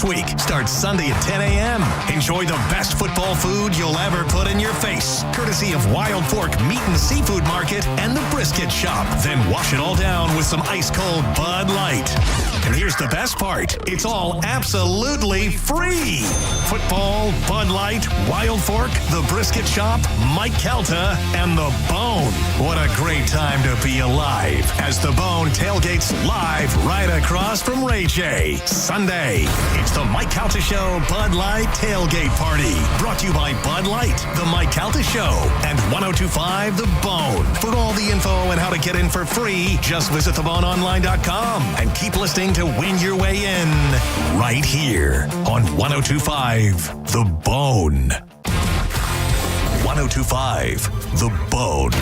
this week starts Sunday at 10 a.m. Enjoy the best football food you'll ever put in your face, courtesy of Wild Fork Meat and Seafood Market and the Brisket Shop. Then wash it all down with some ice-cold Bud Light. And here's the best part. It's all absolutely free. Football, Bud Light, Wild Fork, the Brisket Shop, Mike Calta, and The Bone. What a great time to be alive as The Bone tailgates live right across from Ray J. Sunday, it's the Mike Calta Show Bud Light Tailgate Party. Brought to you by Bud Light, the Mike Calta Show, and 102.5 The Bone. For all the info and how to get in for free, just visit theboneonline.com and keep listening to win your way in right here on 102.5 The Bone. 102.5 The Bone.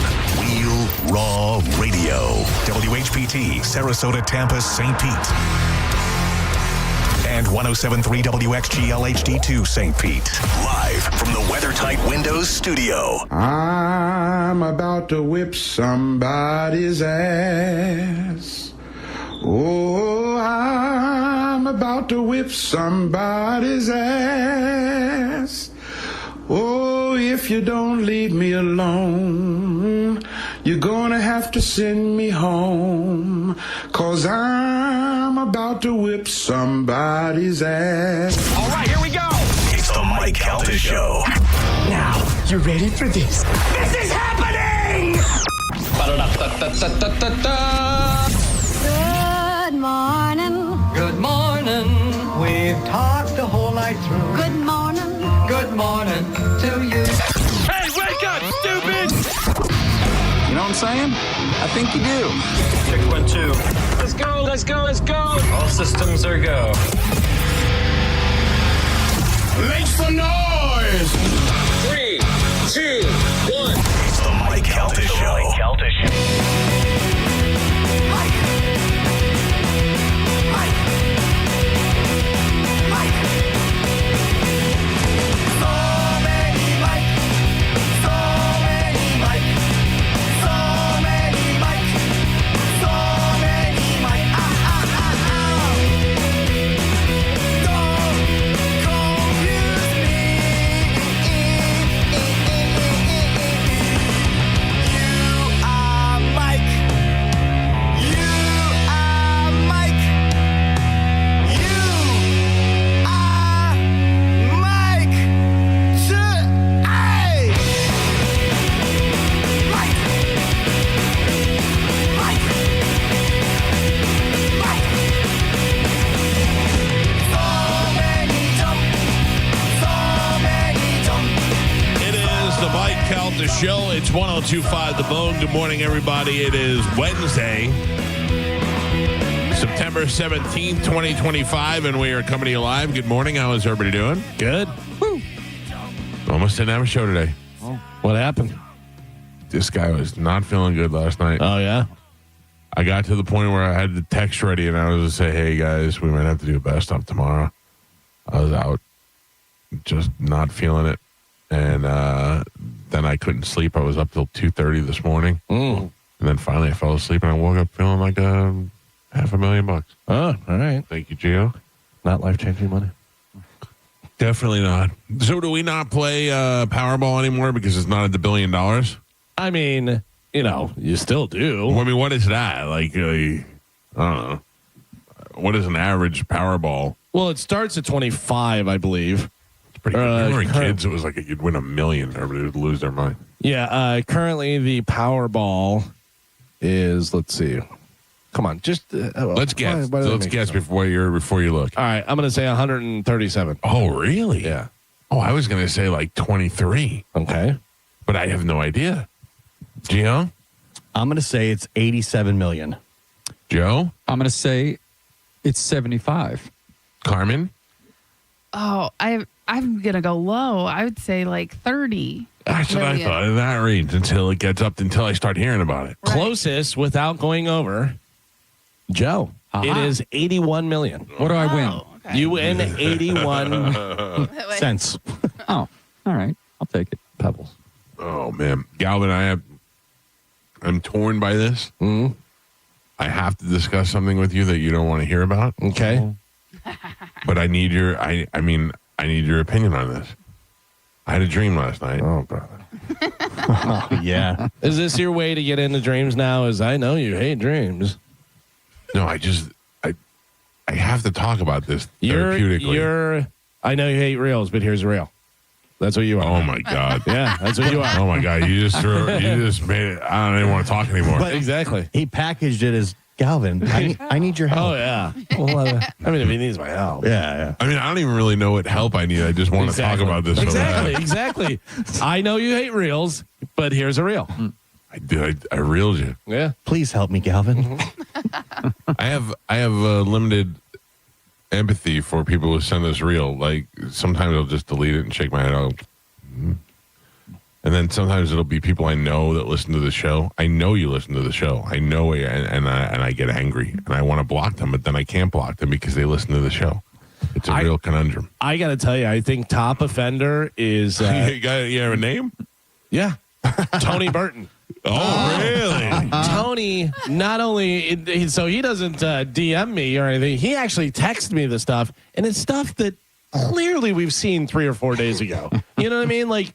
Real Raw Radio. WHPT, Sarasota, Tampa, St. Pete. And 107.3 WXGL HD2 St. Pete. Live from the WeatherTight Windows studio. I'm about to whip somebody's ass. Oh, I'm about to whip somebody's ass. Oh, if you don't leave me alone, you're gonna have to send me home, 'cause I'm about to whip somebody's ass. All right, here we go. It's the Mike Calta Show. Now, you ready for this? This is happening! Good morning. Good morning. We've talked the whole night through. Good morning. Good morning to you. Hey, wake up, stupid! You know what I'm saying? I think you do. Check 1, 2. Let's go, let's go, let's go. All systems are go. Make some noise! 3, 2, 1. It's the Mike Calta Show. The show. It's 102.5 The Bone. Good morning, everybody. It is Wednesday, September 17th, 2025, and we are coming to you live. Good morning. How is everybody doing? Good. Woo. Almost didn't have a show today. Oh, what happened? This guy was not feeling good last night. Oh, yeah? I got to the point where I had the text ready, and I was going to say, hey, guys, we might have to do a best of tomorrow. I was out, just not feeling it. And then I couldn't sleep. I was up till 2:30 this morning. And then finally I fell asleep and I woke up feeling like $500,000. Oh, all right. Thank you, Gio. Not life-changing money. Definitely not. So do we not play Powerball anymore because it's not at the $1 billion? I mean, you still do. I mean, what is that? Like, I don't know. What is an average Powerball? Well, it starts at 25, I believe. Pretty good. When we were kids, it was like you'd win $1 million. Everybody would lose their mind. Yeah. Currently, the Powerball is, let's see. Come on. Just let's guess. Let's guess before you look. All right. I'm going to say 137. Oh, really? Yeah. Oh, I was going to say like 23. Okay. But I have no idea. Gio? I'm going to say it's 87 million. Joe? I'm going to say it's 75. Carmen? Oh, I'm going to go low. I would say like 30. That's what I thought in that range until I start hearing about it. Right. Closest without going over, Joe. It is 81 million. What do I win? Okay. You win 81 cents. Oh, all right. I'll take it. Pebbles. Oh, man. Galvin, I'm torn by this. Mm-hmm. I have to discuss something with you that you don't want to hear about. Okay. but I need your I need your opinion on this. I had a dream last night. Oh, brother. Yeah. Is this your way to get into dreams now? Is I know you hate dreams. No, I have to talk about this therapeutically. I know you hate reels, but here's real. That's what you are. Oh my God. Yeah, that's what you are. Oh my God. You just made it. I don't even want to talk anymore. But Exactly. He packaged it as Galvin. I need your help. Oh yeah. Well, I mean, if he needs my help. Yeah. I mean, I don't even really know what help I need. I just want to talk about this. Exactly. I know you hate reels, but here's a reel. I did. I reeled you. Yeah. Please help me, Galvin. I have limited empathy for people who send us reel. Like sometimes I'll just delete it and shake my head out. And then sometimes it'll be people I know that listen to the show. I know you listen to the show. I know it, and I get angry and I want to block them, but then I can't block them because they listen to the show. It's a real conundrum. I got to tell you, I think top offender is. You have a name? Yeah. Tony Burton. Oh, really? Tony, not only, so he doesn't DM me or anything. He actually texts me the stuff, and it's stuff that clearly we've seen 3 or 4 days ago. You know what I mean? Like,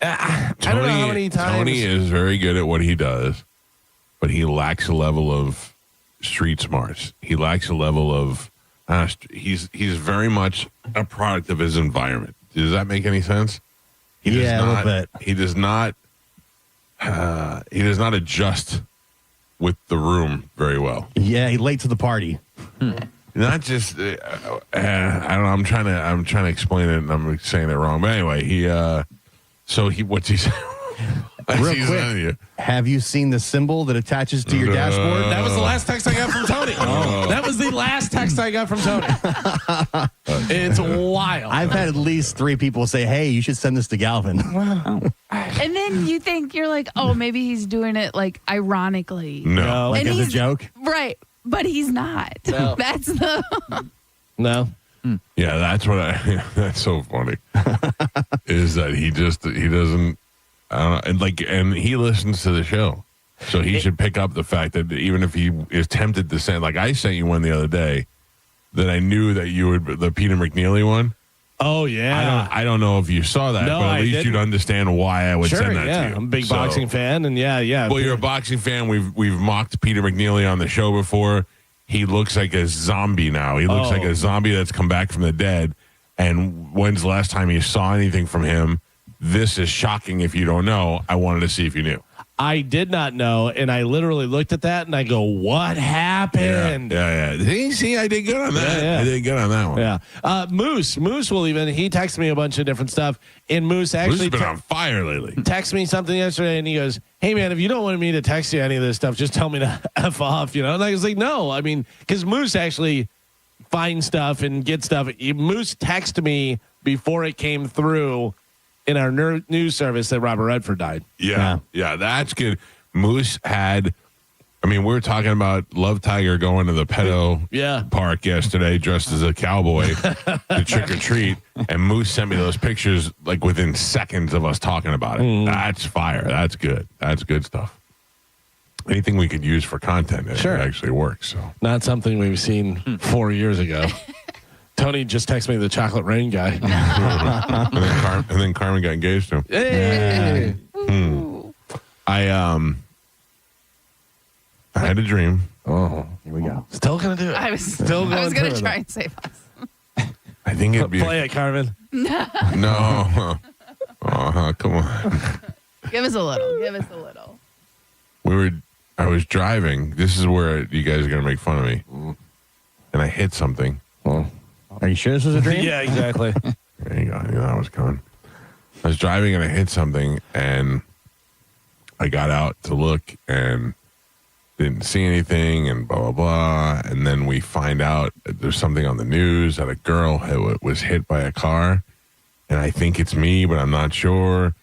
I don't know how many times. Tony is very good at what he does, but he lacks a level of street smarts. He lacks a level of, he's very much a product of his environment. Does that make any sense? A little bit. He does not adjust with the room very well. Yeah, he's late to the party. Not just I don't know. I'm trying to explain it, and I'm saying it wrong. But anyway, what's he saying? Real quick, have you seen the symbol that attaches to your dashboard? That was the last text I got from Tony. That was the last text I got from Tony. It's wild. I've had at least 3 people say, hey, you should send this to Galvin. And then you think you're like, oh, maybe he's doing it like ironically. No. Like And as a he's- joke? Right. But he's not. No. That's the. No. Yeah, that's what that's so funny. Is that he doesn't, I don't know, and he listens to the show. So he should pick up the fact that even if he is tempted to send, like I sent you one the other day that I knew that you would, the Peter McNeely one. Oh, yeah. I don't know if you saw that, No, but at I least didn't. you'd understand why I would send that to you. I'm a big boxing fan, and yeah. Well, you're a boxing fan. We've mocked Peter McNeely on the show before. He looks like a zombie now. He looks like a zombie that's come back from the dead. And when's the last time you saw anything from him? This is shocking if you don't know. I wanted to see if you knew. I did not know, and I literally looked at that, and I go, what happened? Yeah. See, I did good on that. Yeah. I did good on that one. Yeah. Moose will even, he texted me a bunch of different stuff, and Moose Moose actually has been on fire lately. texted me something yesterday, and he goes, hey, man, if you don't want me to text you any of this stuff, just tell me to F off, you know? And I was like, no, I mean, because Moose actually finds stuff and gets stuff. Moose texted me before it came through in our news service that Robert Redford died. Yeah, that's good. Moose had, we were talking about Love Tiger going to the pedo park yesterday dressed as a cowboy to trick or treat, and Moose sent me those pictures like within seconds of us talking about it. That's fire. That's good. That's good stuff. Anything we could use for content, it actually works. So Not something we've seen 4 years ago. Tony just texted me the chocolate rain guy. and then Carmen got engaged to him. Hey. I had a dream. Oh, here we go. Still gonna do it. I was Still I was going gonna through try it. and save us. I think it'd be Play it, Carmen. no. Come on. Give us a little. Give us a little. I was driving. This is where you guys are gonna make fun of me. And I hit something. Oh. Are you sure this was a dream? Yeah, exactly. There you go. I knew that was coming. I was driving and I hit something, and I got out to look and didn't see anything, and blah, blah, blah. And then we find out that there's something on the news that a girl was hit by a car, and I think it's me, but I'm not sure.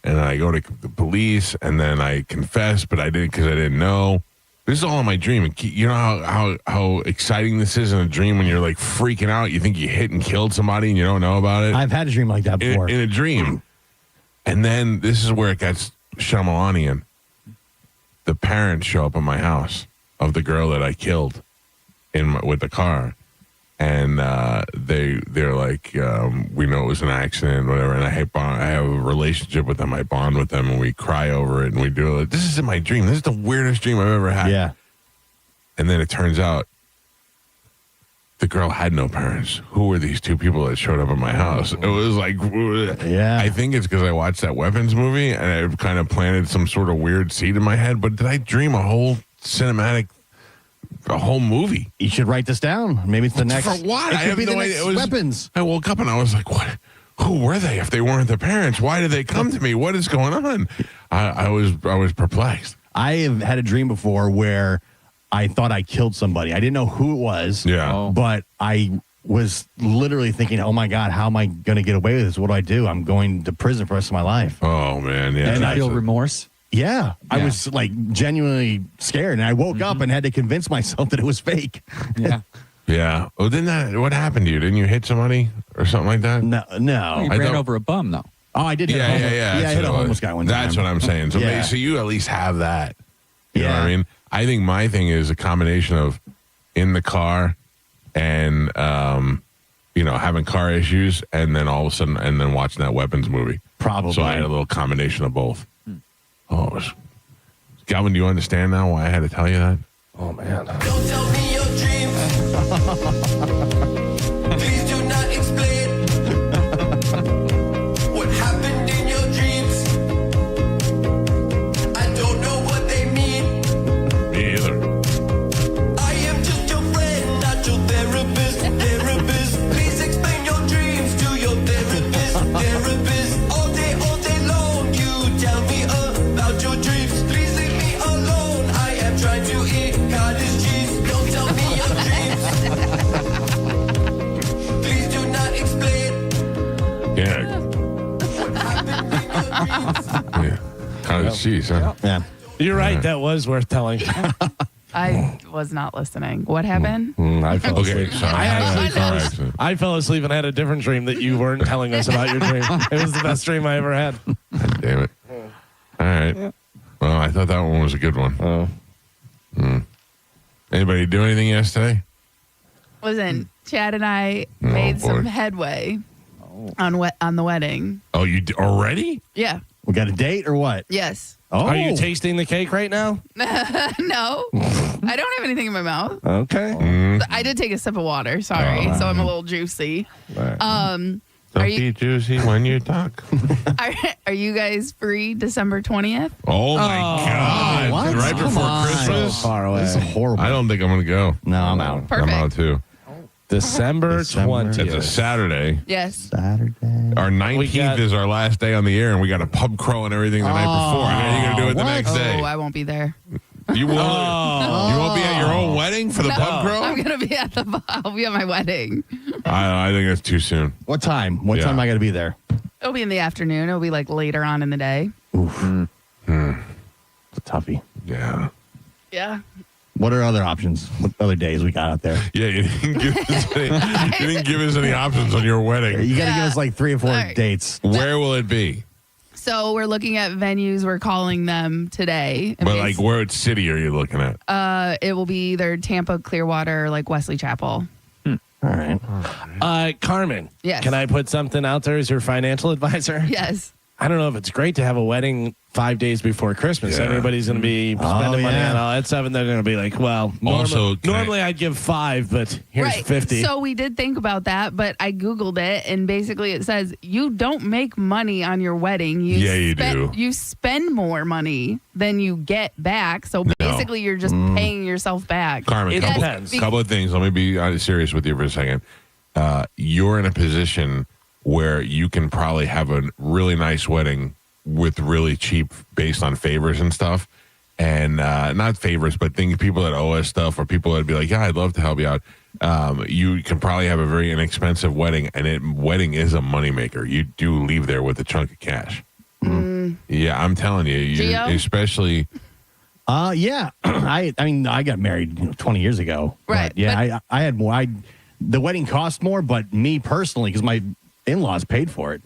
And I go to the police, and then I confess, but I didn't because I didn't know. This is all in my dream. You know how exciting this is in a dream when you're like freaking out. You think you hit and killed somebody and you don't know about it. I've had a dream like that before. In a dream. And then this is where it gets Shyamalanian. The parents show up at my house of the girl that I killed with the car. and they're like, we know it was an accident, whatever. And I have a relationship with them. I bond with them, and we cry over it, and we do it. This is in my dream. This is the weirdest dream I've ever had. Yeah. And then it turns out the girl had no parents. Who were these two people that showed up at my house? It was like, yeah. I think it's because I watched that Weapons movie, and it kind of planted some sort of weird seed in my head. But did I dream a whole movie? You should write this down. Maybe it's the next. For what? It I could have be no the idea. next It was, Weapons. I woke up and I was like, what? Who were they if they weren't the parents? Why did they come to me? What is going on? I was perplexed. I have had a dream before where I thought I killed somebody. I didn't know who it was. Yeah. But I was literally thinking, oh my God, how am I going to get away with this? What do I do? I'm going to prison for the rest of my life. Oh, man. Yeah. And I feel remorse. Yeah. I was like genuinely scared. And I woke up and had to convince myself that it was fake. Yeah. Yeah. Well, what happened to you? Didn't you hit somebody or something like that? No. You ran over a bum, though. Oh, I did. Yeah. I That's hit a what it homeless was. guy one That's time. what I'm saying. So, Yeah. so you at least have that. You know Yeah. what I mean? I think my thing is a combination of in the car and, having car issues, and then all of a sudden, and then watching that Weapons movie. Probably. So I had a little combination of both. Galvin, do you understand now why I had to tell you that? Oh man. Don't tell me your dreams. Please do not explain what happened in your dreams. I don't know what they mean. Me either. I am just your friend, not your therapist. Please explain your dreams to your therapist. All day long, you tell me about your dreams. Please leave me alone. I am trying to eat cottage cheese. Don't tell me your dreams. Please do not explain Yeah. what happened in your dreams. Yeah. Cottage cheese, huh? Yeah. You're right. That was worth telling. I was not listening. What happened? I fell Okay, asleep. sorry. I fell asleep and had a different dream that you weren't telling us about your dream. It was the best dream I ever had. Damn it. All right. Well, I thought that one was a good one. Anybody do anything yesterday? Listen, Chad and I made boy. some headway on the wedding. Oh, already? Yeah. We got a date or what? Yes. Oh. Are you tasting the cake right now? No. I don't have anything in my mouth. Okay. I did take a sip of water. Sorry. So I'm a little juicy. Don't Are you- be juicy when you talk. Are you guys free December 20th? Oh, my God. what? Right Come before on. Christmas? So far away. This is horrible. I don't think I'm going to go. No, I'm out. Perfect. I'm out, too. December It's a 20th. Saturday. Yes. Saturday. Our 19th is our last day on the air, and we got a pub crawl and everything the night before. How are you going to do it the next day? Oh, I won't be there. You won't. You won't be at your own wedding for the pub crawl? I'm gonna be I'll be at my wedding. I think that's too soon. What time? What time am I going to be there? It'll be in the afternoon. It'll be like later on in the day. Oof. It's a toughie. Yeah. Yeah. What are other options? What other days we got out there? Yeah, you didn't give us any options on your wedding. You got to give us like 3 or 4 Right. dates. Where will it be? So we're looking at venues. We're calling them today. But like, what city are you looking at? It will be either Tampa, Clearwater, or like Wesley Chapel. All right. Carmen. Yes. Can I put something out there as your financial advisor? Yes. I don't know if it's great to have a wedding 5 days before Christmas. Yeah. Everybody's going to be spending money on all that stuff, and they're going to be like, well, normally I'd give 5, but here's right. 50. So we did think about that, but I Googled it, and basically it says you don't make money on your wedding. You do. You spend more money than you get back. So basically you're just paying yourself back. Carmen, couple of things. Let me be serious with you for a second. You're in a position where you can probably have a really nice wedding with really cheap based on favors and stuff. And not favors, but people that owe us stuff, or people that would be like, yeah, I'd love to help you out. You can probably have a very inexpensive wedding, and wedding is a moneymaker. You do leave there with a chunk of cash. Yeah, I'm telling you, especially... Yeah. I mean, I got married 20 years ago. Right. But yeah, I had more. The wedding cost more, but me personally, because my in-laws paid for it.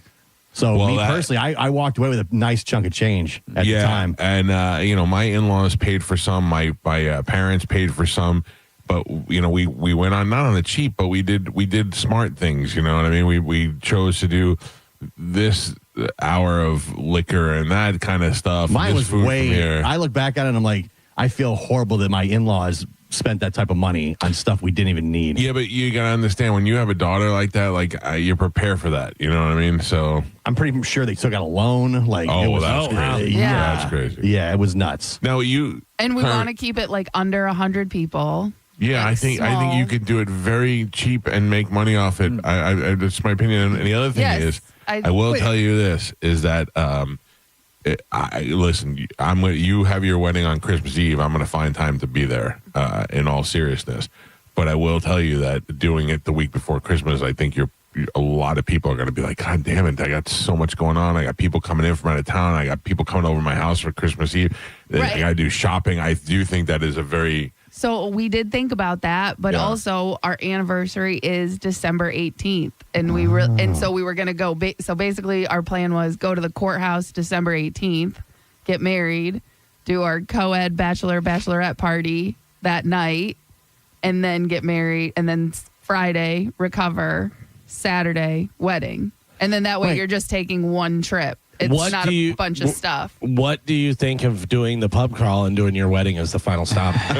So personally, I walked away with a nice chunk of change at the time. And, my in-laws paid for some. My parents paid for some. but we went on not on the cheap, but we did smart things. You know what I mean? We chose to do this hour of liquor and that kind of stuff. Mine was food way. from here. I look back at it and I'm like, I feel horrible that my in-laws spent that type of money on stuff we didn't even need. Yeah, but you gotta understand when you have a daughter like that, like you prepare for that. You know what I mean? So I'm pretty sure they took out a loan. Like, oh, it was, that's crazy. Yeah. That's crazy. Yeah, it was nuts. Now And we want to keep it like under 100 people. Yeah, like I think small. you could do it very cheap and make money off it. I that's my opinion. And the other thing Yes, is, I will tell you this: is that listen, you have your wedding on Christmas Eve. I'm going to find time to be there. In all seriousness, but I will tell you that doing it the week before Christmas, I think a lot of people are going to be like, God damn it, I got so much going on. I got people coming in from out of town. I got people coming over to my house for Christmas Eve. Right. I got to do shopping. I do think that is a very So we did think about that, but also our anniversary is December 18th, and so we were going to go. So basically, our plan was go to the courthouse December 18th, get married, do our co-ed bachelorette party that night, and then get married, and then Friday recover, Saturday wedding, and then that way you're just taking one trip. It's not a bunch of stuff. What do you think of doing the pub crawl and doing your wedding as the final stop? I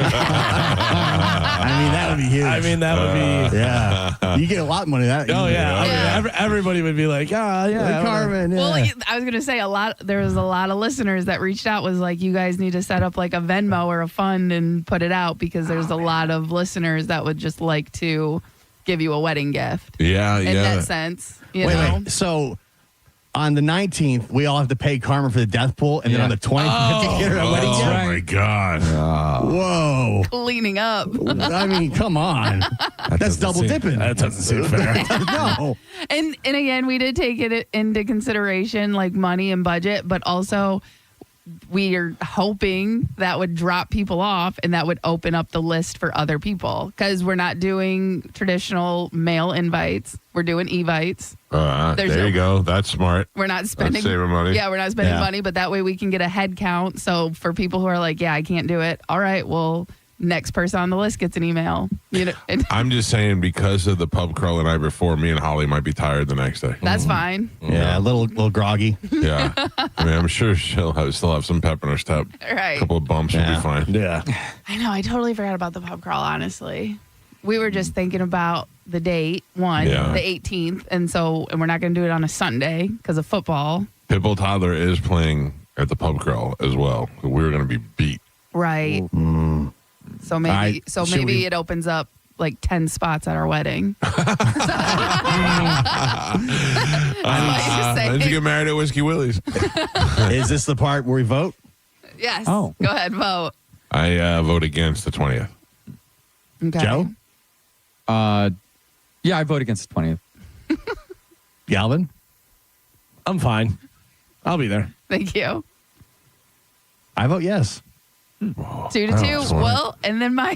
mean, that would be huge. I mean, that would be. Yeah. You get a lot of money. That. Oh, yeah. Yeah. Everybody would be like, oh, yeah. Carmen. Yeah. Well, I was going to say there was a lot of listeners that reached out was like, you guys need to set up like a Venmo or a fund and put it out because there's a lot of listeners that would just like to give you a wedding gift. Yeah, in that sense. Wait. So on the 19th, we all have to pay Carmen for the death pool, and then on the 20th, we have to get her a wedding gift. Oh my God! Whoa! Cleaning up. I mean, come on. That's double dipping. That doesn't seem fair. No. And again, we did take it into consideration, like money and budget, but also we are hoping that would drop people off and that would open up the list for other people because we're not doing traditional mail invites. We're doing evites. There you go. That's smart. We're not spending That's saving money. Yeah, we're not spending money, but that way we can get a head count. So for people who are like, yeah, I can't do it. All right, well, next person on the list gets an email. I'm just saying because of the pub crawl the night before, me and Holly might be tired the next day. That's fine. Yeah, a little groggy. Yeah. I mean, I'm sure she'll still have some pep in her step. Right. A couple of bumps will be fine. Yeah. I know. I totally forgot about the pub crawl, honestly. We were just thinking about the date, the 18th. And we're not going to do it on a Sunday because of football. Pitbull Toddler is playing at the pub crawl as well. We're going to be beat. Right. So maybe it opens up like 10 spots at our wedding. Then you get married at Whiskey Willie's. Is this the part where we vote? Yes. Oh. Go ahead, vote. I vote against the 20th. Okay. Joe? Yeah, I vote against the 20th. Galvin? I'm fine. I'll be there. Thank you. I vote yes. 2-2. Well, and then my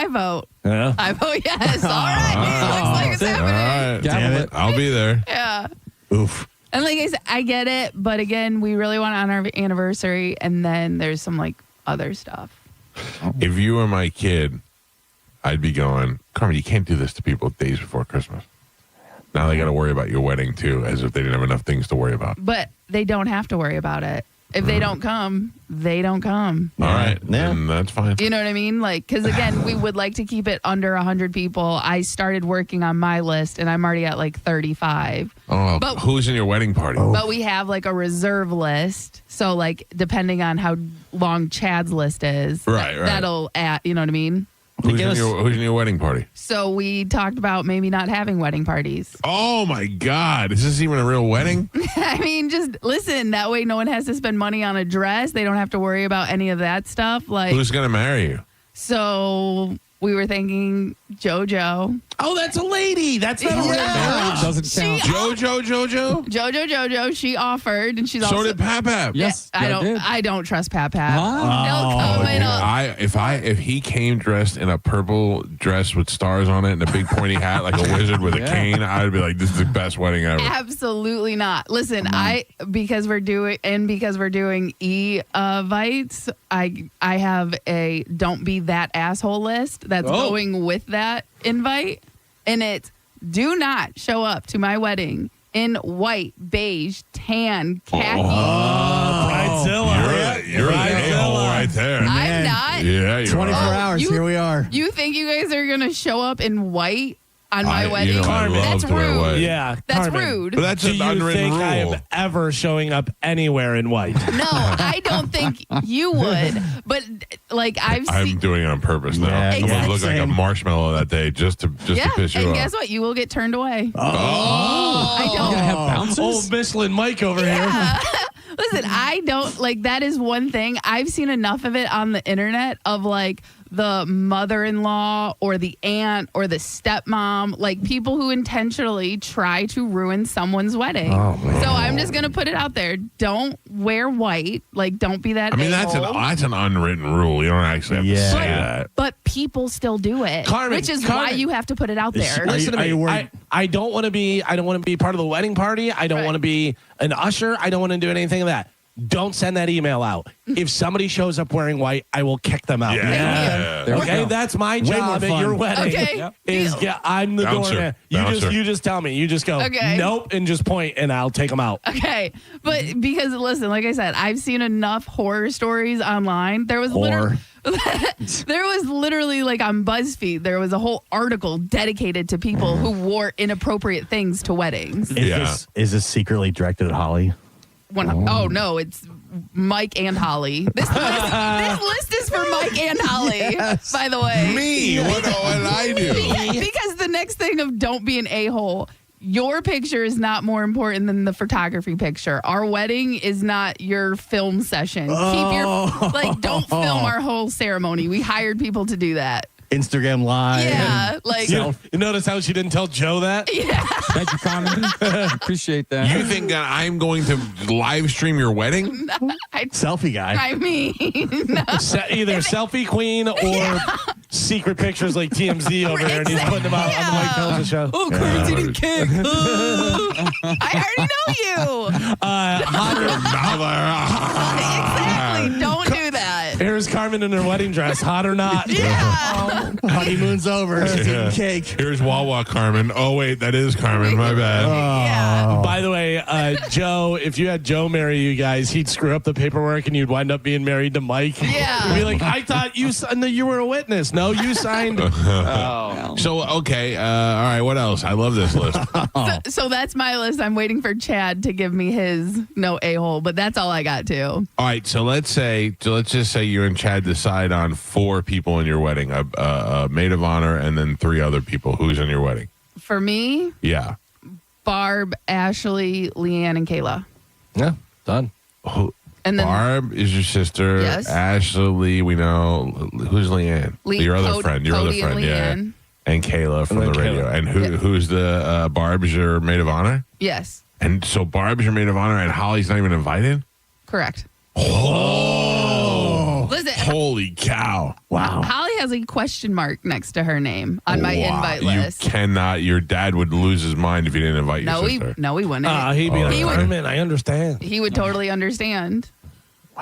vote. Yeah. I vote yes. All right. Looks like it's happening. All right. Damn it. I'll be there. Yeah. Oof. And like I said, I get it, but again, we really want to honor our anniversary, and then there's some like other stuff. If you were my kid, I'd be going, Carmen, you can't do this to people days before Christmas. Now they got to worry about your wedding too, as if they didn't have enough things to worry about. But they don't have to worry about it. If they don't come, they don't come. All right. Yeah. Then that's fine. You know what I mean? Like, because again, we would like to keep it under 100 people. I started working on my list, and I'm already at like 35. Oh, But- who's in your wedding party? But we have like a reserve list. So, like, depending on how long Chad's list is, Right. that'll add, you know what I mean? Who's in your wedding party? So, we talked about maybe not having wedding parties. Oh, my God. Is this even a real wedding? I mean, just listen. That way, no one has to spend money on a dress. They don't have to worry about any of that stuff. Like, Who's going to marry you? so we were thinking JoJo. Oh, that's a lady. That's not a Married doesn't count. Jojo? She offered, and she's So also. did Pap. Yes, I don't trust Pap. Wow. He'll come in If he came dressed in a purple dress with stars on it and a big pointy hat like a wizard with a cane, I'd be like, this is the best wedding ever. Absolutely not. Listen, because we're doing e-vites, I have a don't be that asshole list that's going with that invite. And it's do not show up to my wedding in white, beige, tan, khaki. Bridezilla. You're an a-hole right there. I'm not. Yeah, you're 24 right. hours. Here we are. You think you guys are going to show up in white on my wedding? I love That's to wear rude. white. Yeah, That's Carmen. rude. But that's Do an you unwritten think I rule. am ever showing up anywhere in white? No, I don't think you would. But like I'm seen. doing it on purpose now. Yeah, I'm going to look like a same. marshmallow that day just to piss you and off. guess what? You will get turned away. Oh. I don't. Gonna have bouncers? Old Michelin Mike over here. Listen, I don't like that is one thing. I've seen enough of it on the internet of like the mother-in-law or the aunt or the stepmom, like people who intentionally try to ruin someone's wedding. Oh, man. So I'm just going to put it out there. Don't wear white. Like, don't be that I mean, that's an unwritten rule. You don't actually have to Yeah. say that. But people still do it, Carmen, which is why you have to put it out there. Listen to Are you me. worried- I don't want to be. I don't want to be part of the wedding party. I don't Right. want to be an usher. I don't want to do anything of that. Don't send that email out. If somebody shows up wearing white, I will kick them out. Yeah. There we Okay, go. that's my Way job more at your fun. wedding. Okay. Yep. Is I'm the Bouncer. doorman. Bouncer. You just tell me. You just go Okay. nope and just point and I'll take them out. Okay, but because listen, like I said, I've seen enough horror stories online. There was Horror. literally like on BuzzFeed, there was a whole article dedicated to people who wore inappropriate things to weddings. Is this secretly directed at Holly? Oh no, it's Mike and Holly. This list is for Mike and Holly. By the way, Me? What did I do? because the next thing of don't be an a-hole. Your picture is not more important than the photography picture. Our wedding is not your film session. Keep your don't film our whole ceremony. We hired people to do that. Instagram Live. Yeah, like You notice how she didn't tell Joe that? yeah. Thank you, Carmen. Appreciate that. You think that I'm going to live stream your wedding? Selfie guy. I mean, no. Either selfie queen or secret pictures like TMZ over there, and he's putting them out on the Mike Pelton show. Oh, Kurt's eating cake. I already know you. Exactly. Don't do that. Here's Carmen in her wedding dress, hot or not. Yeah. Honeymoon's over. She's Yeah. eating cake. Here's Wawa Carmen. Oh, wait, that is Carmen. My bad. Yeah. By the way, Joe, if you had Joe marry you guys, he'd screw up the paperwork and you'd wind up being married to Mike. Yeah. You'd be like, I thought you were a witness. No, you signed. So, okay. All right. What else? I love this list. So that's my list. I'm waiting for Chad to give me his no a-hole, but that's all I got too. All right. So let's just say you and Chad decide on 4 people in your wedding, a maid of honor, and then 3 other people. Who's in your wedding? For me, Yeah. Barb, Ashley, Leanne, and Kayla. Yeah, done. And then Barb is your sister. Yes. Ashley, we know. Who's Leanne? your other Cody- friend. Your Cody other friend. and Yeah. Leanne. And Kayla from And the then radio. Kayla. And Yeah. who's the Barb's your maid of honor? Yes, And so Barb's your maid of honor, and Holly's not even invited. correct. Oh, Listen, holy cow! Wow. Holly has a question mark next to her name on my Wow. invite list. You cannot. Your dad would lose his mind if you didn't invite your No, sister. he wouldn't. He'd be like, He would- Carmen, I understand. He would totally understand.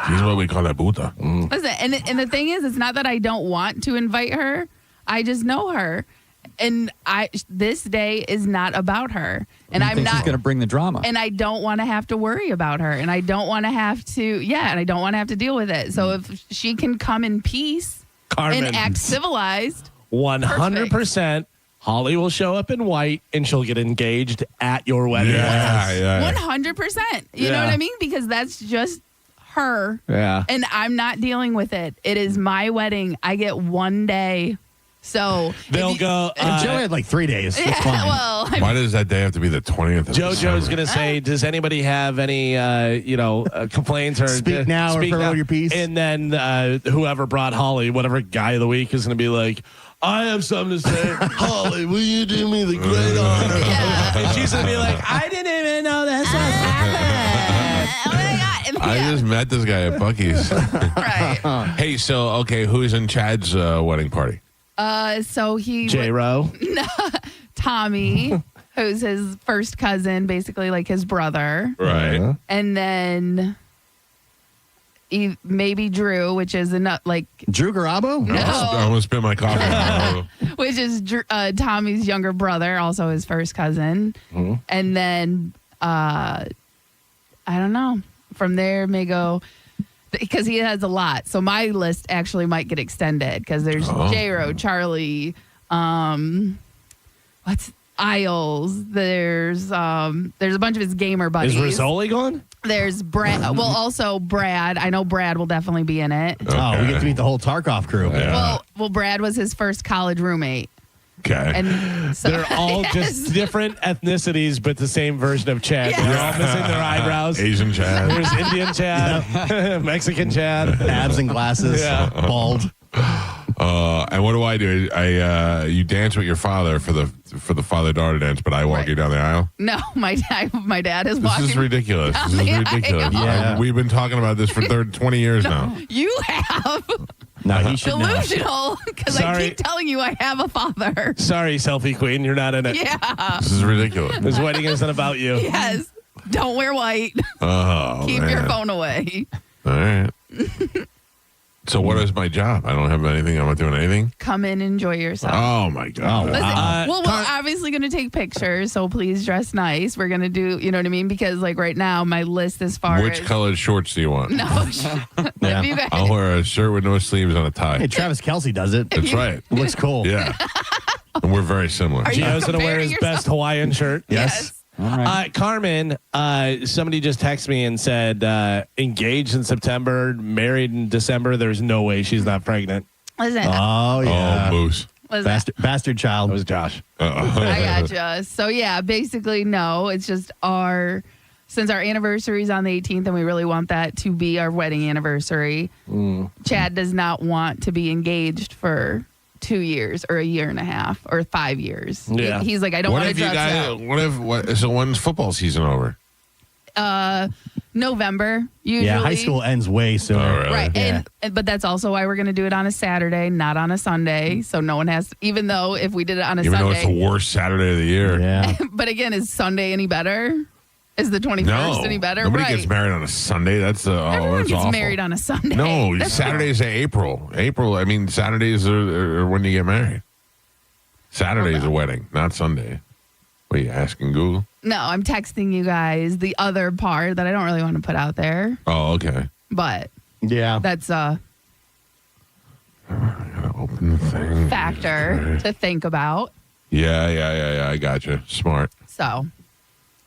He's what we call a puta. Listen, and the thing is, it's not that I don't want to invite her. I just know her, and this day is not about her, and I'm She's not going to bring the drama. and I don't want to have to worry about her, and I don't want to have to and I don't want to have to deal with it. So if she can come in peace Carmen, and act civilized, 100%. Holly will show up in white and she'll get engaged at your wedding. Yeah. 100%. You know Yeah. what I mean? Because that's just her. Yeah. And I'm not dealing with it. It is my wedding. I get one day. So They'll if you- go. Joe had like 3 days. It's Yeah, fine. well, I Why does that day have to be the 20th? of JoJo's December? going to say, does anybody have any, complaints or Speak now or farewell your piece? And then whoever brought Holly, whatever guy of the week, is going to be like, I have something to say. Holly, will you do me the great honor? Yeah. And she's going to be like, I didn't even know this was happening. oh my God. I just met this guy at Buc-ee's. Right. Hey, so okay, who's in Chad's wedding party? So he J-Ro. Tommy, who's his first cousin, basically like his brother. Right. And then maybe Drew, which is like Drew Garabo? No. I almost spit my coffee. which is Tommy's younger brother, also his first cousin. Mm-hmm. And then I don't know. From there may go because he has a lot. So my list actually might get extended because there's J-Ro, Charlie, Isles. There's a bunch of his gamer buddies. Is Rizzoli gone? There's Brad. Well, also Brad. I know Brad will definitely be in it. Okay. Oh, we get to meet the whole Tarkov crew. Yeah. Well, Brad was his first college roommate. Okay. And so, They're all just different ethnicities, but the same version of Chad. Yes. They're all missing their eyebrows. Asian Chad. There's Indian Chad, Mexican Chad. Abs and glasses. Yeah. Bald. And what do? You dance with your father for the father-daughter dance, but I walk you down the aisle. No, my dad is This walking. is ridiculous. down This is the ridiculous. aisle. Yeah. We've been talking about this for 20 years now. You have No, he should know. delusional because I Sorry. keep telling you I have a father. Sorry, selfie queen, you're not in it. Yeah. This is ridiculous. This wedding isn't about you. Yes. Don't wear white. Oh, Keep man. your phone away. All right. So what is my job? I don't have anything. I'm not doing anything. Come in, enjoy yourself. Oh my God. Listen, wow. well, we're obviously going to take pictures, so please dress nice. We're going to do, you know what I mean? Because like right now, my list as far Which as colored shorts do you want? no, if you guys, I'll wear a shirt with no sleeves and a tie. Hey, Travis Kelsey does it. That's right. It looks cool. Yeah. And we're very similar. Are you- I was going to wear comparing his yourself? best Hawaiian shirt. yes. All right. Carmen, somebody just texted me and said engaged in September, married in December. There's no way she's not pregnant. Listen, Oh, yeah. Oh, Moose. listen, Bastard child. That was Josh. I gotcha. So yeah, basically no. It's just since our anniversary is on the 18th, and we really want that to be our wedding anniversary. Chad does not want to be engaged for 2 years or a year and a half or 5 years. Yeah. He's like, I don't What want to if you dress guys? out. So when's football season over? November usually. Yeah, high school ends way sooner. Oh, really? Right, Yeah. but that's also why we're going to do it on a Saturday, not on a Sunday. So no one has. Even though if we did it on a Even though it's Sunday, the worst Saturday of the year. Yeah. but again, is Sunday any better? Is the 21st No. any better? Nobody right. gets married on a Sunday. That's Everyone that's gets awful. married on a Sunday. No, That's Saturdays are April. I mean, Saturdays are when you get married. Saturday's a wedding, not Sunday. What are you asking Google? No, I'm texting you guys the other part that I don't really want to put out there, Oh, okay. but Yeah. that's a I gotta open the thing. factor to think about. Yeah. I got you. Smart. So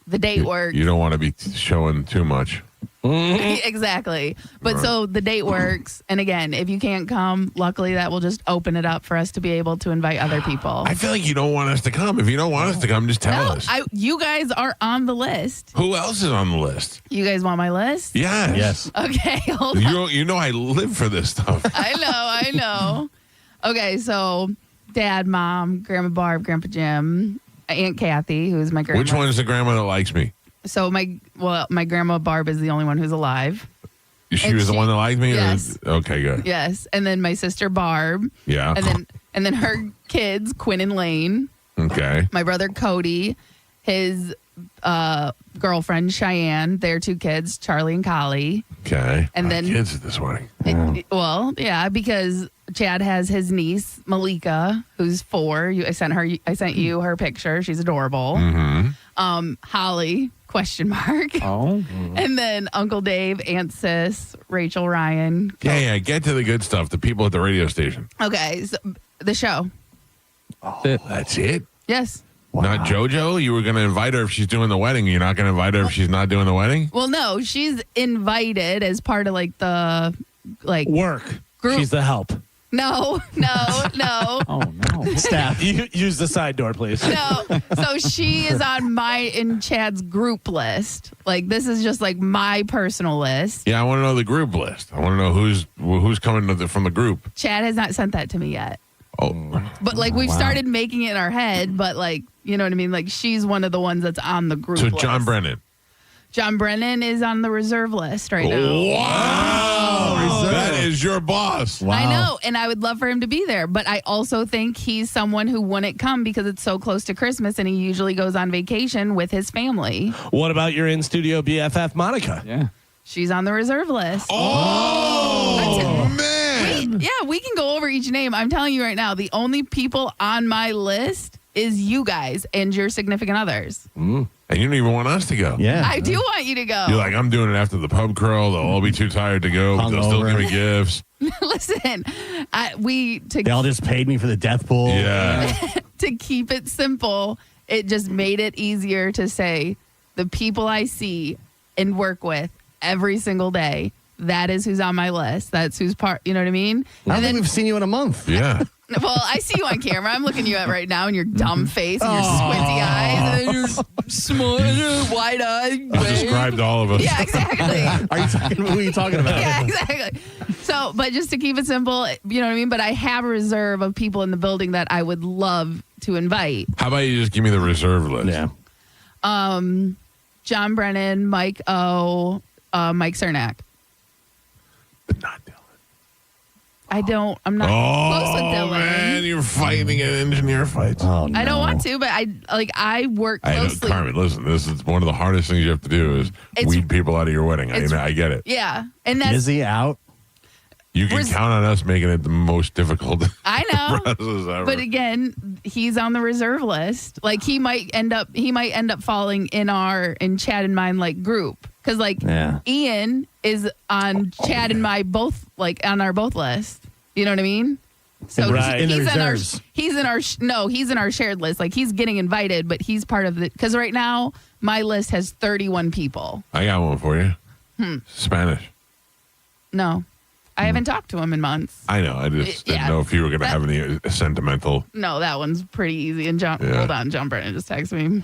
the date works. You don't want to be showing too much. Exactly. But so the date works. And again, if you can't come, luckily that will just open it up for us to be able to invite other people. I feel like you don't want us to come. If you don't want us to come, just tell us. You guys are on the list. Who else is on the list? You guys want my list? Yes. Yes. Okay, hold on. You know I live for this stuff. I know. Okay, so Dad, Mom, Grandma Barb, Grandpa Jim, Aunt Kathy, who's my grandma. Which one is the grandma that likes me? So my grandma Barb is the only one who's alive. She And was the one that liked me? Yes. Okay, good. Yes, and then my sister Barb, Yeah. and then her kids Quinn and Lane. Okay. My brother Cody, his girlfriend Cheyenne, their two kids Charlie and Collie. Okay. And then- kids at this wedding. Well, yeah, because Chad has his niece Malika, who's 4. I sent you her picture. She's adorable. Mm-hmm. Holly ? Oh. And then Uncle Dave, Aunt Sis, Rachel, Ryan. Yeah. Get to the good stuff. The people at the radio station. Okay, so the show. That's it? Yes. Not JoJo? You were going to invite her if she's doing the wedding. You're not going to invite her if she's not doing the wedding? Well, no, she's invited as part of the Work. Group. She's the help. No. Oh no. Staff. You use the side door, please. No. So she is on my and Chad's group list. Like this is just like my personal list. Yeah, I want to know the group list. I want to know who's coming from the group. Chad has not sent that to me yet. Oh, But like we've started making it in our head, but like you know what I mean? Like she's one of the ones that's on the group so list. John Brennan. John Brennan is on the reserve list right now. Wow. That is your boss. Wow. I know, and I would love for him to be there, but I also think he's someone who wouldn't come because it's so close to Christmas and he usually goes on vacation with his family. What about your in studio BFF, Monica? Yeah. She's on the reserve list. Oh, man. We can go over each name. I'm telling you right now, the only people on my list is you guys and your significant others. And you don't even want us to go. Yeah. I do want you to go. You're like, I'm doing it after the pub crawl. They'll all be too tired to go, but they'll still give me gifts. Listen, They all just paid me for the death pool. Yeah. to keep it simple, it just made it easier to say the people I see and work with every single day, that is who's on my list. That's who's part, you know what I mean? I don't think we've seen you in a month. Yeah. Well, I see you on camera. I'm looking you at right now, and your dumb face and your squinty eyes, and then your small, wide eyed. You described all of us. Yeah, exactly. Who are you talking about? Yeah, exactly. So, but just to keep it simple, you know what I mean? But I have a reserve of people in the building that I would love to invite. How about you just give me the reserve list? Yeah. John Brennan, Mike O, Mike Cernak. But not Dylan. I'm not close with Dylan. Man, you're fighting an engineer fights. Oh, no. I don't want to, but I work closely. Carmen, listen, this is one of the hardest things you have to do is weed people out of your wedding. I get it. Yeah. And that's Is he out? You can count on us making it the most difficult I know. process ever. But again, he's on the reserve list. Like he might end up falling in Chad and mine group. Because Ian is on Chad and my both on our both list. You know what I mean? So in the he's reserves. he's in our shared list. Like he's getting invited, but he's part of it. Because right now my list has 31 people. I got one for you. Spanish. No, I haven't talked to him in months. I know. I just didn't know if you were going to have any sentimental. No, that one's pretty easy. And hold on, John Brennan just texted me.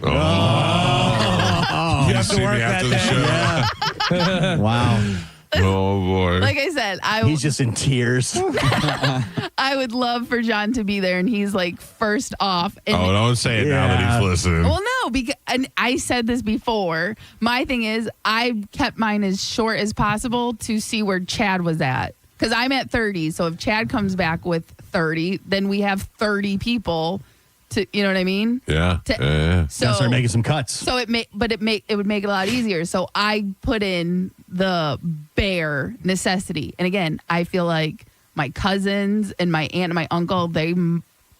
You have to work after the show. Yeah. Wow. Oh boy. Like I said, He's just in tears. I would love for John to be there, and he's first off. And don't say it now that he's listening. Well, no, because and I said this before. My thing is, I kept mine as short as possible to see where Chad was at, because I'm at 30. So if Chad comes back with 30, then we have 30 people. You know what I mean? Yeah. So start making some cuts. So it would make it a lot easier. So I put in the bare necessity. And again, I feel like my cousins and my aunt and my uncle, they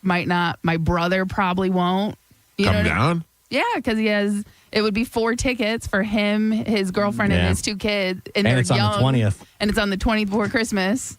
might not. My brother probably won't. Come down? Yeah, because it would be 4 tickets for him, his girlfriend, and his 2 kids. And they're it's young, on the 20th. And it's on the 20th before Christmas.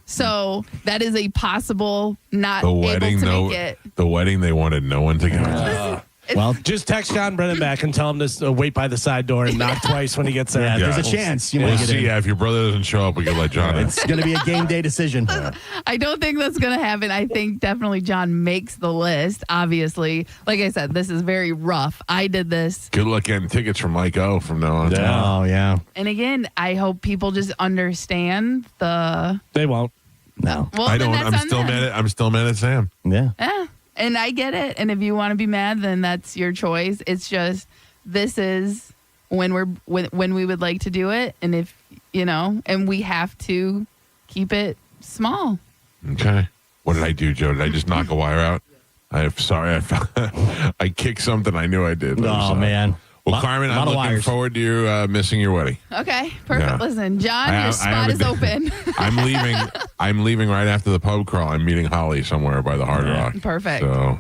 So that is a possible not able to make it. The wedding, they wanted no one to go. Well, just text John Brennan back and tell him to wait by the side door and knock twice when he gets there. Yeah, there's a chance you We'll might get see. in. Yeah, if your brother doesn't show up, we can let John in. It's going to be a game day decision. I don't think that's going to happen. I think definitely John makes the list, obviously. Like I said, this is very rough. I did this. Good luck getting tickets from Mike O from now on. Oh, yeah. And again, I hope people just understand They won't. No. Well, I don't. then that's I'm on them. I'm still mad at Sam. Yeah. Yeah. And I get it. And if you want to be mad, then that's your choice. It's just, this is when we would like to do it. And if, and we have to keep it small. Okay. What did I do, Joe? Did I just knock a wire out? I'm sorry. I kicked something I knew I did. Oh, man. Well, Carmen, I'm looking forward to you missing your wedding. Okay, perfect. Yeah. Listen, John, your spot is open. I'm leaving right after the pub crawl. I'm meeting Holly somewhere by the Hard Rock. Perfect. So,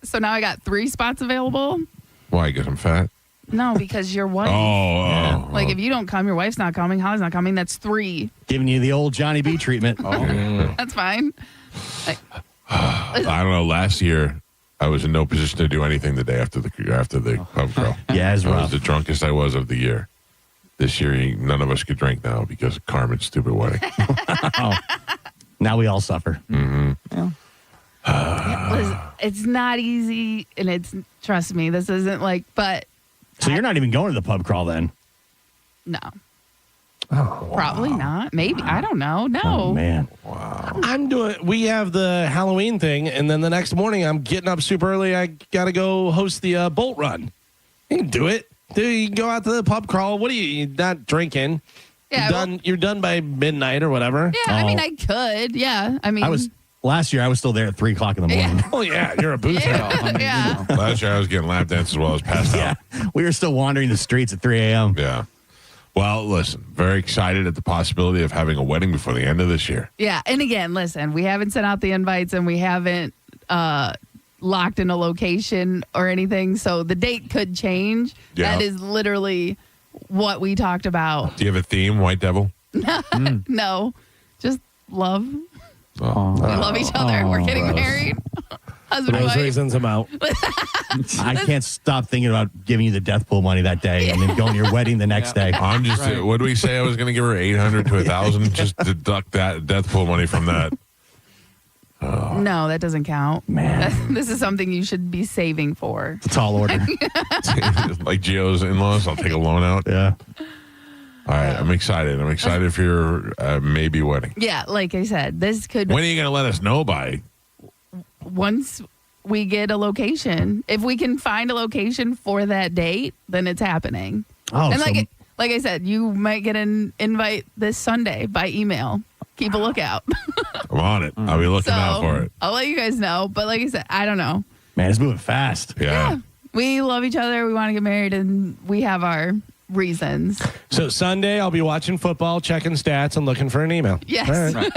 So now I got 3 spots available. Why? Because I'm fat? No, because your wife. If you don't come, your wife's not coming, Holly's not coming. That's 3. Giving you the old Johnny B treatment. That's fine. I don't know. Last year, I was in no position to do anything the day after the pub crawl. Yeah, it's I rough. was the drunkest I was of the year. This year, none of us could drink now because of Carmen's stupid wedding. Now we all suffer. Mm-hmm. Listen, it's not easy, and trust me, this isn't but. So you're not even going to the pub crawl then? No. Probably not. Maybe. I don't know. No. Oh, man. Wow. We have the Halloween thing, and then the next morning I'm getting up super early. I got to go host the bolt run. You can do it. Dude, you can go out to the pub crawl. What are you're not drinking. Yeah, You're done by midnight or whatever. Yeah, I mean, I could. Yeah. I mean, last year I was still there at 3:00 in the morning. Yeah. Oh, yeah. You're a boozer. Yeah. Last year, I was getting lap dance as well as passed out. We were still wandering the streets at 3 a.m. Yeah. Well, listen, very excited at the possibility of having a wedding before the end of this year. Yeah. And again, listen, we haven't sent out the invites and we haven't locked in a location or anything. So the date could change. Yeah. That is literally what we talked about. Do you have a theme, White Devil? No, just love. Oh. We love each other. We're getting married. Husband For and those wife. reasons, I'm out. I can't stop thinking about giving you the death pool money that day and then going to your wedding the next day. I'm just, what did we say? I was going to give her 800 to 1,000. Just deduct that death pool money from that. No, that doesn't count. Man. This is something you should be saving for. It's a tall order. Like Gio's in-laws, I'll take a loan out. Yeah. All right, I'm excited. I'm excited for your maybe wedding. Yeah, like I said, this could When are you going to let us know by? once we get a location. If we can find a location for that date, then it's happening. Oh, and so like I said, you might get an invite this Sunday by email. Keep a lookout. I'm on it. I'll be looking out for it. I'll let you guys know. But like I said, I don't know. man, it's moving fast. Yeah. We love each other. We want to get married, and we have our reasons. So Sunday, I'll be watching football, checking stats, and looking for an email. Yes. All right.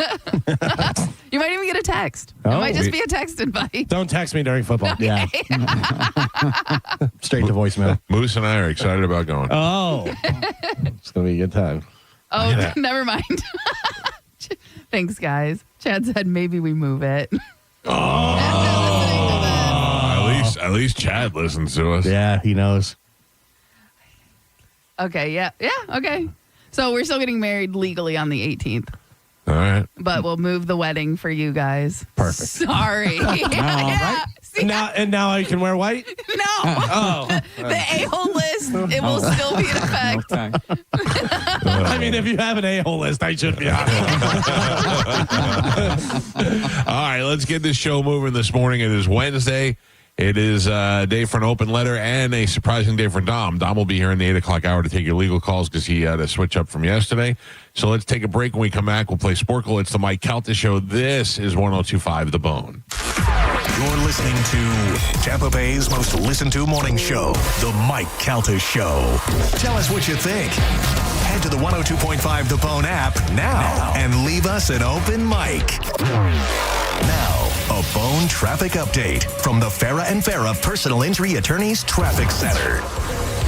You might even get a text. Oh, it might just be a text invite. Don't text me during football. Yeah. Straight to voicemail. Moose and I are excited about going. Oh, it's gonna be a good time. Oh, never mind. Thanks, guys. Chad said maybe we move it. At least Chad listens to us. Yeah, he knows. Okay, yeah, okay. So we're still getting married legally on the 18th, All right. but we'll move the wedding for you guys. Perfect. Sorry. Yeah. See, Now I can wear white. no. Oh, The a-hole list, it will still be in effect. Okay. I mean, if you have an a-hole list, I should be on it. All right, let's get this show moving this morning. It is Wednesday. It is a day for an open letter and a surprising day for Dom. Dom will be here in the 8 o'clock hour to take your legal calls because he had a switch up from yesterday. So let's take a break. When we come back, we'll play Sporkle. It's the Mike Calta Show. This is 102.5 The Bone. You're listening to Tampa Bay's most listened to morning show, The Mike Calta Show. Tell us what you think. Head to the 102.5 The Bone app now and leave us an open mic. Now, a Bone traffic update from the Farah and Farah Personal Injury Attorneys Traffic Center.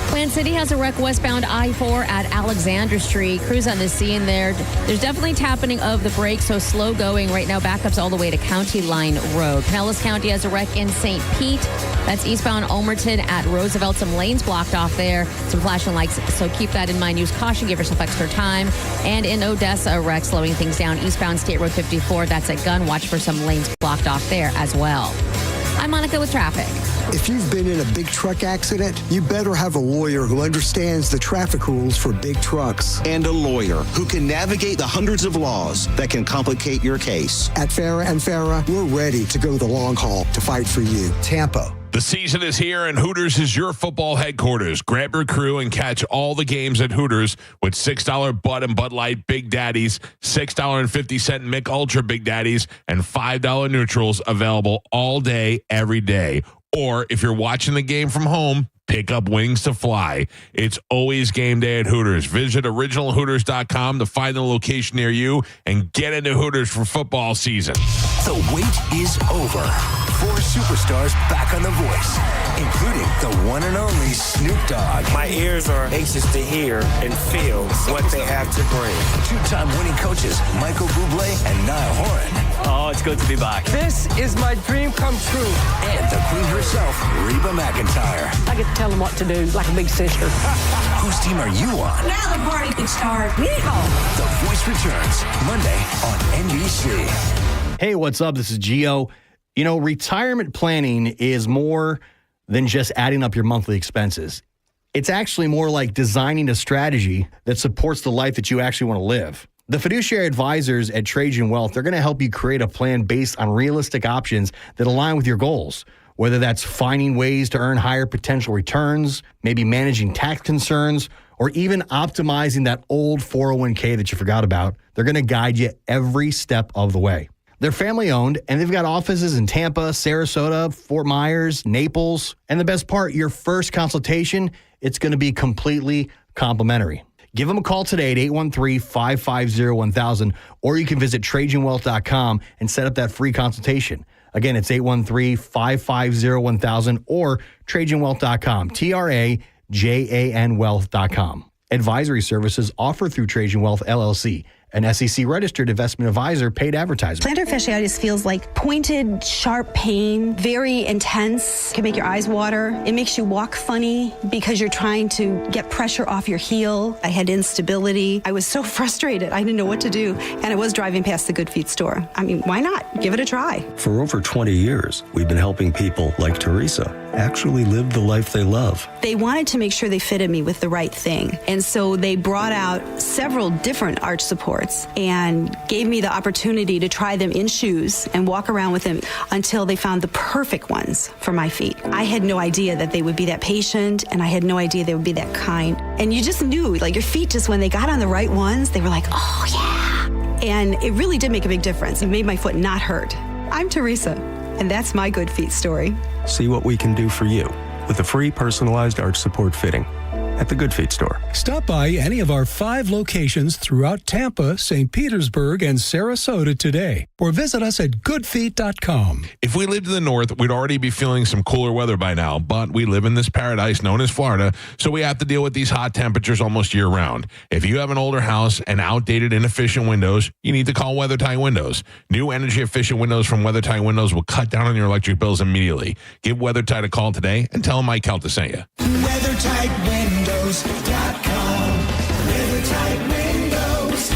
Plant City has a wreck westbound I-4 at Alexander Street. Crews on the scene there. There's definitely tapping of the brakes, so slow going right now. Backups all the way to County Line Road. Pinellas County has a wreck in St. Pete. That's eastbound Omerton at Roosevelt. Some lanes blocked off there. Some flashing lights, so keep that in mind. Use caution. Give yourself extra time. And in Odessa, a wreck slowing things down. Eastbound State Road 54. That's at Gun. Watch for some lanes blocked off there as well. I'm Monica with traffic. If you've been in a big truck accident, you better have a lawyer who understands the traffic rules for big trucks. And a lawyer who can navigate the hundreds of laws that can complicate your case. At Farah and Farah, we're ready to go the long haul to fight for you. Tampa. The season is here, and Hooters is your football headquarters. Grab your crew and catch all the games at Hooters with $6 Bud and Bud Light Big Daddies, $6.50 Mick Ultra Big Daddies, and $5 neutrals available all day, every day. Or if you're watching the game from home, pick up wings to fly. It's always game day at Hooters. Visit originalhooters.com to find the location near you and get into Hooters for football season. The wait is over. 4 superstars back on The Voice, including the one and only Snoop Dogg. My ears are anxious to hear and feel what they have to bring. 2-time winning coaches Michael Bublé and Niall Horan. Oh, it's good to be back. This is my dream come true. And the queen herself, Reba McEntire. I get to tell them what to do like a big sister. Whose team are you on? Now the party can start. Yeehaw! The Voice returns Monday on NBC. Hey, what's up? This is Gio. You know, retirement planning is more than just adding up your monthly expenses. It's actually more like designing a strategy that supports the life that you actually want to live. The fiduciary advisors at Trajan Wealth, they're going to help you create a plan based on realistic options that align with your goals, whether that's finding ways to earn higher potential returns, maybe managing tax concerns, or even optimizing that old 401k that you forgot about. They're going to guide you every step of the way. They're family-owned, and they've got offices in Tampa, Sarasota, Fort Myers, Naples. And the best part, your first consultation, it's going to be completely complimentary. Give them a call today at 813-550-1000, or you can visit TrajanWealth.com and set up that free consultation. Again, it's 813-550-1000 or TrajanWealth.com, TRAJAN Wealth.com. Advisory services offered through Trajan Wealth, LLC, an SEC-registered investment advisor, paid advertisement. Plantar fasciitis feels like pointed, sharp pain, very intense. It can make your eyes water. It makes you walk funny because you're trying to get pressure off your heel. I had instability. I was so frustrated. I didn't know what to do. And I was driving past the Good Feet store. I mean, why not? Give it a try. For over 20 years, we've been helping people like Teresa actually live the life they love. They wanted to make sure they fitted me with the right thing. And so they brought out several different arch supports and gave me the opportunity to try them in shoes and walk around with them until they found the perfect ones for my feet. I had no idea that they would be that patient, and I had no idea they would be that kind. And you just knew, like, your feet just, when they got on the right ones, they were like, oh yeah. And it really did make a big difference. It made my foot not hurt. I'm Teresa, and that's my Good Feet story. See what we can do for you with a free personalized arch support fitting at the Good Feet store. Stop by any of our 5 locations throughout Tampa, St. Petersburg, and Sarasota today, or visit us at goodfeet.com. If we lived in the north, we'd already be feeling some cooler weather by now, but we live in this paradise known as Florida, so we have to deal with these hot temperatures almost year-round. If you have an older house and outdated, inefficient windows, you need to call WeatherTight Windows. New energy-efficient windows from WeatherTight Windows will cut down on your electric bills immediately. Give WeatherTight a call today and tell them Mike Calta sent you. WeatherTightWindows.com. WeatherTight Windows.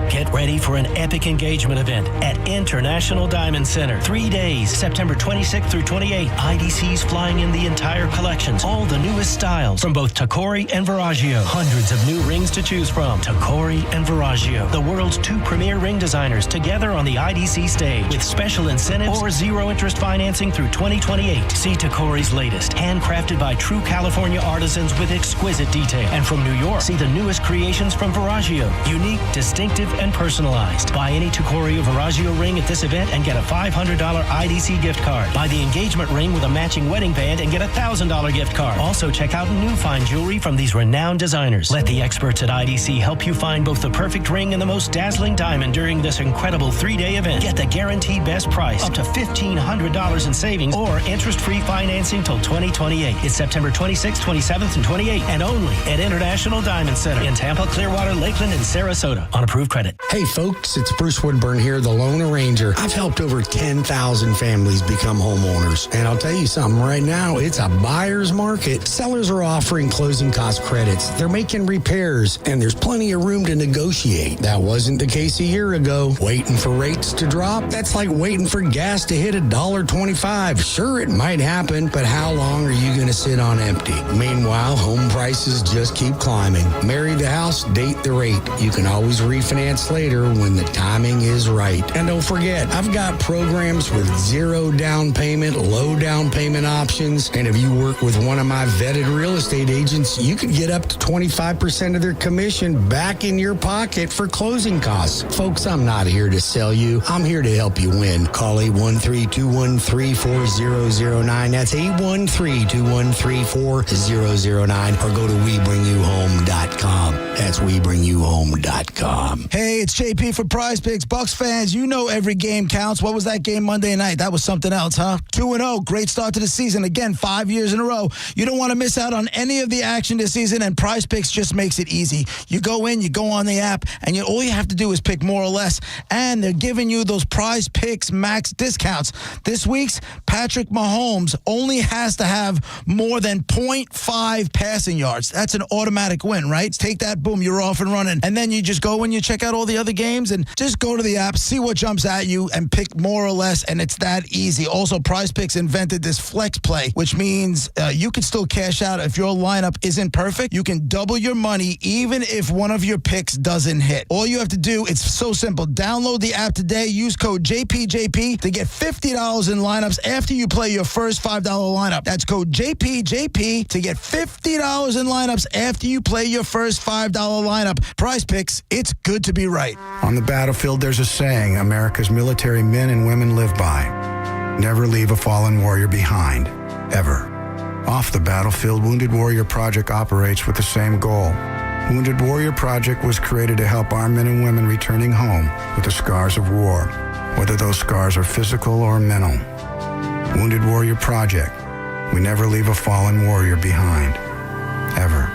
Get ready for an epic engagement event at International Diamond Center. 3 days, September 26th through 28th. IDC's flying in the entire collections. All the newest styles from both Tacori and Veragio. Hundreds of new rings to choose from. Tacori and Veragio, the world's 2 premier ring designers, together on the IDC stage with special incentives or zero interest financing through 2028. See Tacori's latest, handcrafted by true California artisans with exquisite detail. And from New York, see the newest creations from Veragio. Unique, distinctive, and personalized. Buy any Tacori or Veragio ring at this event and get a $500 IDC gift card. Buy the engagement ring with a matching wedding band and get a $1,000 gift card. Also, check out new fine jewelry from these renowned designers. Let the experts at IDC help you find both the perfect ring and the most dazzling diamond during this incredible 3-day event. Get the guaranteed best price, up to $1,500 in savings, or interest-free financing till 2028. It's September 26th, 27th, and 28th, and only at International Diamond Center in Tampa, Clearwater, Lakeland, and Sarasota on approved credit. Hey folks, it's Bruce Woodburn here, the Lone Arranger. I've helped over 10,000 families become homeowners. And I'll tell you something, right now, it's a buyer's market. Sellers are offering closing cost credits. They're making repairs, and there's plenty of room to negotiate. That wasn't the case a year ago. Waiting for rates to drop? That's like waiting for gas to hit $1.25. Sure, it might happen, but how long are you going to sit on empty? Meanwhile, home prices just keep climbing. Marry the house, date the rate. You can always refinance later when the timing is right. And don't forget, I've got programs with 0 down payment, low down payment options. And if you work with one of my vetted real estate agents, you could get up to 25% of their commission back in your pocket for closing costs. Folks, I'm not here to sell you. I'm here to help you win. Call 813-213-4009. That's 813-213-4009. Or go to WeBringYouHome.com. That's WeBringYouHome.com. Hey, it's JP for Prize Picks. Bucks fans, you know every game counts. What was that game Monday night? That was something else, huh? 2-0. Great start to the season. Again, 5 years in a row. You don't want to miss out on any of the action this season, and Prize Picks just makes it easy. You go in, you go on the app, and all you have to do is pick more or less, and they're giving you those Prize Picks max discounts. This week's Patrick Mahomes only has to have more than 0.5 passing yards. That's an automatic win, right? Take that, boom, you're off and running. And then you just go and you check out all the other games and just go to the app, see what jumps at you, and pick more or less, and it's that easy. Also, Prize Picks invented this flex play, which means you can still cash out if your lineup isn't perfect. You can double your money even if one of your picks doesn't hit. All you have to do, it's so simple. Download the app today. Use code JPJP to get $50 in lineups after you play your first $5 lineup. That's code JPJP to get $50 in lineups after you play your first $5 lineup. Prize Picks, it's good to be right. On the battlefield, there's a saying America's military men and women live by. Never leave a fallen warrior behind, ever. Off the battlefield, Wounded Warrior Project operates with the same goal. Wounded Warrior Project was created to help our men and women returning home with the scars of war, whether those scars are physical or mental. Wounded Warrior Project. We never leave a fallen warrior behind. Ever.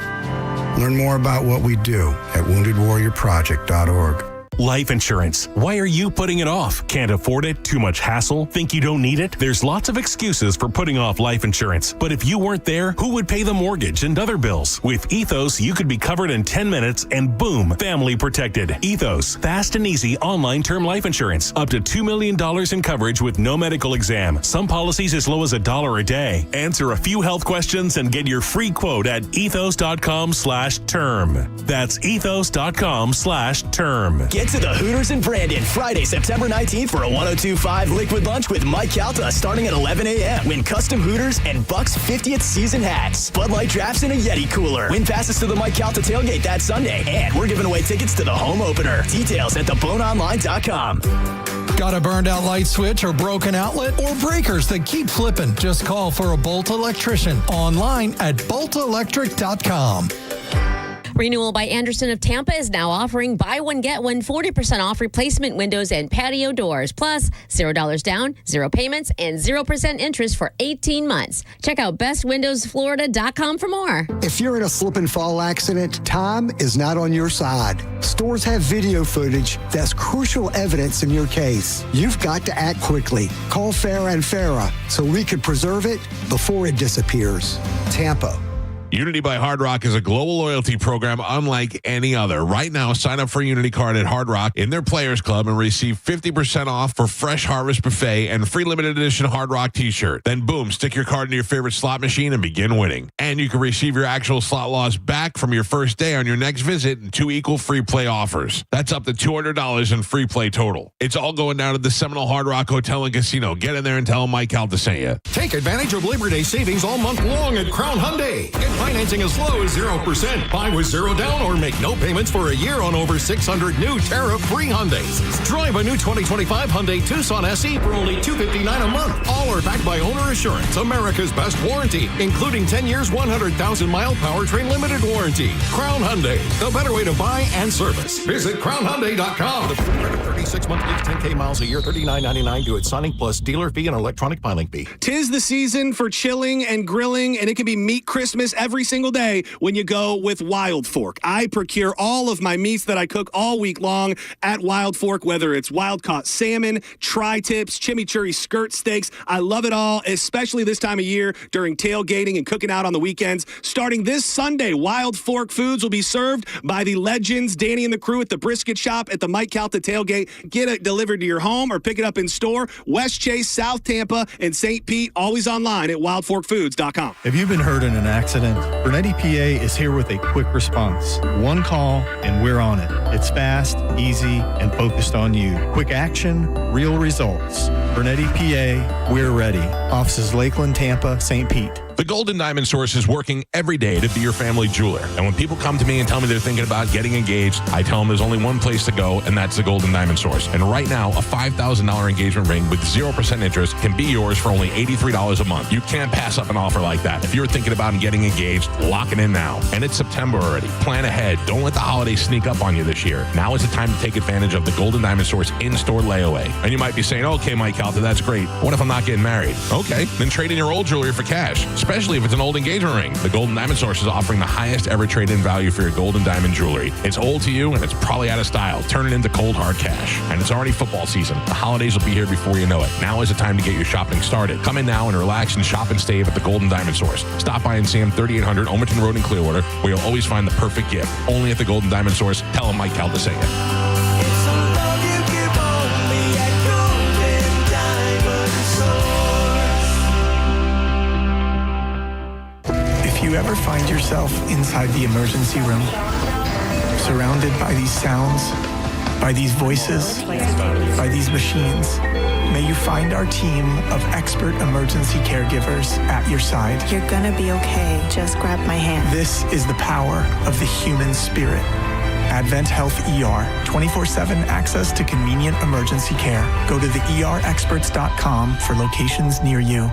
Learn more about what we do at woundedwarriorproject.org. Life insurance. Why are you putting it off? Can't afford it? Too much hassle? Think you don't need it? There's lots of excuses for putting off life insurance. But if you weren't there, who would pay the mortgage and other bills? With Ethos, you could be covered in 10 minutes and boom, family protected. Ethos, fast and easy online term life insurance. Up to $2 million in coverage with no medical exam. Some policies as low as $1 a day. Answer a few health questions and get your free quote at ethos.com/term. That's ethos.com/term. Get to the Hooters in Brandon Friday, September 19th for a 102.5 Liquid Lunch with Mike Calta starting at 11 a.m. Win custom Hooters and Bucks 50th season hats, Bud Light drafts, and a Yeti cooler. Win passes to the Mike Calta tailgate that Sunday. And we're giving away tickets to the home opener. Details at theboneonline.com. Got a burned out light switch or broken outlet or breakers that keep flipping? Just call for a Bolt electrician online at boltelectric.com. Renewal by Anderson of Tampa is now offering buy one, get one 40% off replacement windows and patio doors. Plus, $0 down, 0 payments, and 0% interest for 18 months. Check out bestwindowsflorida.com for more. If you're in a slip and fall accident, time is not on your side. Stores have video footage that's crucial evidence in your case. You've got to act quickly. Call Farah and Farah so we can preserve it before it disappears. Tampa. Unity by Hard Rock is a global loyalty program unlike any other. Right now, sign up for a Unity card at Hard Rock in their Players Club and receive 50% off for Fresh Harvest Buffet and free limited edition Hard Rock t-shirt. Then boom, stick your card into your favorite slot machine and begin winning. And you can receive your actual slot loss back from your first day on your next visit in 2 equal free play offers. That's up to $200 in free play total. It's all going down at the Seminole Hard Rock Hotel and Casino. Get in there and tell them Mike Calta sent you. Take advantage of Labor Day savings all month long at Crown Hyundai. Get financing as low as 0%. Buy with 0 down or make no payments for a year on over 600 new tariff-free Hyundais. Drive a new 2025 Hyundai Tucson SE for only $259 a month. All are backed by Owner Assurance, America's best warranty, including 10 years, 100,000-mile powertrain limited warranty. Crown Hyundai, the better way to buy and service. Visit crownhyundai.com. The 36 month lease, 10K miles a year, $39.99 due at signing plus dealer fee and electronic filing fee. Tis the season for chilling and grilling, and it can be meat Christmas every single day when you go with Wild Fork. I procure all of my meats that I cook all week long at Wild Fork, whether it's wild-caught salmon, tri-tips, chimichurri skirt steaks. I love it all, especially this time of year during tailgating and cooking out on the weekends. Starting this Sunday, Wild Fork Foods will be served by the legends, Danny and the crew at the brisket shop at the Mike Calta tailgate. Get it delivered to your home or pick it up in store. West Chase, South Tampa, and St. Pete, always online at wildforkfoods.com. If you've been hurt in an accident, Bernetti PA is here with a quick response. One call and we're on it. It's fast, easy, and focused on you. Quick action, real results. Bernetti PA, we're ready. Offices Lakeland, Tampa, St. Pete. The Golden Diamond Source is working every day to be your family jeweler. And when people come to me and tell me they're thinking about getting engaged, I tell them there's only one place to go, and that's the Golden Diamond Source. And right now, a $5,000 engagement ring with 0% interest can be yours for only $83 a month. You can't pass up an offer like that. If you're thinking about getting engaged, lock it in now. And it's September already. Plan ahead. Don't let the holidays sneak up on you this year. Now is the time to take advantage of the Golden Diamond Source in-store layaway. And you might be saying, okay, Mike Calta, that's great. What if I'm not getting married? Okay, then trade in your old jewelry for cash, especially if it's an old engagement ring. The Golden Diamond Source is offering the highest ever trade-in value for your gold and diamond jewelry. It's old to you, and it's probably out of style. Turn it into cold, hard cash. And it's already football season. The holidays will be here before you know it. Now is the time to get your shopping started. Come in now and relax and shop and save at the Golden Diamond Source. Stop by and see them 3800 Omerton Road in Clearwater, where you'll always find the perfect gift. Only at the Golden Diamond Source. Tell them Mike Calta sent you. If you ever find yourself inside the emergency room, surrounded by these sounds, by these voices, by these machines, may you find our team of expert emergency caregivers at your side. You're gonna be okay. Just grab my hand. This is the power of the human spirit. Advent Health ER, 24/7 access to convenient emergency care. Go to theerexperts.com for locations near you.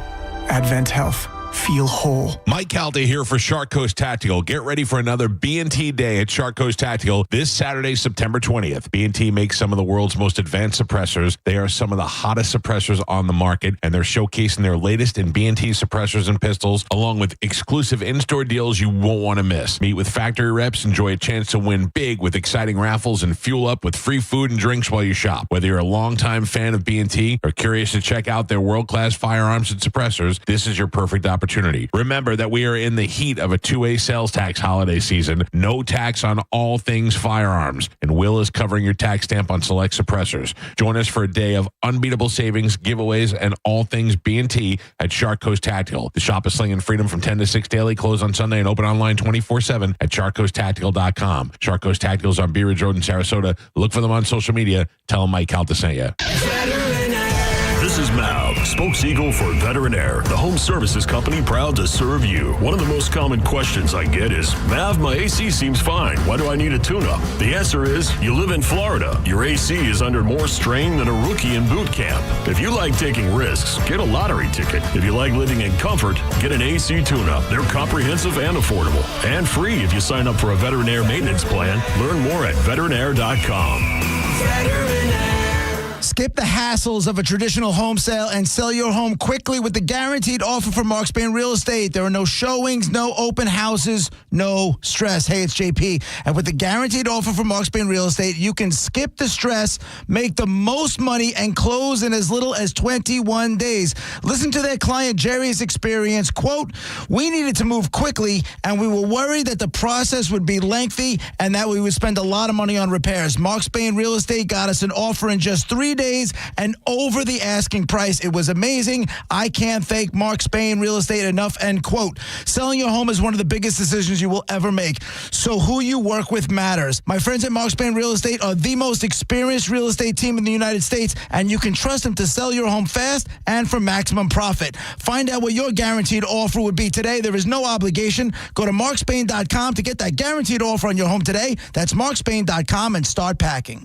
Advent Health, feel whole. Mike Calta here for Shark Coast Tactical. Get ready for another B&T day at Shark Coast Tactical this Saturday, September 20th. B&T makes some of the world's most advanced suppressors. They are some of the hottest suppressors on the market, and they're showcasing their latest in B&T suppressors and pistols, along with exclusive in-store deals you won't want to miss. Meet with factory reps, enjoy a chance to win big with exciting raffles, and fuel up with free food and drinks while you shop. Whether you're a longtime fan of B&T or curious to check out their world-class firearms and suppressors, this is your perfect opportunity. Remember that we are in the heat of a 2A sales tax holiday season. No tax on all things firearms, and Will is covering your tax stamp on select suppressors. Join us for a day of unbeatable savings, giveaways, and all things B&T at Shark Coast Tactical. The shop is slinging freedom from 10 to 6 daily, closed on Sunday, and open online 24/7 at sharkcoasttactical.com. Shark Coast Tactical is on Bee Ridge Road in Sarasota. Look for them on social media. Tell them Mike Calta sent you. This is Mav, spokeseagle for Veterinaire, the home services company proud to serve you. One of the most common questions I get is, Mav, my AC seems fine. Why do I need a tune-up? The answer is, you live in Florida. Your AC is under more strain than a rookie in boot camp. If you like taking risks, get a lottery ticket. If you like living in comfort, get an AC tune-up. They're comprehensive and affordable, and free if you sign up for a Veterinaire maintenance plan. Learn more at veterinaire.com. Skip the hassles of a traditional home sale and sell your home quickly with the guaranteed offer from Mark Spain Real Estate. There are no showings, no open houses, no stress. Hey, it's JP. And with the guaranteed offer from Mark Spain Real Estate, you can skip the stress, make the most money, and close in as little as 21 days. Listen to their client Jerry's experience. Quote, we needed to move quickly, and we were worried that the process would be lengthy and that we would spend a lot of money on repairs. Mark Spain Real Estate got us an offer in just 3 days and over the asking price. It was amazing. I can't thank Mark Spain Real Estate enough, end quote. Selling your home is one of the biggest decisions you will ever make. So who you work with matters. My friends at Mark Spain Real Estate are the most experienced real estate team in the United States, and you can trust them to sell your home fast and for maximum profit. Find out what your guaranteed offer would be today. There is no obligation. Go to markspain.com to get that guaranteed offer on your home today. That's markspain.com and start packing.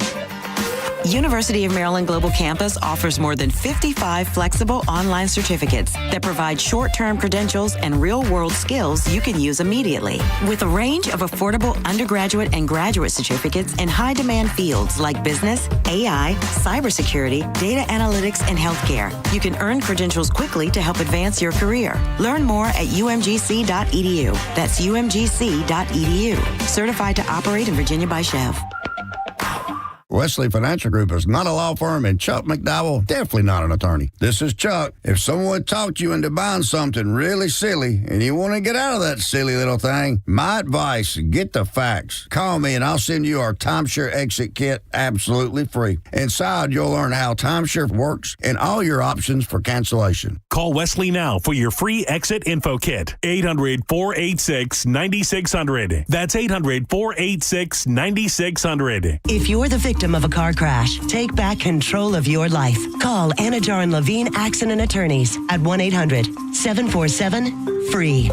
University of Maryland Global Campus offers more than 55 flexible online certificates that provide short-term credentials and real-world skills you can use immediately. With a range of affordable undergraduate and graduate certificates in high-demand fields like business, AI, cybersecurity, data analytics, and healthcare, you can earn credentials quickly to help advance your career. Learn more at umgc.edu. That's umgc.edu. Certified to operate in Virginia by Chev. Wesley Financial Group is not a law firm, and Chuck McDowell, definitely not an attorney. This is Chuck. If someone talked you into buying something really silly and you want to get out of that silly little thing, my advice, get the facts. Call me and I'll send you our timeshare exit kit absolutely free. Inside, you'll learn how timeshare works and all your options for cancellation. Call Wesley now for your free exit info kit. 800-486-9600. That's 800-486-9600. If you're the victim of a car crash, take back control of your life. Call Anajar and Levine Accident Attorneys at 1-800-747-FREE.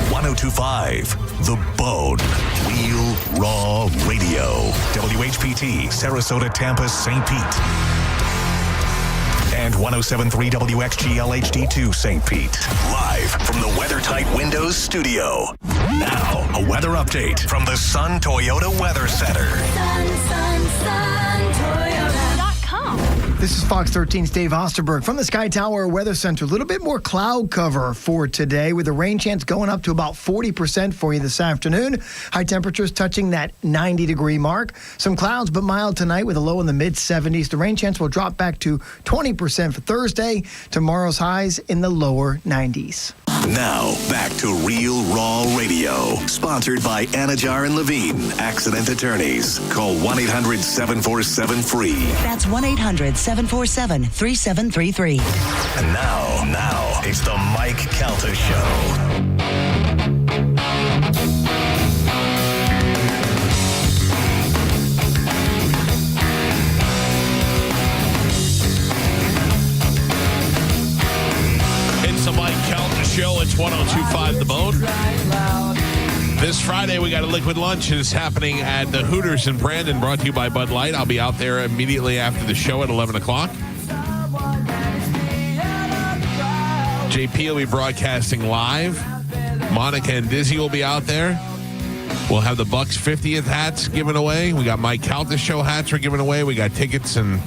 1025 The Bone. Real Raw Radio. WHPT, Sarasota, Tampa, St. Pete. And 107.3 WXGL-HD2 St. Pete. Live from the WeatherTight Windows studio. Now, a weather update from the Sun Toyota Weather Center. Toyota.com. This is Fox 13's Dave Osterberg from the Sky Tower Weather Center. A little bit more cloud cover for today with a rain chance going up to about 40% for you this afternoon. High temperatures touching that 90-degree mark. Some clouds, but mild tonight with a low in the mid-70s. The rain chance will drop back to 20% for Thursday. Tomorrow's highs in the lower 90s. Now, back to Real Raw Radio. Sponsored by Anajar and Levine, Accident Attorneys. Call 1-800-747-FREE. That's 1-800-747-3733. And now, it's the Mike Calta Show. The Mike Calta Show. It's 1025 The Bone. This Friday, we got a liquid lunch. It's happening at the Hooters in Brandon, brought to you by Bud Light. I'll be out there immediately after the show at 11 o'clock. JP will be broadcasting live. Monica and Dizzy will be out there. We'll have the Bucks 50th hats given away. We got Mike Calta show hats we're giving away. We got tickets and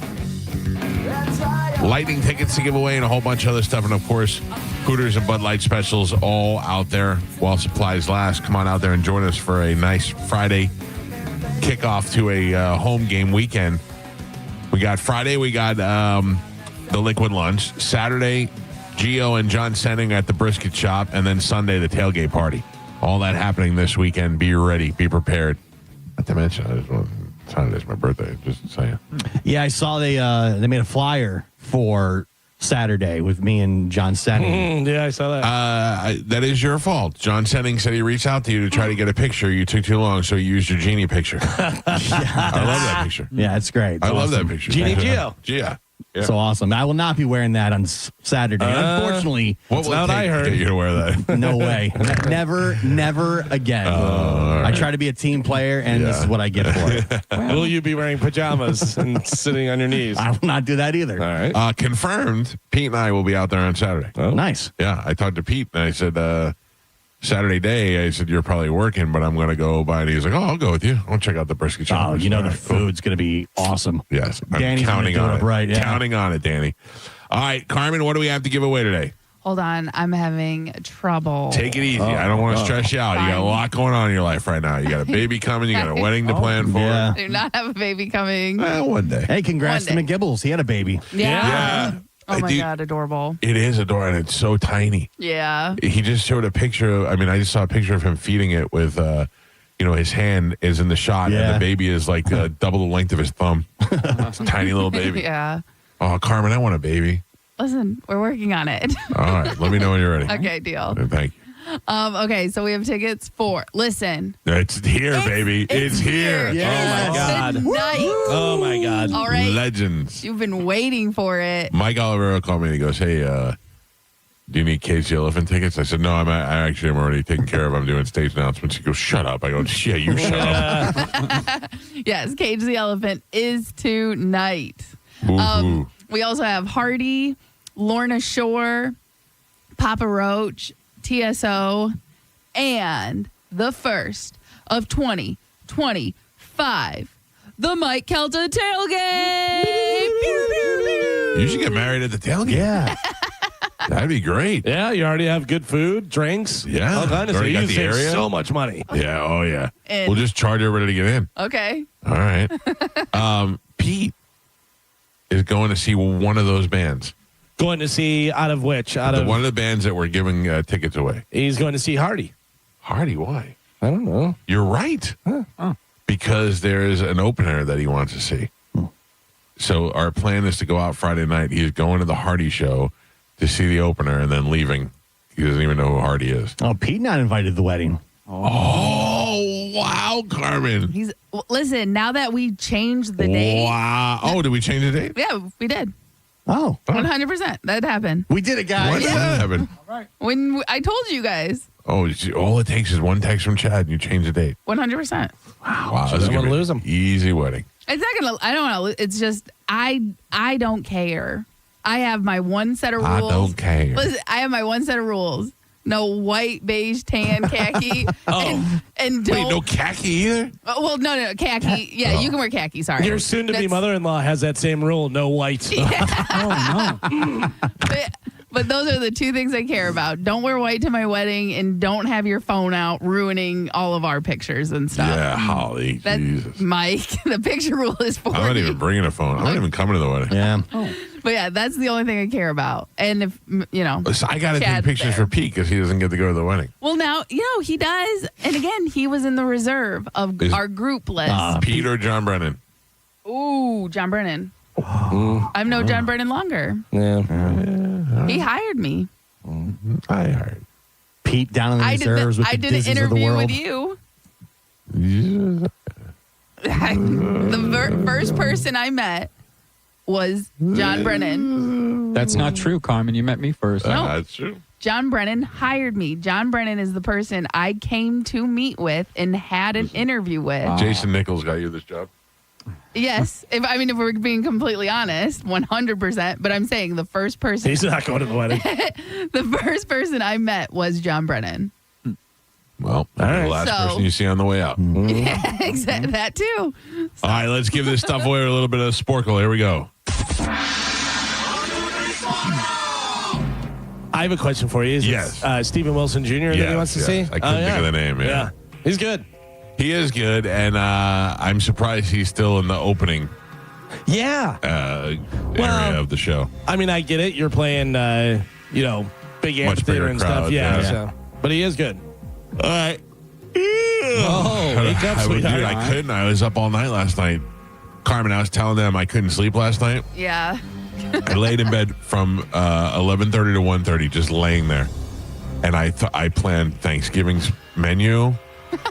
lightning tickets to give away and a whole bunch of other stuff. And, of course, Hooters and Bud Light specials all out there while supplies last. Come on out there and join us for a nice Friday kickoff to a home game weekend. We got Friday, we got the Liquid Lunch. Saturday, Gio and John Senning at the brisket shop. And then Sunday, the tailgate party. All that happening this weekend. Be ready. Be prepared. Not to mention, Saturday's my birthday. Just saying. Yeah, I saw they made a flyer for Saturday with me and John Senning. Yeah, I saw that. That is your fault. John Senning said he reached out to you to try to get a picture. You took too long, so you used your genie picture. I love that picture. Yeah, it's great. It's I love awesome. that picture. Genie Gio. Yeah. So awesome. I will not be wearing that on Saturday. Unfortunately, what will it take to get you to wear that? No way. Never again. I try to be a team player, and this is what I get for it. Will you be wearing pajamas and sitting on your knees? I will not do that either. All right. Confirmed, Pete and I will be out there on Saturday. Oh. Nice. Yeah, I talked to Pete, and I said, Saturday day, I said, you're probably working, but I'm going to go by. And he was like, I'll go with you. I'll check out the brisket shop. Oh, you know the food's going to be awesome. Yes. I'm Danny's counting gonna do on it it. right, yeah. Counting on it, Danny. All right, Carmen, what do we have to give away today? Hold on. I'm having trouble. Take it easy. I don't want to stress you out. You got a lot going on in your life right now. You got a baby coming. You got a wedding to plan for. Yeah. I do not have a baby coming. One day. Hey, congrats to McGibbles. He had a baby. Yeah. Oh, my Dude, God. Adorable. It is adorable, and it's so tiny. Yeah. He just showed a picture. I just saw a picture of him feeding it with, his hand is in the shot, and the baby is like double the length of his thumb. It's a tiny little baby. Yeah. Oh, Carmen, I want a baby. Listen, we're working on it. All right. Let me know when you're ready. Okay, deal. Thank you. Okay, so we have tickets for, listen. It's here, baby. It's here. Oh, my God. Tonight. Oh, my God. All right. Legends. You've been waiting for it. Mike Olivero called me and he goes, hey, do you need Cage the Elephant tickets? I said, no, I actually am already taken care of. I'm doing stage announcements. He goes, shut up. I go, yeah, you shut up. Yes, Cage the Elephant is tonight. Boo-hoo. We also have Hardy, Lorna Shore, Papa Roach, TSO, and the first of 2025, the Mike Calta tailgate. Pew, pew, pew. You should get married at the tailgate. Yeah. That'd be great. Yeah, you already have good food, drinks. Yeah. All kinds of stuff. Already got You the save area? so much money. Yeah. Oh, yeah. And- We'll just charge everybody to get in. Okay. All right. Pete is going to see one of those bands. Going to see out of which? One of the bands that we're giving tickets away. He's going to see Hardy. Hardy, why? I don't know. You're right. Because there's an opener that he wants to see. So our plan is to go out Friday night. He's going to the Hardy show to see the opener and then leaving. He doesn't even know who Hardy is. Oh, Pete not invited to the wedding. Oh, wow, Carmen. Listen, now that we changed the date. Wow. Oh, did we change the date? Yeah, we did. Oh. 100%. That happened. We did it, guys. When did that happen? When I told you guys. Oh, all it takes is one text from Chad and you change the date. 100%. Wow. This is I'm going gonna to lose him. Easy wedding. It's not going to, I don't know. It's just, I don't care. I have my one set of rules. I don't care. Listen, I have my one set of rules. No white, beige, tan, khaki. and don't. Wait, no khaki either? Well, no, khaki. Yeah, you can wear khaki. Sorry. Your soon-to-be mother-in-law has that same rule: no white. Oh no. But those are the two things I care about. Don't wear white to my wedding, and don't have your phone out ruining all of our pictures and stuff. Yeah, Holly. Jesus. Mike, the picture rule is for I'm not you. even bringing a phone. I'm not even coming to the wedding. Yeah. But yeah, that's the only thing I care about. And if, Listen, I got to take Chad's pictures there. for Pete because he doesn't get to go to the wedding. Well, now, he does. And again, he was in the reserve of our group list. Pete or John Brennan? Ooh, John Brennan. I've known John Brennan longer. Yeah. He hired me. I hired Pete down in the reserves with I the did an Disneys of the interview world. with you. you. The first person I met was John Brennan. That's not true, Carmen. You met me first. No. That's true. John Brennan hired me. John Brennan is the person I came to meet with and had an interview with. Jason Nichols got you this job? Yes. If we're being completely honest, 100%. But I'm saying the first person. He's not going to the wedding. The first person I met was John Brennan. Well, the last person you see on the way out. Yeah, exactly. That too. All right, let's give this stuff away with a little bit of sporkle. Here we go. I have a question for you. Is it, Stephen Wilson Jr. that he wants to see? I couldn't think of the name. Yeah. He's good. He is good, and I'm surprised he's still in the opening area of the show. I mean, I get it. You're playing, big amphitheater and crowd, stuff. yeah. So, but he is good. All right. Wake up, sweetheart. I couldn't. I was up all night last night. Carmen, I was telling them I couldn't sleep last night. Yeah. I laid in bed from 11:30 to 1:30, just laying there, and I planned Thanksgiving's menu.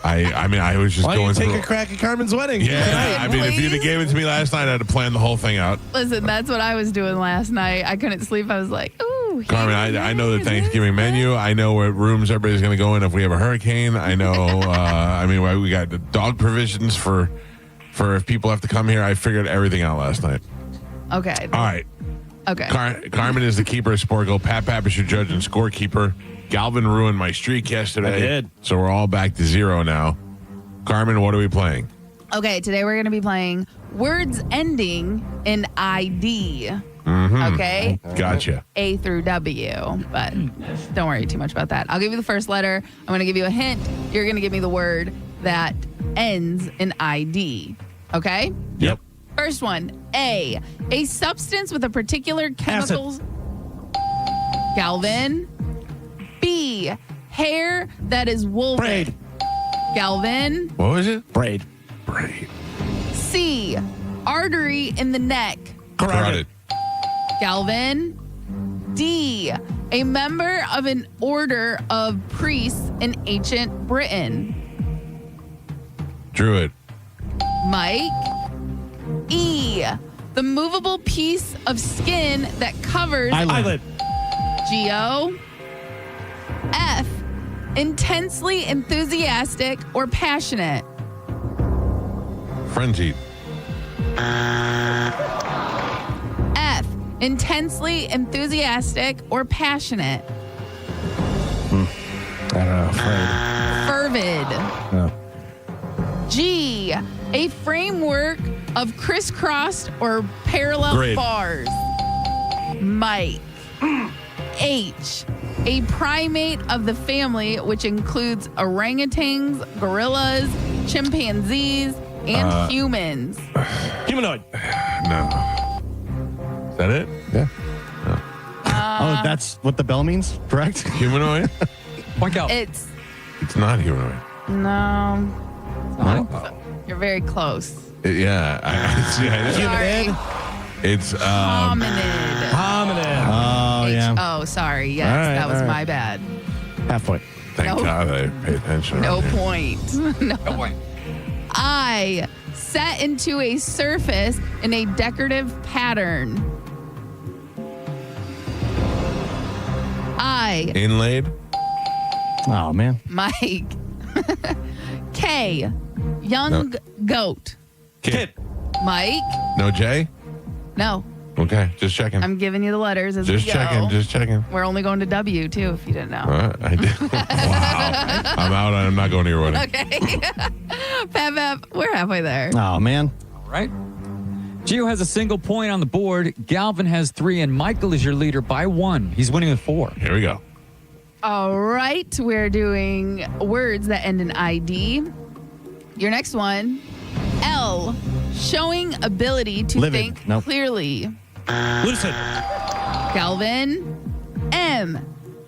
I was just going through. Why don't you take a crack at Carmen's wedding? Yeah, if you'd have gave it to me last night, I'd have planned the whole thing out. Listen, that's what I was doing last night. I couldn't sleep. I was like, ooh. Carmen, I know the Thanksgiving menu. I know what rooms everybody's going to go in if we have a hurricane. I know. We got the dog provisions for if people have to come here. I figured everything out last night. Okay. All right. Okay. Carmen is the keeper of Sporkle. Pat is your judge and scorekeeper. Galvin ruined my streak yesterday. I did. So we're all back to 0 now. Carmen, what are we playing? Okay, today we're going to be playing words ending in ID. Mm-hmm. Okay? Gotcha. A through W, but don't worry too much about that. I'll give you the first letter. I'm going to give you a hint. You're going to give me the word that ends in ID. Okay? Yep. First one, A substance with a particular chemicals. Galvin. B, hair that is woven. Braid. Galvin. What was it? Braid. C, artery in the neck. Carotid. Galvin. D, a member of an order of priests in ancient Britain. Druid. Mike. E, the movable piece of skin that covers Eyelid. Geo. F, intensely enthusiastic or passionate. Frenzied. F, intensely enthusiastic or passionate. I don't know. Fervid. No. G, a framework of crisscrossed or parallel Grid. bars. Mike. H, a primate of the family, which includes orangutans, gorillas, chimpanzees, and humans. Humanoid. No. Is that it? Yeah. That's what the bell means, correct? Humanoid? Point out. It's Not humanoid. no. No? You're very close. Human. It's Hominid. Oh, yeah. Oh, sorry. Yes, All right, that was all right. my bad. Half point. Thank No. God I paid attention. No point. No point. I set into a surface in a decorative pattern. I, Inlaid. Oh, man. Mike. K, young goat. Kid. Mike. No J? No, Okay, just checking. I'm giving you the letters as Just we go. Just checking. We're only going to W too, if you didn't know. I did. Wow. I'm out. I'm not going to your wedding. Okay. Pep, we're halfway there. Oh, man. All right. Gio has a single point on the board. Galvin has 3, and Michael is your leader by 1. He's winning with 4. Here we go. All right, we're doing words that end in ID. Your next one, L, showing ability to Livid. think Nope. clearly. Lucid. Galvin. M,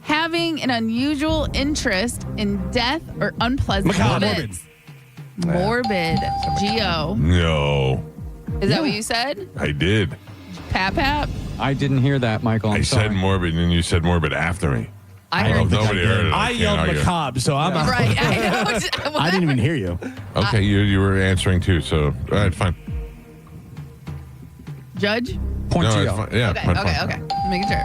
having an unusual interest in death or unpleasant Macabre. events. Morbid. Geo. No, Is that what you said? I did. Pap? I didn't hear that, Michael. I'm sorry. said morbid, and you said morbid after me. I Well, heard if nobody heard it. I can't yelled argue. macabre, so I'm out. Right. I know. I didn't even hear you. Okay, you were answering too, so all right, fine. Judge? Point No, Gio. it's fine. Yeah, Okay, fine, okay, fine. okay. Making sure.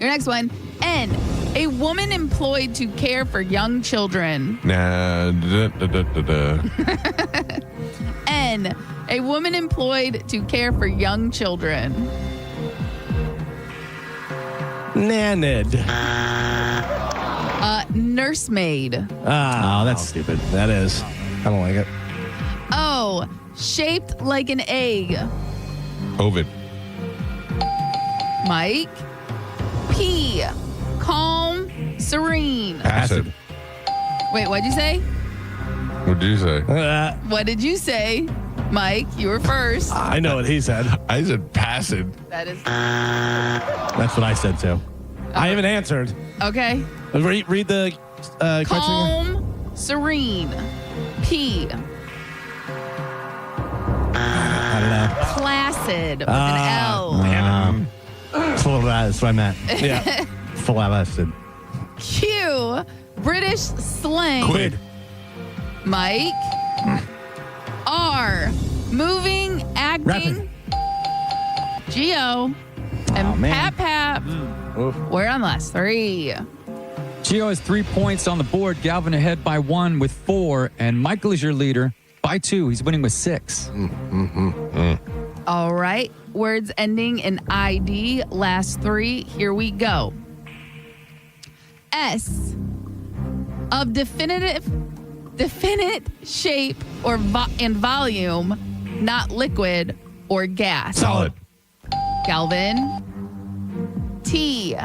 Your next one. N, a woman employed to care for young children. Nah, N, N. A woman employed to care for young children. Nanid. Nursemaid. Oh, that's stupid. That is. I don't like it. O. Shaped like an egg. Ovid. Mike. P. Calm, serene. Acid. Wait, what'd you say? What did you say? What did you say? Mike, you were first. I know what he said. I said passive. That is. That's what I said too. I haven't answered. Okay. Read the question again. Calm, serene. P. I don't know. Placid with an L. That's what I meant. Yeah. Flaccid. Q. British slang. Quid. Mike. R. Moving, acting. Geo. And Pap. We're on last three. Gio has 3 points on the board. Galvin ahead by 1 with 4. And Michael is your leader by 2. He's winning with 6. All right. Words ending in ID. Last 3. Here we go. S. Of definite shape or and volume, not liquid or gas. Solid. Galvin. T.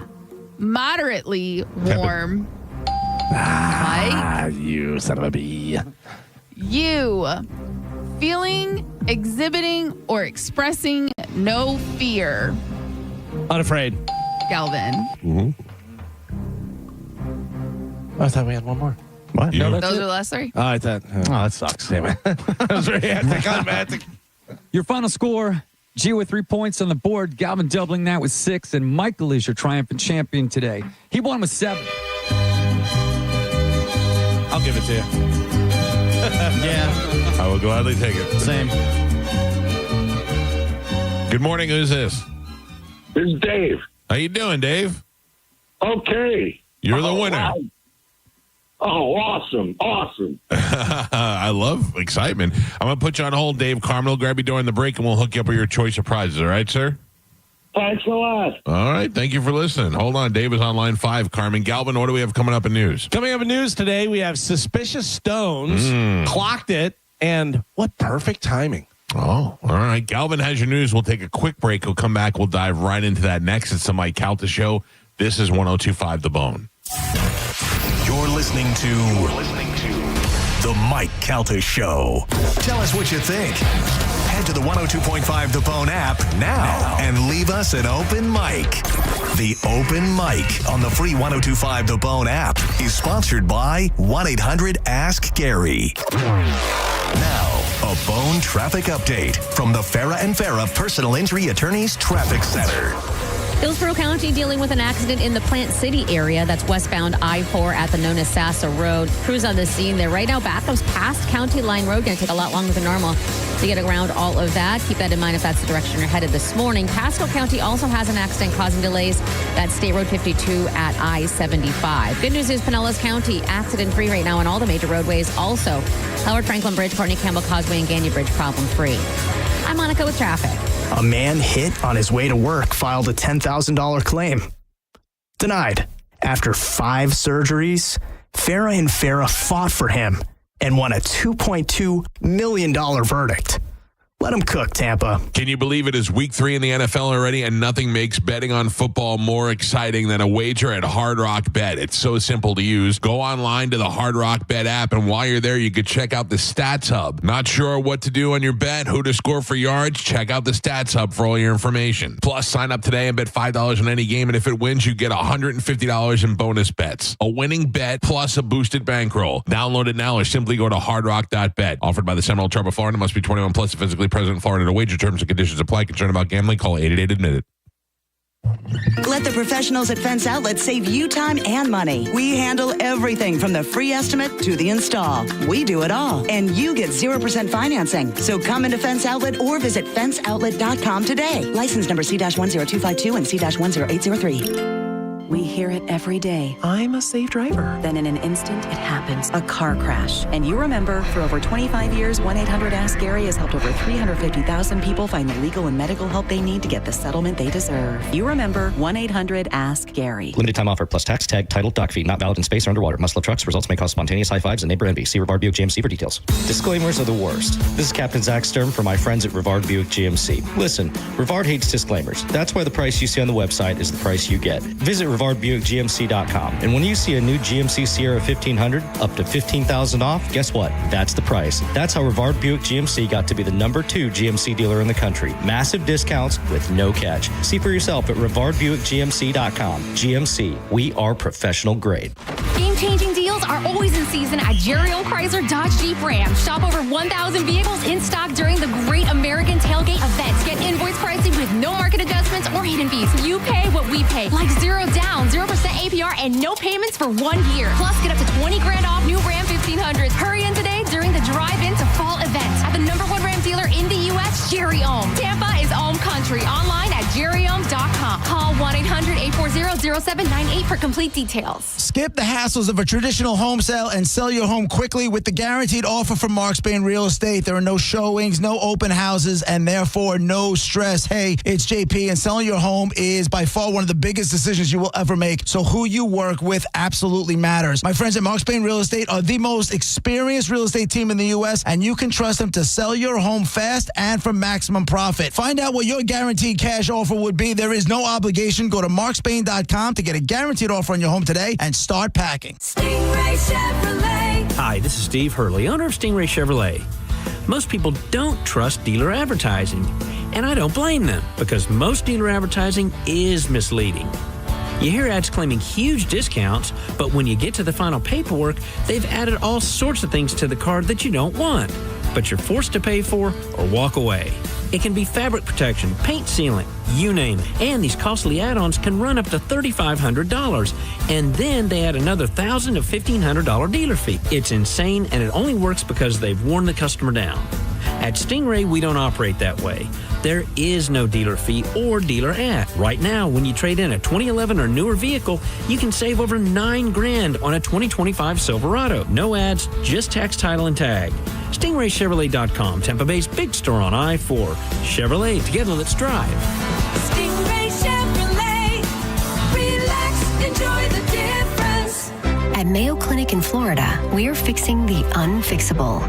Moderately warm. Mike. You son of a bee. U. Feeling, exhibiting, or expressing no fear. Unafraid. Galvin. I thought we had one more. What? You. Those are the last 3. Oh, I thought. Oh, that sucks. Damn it. That was very anticlimactic. Your final score, Gio with 3 points on the board. Galvin doubling that with 6. And Michael is your triumphant champion today. He won with 7. I'll give it to you. Yeah. I will gladly take it. Same. Good morning. Who's this? This is Dave. How you doing, Dave? Okay. You're the winner. Wow. Oh, awesome. Awesome. I love excitement. I'm going to put you on hold, Dave. Carmen will grab you during the break, and we'll hook you up with your choice of prizes. All right, sir? Thanks a lot. All right. Thank you for listening. Hold on. Dave is on line 5. Carmen. Galvin, what do we have coming up in news? Coming up in news today, we have suspicious stones, clocked it, and what perfect timing. Oh, all right. Galvin has your news. We'll take a quick break. We'll come back. We'll dive right into that next. It's the Mike Calta Show. This is 102.5 The Bone. You're listening to The Mike Calta Show. Tell us what you think. Head to the 102.5 The Bone app now and leave us an open mic. The Open Mic on the free 102.5 The Bone app is sponsored by 1-800-ASK-GARY. Now, a Bone traffic update from the Farah and Farah Personal Injury Attorneys Traffic Center. Hillsborough County dealing with an accident in the Plant City area. That's westbound I-4 at the Nonasassa Road. Crews on the scene there. Right now, backups past County Line Road. Going to take a lot longer than normal to get around all of that. Keep that in mind if that's the direction you're headed this morning. Pasco County also has an accident causing delays. That's State Road 52 at I-75. Good news is Pinellas County accident-free right now on all the major roadways. Also, Howard Franklin Bridge, Courtney Campbell Causeway, and Ganya Bridge problem-free. I'm Monica with traffic. A man hit on his way to work filed a $10,000 claim. Denied. After 5 surgeries, Farah and Farah fought for him and won a $2.2 million verdict. Let him cook, Tampa. Can you believe it is week 3 in the NFL already, and nothing makes betting on football more exciting than a wager at Hard Rock Bet? It's so simple to use. Go online to the Hard Rock Bet app, and while you're there, you could check out the Stats Hub. Not sure what to do on your bet, who to score for yards? Check out the Stats Hub for all your information. Plus, sign up today and bet $5 on any game, and if it wins, you get $150 in bonus bets. A winning bet plus a boosted bankroll. Download it now or simply go to hardrock.bet. Offered by the Seminole Tribal Florida. Must be 21 plus and physically present in Florida. To wager, terms and conditions apply. Concerned about gambling? Call 888-ADMIT-IT. Let the professionals at Fence Outlet save you time and money. We handle everything from the free estimate to the install. We do it all. And you get 0% financing. So come into Fence Outlet or visit fenceoutlet.com today. License number C-10252 and C-10803. We hear it every day. I'm a safe driver. Then in an instant, it happens. A car crash. And you remember, for over 25 years, 1-800-ASK-GARY has helped over 350,000 people find the legal and medical help they need to get the settlement they deserve. You remember 1-800-ASK-GARY. Limited time offer plus tax, tag, title, dock fee. Not valid in space or underwater. Must love trucks. Results may cause spontaneous high fives and neighbor envy. See Rivard Buick GMC for details. Disclaimers are the worst. This is Captain Zach Sturm for my friends at Rivard Buick GMC. Listen, Rivard hates disclaimers. That's why the price you see on the website is the price you get. Visit RivardBuickGMC.com. And when you see a new GMC Sierra 1500 up to $15,000 off, guess what? That's the price. That's how Rivard Buick GMC got to be the #2 GMC dealer in the country. Massive discounts with no catch. See for yourself at RivardBuickGMC.com. GMC, we are professional grade. Game-changing deals are always in season at Jerry O. Chrysler Dodge Jeep Ram. Shop over 1,000 vehicles in stock during the Great American Tailgate event. Get invoice pricing with no market adjustments or hidden fees. You pay what we pay, like 0 down, 0% APR, and no payments for 1 year. Plus, get up to $20,000 off new Ram 1500s. Hurry in today during the drive-in to fall event at the #1 Ram dealer in the U.S., Jerry Ohm. Tampa is Ohm Country. Online at jerryohm.com. Call 1-800-840-0798 for complete details. Skip the hassles of a traditional home sale and sell your home quickly with the guaranteed offer from Mark Spain Real Estate. There are no showings, no open houses, and therefore no stress. Hey, it's JP, and selling your home is by far one of the biggest decisions you will ever make. So who you work with absolutely matters. My friends at Mark Spain Real Estate are the most experienced real estate team in the U.S., and you can trust them to sell your home fast and for maximum profit. Find out what your guaranteed cash offer would be. There is no obligation. Go to markspain.com to get a guaranteed offer on your home today and start packing. Stingray Chevrolet. Hi, this is Steve Hurley, owner of Stingray Chevrolet. Most people don't trust dealer advertising, and I don't blame them because most dealer advertising is misleading. You hear ads claiming huge discounts, but when you get to the final paperwork, they've added all sorts of things to the card that you don't want, but you're forced to pay for or walk away. It can be fabric protection, paint sealant, you name it. And these costly add-ons can run up to $3,500. And then they add another $1,000 to $1,500 dealer fee. It's insane, and it only works because they've worn the customer down. At Stingray, we don't operate that way. There is no dealer fee or dealer ad. Right now, when you trade in a 2011 or newer vehicle, you can save over $9,000 on a 2025 Silverado. No ads, just tax, title, and tag. StingrayChevrolet.com, Tampa Bay's big store on I-4. Chevrolet, together let's drive. Stingray Chevrolet. Relax, enjoy the difference. At Mayo Clinic in Florida, we're fixing the unfixable.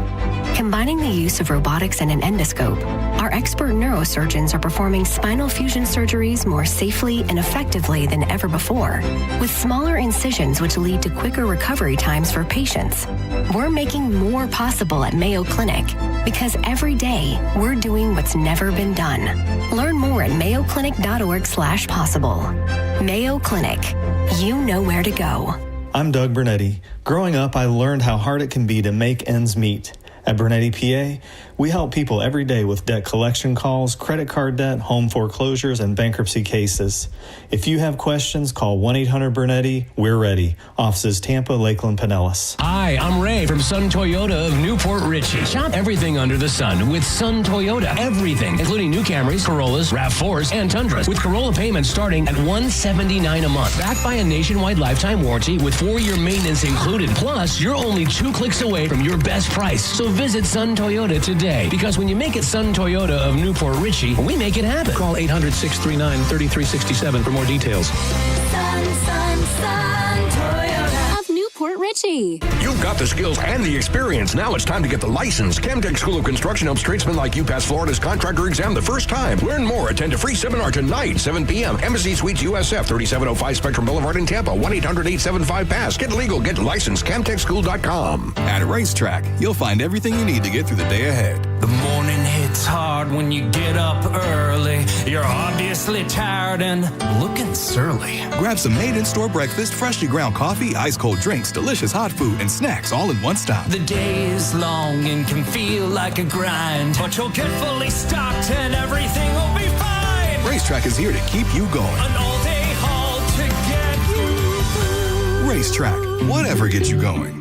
Combining the use of robotics and an endoscope, our expert neurosurgeons are performing spinal fusion surgeries more safely and effectively than ever before, with smaller incisions which lead to quicker recovery times for patients. We're making more possible at Mayo Clinic because every day we're doing what's never been done. Learn more at mayoclinic.org/possible. Mayo Clinic. You know where to go. I'm Doug Bernetti. Growing up, I learned how hard it can be to make ends meet. At Bernetti PA, we help people every day with debt collection calls, credit card debt, home foreclosures, and bankruptcy cases. If you have questions, call 1-800-BERNETTI. We're ready. Offices Tampa, Lakeland, Pinellas. Hi, I'm Ray from Sun Toyota of Newport Richey. Shop everything under the sun with Sun Toyota. Everything, including new Camrys, Corollas, RAV4s, and Tundras, with Corolla payments starting at $179 a month. Backed by a nationwide lifetime warranty with 4-year maintenance included. Plus, you're only 2 clicks away from your best price. So visit Sun Toyota today, because when you make it Sun Toyota of Newport Richey, we make it happen. Call 800-639-3367 for more details. Sun Toyota of Newport Richey. You've got the skills and the experience. Now it's time to get the license. Camtech School of Construction helps tradesmen like you pass Florida's contractor exam the first time. Learn more. Attend a free seminar tonight, 7 p.m. Embassy Suites USF, 3705 Spectrum Boulevard in Tampa. 1-800-875-PASS. Get legal. Get licensed. CamtechSchool.com. At Racetrack, you'll find everything you need to get through the day ahead. The morning hits hard when you get up early. You're obviously tired and looking surly. Grab some made-in-store breakfast, freshly ground coffee, ice-cold drinks, delicious hot food, and snacks all in one stop. The day is long and can feel like a grind, but you'll get fully stocked and everything will be fine. Racetrack is here to keep you going. An all-day haul to get you through. Racetrack, whatever gets you going.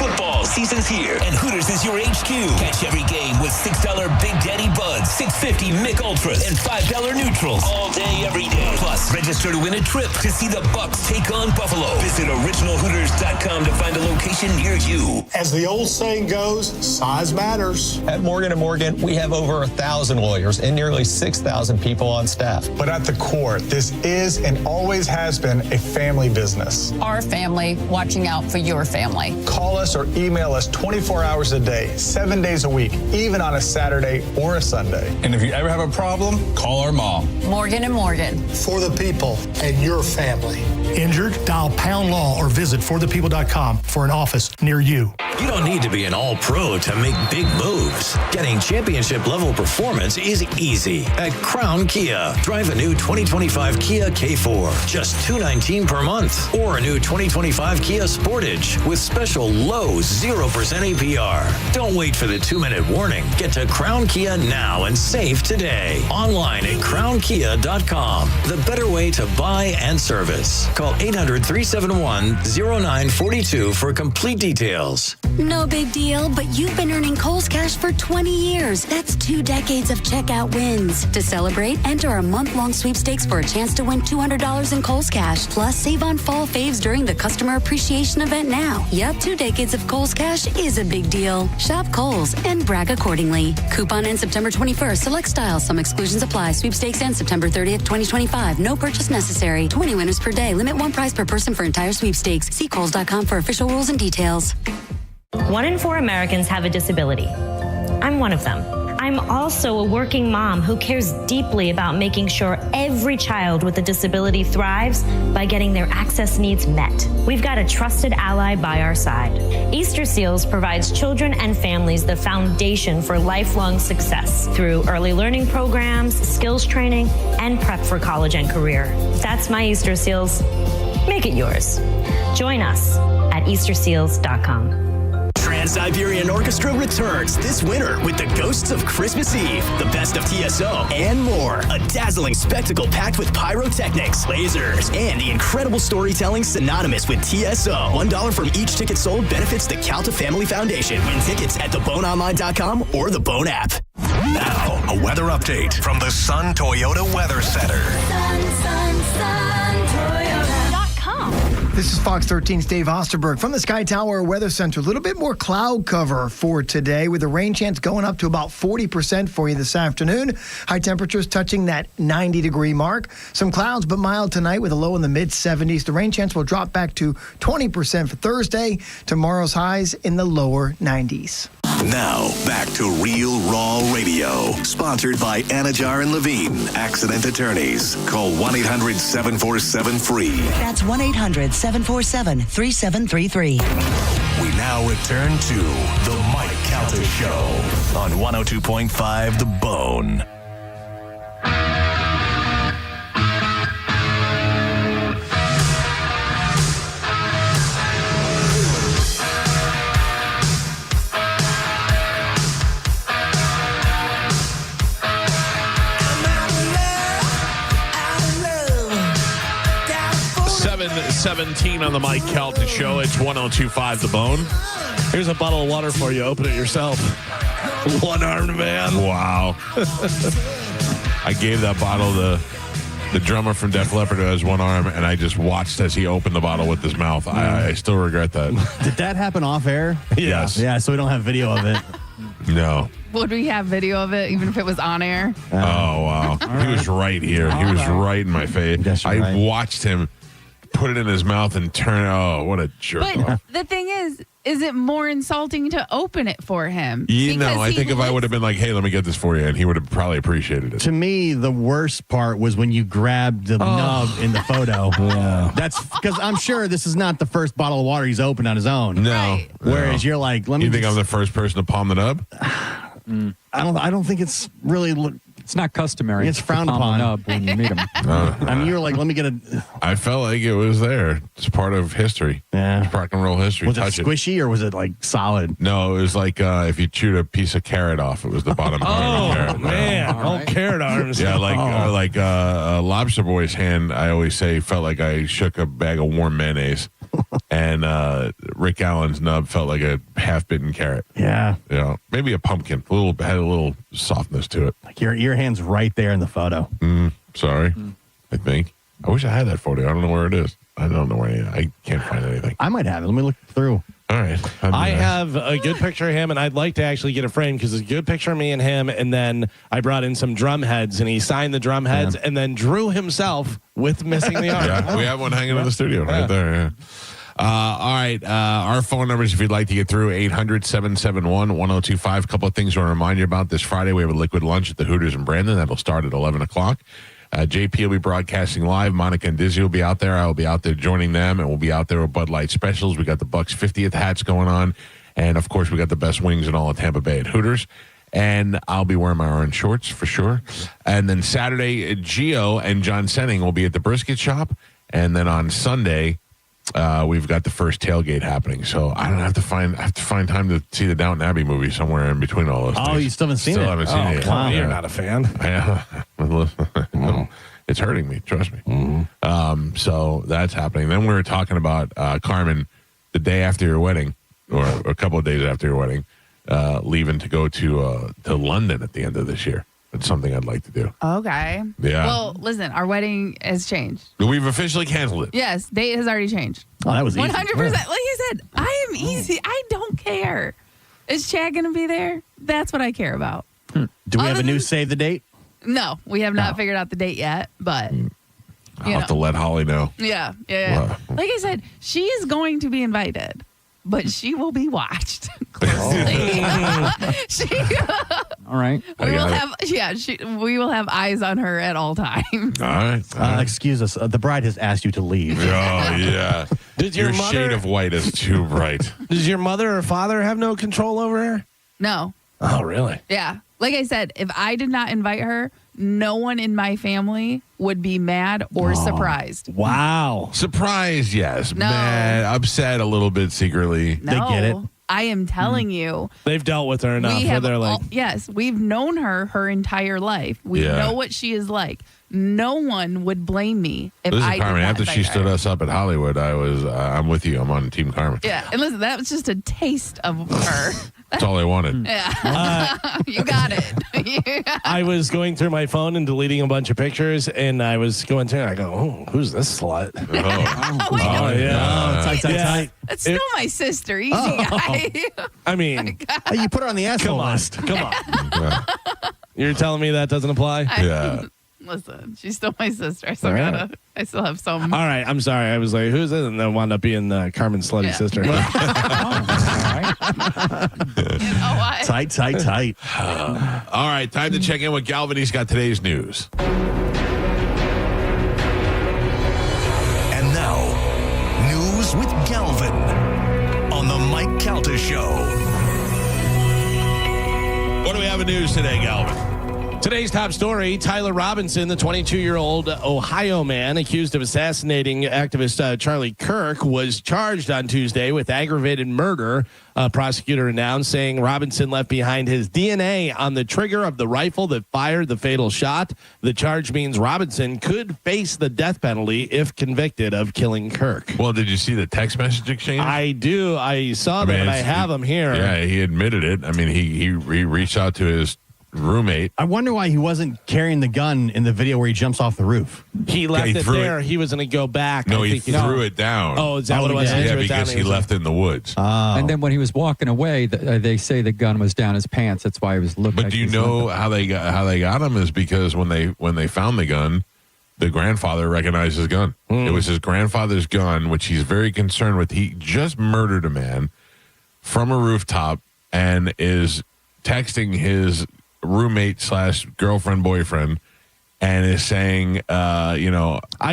Football season's here, and Hooters is your HQ. Catch every game with $6 Big Daddy Buds, $6.50 Mick Ultras, and $5 Neutrals all day, every day. Plus, register to win a trip to see the Bucks take on Buffalo. Visit originalhooters.com to find a location near you. As the old saying goes, size matters. At Morgan & Morgan, we have over 1,000 lawyers and nearly 6,000 people on staff. But at the core, this is and always has been a family business. Our family watching out for your family. Call us or email us 24 hours a day, 7 days a week, even on a Saturday or a Sunday. And if you ever have a problem, call our mom. Morgan & Morgan. For the people and your family. Injured? Dial Pound Law or visit forthepeople.com for an office near you. You don't need to be an all-pro to make big moves. Getting championship-level performance is easy at Crown Kia. Drive a new 2025 Kia K4, just $219 per month. Or a new 2025 Kia Sportage with special low 0% APR. Don't wait for the 2-minute warning. Get to Crown Kia now and save today. Online at crownkia.com. The better way to buy and service. Call 800-371-0942 for complete details. No big deal, but you've been earning Kohl's Cash for 20 years. That's 2 decades of checkout wins. To celebrate, enter our month-long sweepstakes for a chance to win $200 in Kohl's Cash. Plus, save on fall faves during the Customer Appreciation Event now. Yep, 2 decades of Kohl's Cash is a big deal. Shop Kohl's and brag accordingly. Coupon ends September 21st. Select styles. Some exclusions apply. Sweepstakes ends September 30th, 2025. No purchase necessary. 20 winners per day. Limit 1 prize per person for entire sweepstakes. See Kohls.com for official rules and details. 1 in 4 Americans have a disability. I'm one of them. I'm also a working mom who cares deeply about making sure every child with a disability thrives by getting their access needs met. We've got a trusted ally by our side. Easter Seals provides children and families the foundation for lifelong success through early learning programs, skills training, and prep for college and career. That's my Easter Seals. Make it yours. Join us at easterseals.com. Trans-Siberian Orchestra returns this winter with the Ghosts of Christmas Eve, the best of TSO, and more. A dazzling spectacle packed with pyrotechnics, lasers, and the incredible storytelling synonymous with TSO. $1 from each ticket sold benefits the Calta Family Foundation. Win tickets at theboneonline.com or the Bone app. Now, a weather update from the Sun Toyota Weather Center. This is Fox 13's Dave Osterberg from the Sky Tower Weather Center. A little bit more cloud cover for today with the rain chance going up to about 40% for you this afternoon. High temperatures touching that 90-degree mark. Some clouds but mild tonight with a low in the mid-70s. The rain chance will drop back to 20% for Thursday. Tomorrow's highs in the lower 90s. Now, back to Real Raw Radio. Sponsored by Anajar and Levine, accident attorneys. Call 1-800-747-FREE. That's 1-800-747-3733. We now return to The Mike Calta Show on 102.5 The Bone. .17 on the Mike Calta Show. It's 102.5 The Bone. Here's a bottle of water for you. Open it yourself. One-armed man. Wow. I gave that bottle to the drummer from Def Leppard who has one arm, and I just watched as he opened the bottle with his mouth. I still regret that. Did that happen off air? Yes. Yeah, so we don't have video of it. No. Would we have video of it even if it was on air? Oh, wow. He was right here. He was right in my face. I watched him put it in his mouth and turn. Oh, what a jerk. But the thing is it more insulting to open it for him? I think if I would have been like, hey, let me get this for you, and he would have probably appreciated it. To me, the worst part was when you grabbed the nub in the photo. Yeah. That's because I'm sure this is not the first bottle of water he's opened on his own. No. Right. Whereas you're like, let me. You think I'm the first person to palm the nub? I don't think it's really. It's not customary. It's frowned upon up when you meet him. I mean, you were like, let me get a. I felt like it was there. It's part of history. Yeah. It's rock and roll history. Was it Touch squishy or was it like solid? No, it was like if you chewed a piece of carrot off, it was the bottom part of the carrot. Man. Carrot arms. Yeah, like Lobster Boy's hand, I always say, felt like I shook a bag of warm mayonnaise. and Rick Allen's nub felt like a half-bitten carrot. Yeah. Maybe a pumpkin. Had a little softness to it. Like your hand's right there in the photo. Sorry, I think. I wish I had that photo. I don't know where it is. I don't know where I can't find anything. I might have it. Let me look through. All right. I have a good picture of him, and I'd like to actually get a frame because it's a good picture of me and him. And then I brought in some drum heads, and he signed the drum heads and then drew himself with missing the arm. Yeah, we have one hanging in the studio right there. Yeah. All right. Our phone numbers, if you'd like to get through, 800-771-1025. A couple of things I want to remind you about. This Friday, we have a liquid lunch at the Hooters in Brandon. That'll start at 11 o'clock. JP will be broadcasting live. Monica and Dizzy will be out there. I will be out there joining them, and we'll be out there with Bud Light specials. We got the Bucks 50th hats going on, and of course, we got the best wings in all of Tampa Bay at Hooters. And I'll be wearing my orange shorts for sure. And then Saturday, Gio and John Senning will be at the brisket shop, and then on Sunday, we've got the first tailgate happening. So I don't have to find time to see the Downton Abbey movie somewhere in between all those things. Oh, you still haven't seen it? Still haven't seen it. Wow, you're not a fan. It's hurting me. Trust me. So that's happening. Then we were talking about Carmen the day after your wedding, or a couple of days after your wedding, leaving to go to London at the end of this year. It's something I'd like to do. Okay. Yeah. Well, listen, our wedding has changed. We've officially canceled it. Yes, date has already changed. Oh, that was easy. 100%. Like I said, I am easy. I don't care. Is Chad going to be there? That's what I care about. Do we have a new save the date? No, we have not figured out the date yet, but I'll have to let Holly know. Yeah. Like I said, she is going to be invited, but she will be watched closely. All right. We will have eyes on her at all times. All right. Excuse us. The bride has asked you to leave. Oh, yeah. Your shade of white is too bright. Does your mother or father have no control over her? No. Oh, really? Yeah. Like I said, if I did not invite her, no one in my family would be mad or surprised. Wow. Surprised, yes. No. Mad, upset a little bit secretly. No, They get it. I am telling you. They've dealt with her enough. Where they're like, yes, we've known her entire life. We know what she is like. No one would blame me if Listen, I did Carmen, not after invite she her. stood us up at Hollywood, I'm with you. I'm on Team Carmen. Yeah, and listen, that was just a taste of her. That's all I wanted. Yeah, you got it. I was going through my phone and deleting a bunch of pictures, and I was going through. I go, "Oh, who's this slut?" Tight. That's still my sister. Easy guy. I mean, you put her on the asshole list. Come on. You're telling me that doesn't apply? Listen, she's still my sister. I still All right. I still have some. All right, I'm sorry. I was like, who's this? And then wound up being Carmen's slutty sister. Tight. All right, time to check in with Galvin. He's got today's news. And now, news with Galvin on the Mike Calta Show. What do we have in news today, Galvin? Today's top story, Tyler Robinson, the 22-year-old Ohio man accused of assassinating activist Charlie Kirk, was charged on Tuesday with aggravated murder. A prosecutor announced, saying Robinson left behind his DNA on the trigger of the rifle that fired the fatal shot. The charge means Robinson could face the death penalty if convicted of killing Kirk. Well, did you see the text message exchange? I do. I saw them, and I have them here. Yeah, he admitted it. I mean, he reached out to his roommate. I wonder why he wasn't carrying the gun in the video where he jumps off the roof. He left it there. He was going to go back. No, I he think threw it down. Oh, is that what it was? Yeah, because he left it in the woods. And then when he was walking away, they say the gun was down his pants. That's why he was looking. But do you know how they got him? Is because when they found the gun, the grandfather recognized his gun. It was his grandfather's gun, which he's very concerned with. He just murdered a man from a rooftop and is texting his roommate / girlfriend boyfriend and is saying I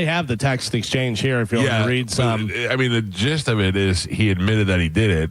have the text exchange here if you want to read some. I mean, the gist of it is he admitted that he did it,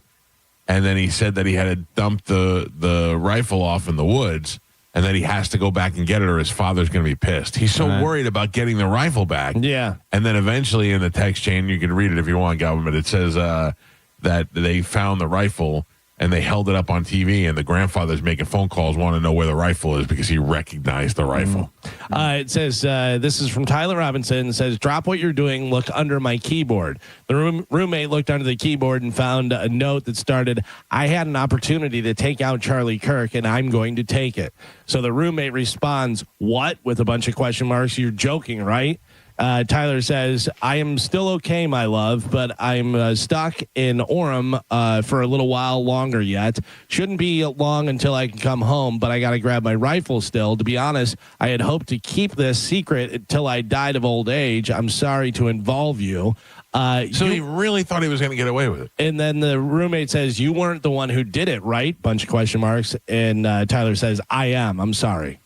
and then he said that he had to dump the rifle off in the woods, and that he has to go back and get it or his father's going to be pissed. He's so worried about getting the rifle back. Yeah. And then eventually in the text chain, you can read it if you want, Galvin, but it says that they found the rifle and they held it up on TV, and the grandfather's making phone calls, want to know where the rifle is because he recognized the rifle. It says, this is from Tyler Robinson. It says, drop what you're doing, look under my keyboard. The roommate looked under the keyboard and found a note that started, I had an opportunity to take out Charlie Kirk, and I'm going to take it. So the roommate responds, what? With a bunch of question marks. You're joking, right? Tyler says, I am still okay, my love, but I'm stuck in Orem for a little while longer yet. Shouldn't be long until I can come home, but I got to grab my rifle still. To be honest, I had hoped to keep this secret until I died of old age. I'm sorry to involve you. So he really thought he was going to get away with it. And then the roommate says, you weren't the one who did it, right? Bunch of question marks. And Tyler says, I am. I'm sorry.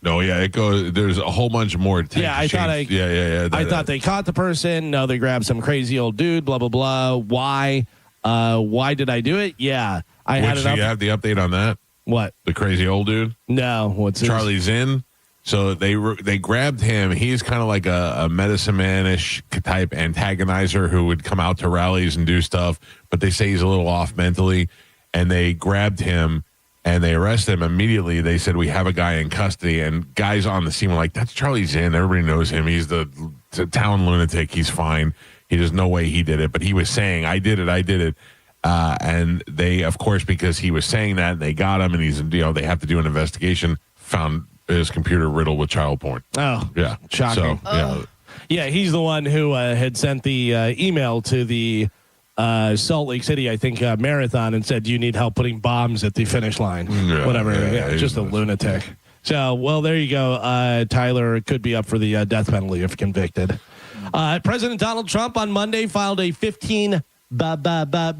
No, yeah, it goes. There's a whole bunch more. Yeah, I thought I thought they caught the person. No, they grabbed some crazy old dude. Blah blah blah. Why? Why did I do it? Yeah, I had it up. You have the update on that? What? The crazy old dude? No, what's Charlie Zinn? So they grabbed him. He's kind of like a medicine man-ish type antagonizer who would come out to rallies and do stuff, but they say he's a little off mentally, and they grabbed him. And they arrested him immediately. They said, we have a guy in custody. And guys on the scene were like, that's Charlie Zinn. Everybody knows him. He's the town lunatic. He's fine. There's no way he did it. But he was saying, I did it. And they, of course, because he was saying that, they got him. And they have to do an investigation, found his computer riddled with child porn. Oh, yeah. Shocking. So, yeah, he's the one who had sent the email to the Salt Lake City, I think, marathon and said, do you need help putting bombs at the finish line? Whatever. Yeah, just a lunatic. So, well, there you go. Tyler could be up for the death penalty if convicted. President Donald Trump on Monday filed a $15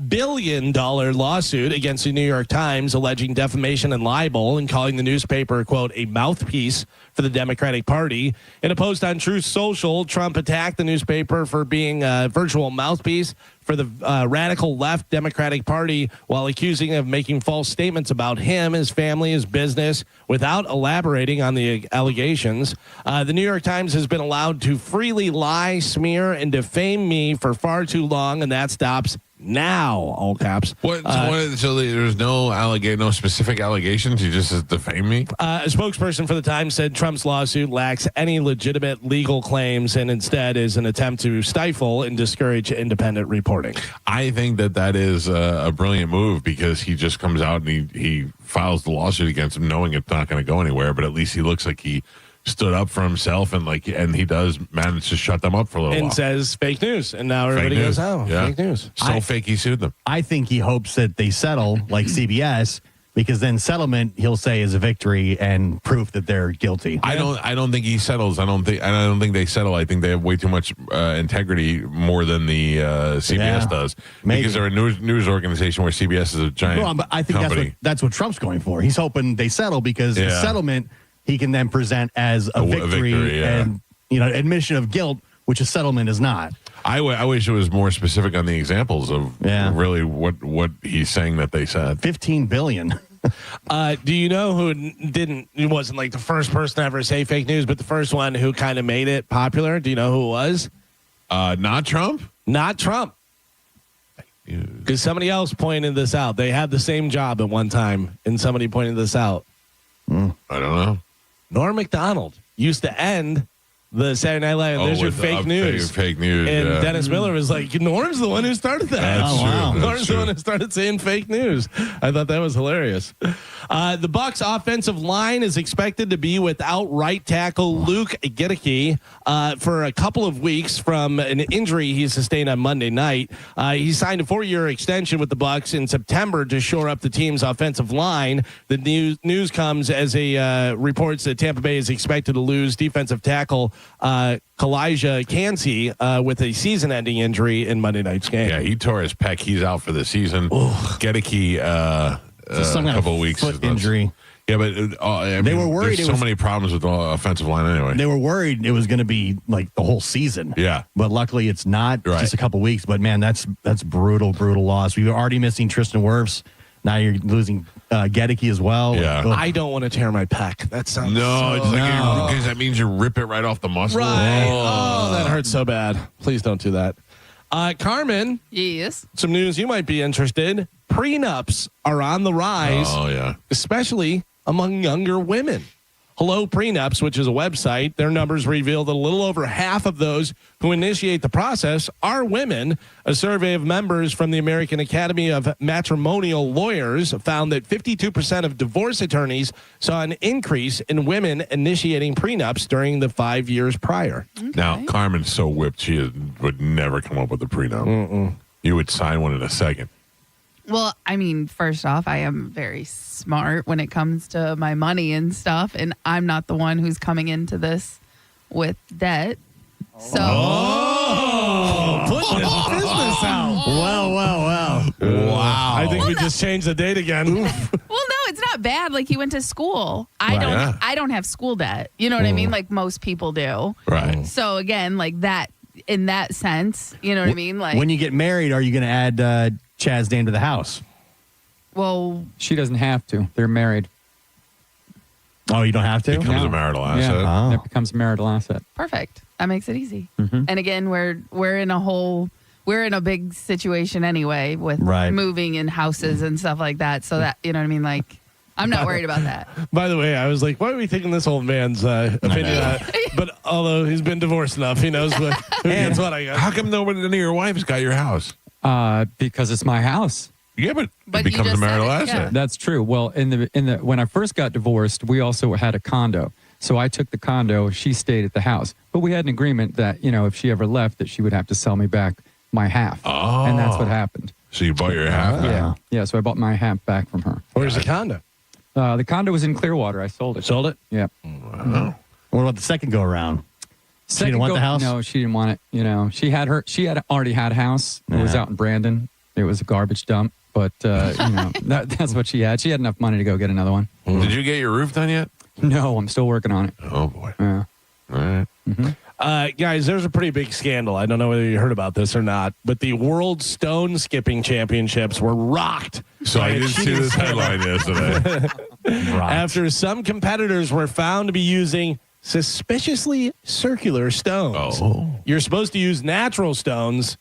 billion lawsuit against the New York Times alleging defamation and libel and calling the newspaper, quote, a mouthpiece for the Democratic Party. In a post on Truth Social, Trump attacked the newspaper for being a virtual mouthpiece for the radical left Democratic Party while accusing of making false statements about him, his family, his business, without elaborating on the allegations. The New York Times has been allowed to freely lie, smear, and defame me for far too long, and that stops now, all caps. So there's no specific allegations? You just defame me? A spokesperson for the Times said Trump's lawsuit lacks any legitimate legal claims and instead is an attempt to stifle and discourage independent reporting. I think that is a brilliant move because he just comes out and he files the lawsuit against him knowing it's not going to go anywhere, but at least he looks like he stood up for himself and he does manage to shut them up for a little while. And says fake news. And now everybody goes, oh, yeah. Fake news. Fake he sued them. I think he hopes that they settle like CBS because then settlement he'll say is a victory and proof that they're guilty. I don't think he settles. I don't think they settle. I think they have way too much integrity more than the CBS does. Maybe. Because they're a news organization where CBS is a giant but I think company. that's what Trump's going for. He's hoping they settle because the settlement he can then present as a victory and admission of guilt, which a settlement is not. I wish it was more specific on the examples of really what he's saying that they said. $15 billion. Do you know who he wasn't like the first person to ever say fake news, but the first one who kind of made it popular? Do you know who it was? Not Trump? Not Trump. Because somebody else pointed this out. They had the same job at one time, and somebody pointed this out. I don't know. Norm Macdonald used to end the Saturday Night Live. There's your fake news. Fake news. And Dennis Miller was like, Norm's the one who started that. That's true. Wow. Norm's the one who started saying fake news. I thought that was hilarious. The Bucs offensive line is expected to be without right tackle Luke Gedeke for a couple of weeks from an injury he sustained on Monday night. He signed a 4-year extension with the Bucs in September to shore up the team's offensive line. The news comes as reports that Tampa Bay is expected to lose defensive tackle Kalijah Cansey with a season-ending injury in Monday night's game. Yeah, he tore his pec. He's out for the season. Gedeke, some a couple of weeks foot injury. Yeah, but they were worried. There's so many problems with the offensive line anyway. They were worried it was going to be like the whole season. Yeah, but luckily it's not. Right. Just a couple weeks. But man, that's brutal loss. We were already missing Tristan Wirfs. Now you're losing Gedeke as well. Yeah. I don't want to tear my pec. That sounds because that means you rip it right off the muscle. Right. Oh, that hurts so bad. Please don't do that. Carmen. Yes. Some news you might be interested. prenups are on the rise. Oh, yeah. Especially among younger women. Hello Prenups, which is a website, their numbers reveal that a little over half of those who initiate the process are women. A survey of members from the American Academy of Matrimonial Lawyers found that 52% of divorce attorneys saw an increase in women initiating prenups during the 5 years prior. Okay. Now, Carmen's so whipped, she would never come up with a prenup. Mm-mm. You would sign one in a second. Well, I mean, first off, I am very smart when it comes to my money and stuff, and I'm not the one who's coming into this with debt. So, put this business out. Well. Wow. I think we just changed the date again. Well, no, it's not bad. Like, he went to school. I don't have school debt. You know what I mean? Like most people do. Right. So again, like that, in that sense, you know what I mean? Like, when you get married, are you going to add Chad's name to the house? Well, she doesn't have to. They're married. Oh, you don't have to? It becomes a marital asset. Yeah, it becomes a marital asset. perfect. That makes it easy. Mm-hmm. And again, we're in a big situation anyway with moving in houses and stuff like that. So that, you know what I mean? Like, I'm not worried about that. By the way, I was like, why are we taking this old man's opinion on it? But although he's been divorced enough, he knows what, who gets what I got. How come nobody of your wife's got your house? Because it's my house. Yeah, but it becomes a marital asset. Yeah. That's true. Well, in the when I first got divorced, we also had a condo. So I took the condo, she stayed at the house. But we had an agreement that, you know, if she ever left, that she would have to sell me back my half. Oh. And that's what happened. So you bought your half? Yeah. Yeah, so I bought my half back from her. Where's the condo? The condo was in Clearwater. I sold it. Sold it? Yeah. Wow. What about the second go around? She didn't want the house? No, she didn't want it. You know, she had already had a house. It was out in Brandon. It was a garbage dump. But, you know, that's what she had. She had enough money to go get another one. Did you get your roof done yet? No, I'm still working on it. Oh, boy. Yeah. All right. Mm-hmm. Guys, there's a pretty big scandal. I don't know whether you heard about this or not, but the World Stone Skipping Championships were rocked. So I didn't see this headline yesterday. After some competitors were found to be using suspiciously circular stones. Oh. You're supposed to use natural stones.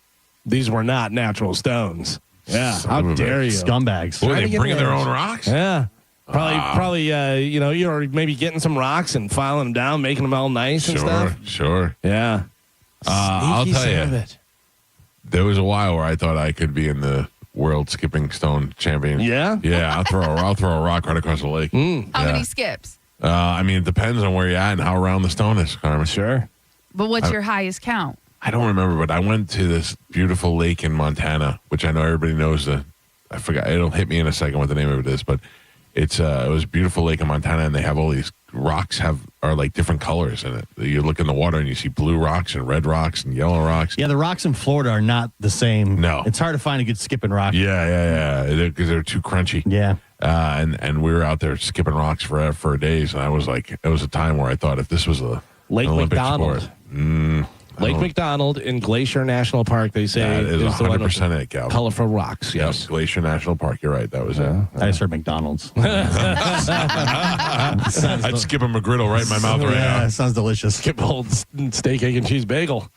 These were not natural stones. Yeah, how dare you? Scumbags. Boy, they bring their own rocks? Yeah. Probably, you know, you're maybe getting some rocks and filing them down, making them all nice and stuff. Sure. Yeah. I'll Sneaky tell son of you, it. there was a while where I thought I could be in the World Skipping Stone Champion. Yeah? Yeah, I'll throw a rock right across the lake. How many skips? I mean, it depends on where you're at and how round the stone is, Carmen. Sure. But what's your highest count? I don't remember, but I went to this beautiful lake in Montana, which I know everybody knows. I forgot. It'll hit me in a second what the name of it is, but it was a beautiful lake in Montana, and they have all these rocks are like different colors in it. You look in the water and you see blue rocks and red rocks and yellow rocks. Yeah, the rocks in Florida are not the same. No. It's hard to find a good skipping rock. Yeah. Because they're too crunchy. Yeah. And we were out there skipping rocks for days, and I was like, it was a time where I thought if this was an Olympic McDonald. sport. Lake McDonald in Glacier National Park, they say, that is the one with 100% it, Cal. colorful rocks. Yes. Glacier National Park. You're right. That was it. I just heard McDonald's. I'd skip a McGriddle right in my mouth right now. It sounds delicious. Skip old steak, egg, and cheese bagel.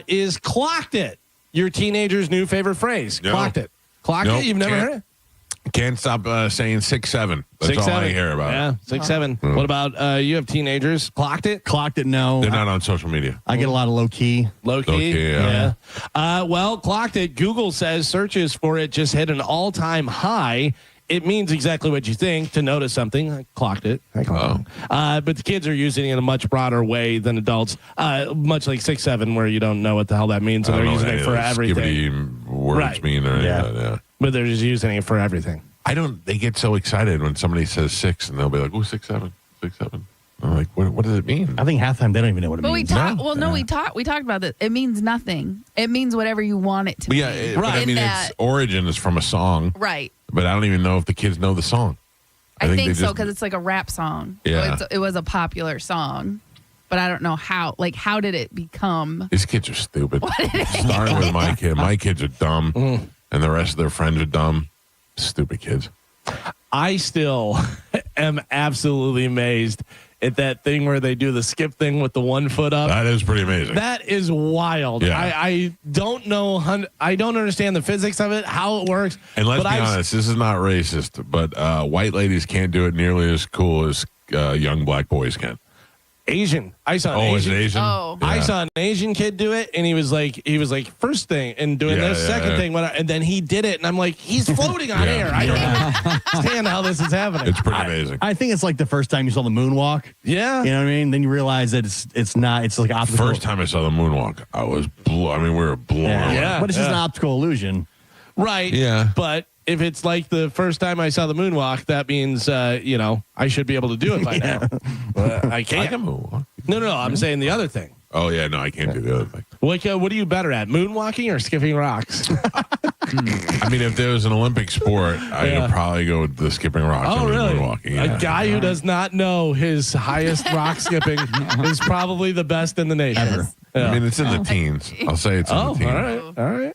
Is clocked it your teenager's new favorite phrase? No. Clocked it. Clocked Nope, it? You've never can't. heard it? Can't stop saying 6'7". That's all I hear about. Yeah, 6'7". What about you have teenagers? Clocked it? Clocked it, no. They're not on social media. I get a lot of low key. Low key? Yeah. Well, clocked it. Google says searches for it just hit an all-time high. It means exactly what you think. To notice something, I clocked it. But the kids are using it in a much broader way than adults. Much like 6'7", where you don't know what the hell that means, and they're using it for everything. Words mean or anything like that, yeah. But they're just using it for everything. They get so excited when somebody says 6, and they'll be like, "Oh, 6'7", 6'7". I'm like, what does it mean? I think half the time they don't even know what it But means. we talked about this. It means nothing. It means whatever you want it to Yeah, mean. but I mean, its origin is from a song. Right. But I don't even know if the kids know the song. I think they so, just- because it's like a rap song. Yeah. So it was a popular song. But I don't know how. Like, how did it become? These kids are stupid. Starting with my kid. My kids are dumb, and the rest of their friends are dumb. Stupid kids. I still am absolutely amazed at that thing where they do the skip thing with the 1 foot up. That is pretty amazing. That is wild. Yeah. I don't know. I don't understand the physics of it, how it works. And let's be honest, this is not racist, but white ladies can't do it nearly as cool as young black boys can. Asian. I saw an Is Asian. it Asian? Oh. I saw an Asian kid do it, and he was like first thing and doing this, second thing, and then he did it, and I'm like, he's floating on air. I don't understand how this is happening. It's pretty amazing. I think it's like the first time you saw the moonwalk. Yeah. You know what I mean? Then you realize that it's not. It's like optical. First time I saw the moonwalk, I was blown. I mean, we were blown away. Yeah. But it's just an optical illusion. Right. Yeah. But if it's like the first time I saw the moonwalk, that means, I should be able to do it by now. But I can't. I can moonwalk. No. I'm saying the other thing. Oh, yeah, no, I can't do the other thing. What are you better at, moonwalking or skipping rocks? I mean, if there was an Olympic sport, I would probably go with the skipping rocks Oh, over really? the moonwalking. Yeah. A guy who does not know his highest rock skipping is probably the best in the nation. Ever. Yeah. I mean, it's in the teens. I'll say it's in the teens. All right.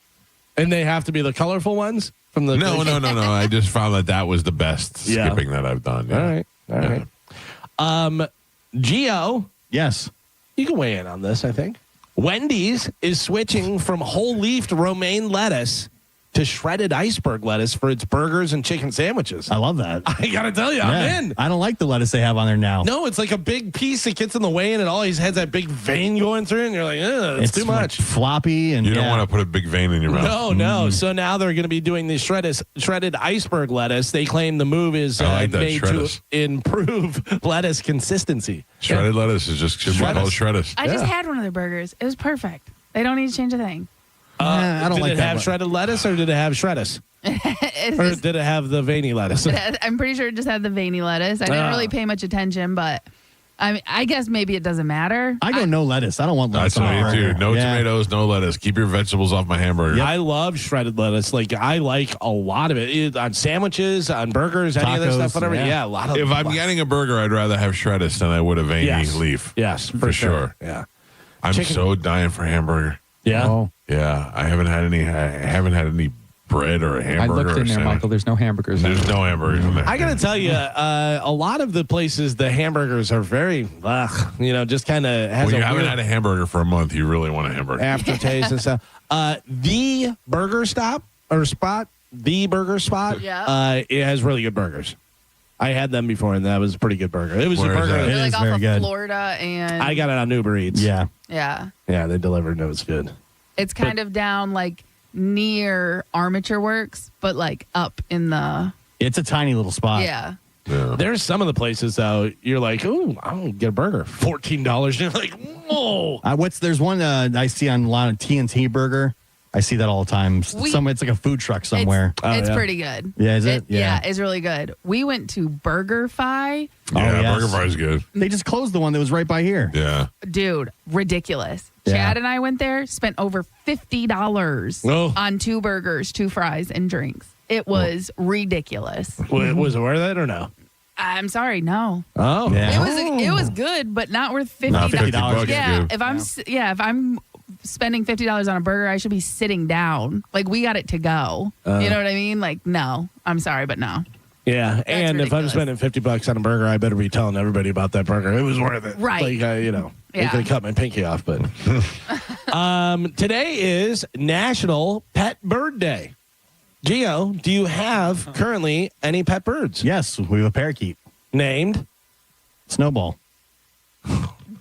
And they have to be the colorful ones from the. No. I just found that was the best skipping that I've done. Yeah. All right. Gio. Yes. You can weigh in on this, I think. Wendy's is switching from whole leafed romaine lettuce to shredded iceberg lettuce for its burgers and chicken sandwiches. I love that. I got to tell you, I'm in. I don't like the lettuce they have on there now. No, it's like a big piece that gets in the way and it always has that big vein going through and you're like, it's too much. Like floppy and you don't want to put a big vein in your mouth. No. So now they're going to be doing the shredded iceberg lettuce. They claim the move is I like that, made shredders. to improve lettuce consistency. Shredded lettuce is just should be called shredders. I just had one of their burgers. It was perfect. They don't need to change a thing. I don't did like it that have one. shredded lettuce or did it have shredders? Or did it have the veiny lettuce? I'm pretty sure it just had the veiny lettuce. I didn't really pay much attention, but I guess maybe it doesn't matter. I go no lettuce. I don't want lettuce. That's what I do. No Yeah. tomatoes, no lettuce. Keep your vegetables off my hamburger. I love shredded lettuce. Like I like a lot of it on sandwiches, on burgers, any of this Tacos, stuff, whatever. yeah. Yeah, a lot of. If I'm getting a burger, I'd rather have shredders than I would a veiny leaf. Yes, for sure. Yeah, I'm so dying for hamburger. Yeah. Oh, Yeah, I haven't had any bread or a I hamburger. looked in there, Michael. There's no hamburgers. There's no hamburgers in there. I gotta tell you, a lot of the places the hamburgers are very, just kind of has When you a haven't weird had a hamburger for a month, you really want a hamburger. aftertaste and stuff. The burger spot, it has really good burgers. I had them before, and that was a pretty good burger. It was Where a is burger. that? They're It like is off very of good. Florida, and I got it on Uber Eats. Yeah. yeah, Yeah, they delivered, and it was good. it's kind of down like near Armature Works, but like up in the It's a tiny little spot. yeah. There's some of the places, though, you're like, ooh, I'm going to get a burger. $14. And you're like, whoa. There's one I see on a lot of TNT Burger. I see that all the time. It's like a food truck somewhere. It's pretty good. Yeah, is it? Yeah, it's really good. We went to BurgerFi. Yeah, yes. Burger Fry is good. They just closed the one that was right by here. Yeah. Dude, ridiculous. Yeah. Chad and I went there, spent over $50 on 2 burgers, 2 fries, and drinks. It was ridiculous. Was it worth it or no? I'm sorry, no. Oh. Yeah. It was good, but not worth $50. Not $50 is Yeah, good. if I'm spending $50 on a burger, I should be sitting down. Like we got it to go. You know what I mean? Like no, I'm sorry, but no. Yeah, and if I'm spending $50 on a burger, I better be telling everybody about that burger. It was worth it. Right. Like, you Yeah. could have cut my pinky off, but. Today is National Pet Bird Day. Gio, do you have currently any pet birds? Yes, we have a parakeet Named? Snowball.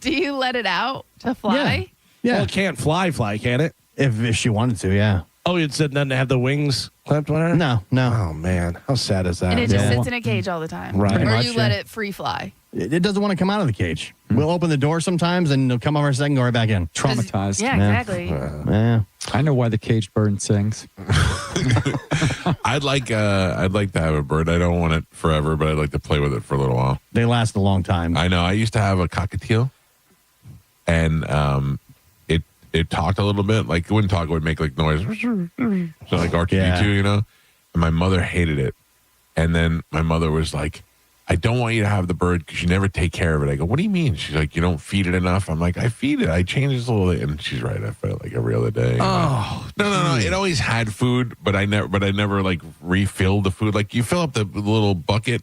Do you let it out to fly? Yeah. Well, it can't fly, can it? If she wanted to, yeah. Oh, it said nothing to have the wings clamped on her? No. Oh, man. How sad is that? And it just sits in a cage all the time. Right. Or Pretty much, you let yeah. it free fly. It doesn't want to come out of the cage. We'll open the door sometimes and it'll come over a second, go right back in. Traumatized. Yeah, exactly. Yeah. I know why the caged bird sings. I'd like to have a bird. I don't want it forever, but I'd like to play with it for a little while. They last a long time. I know. I used to have a cockatiel, and it talked a little bit. Like it wouldn't talk; it would make like noise, so like R2D2, you know. And my mother hated it, and then my mother was like, "I don't want you to have the bird because you never take care of it." I go, "What do you mean?" She's like, "You don't feed it enough." I'm like, "I feed it. I change it a little bit," and she's right. I fed it like every other day. Oh, No. It always had food, but I never like refilled the food. Like you fill up the little bucket,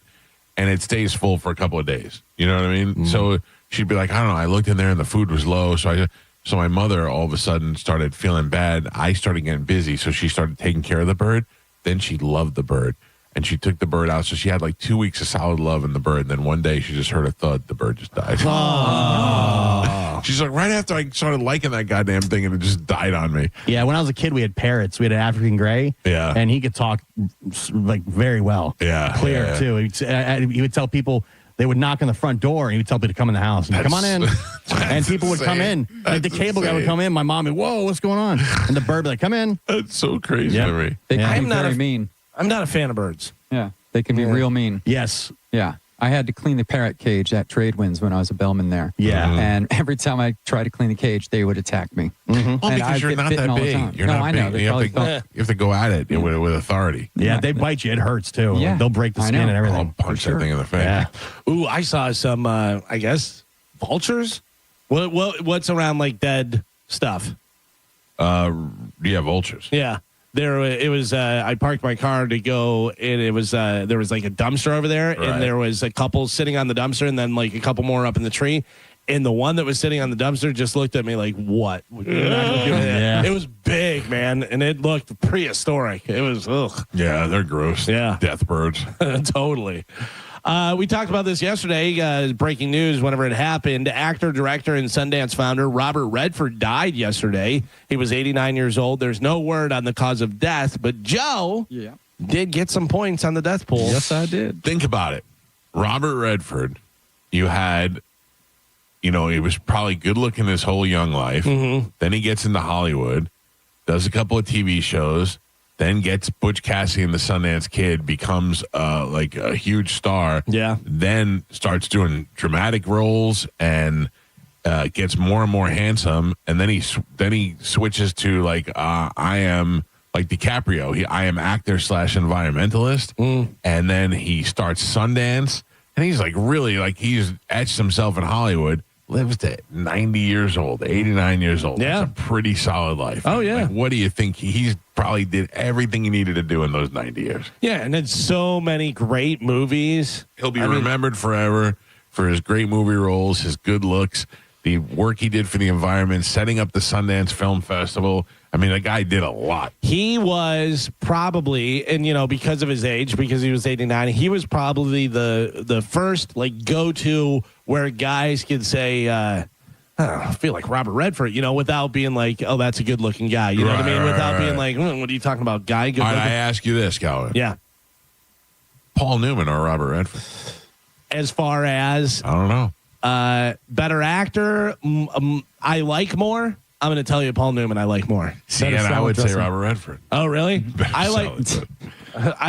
and it stays full for a couple of days. You know what I mean? So she'd be like, I don't know. I looked in there and the food was low. So my mother all of a sudden started feeling bad. I started getting busy. So she started taking care of the bird. Then she loved the bird. And she took the bird out. So she had like 2 weeks of solid love in the bird. And then one day she just heard a thud. The bird just died. She's like, right after I started liking that goddamn thing, and it just died on me. Yeah, when I was a kid, we had parrots. We had an African gray. Yeah. And he could talk like very well. Yeah. Clear, yeah. too. He would tell people, they would knock on the front door, and he would tell people to come in the house. And come on in. And people would come in. Like the cable guy would come in. My mom would, whoa, what's going on? And the bird would be like, come in. That's so crazy to me. They can be very mean. I'm not a fan of birds. Yeah, they can be real mean. Yes. Yeah. I had to clean the parrot cage at Tradewinds when I was a bellman there. Yeah. And every time I tried to clean the cage, they would attack me. Well, because you're not that big. You're not big. You have to go at it with authority. Yeah, they bite you. It hurts, too. Yeah. They'll break the skin and everything. I'll punch that thing in the face. Yeah. Ooh, I saw some, I guess, vultures? What's around, like, dead stuff? Yeah, vultures. Yeah. It was I parked my car to go, and it was there was like a dumpster over there, Right. and there was a couple sitting on the dumpster, and then like a couple more up in the tree, and the one that was sitting on the dumpster just looked at me like, what? You're not gonna do that. Yeah. It was big, man, and it looked prehistoric. It was ugh. Yeah, they're gross. Yeah. Death birds. Totally. We talked about this yesterday. Breaking news whenever it happened. Actor, director, and Sundance founder Robert Redford died yesterday. He was 89 years old. There's no word on the cause of death, but Joe did get some points on the death pool. Yes, I did. Think about it. Robert Redford, you had, he was probably good looking his whole young life. Mm-hmm. Then he gets into Hollywood, does a couple of TV shows, then gets Butch Cassidy and the Sundance Kid, becomes like a huge star. Yeah. Then starts doing dramatic roles and gets more and more handsome. And then he switches to like I am like DiCaprio. I am actor / environmentalist. And then he starts Sundance, and he's like really like he's etched himself in Hollywood. Lives to 90 years old, 89 years old. Yeah. That's a pretty solid life. Oh, yeah. Like, what do you think? He's probably did everything he needed to do in those 90 years. Yeah, and it's so many great movies. He'll be remembered forever for his great movie roles, his good looks, the work he did for the environment, setting up the Sundance Film Festival. I mean, the guy did a lot. He was probably, and because of his age, because he was 89, he was probably the first like go-to where guys could say, I feel like Robert Redford, without being like, oh, that's a good-looking guy. You know what I mean? Without being like, what are you talking about, guy? Good All right, looking? I ask you this, Calvin. Yeah. Paul Newman or Robert Redford? As far as I don't know. Better actor, I like more. I'm going to tell you, Paul Newman, I like more. See, and I would say Robert Redford. Oh, really? I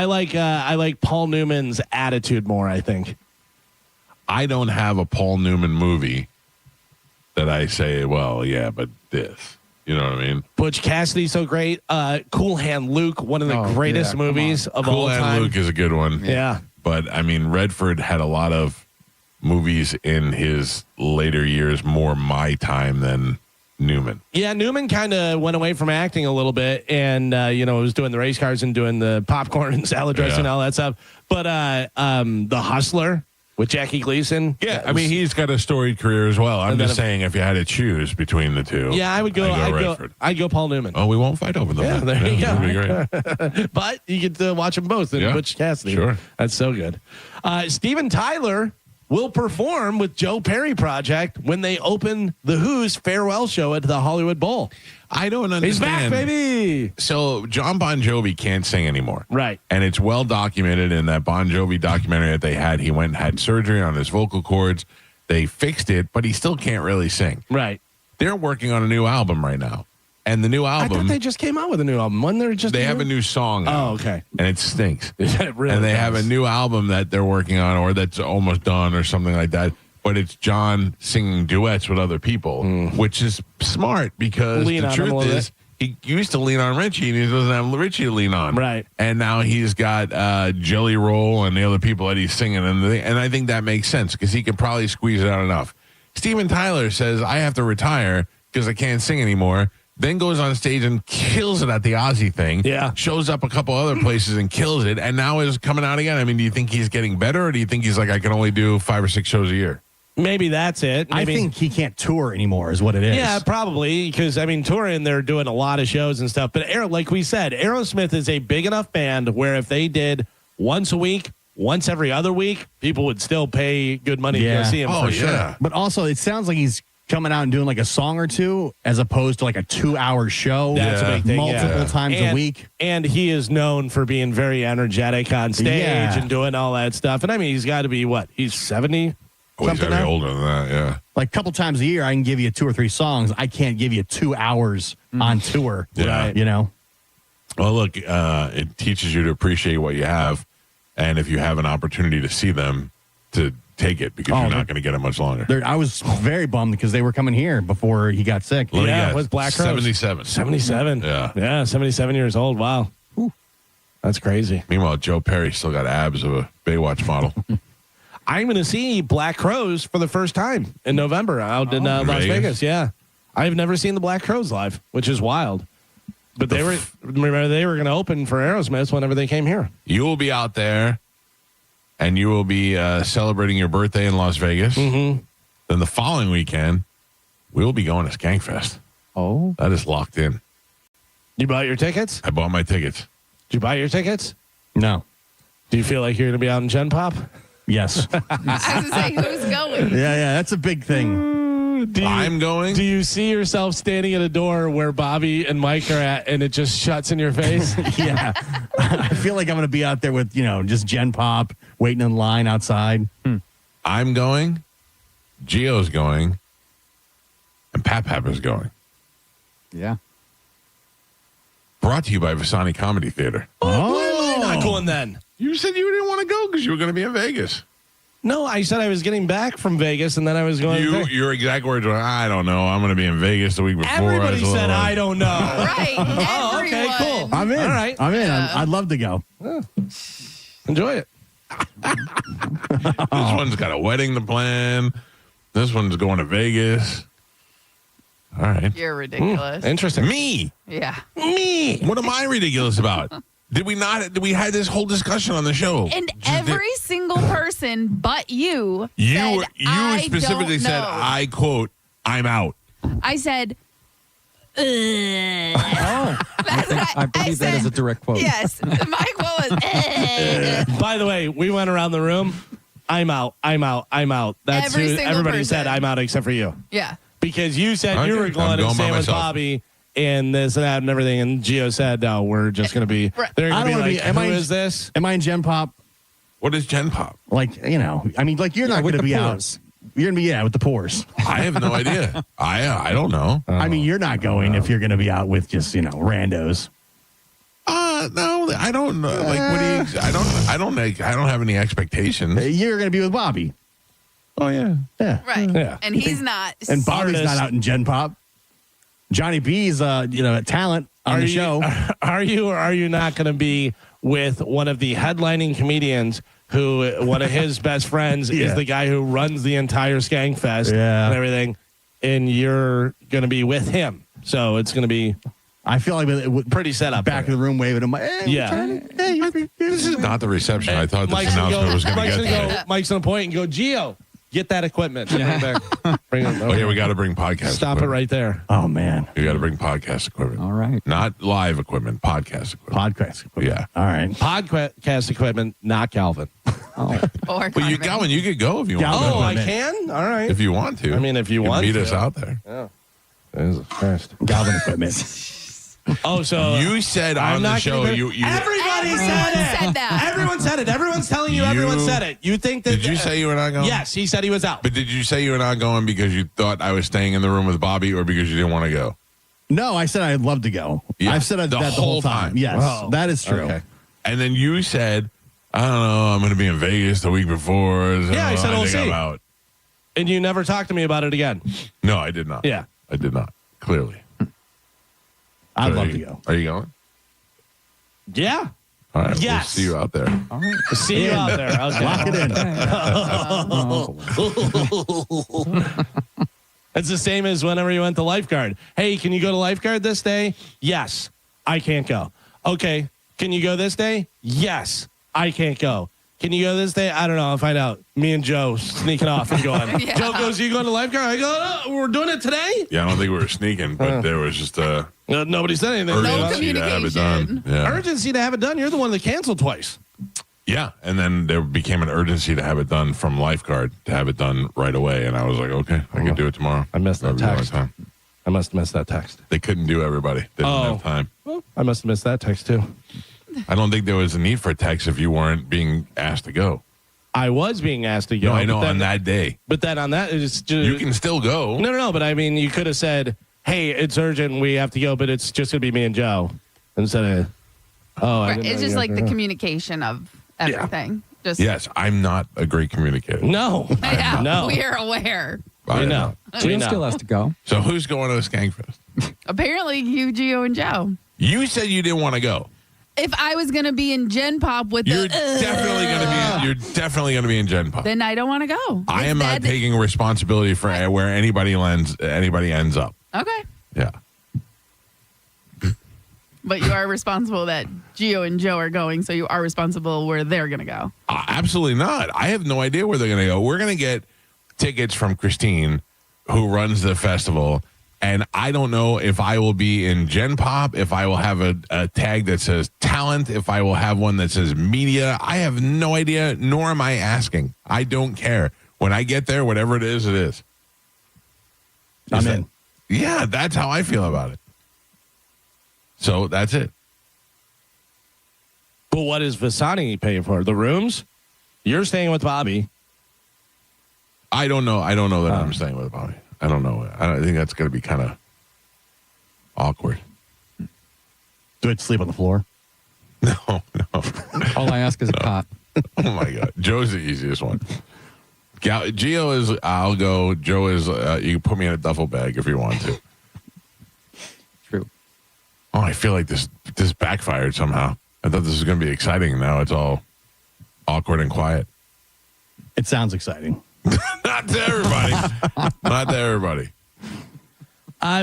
like Paul Newman's attitude more, I think. I don't have a Paul Newman movie that I say, well, yeah, but this. You know what I mean? Butch Cassidy's so great. Cool Hand Luke, one of the greatest movies of all time. Cool Hand Luke is a good one. Yeah. But, I mean, Redford had a lot of movies in his later years, more my time than Newman. Yeah, Newman kind of went away from acting a little bit and, was doing the race cars and doing the popcorn and salad dressing and all that stuff. But The Hustler with Jackie Gleason. Yeah, I mean, he's got a storied career as well. I'm just saying if you had to choose between the two. Yeah, I'd go Paul Newman. Oh, we won't fight over them. Yeah, there you go. That'd be great. But you get to watch them both in Butch Cassidy. Sure. That's so good. Steven Tyler will perform with Joe Perry Project when they open The Who's farewell show at the Hollywood Bowl. I don't understand. He's back, baby. So John Bon Jovi can't sing anymore. Right. And it's well documented in that Bon Jovi documentary that they had. He went and had surgery on his vocal cords. They fixed it, but he still can't really sing. Right. They're working on a new album right now. And the new album. I thought they just came out with a new album. They have a new song out. Oh, okay. And it stinks. It really and they does. have a new album that they're working on or that's almost done or something like that. But it's John singing duets with other people, which is smart because the truth is he used to lean on Richie and he doesn't have Richie to lean on. Right. And now he's got Jelly Roll and the other people that he's singing. And I think that makes sense because he can probably squeeze it out enough. Steven Tyler says, I have to retire because I can't sing anymore. then goes on stage and kills it at the Aussie thing. Yeah. Shows up a couple other places and kills it, and now is coming out again. I mean, do you think he's getting better, or do you think he's like, I can only do 5 or 6 shows a year? Maybe that's it. I think he can't tour anymore is what it is. Yeah, probably, because, I mean, touring, they're doing a lot of shows and stuff. But like we said, Aerosmith is a big enough band where if they did once a week, once every other week, people would still pay good money to go see him for sure. But also, it sounds like he's coming out and doing like a song or two as opposed to like a 2-hour show. That's a big thing. Multiple times a week. And he is known for being very energetic on stage and doing all that stuff. And I mean, he's got to be what? He's 70? Oh, he's got to be older than that, yeah. Like a couple times a year, I can give you 2 or 3 songs. I can't give you 2 hours on tour. Yeah. You know? Well, look, it teaches you to appreciate what you have. And if you have an opportunity to see them, to take it, because you're not going to get it much longer. I was very bummed because they were coming here before he got sick. Yeah, with Black Crowes. 77. 77. Yeah, 77 years old. Wow. Ooh. That's crazy. Meanwhile, Joe Perry still got abs of a Baywatch model. I'm going to see Black Crowes for the first time in November out in Las Vegas. Yeah. I've never seen the Black Crowes live, which is wild. But they were going to open for Aerosmith whenever they came here. You will be out there, and you will be celebrating your birthday in Las Vegas. Mm-hmm. Then the following weekend, we will be going to Skankfest. Oh. That is locked in. You bought your tickets? I bought my tickets. Did you buy your tickets? No. Do you feel like you're going to be out in Gen Pop? Yes. I was going to say, who's going? Yeah, that's a big thing. I'm going. Do you see yourself standing at a door where Bobby and Mike are at, and it just shuts in your face? Yeah. I feel like I'm going to be out there with, just Gen Pop, waiting in line outside. I'm going. Gio's going. And Pap is going. Yeah. Brought to you by Visani Comedy Theater. Why am I not going then? You said you didn't want to go because you were going to be in Vegas. No, I said I was getting back from Vegas, and then I was going. Your exact words were, I don't know. I'm going to be in Vegas the week before. Everybody said, I don't know. Right. Oh, okay, cool. I'm in. All right. I'm in. I'd love to go. Enjoy it. This one's got a wedding to plan. This one's going to Vegas. All right. You're ridiculous. Interesting. Me. Yeah. Me. What am I ridiculous about? Did we not? We had this whole discussion on the show. And every single person but you You said, I specifically don't said, know. I quote, I'm out. I said, I believe that is a direct quote. yes. My quote was, By the way, we went around the room. I'm out. I'm out. I'm out. That's Every who single everybody person. said. I'm out except for you. yeah. Because you said Okay. you were I'm going to going stay by with myself. Bobby and this and that and everything. And Gio said, no, we're just going to be. They're I going don't to be wanna like, be- who is this? Am I in Gen Pop? What is Gen Pop? Like, you're not going to be out. You're going to be, with the pores. I have no idea. I don't know. I mean, you're not going if you're going to be out with just, randos. No, I don't know. Like, what do you? I don't have any expectations. You're going to be with Bobby. Oh yeah, yeah, Right. Yeah. And he's not. And Bobby's Artist. not out in Gen Pop. Johnny B's, talent on the show. Are you or are you not going to be with one of the headlining comedians who one of his best friends is the guy who runs the entire Skankfest and everything, and you're going to be with him? So it's going to be. I feel like pretty set up. Back of the room waving him. Hey, This is not the reception I thought this Mike's announcement was going to get today. Mike's going to point and go, Gio, get that equipment. Bring it back. Bring it. Oh yeah, we got to bring podcast. Stop equipment. it right there. Oh man, We got to bring podcast equipment. All right. Not live equipment, podcast equipment. Podcast equipment. Yeah. All right. Podcast equipment, not Calvin. Or But you Carmen. you could go if you want. Oh, to. I can? All right. If you want to. I mean, if you want meet to. us out there. Yeah. Jesus Christ. Galvin equipment. Oh, so You said I'm on the not show gonna be- you Everybody said it. said that. Everyone said it. Everyone's telling you. You- Everyone said it. You think that? Did you say you were not going? Yes, he said he was out. But did you say you were not going because you thought I was staying in the room with Bobby, or because you didn't want to go? No, I said I'd love to go. Yeah, I've said that the whole time. Yes, Oh, that is true. okay. And then you said, I don't know, I'm going to be in Vegas the week before. So Yeah, I said, I we'll think see. I'm out. And you never talked to me about it again. No, I did not. Yeah. I did not. Clearly. I'd So love are to you- go. Are you going? Yeah. All right. Yes. We'll see you out there. All right. See you out there. Okay. Lock it in. It's the same as whenever you went to lifeguard. Hey, can you go to lifeguard this day? Yes, I can't go. Okay, can you go this day? Yes, I can't go. Can you go this day? I don't know. I'll find out. Me and Joe sneaking off and going. Yeah. Joe goes, you going to lifeguard? I go, oh, we're doing it today? Yeah, I don't think we were sneaking, but there was just a nobody said anything. urgency to have it done. Yeah. Urgency to have it done. You're the one that canceled twice. Yeah, and then there became an urgency to have it done from lifeguard to have it done right away, and I was like, okay, I can do it tomorrow. I missed that text. Time. I must have missed that text. They couldn't do everybody. They didn't have time. Well, I must have missed that text too. I don't think there was a need for a text if you weren't being asked to go. I was being asked to go. No, I know then, on that day. But then on that, it's just, you can still go. No. But I mean, you could have said, "Hey, it's urgent. We have to go," but it's just gonna be me and Joe instead of. Oh, Right. It's just like the communication of everything. Just Yes, I'm not a great communicator. No, yeah, no. we're aware. I We know. Jill still has to go. So who's going to the Skankfest? Apparently, you, Gio, and Joe. You said you didn't want to go. If I was going to be in Gen Pop with You're definitely going to be. You're definitely going to be in Gen Pop. then I don't want to go. I am not taking responsibility for where anybody ends up. Okay. Yeah. But you are responsible that Gio and Joe are going, so you are responsible where they're going to go. Absolutely not. I have no idea where they're going to go. We're going to get tickets from Christine, who runs the festival, and I don't know if I will be in Gen Pop, if I will have a tag that says talent, if I will have one that says media. I have no idea, nor am I asking. I don't care. When I get there, whatever it is, it is. I'm in. Yeah, that's how I feel about it. So that's it. But what is Vasani paying for? The rooms? You're staying with Bobby. I don't know. I don't know that I'm staying with Bobby. I don't know. I think that's going to be kind of awkward. Do I have to sleep on the floor? No. All I ask is a cot. Oh my God. Joe's the easiest one. Gio is, I'll go. Joe is, you can put me in a duffel bag if you want to. True. Oh, I feel like this backfired somehow. I thought this was going to be exciting. Now it's all awkward and quiet. It sounds exciting. Not to everybody. Not to everybody.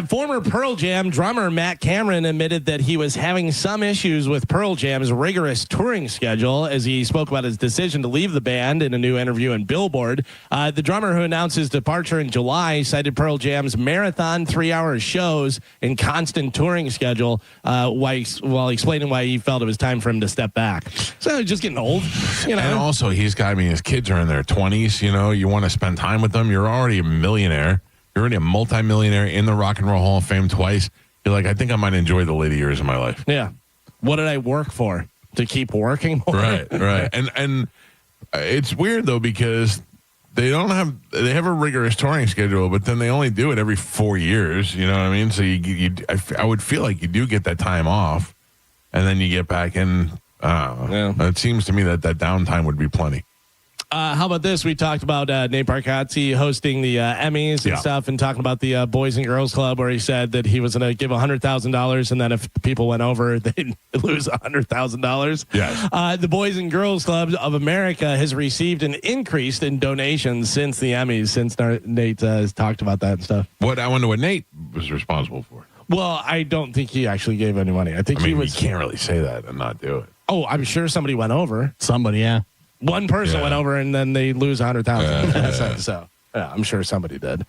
Former Pearl Jam drummer Matt Cameron admitted that he was having some issues with Pearl Jam's rigorous touring schedule as he spoke about his decision to leave the band in a new interview in Billboard. The drummer, who announced his departure in July, cited Pearl Jam's marathon 3-hour shows and constant touring schedule while explaining why he felt it was time for him to step back. So just getting old, you know. And also, his kids are in their 20s. You know, you want to spend time with them. You're already a millionaire. You're already a multimillionaire in the Rock and Roll Hall of Fame twice. You're like, I think I might enjoy the later years of my life. Yeah. What did I work for? To keep working more? Right. And it's weird, though, because they have a rigorous touring schedule, but then they only do it every 4 years. You know what I mean? So I would feel like you do get that time off, and then you get back in. It seems to me that downtime would be plenty. How about this? We talked about Nate Bargatze hosting the Emmys and stuff, and talking about the Boys and Girls Club, where he said that he was going to give $100,000, and then if people went over, they'd lose $100,000. Yes. The Boys and Girls Club of America has received an increase in donations since the Emmys, since Nate has talked about that and stuff. I wonder what Nate was responsible for. Well, I don't think he actually gave any money. I think he was. You can't really say that and not do it. Oh, I'm sure somebody went over. Somebody, yeah. One person went over, and then they lose $100,000. So, yeah, I'm sure somebody did.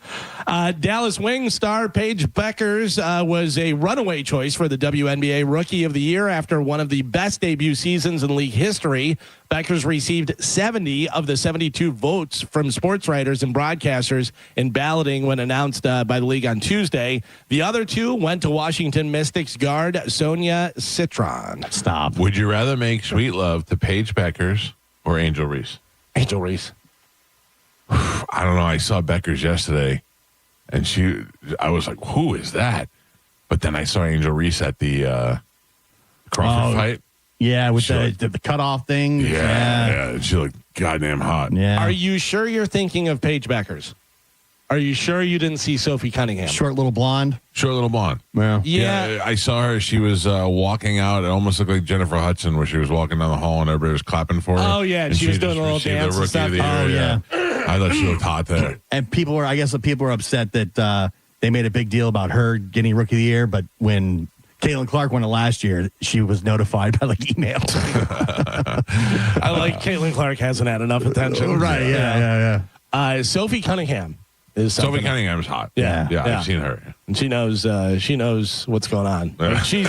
Dallas Wings star Paige Beckers was a runaway choice for the WNBA Rookie of the Year after one of the best debut seasons in league history. Beckers received 70 of the 72 votes from sports writers and broadcasters in balloting when announced by the league on Tuesday. The other two went to Washington Mystics guard Sonia Citron. Stop. Would you rather make sweet love to Paige Beckers or Angel Reese? Angel Reese. I don't know. I saw Beckers yesterday, and I was like, who is that? But then I saw Angel Reese at the Crawford fight. Yeah, with the cutoff thing. Yeah. She looked goddamn hot. Yeah. Are you sure you're thinking of Paige Beckers? Are you sure you didn't see Sophie Cunningham? Short little blonde. Short little blonde. Yeah. I saw her. She was walking out. It almost looked like Jennifer Hudson, where she was walking down the hall and everybody was clapping for her. Oh, yeah. And she was doing a little dance the and stuff. Rookie of the Year. Oh, yeah. I thought she looked hot there. And people were upset that they made a big deal about her getting Rookie of the Year, but when Caitlin Clark won it last year, she was notified by email. I like Caitlin Clark hasn't had enough attention. Right, yeah. Sophie Cunningham is Sophie something. Cunningham's hot. Yeah. I've seen her. And she knows what's going on. Like, she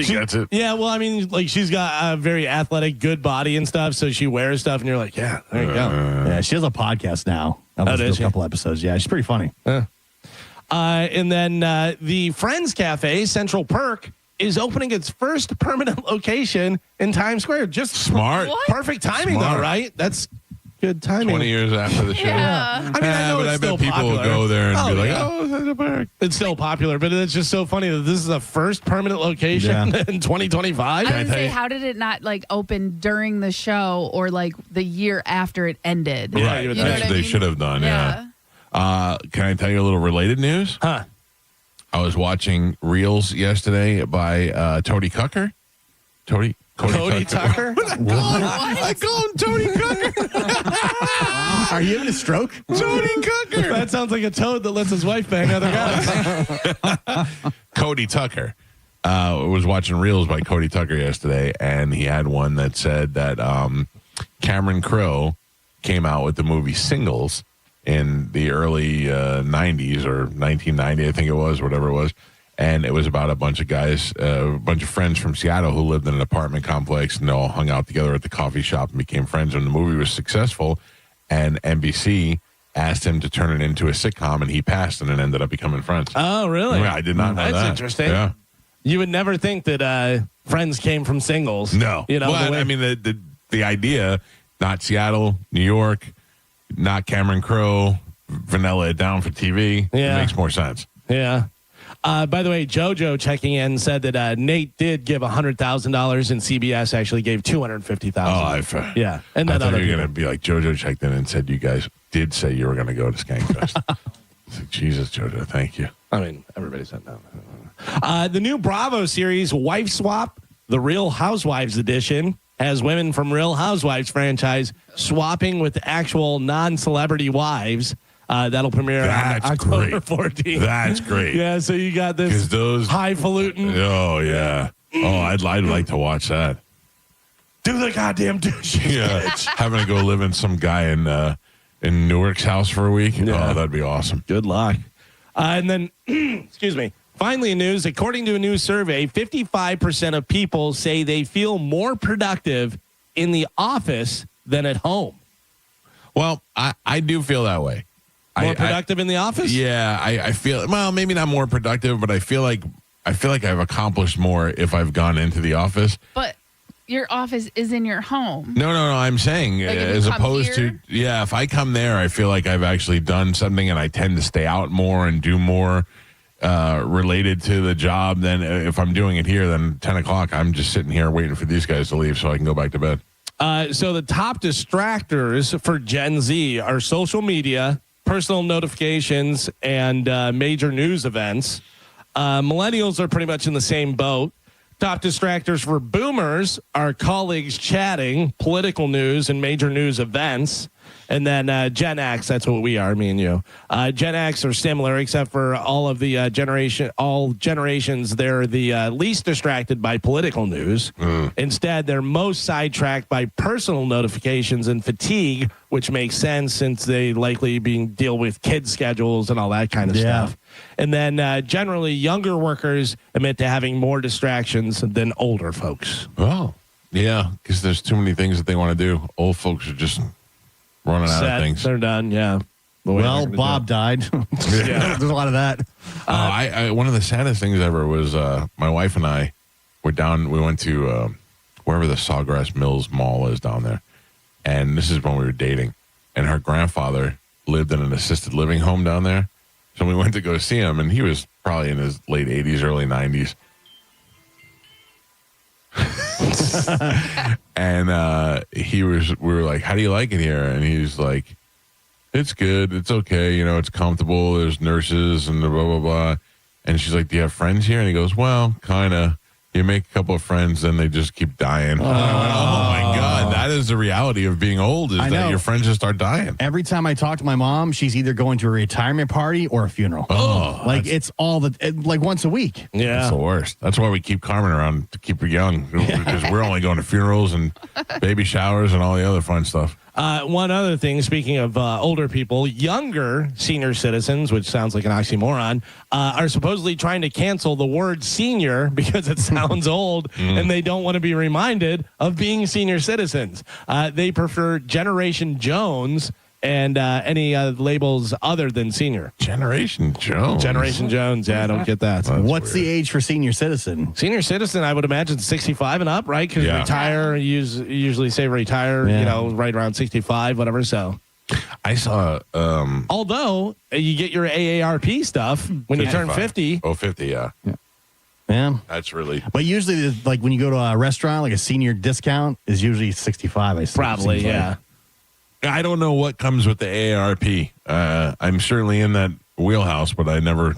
gets it. Yeah, well, I mean, she's got a very athletic, good body and stuff, so she wears stuff, and you're like, yeah, there you go. Yeah, she has a podcast now. I listened to a couple episodes. Yeah, she's pretty funny. And then the Friends Cafe, Central Perk, is opening its first permanent location in Times Square. Just smart. Perfect timing, though, right? That's good timing. 20 years after the show. Yeah. I mean, I know but it's I still bet people popular. will go there and be like, yeah. oh, Central Perk. It's still popular, but it's just so funny that this is the first permanent location in 2025. I would say, how did it not open during the show or the year after it ended? Right. You know That's what I they mean? should have done, yeah. Can I tell you a little related news? Huh. I was watching Reels yesterday by Cody Tucker. Cody Tucker? I call him Tony Cucker. Are you having a stroke? Tony Cucker. That sounds like a toad that lets his wife bang other guys. Cody Tucker. Was watching Reels by Cody Tucker yesterday, and he had one that said that Cameron Crowe came out with the movie Singles in the early 90s or 1990, I think it was, whatever it was. And it was about a bunch of guys, a bunch of friends from Seattle who lived in an apartment complex and they all hung out together at the coffee shop and became friends. And the movie was successful, and NBC asked him to turn it into a sitcom, and he passed, and it ended up becoming Friends. Oh, really? Yeah, I did not know that. That's interesting. Yeah. You would never think that Friends came from Singles. No. You know, well, I mean, the idea, not Seattle, New York, not Cameron Crowe, vanilla it down for TV. Yeah. It makes more sense. Yeah. By the way, JoJo checking in said that Nate did give $100,000 and CBS actually gave $250,000. Yeah. And I then thought other you were people. going to be like, JoJo checked in and said you guys did say you were going to go to Skankfest. It's like, Jesus, JoJo, thank you. I mean, everybody said no. The new Bravo series, Wife Swap, the Real Housewives edition, has women from Real Housewives franchise swapping with actual non-celebrity wives. That'll premiere on October 14th. That's great. Yeah, so you got this highfalutin. Oh, yeah. Oh, I'd like to watch that. Do the goddamn douche. Yeah. Having to go live in some guy in Newark's house for a week. Yeah. Oh, that'd be awesome. Good luck. And then, excuse me. Finally, in news, according to a new survey, 55% of people say they feel more productive in the office than at home. Well, I do feel that way. More productive in the office? Yeah, I feel, well, maybe not more productive, but I feel like I've accomplished more if I've gone into the office. But your office is in your home. No, I'm saying as opposed to, if I come there, I feel like I've actually done something, and I tend to stay out more and do more related to the job than if I'm doing it here. Then 10 o'clock, I'm just sitting here waiting for these guys to leave so I can go back to bed. So the top distractors for Gen Z are social media, personal notifications, and major news events. Millennials are pretty much in the same boat. Top distractors for boomers are colleagues chatting, political news, and major news events. And then Gen X, that's what we are, me and you. Gen X are similar, except for all of the all generations, they're the least distracted by political news. Instead, they're most sidetracked by personal notifications and fatigue, which makes sense since they likely deal with kids' schedules and all that kind of stuff. And then generally, younger workers admit to having more distractions than older folks. Oh, yeah, because there's too many things that they want to do. Old folks are just running out of things. They're done, yeah. Well, Bob died. There's a lot of that. One of the saddest things ever was my wife and I we went to wherever the Sawgrass Mills Mall is down there. And this is when we were dating. And her grandfather lived in an assisted living home down there. So we went to go see him, and he was probably in his late 80s, early 90s. And we were like, how do you like it here? And he was like, It's good. It's okay. You know, it's comfortable. There's nurses and blah, blah, blah. And she's like, do you have friends here? And he goes, well, kind of. You make a couple of friends, then they just keep dying. Oh my God. That is the reality of being old, is that your friends just start dying. Every time I talk to my mom, she's either going to a retirement party or a funeral. Like it's all like once a week. Yeah. That's the worst. That's why we keep Carmen around, to keep her young, because we're only going to funerals and baby showers and all the other fun stuff. One other thing, speaking of older people, younger senior citizens, which sounds like an oxymoron, are supposedly trying to cancel the word senior because it sounds old and they don't want to be reminded of being senior citizens. They prefer Generation Jones and any labels other than senior. Generation Jones. Generation Jones. Yeah, I don't get that. What's the age for senior citizen? Senior citizen, I would imagine 65 and up, right? Because retire, usually say retire, right around 65, whatever. So I saw. Although you get your AARP stuff when 55. You turn 50. Oh, 50, yeah. Yeah. That's really. But usually, like when you go to a restaurant, like a senior discount is usually 65. I Probably, yeah. I don't know what comes with the AARP. I'm certainly in that wheelhouse, but I never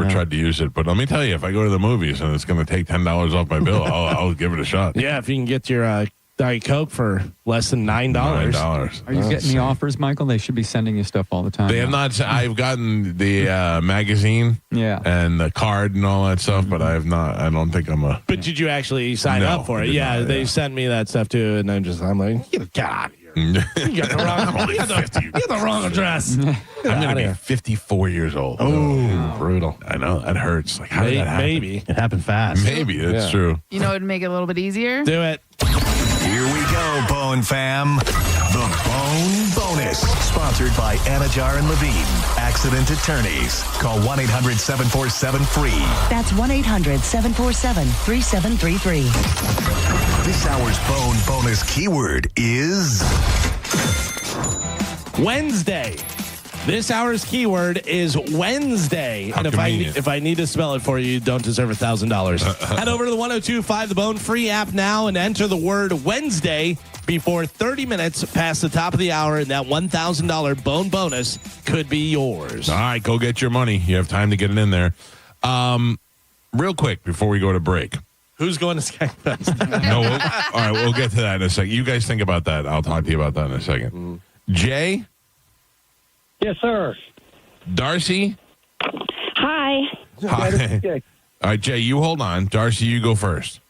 tried to use it. But let me tell you, if I go to the movies and it's going to take $10 off my bill, I'll give it a shot. Yeah, if you can get your Diet Coke for less than $9. Are you getting the offers, Michael? They should be sending you stuff all the time. They have not. I've gotten the magazine, and the card and all that stuff, but I have not. I don't think I'm a. But did you actually sign up for it? Yeah, they sent me that stuff too, and I'm like, get out of here. You got the wrong address. I'm going to be 54 years old. Oh, brutal. I know. That hurts. Like, how did that happen? Maybe. It happened fast. Maybe. That's true. You know, it'd make it a little bit easier. Do it. Here we go, Bone Fam. The Bone Bonus. Sponsored by Anajar and Levine. Accident Attorneys. Call 1-800-747-FREE. That's 1-800-747-3733. This hour's Bone Bonus keyword is Wednesday. This hour's keyword is Wednesday. How and if I need to spell it for you, you don't deserve $1,000. Head over to the 102.5 The Bone free app now and enter the word Wednesday before 30 minutes past the top of the hour, and that $1,000 Bone bonus could be yours. All right, go get your money. You have time to get it in there. Real quick before we go to break. Who's going to Skankfest? All right, we'll get to that in a second. You guys think about that. I'll talk to you about that in a second. Jay? Yes, sir. Darcy? Hi. Hi. All right, Jay, you hold on. Darcy, you go first.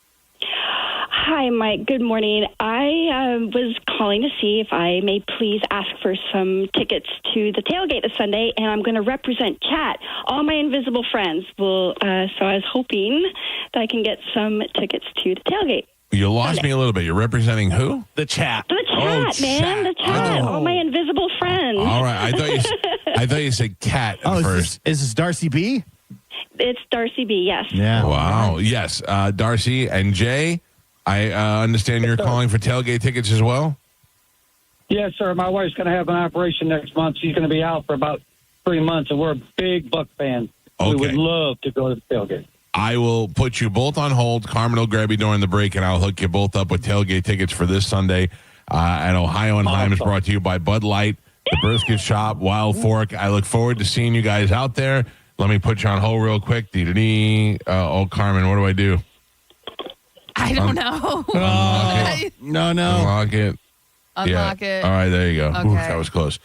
Hi, Mike. Good morning. I was calling to see if I may please ask for some tickets to the tailgate this Sunday, and I'm going to represent Chat. All my invisible friends will. So I was hoping that I can get some tickets to the tailgate. You lost me a little bit. You're representing who? The Chat. The Chat, man. The Chat. All my invisible friends. All right. I thought you said Cat at first. Is this Darcy B? It's Darcy B, yes. Yeah. Wow. Yes. Darcy and Jay, I understand you're calling for tailgate tickets as well? Yes, sir. My wife's going to have an operation next month. She's going to be out for about 3 months, and we're a big Buck fan. Okay. We would love to go to the tailgate. I will put you both on hold. Carmen will grab you during the break, and I'll hook you both up with tailgate tickets for this Sunday at Ohio and Himes, brought to you by Bud Light, the Brisket Shop, Wild Fork. I look forward to seeing you guys out there. Let me put you on hold real quick. Carmen, what do I do? I don't know. No. Unlock it. Unlock it. All right, there you go. Okay. Oof, that was close.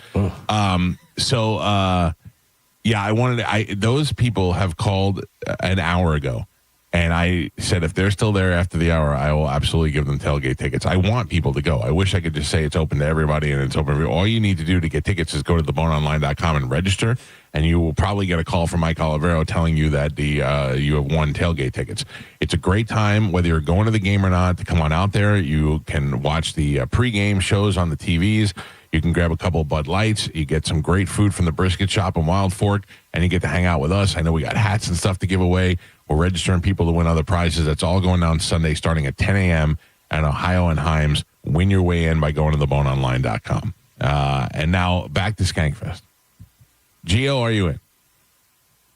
Those people have called an hour ago, and I said if they're still there after the hour, I will absolutely give them tailgate tickets. I want people to go. I wish I could just say it's open to everybody and it's open. All you need to do to get tickets is go to theboneonline.com and register, and you will probably get a call from Mike Olivero telling you that you have won tailgate tickets. It's a great time, whether you're going to the game or not, to come on out there. You can watch the pregame shows on the TVs. You can grab a couple of Bud Lights. You get some great food from the Brisket Shop in Wild Fork, and you get to hang out with us. I know we got hats and stuff to give away. We're registering people to win other prizes. That's all going down Sunday starting at 10 a.m. at Ohio and Himes. Win your way in by going to theboneonline.com. And now back to Skankfest. Gio, are you in?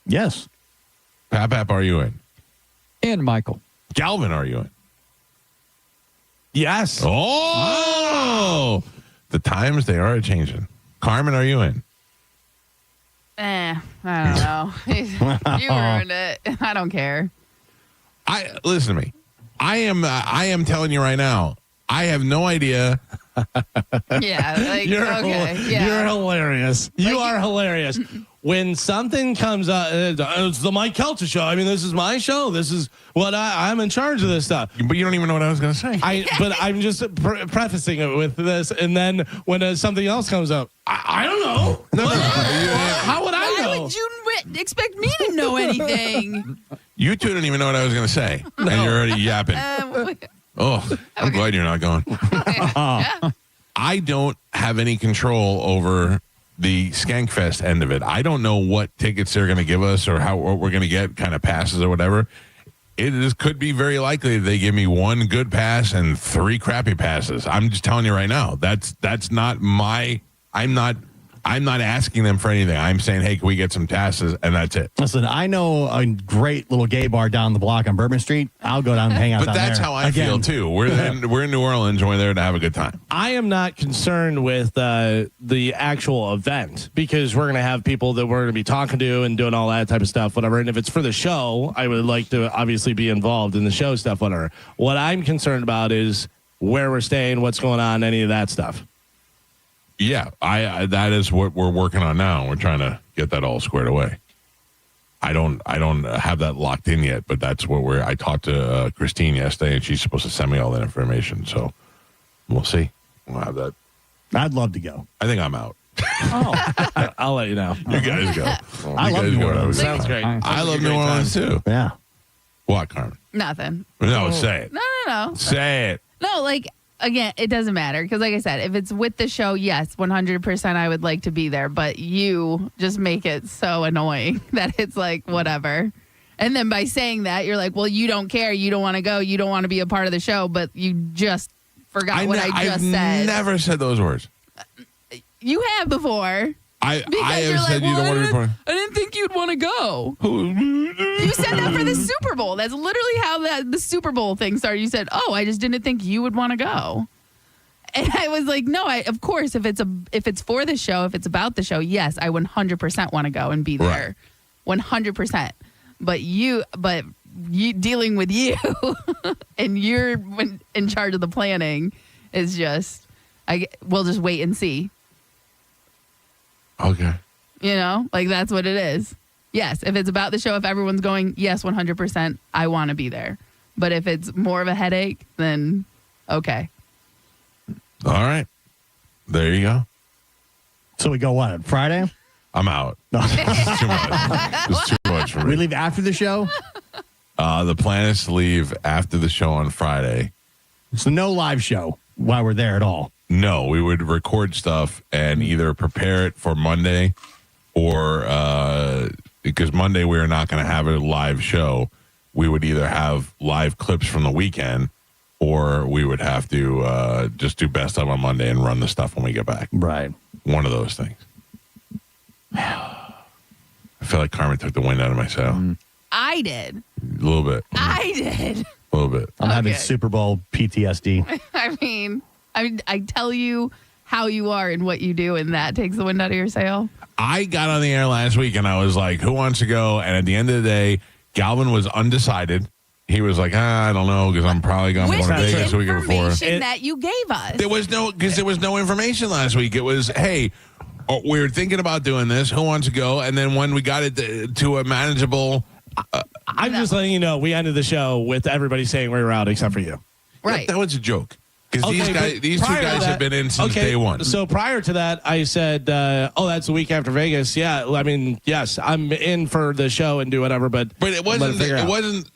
Yes. Pap, are you in? And Michael. Galvin, are you in? Yes. Oh! The times, they are changing. Carmen, are you in? I don't know. You ruined it. I don't care. Listen to me. I am telling you right now. I have no idea. Yeah, you're okay. Yeah. You're hilarious. You are hilarious. When something comes up, it's the Mike Calta show. I mean, this is my show. This is what I'm in charge of this stuff. But you don't even know what I was going to say. But I'm just prefacing it with this, and then when something else comes up, I don't know. No. How would I know? Why would you expect me to know anything? You two didn't even know what I was going to say, and you're already yapping. I'm glad you're not going. I don't have any control over the Skankfest end of it. I don't know what tickets they're going to give us or what we're going to get, kind of passes or whatever. Could be very likely that they give me one good pass and 3 crappy passes. I'm just telling you right now. That's not my. I'm not asking them for anything. I'm saying, hey, can we get some passes? And that's it. Listen, I know a great little gay bar down the block on Bourbon Street. I'll go down and hang out But down that's there. how I feel, too. We're in New Orleans. We're there to have a good time. I am not concerned with the actual event because we're going to have people that we're going to be talking to and doing all that type of stuff, whatever. And if it's for the show, I would like to obviously be involved in the show stuff, whatever. What I'm concerned about is where we're staying, what's going on, any of that stuff. Yeah, that is what we're working on now. We're trying to get that all squared away. I don't have that locked in yet, but that's what I talked to Christine yesterday, and she's supposed to send me all that information. So we'll see. We'll have that. I'd love to go. I think I'm out. I'll let you know. You guys go. I love New Orleans. Sounds great. I love New Orleans too. Yeah. What, Carmen? Nothing. No, say it. No. Say it. No, like, again, it doesn't matter because, like I said, if it's with the show, yes, 100% I would like to be there. But you just make it so annoying that it's like, whatever. And then by saying that, you're like, well, you don't care. You don't want to go. You don't want to be a part of the show. But you just forgot what I just said. I've never said those words. You have before. I have said you don't want to be part. I didn't think you'd want to go. You said that for the Super Bowl. That's literally how the Super Bowl thing started. You said, "Oh, I just didn't think you would want to go." And I was like, "No, of course. If it's for the show, if it's about the show, yes, I 100% want to go and be there, 100%. But you dealing with you, and you're in charge of the planning is just, we'll just wait and see." Okay. You know, like that's what it is. Yes, if it's about the show, if everyone's going, yes, 100%, I want to be there. But if it's more of a headache, then okay. All right. There you go. So we go what, Friday? I'm out. No. It's too much. It's too much for me. We leave after the show? The plan is to leave after the show on Friday. So no live show while we're there at all? No, we would record stuff and either prepare it for Monday or because Monday we are not going to have a live show. We would either have live clips from the weekend or we would have to just do best of on Monday and run the stuff when we get back. Right. One of those things. I feel like Carmen took the wind out of my sail. I did. A little bit. I did. A little bit. I'm having Super Bowl PTSD. I mean, I tell you how you are and what you do, and that takes the wind out of your sail. I got on the air last week, and I was like, who wants to go? And at the end of the day, Galvin was undecided. He was like, I don't know, because I'm probably going to Vegas the week before. That you gave us. There was no information last week. It was, hey, we're thinking about doing this. Who wants to go? And then when we got it to a manageable... I'm just letting you know, we ended the show with everybody saying we were out except for you. Right. That was a joke. Because these two guys have been in since day one. So prior to that, I said, that's the week after Vegas. Yeah, I mean, yes, I'm in for the show and do whatever, but it wasn't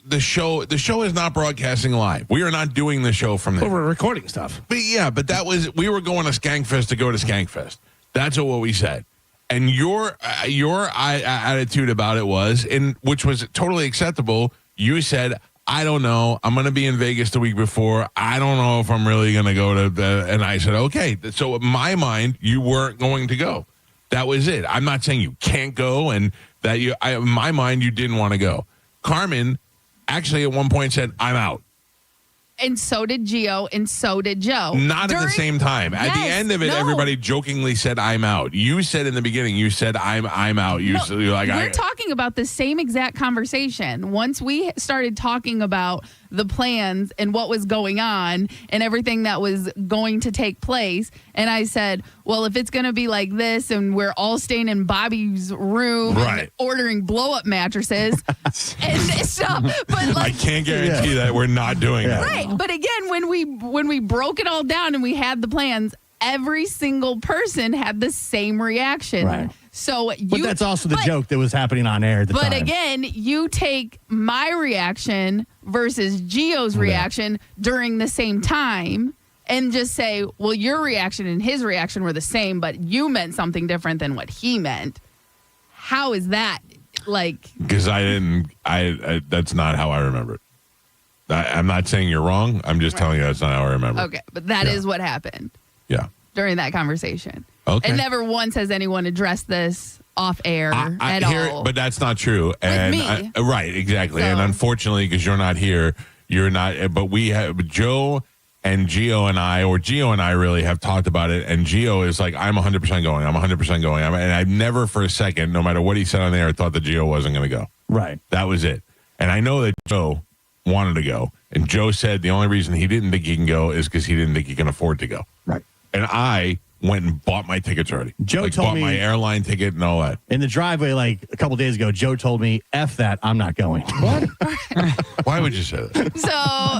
the show. The show is not broadcasting live. We are not doing the show from there. But we're recording stuff. But that was, we were going to Skankfest to go to Skankfest. That's what we said. And your attitude about it was, which was totally acceptable. You said, I don't know. I'm going to be in Vegas the week before. I don't know if I'm really going to go to and I said, okay. So in my mind, you weren't going to go. That was it. I'm not saying you can't go and that in my mind, you didn't want to go. Carmen actually at one point said, I'm out. And so did Gio, and so did Joe. Not at the same time. At the end of it, everybody jokingly said, "I'm out." You said in the beginning, you said, "I'm out." You're like, we're talking about the same exact conversation. Once we started talking about the plans and what was going on and everything that was going to take place, and I said, well, if it's going to be like this and we're all staying in Bobby's room and ordering blow-up mattresses and stuff, but like, I can't guarantee that we're not doing that. Right, but again, when we broke it all down and we had the plans, every single person had the same reaction. Right. So but that's also the joke that was happening on air at the time. But again, you take my reaction versus Gio's reaction during the same time and just say, well, your reaction and his reaction were the same, but you meant something different than what he meant. How is that like? Because I that's not how I remember it. I'm not saying you're wrong. I'm just telling you that's not how I remember. Okay, but that is what happened. Yeah. During that conversation. Okay. And never once has anyone addressed this off air at all. But that's not true. And me. Right, exactly. And unfortunately, because you're not here, you're not. But we have Joe and Gio and I, or Gio and I really have talked about it. And Gio is like, I'm 100% going. I'm 100% going. And I've never for a second, no matter what he said on the air, thought that Gio wasn't going to go. Right. That was it. And I know that Joe wanted to go. And Joe said the only reason he didn't think he can go is because he didn't think he can afford to go. Right. And I went and bought my tickets already. Joe told bought me my airline ticket and all that. In the driveway, like a couple days ago, Joe told me, F that, I'm not going. What? Why would you say that? So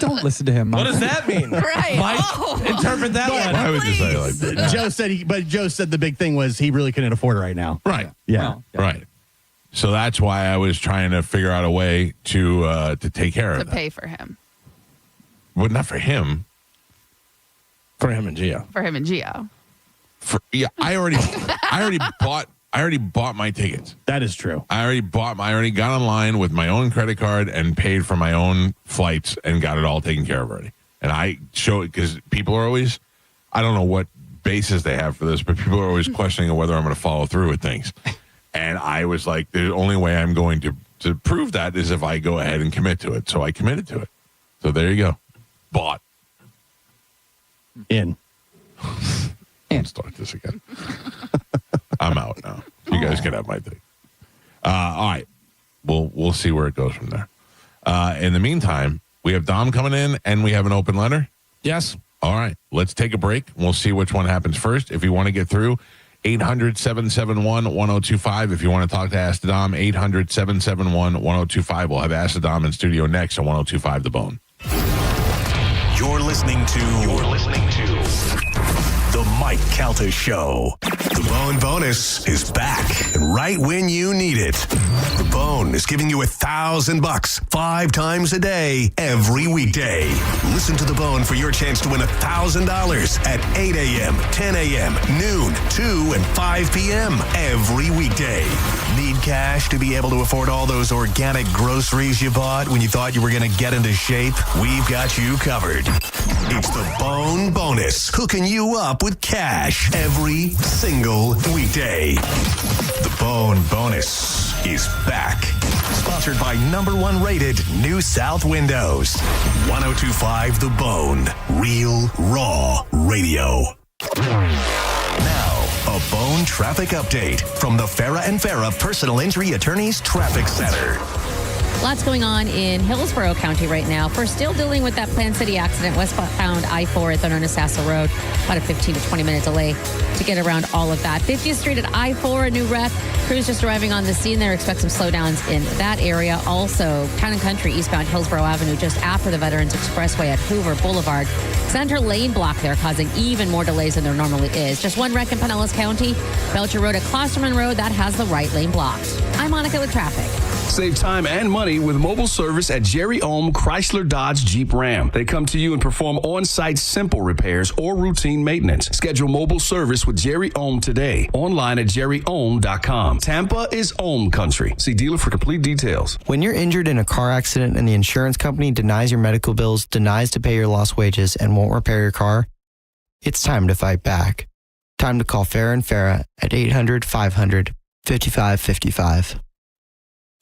don't listen to him. What does that mean? Right. Mike, interpret that one. Why would you say it like that? Joe said the big thing was he really couldn't afford it right now. Right. Yeah. Right. So that's why I was trying to figure out a way to take care of to that. pay for him. But not for him. For him and Gio. For him and Gio. I already bought my tickets. That is true. I already got online with my own credit card and paid for my own flights and got it all taken care of already. And I show it because people are always, I don't know what basis they have for this, but people are always questioning whether I'm going to follow through with things. And I was like, the only way I'm going to prove that is if I go ahead and commit to it. So I committed to it. So there you go. Bought. In. Don't start this again. I'm out now. You guys can have my thing. All right. We'll see where it goes from there. In the meantime, we have Dom coming in and we have an open letter. Yes. All right. Let's take a break. We'll see which one happens first. If you want to get through, 800-771-1025. If you want to talk to Ask the Dom, 800-771-1025. We'll have Ask the Dom in studio next on 1025 The Bone. You're listening to The Mike Calta Show. The Bone Bonus is back and right when you need it. The Bone is giving you $1,000 5 times a day, every weekday. Listen to The Bone for your chance to win $1,000 at 8 a.m., 10 a.m., noon, 2, and 5 p.m. every weekday. Need cash to be able to afford all those organic groceries you bought when you thought you were going to get into shape? We've got you covered. It's the Bone Bonus, hooking you up with cash every single weekday. The Bone Bonus is back. Sponsored by #1 rated New South Windows. 1025 The Bone. Real, raw radio. Now, a Bone traffic update from the Farah and Farah Personal Injury Attorneys Traffic Center. Lots going on in Hillsborough County right now. We're still dealing with that Plant City accident, westbound I-4 at Thornton-Nassau Road. About a 15 to 20-minute delay to get around all of that. 50th Street at I-4, a new wreck. Crews just arriving on the scene there. Expect some slowdowns in that area. Also, Town and Country eastbound Hillsborough Avenue just after the Veterans Expressway at Hoover Boulevard. Center lane block there causing even more delays than there normally is. Just one wreck in Pinellas County. Belcher Road at Klosterman Road, that has the right lane blocked. I'm Monica with traffic. Save time and money with mobile service at Jerry Ohm Chrysler Dodge Jeep Ram. They come to you and perform on-site simple repairs or routine maintenance. Schedule mobile service with Jerry Ohm today. Online at jerryohm.com. Tampa is Ohm country. See dealer for complete details. When you're injured in a car accident and the insurance company denies your medical bills, denies to pay your lost wages, and won't repair your car, it's time to fight back. Time to call Farah and Farah at 800-500-5555.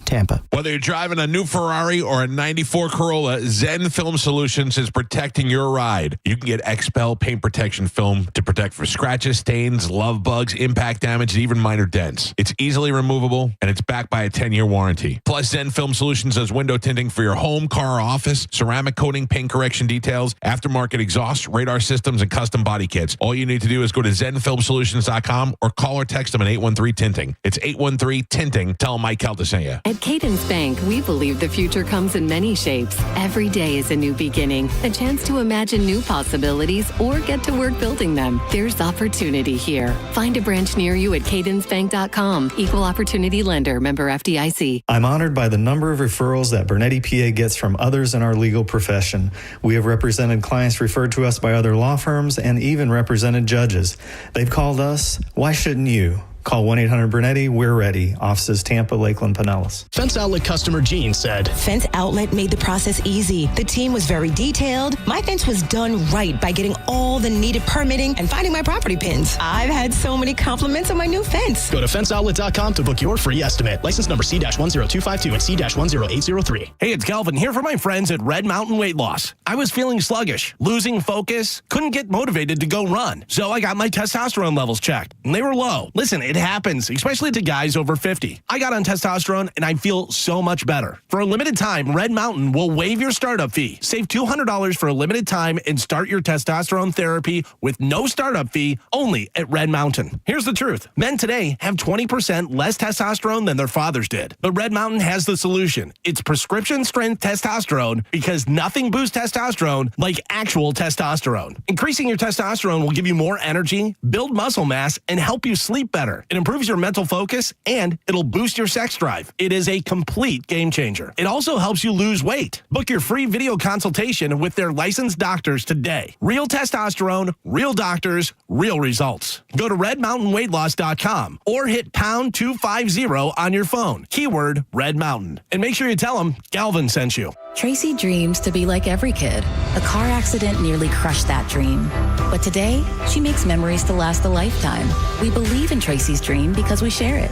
Tampa. Whether you're driving a new Ferrari or a 94 Corolla, Zen Film Solutions is protecting your ride. You can get XPEL paint protection film to protect for scratches, stains, love bugs, impact damage, and even minor dents. It's easily removable, and it's backed by a 10-year warranty. Plus, Zen Film Solutions does window tinting for your home, car, or office, ceramic coating, paint correction details, aftermarket exhaust, radar systems, and custom body kits. All you need to do is go to zenfilmsolutions.com or call or text them at 813-TINTING. It's 813-TINTING. Tell them Mike Calta sent you. At Cadence Bank, we believe the future comes in many shapes. Every day is a new beginning, a chance to imagine new possibilities or get to work building them. There's opportunity here. Find a branch near you at cadencebank.com. Equal opportunity lender, member FDIC. I'm honored by the number of referrals that Bernetti PA gets from others in our legal profession. We have represented clients referred to us by other law firms and even represented judges. They've called us. Why shouldn't you? Call 1-800-BURNETTI. We're ready. Offices Tampa, Lakeland, Pinellas. Fence Outlet customer Jean said, Fence Outlet made the process easy. The team was very detailed. My fence was done right by getting all the needed permitting and finding my property pins. I've had so many compliments on my new fence. Go to fenceoutlet.com to book your free estimate. License number C-10252 and C-10803. Hey, it's Calvin here for my friends at Red Mountain Weight Loss. I was feeling sluggish, losing focus, couldn't get motivated to go run. So I got my testosterone levels checked, and they were low. Listen, it happens, especially to guys over 50. I got on testosterone, and I feel so much better. For a limited time, Red Mountain will waive your startup fee. Save $200 for a limited time and start your testosterone therapy with no startup fee only at Red Mountain. Here's the truth. Men today have 20% less testosterone than their fathers did. But Red Mountain has the solution. It's prescription strength testosterone because nothing boosts testosterone like actual testosterone. Increasing your testosterone will give you more energy, build muscle mass, and help you sleep better. It improves your mental focus, and it'll boost your sex drive. It is a complete game changer. It also helps you lose weight. Book your free video consultation with their licensed doctors today. Real testosterone, real doctors, real results. Go to redmountainweightloss.com or hit pound 250 on your phone. Keyword Red Mountain. And make sure you tell them Galvin sent you. Tracy dreams to be like every kid. A car accident nearly crushed that dream. But today, she makes memories to last a lifetime. We believe in Tracy's dream because we share it.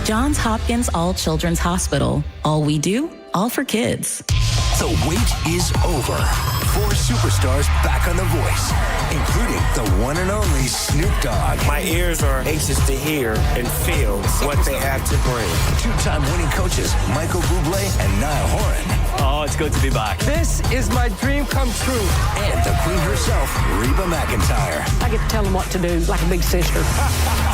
Johns Hopkins All Children's Hospital. All we do, all for kids. The wait is over. 4 superstars back on The Voice, including the one and only Snoop Dogg. My ears are anxious to hear and feel what they have to bring. 2-time winning coaches Michael Bublé and Niall Horan. Oh, it's good to be back. This is my dream come true. And the queen herself, Reba McEntire. I get to tell them what to do like a big sister.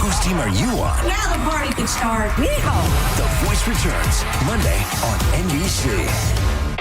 Whose team are you on? Now the party can start. Yeehaw! The Voice returns Monday on NBC.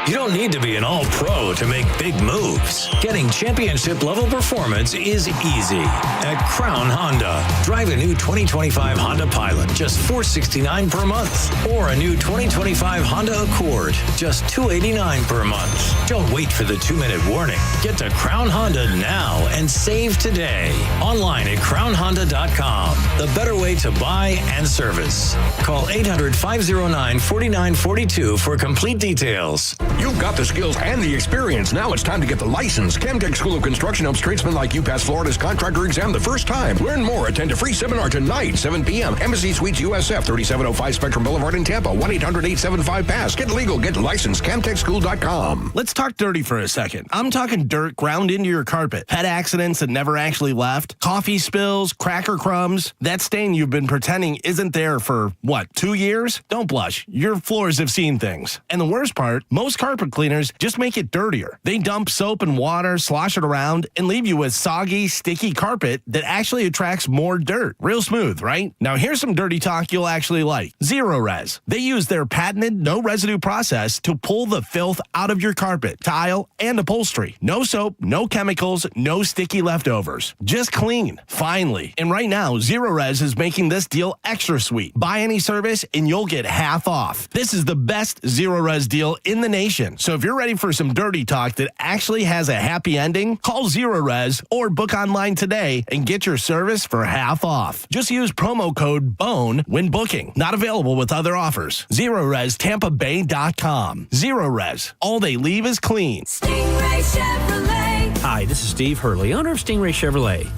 You don't need to be an all-pro to make big moves. Getting championship-level performance is easy at Crown Honda. Drive a new 2025 Honda Pilot, just $469 per month. Or a new 2025 Honda Accord, just $289 per month. Don't wait for the 2-minute warning. Get to Crown Honda now and save today. Online at crownhonda.com. The better way to buy and service. Call 800-509-4942 for complete details. You've got the skills and the experience. Now it's time to get the license. Chemtech School of Construction helps tradesmen like you pass Florida's contractor exam the first time. Learn more. Attend a free seminar tonight, 7 p.m. Embassy Suites USF, 3705 Spectrum Boulevard in Tampa. 1-800-875-PASS. Get legal. Get licensed. ChemTechSchool.com. Let's talk dirty for a second. I'm talking dirt ground into your carpet. Pet accidents that never actually left. Coffee spills, cracker crumbs. That stain you've been pretending isn't there for, 2 years? Don't blush. Your floors have seen things. And the worst part, most carpet cleaners just make it dirtier. They dump soap and water, slosh it around, and leave you with soggy, sticky carpet that actually attracts more dirt. Real smooth, right? Now here's some dirty talk you'll actually like. Zero Res. They use their patented no residue process to pull the filth out of your carpet, tile, and upholstery. No soap, no chemicals, no sticky leftovers. Just clean. Finally. And right now, Zero Res is making this deal extra sweet. Buy any service and you'll get half off. This is the best Zero Res deal in the nation. So if you're ready for some dirty talk that actually has a happy ending, call Zero Res or book online today and get your service for half off. Just use promo code BONE when booking. Not available with other offers. ZeroResTampaBay.com. Zero Res. All they leave is clean. Stingray Chevrolet. Hi, this is Steve Hurley, owner of Stingray Chevrolet.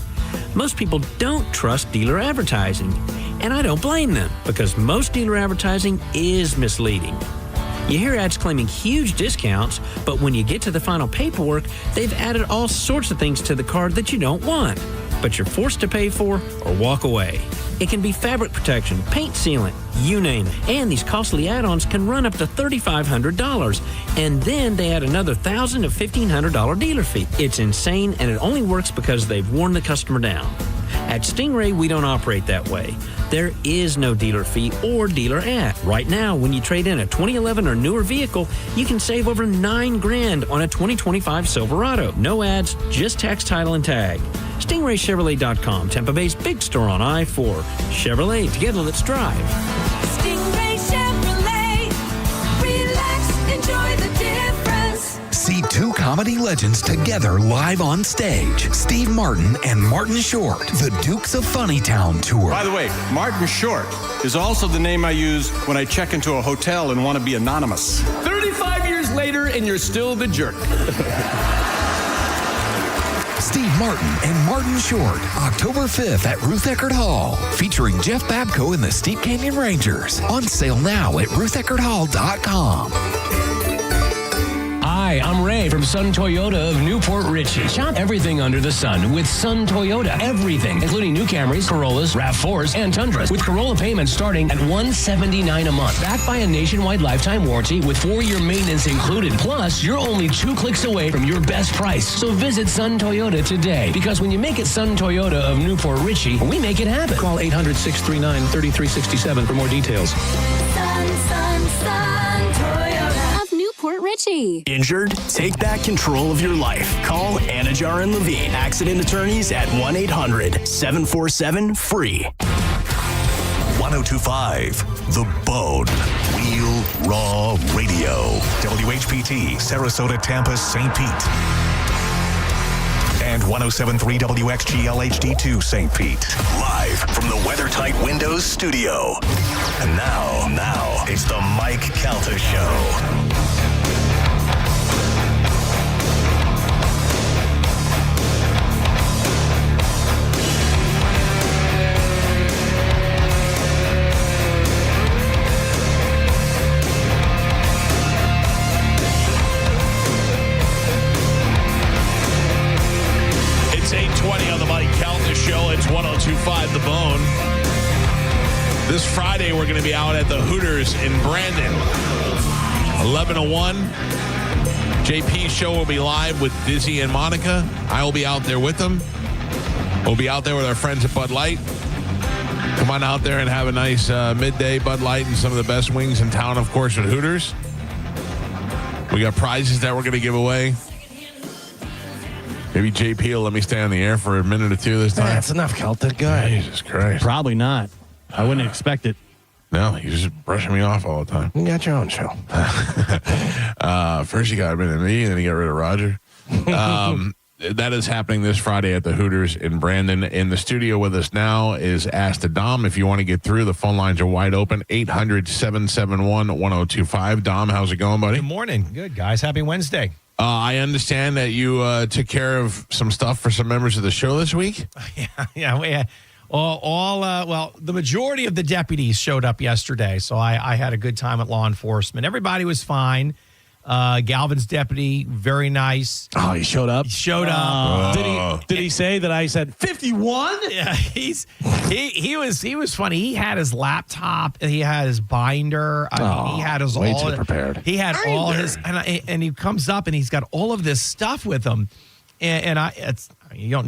most people don't trust dealer advertising. And I don't blame them, because most dealer advertising is misleading. You hear ads claiming huge discounts, but when you get to the final paperwork, they've added all sorts of things to the card that you don't want, but you're forced to pay for or walk away. It can be fabric protection, paint sealant, you name it. And these costly add-ons can run up to $3,500. And then they add another $1,000 to $1,500 dealer fee. It's insane, and it only works because they've worn the customer down. At Stingray, we don't operate that way. There is no dealer fee or dealer ad. Right now, when you trade in a 2011 or newer vehicle, you can save over $9,000 on a 2025 Silverado. No ads, just tax, title, and tag. StingrayChevrolet.com, Tampa Bay's big store on I-4. Chevrolet, together let's drive. Stingray Chevrolet. Relax, enjoy the difference. See two comedy legends together live on stage. Steve Martin and Martin Short, the Dukes of Funnytown Tour. By the way, Martin Short is also the name I use when I check into a hotel and want to be anonymous. 35 years later, and you're still the jerk. Steve Martin and Martin Short, October 5th at Ruth Eckerd Hall, featuring Jeff Babko and the Steep Canyon Rangers. On sale now at rutheckerdhall.com. Hi, I'm Ray from Sun Toyota of Newport Richey. Shop everything under the sun with Sun Toyota. Everything, including new Camrys, Corollas, RAV4s, and Tundras, with Corolla payments starting at $179 a month. Backed by a nationwide lifetime warranty with 4-year maintenance included. Plus, you're only 2 clicks away from your best price. So visit Sun Toyota today, because when you make it Sun Toyota of Newport Richey, we make it happen. Call 800-639-3367 for more details. Sun Toyota of Newport Richey. Injured? Take back control of your life. Call Anajar and Levine, accident attorneys at 1-800-747-FREE. 1025 The Bone. Real Raw Radio. WHPT, Sarasota, Tampa, St. Pete. And 1073 WXGL HD2 St. Pete. Live from the WeatherTight Windows studio. And now, it's the Mike Calta Show. It's 8:20 on the Mike Calta Show. It's 1025 The Bone. This Friday, we're going to be out at the Hooters in Brandon. 11 to 1. JP's show will be live with Dizzy and Monica. I will be out there with them. We'll be out there with our friends at Bud Light. Come on out there and have a nice midday Bud Light and some of the best wings in town, of course, at Hooters. We got prizes that we're going to give away. Maybe JP will let me stay on the air for a minute or two this time. That's enough, Calta. Good. Jesus Christ. Probably not. I wouldn't expect it. No, you're just brushing me off all the time. You got your own show. First you got rid of me, then you got rid of Roger. That is happening this Friday at the Hooters in Brandon. In the studio with us now is Ask the Dom. If you want to get through, the phone lines are wide open. 800-771-1025. Dom, how's it going, buddy? Good morning. Good, guys. Happy Wednesday. I understand that you took care of some stuff for some members of the show this week. Yeah. Well, the majority of the deputies showed up yesterday, so I had a good time at law enforcement. Everybody was fine. Galvin's deputy, very nice. Oh, he showed up? He showed up. Did he say that I said 51? Yeah, he was funny. He had his laptop and he had his binder. He had his way too prepared. He had all his and he comes up and he's got all of this stuff with him. And you don't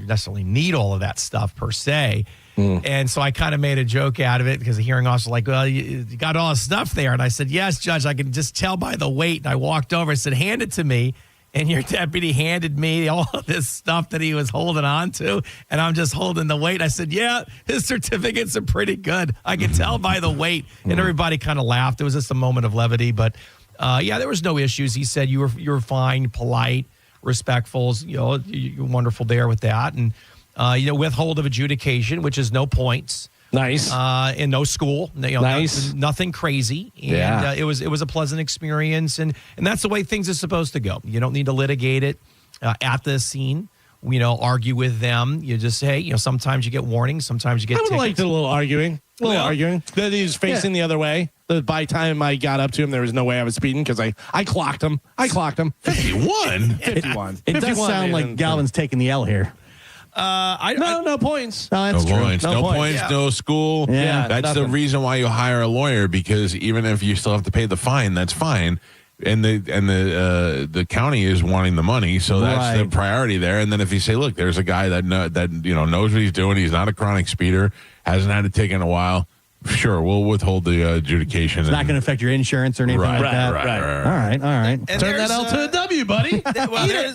necessarily need all of that stuff per se. And so I kind of made a joke out of it because the hearing officer was like, well, you got all the stuff there. And I said, yes, Judge, I can just tell by the weight. And I walked over and said, hand it to me. And your deputy handed me all of this stuff that he was holding on to. And I'm just holding the weight. I said, yeah, his certificates are pretty good. I can tell by the weight. And everybody kind of laughed. It was just a moment of levity. But, yeah, there was no issues. He said you were fine, polite, respectful. You're wonderful there with that. And, withhold of adjudication, which is no points. Nice. And no school. Nice. Nothing crazy. And it was a pleasant experience. And that's the way things are supposed to go. You don't need to litigate it at the scene argue with them. You just say, sometimes you get warnings, sometimes you get I would tickets. like a little arguing. That he's facing the other way. By the time I got up to him, there was no way I was speeding because I clocked him. 51? 51. It does sound like Galvin's taking the L here. No points. No, that's true. Points. No points, Yeah. no school. Yeah, That's the nothing. reason why you hire a lawyer, because even if you still have to pay the fine, that's fine. And the county is wanting the money, so that's the priority there. And then if you say, look, there's a guy that knows what he's doing, he's not a chronic speeder, hasn't had a ticket in a while, sure, we'll withhold the adjudication. It's not going to affect your insurance or anything like that. Right. All right. And Turn that L to a W, buddy.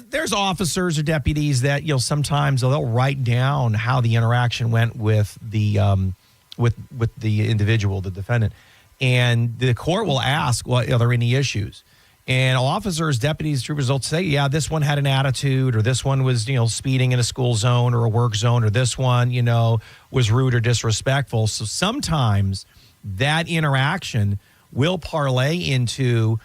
There's officers or deputies that sometimes they'll write down how the interaction went with the with the individual, the defendant, and the court will ask, "Well, are there any issues?" And officers, deputies, troopers will say, "Yeah, this one had an attitude, or this one was speeding in a school zone or a work zone, or this one was rude or disrespectful." So sometimes that interaction will parlay into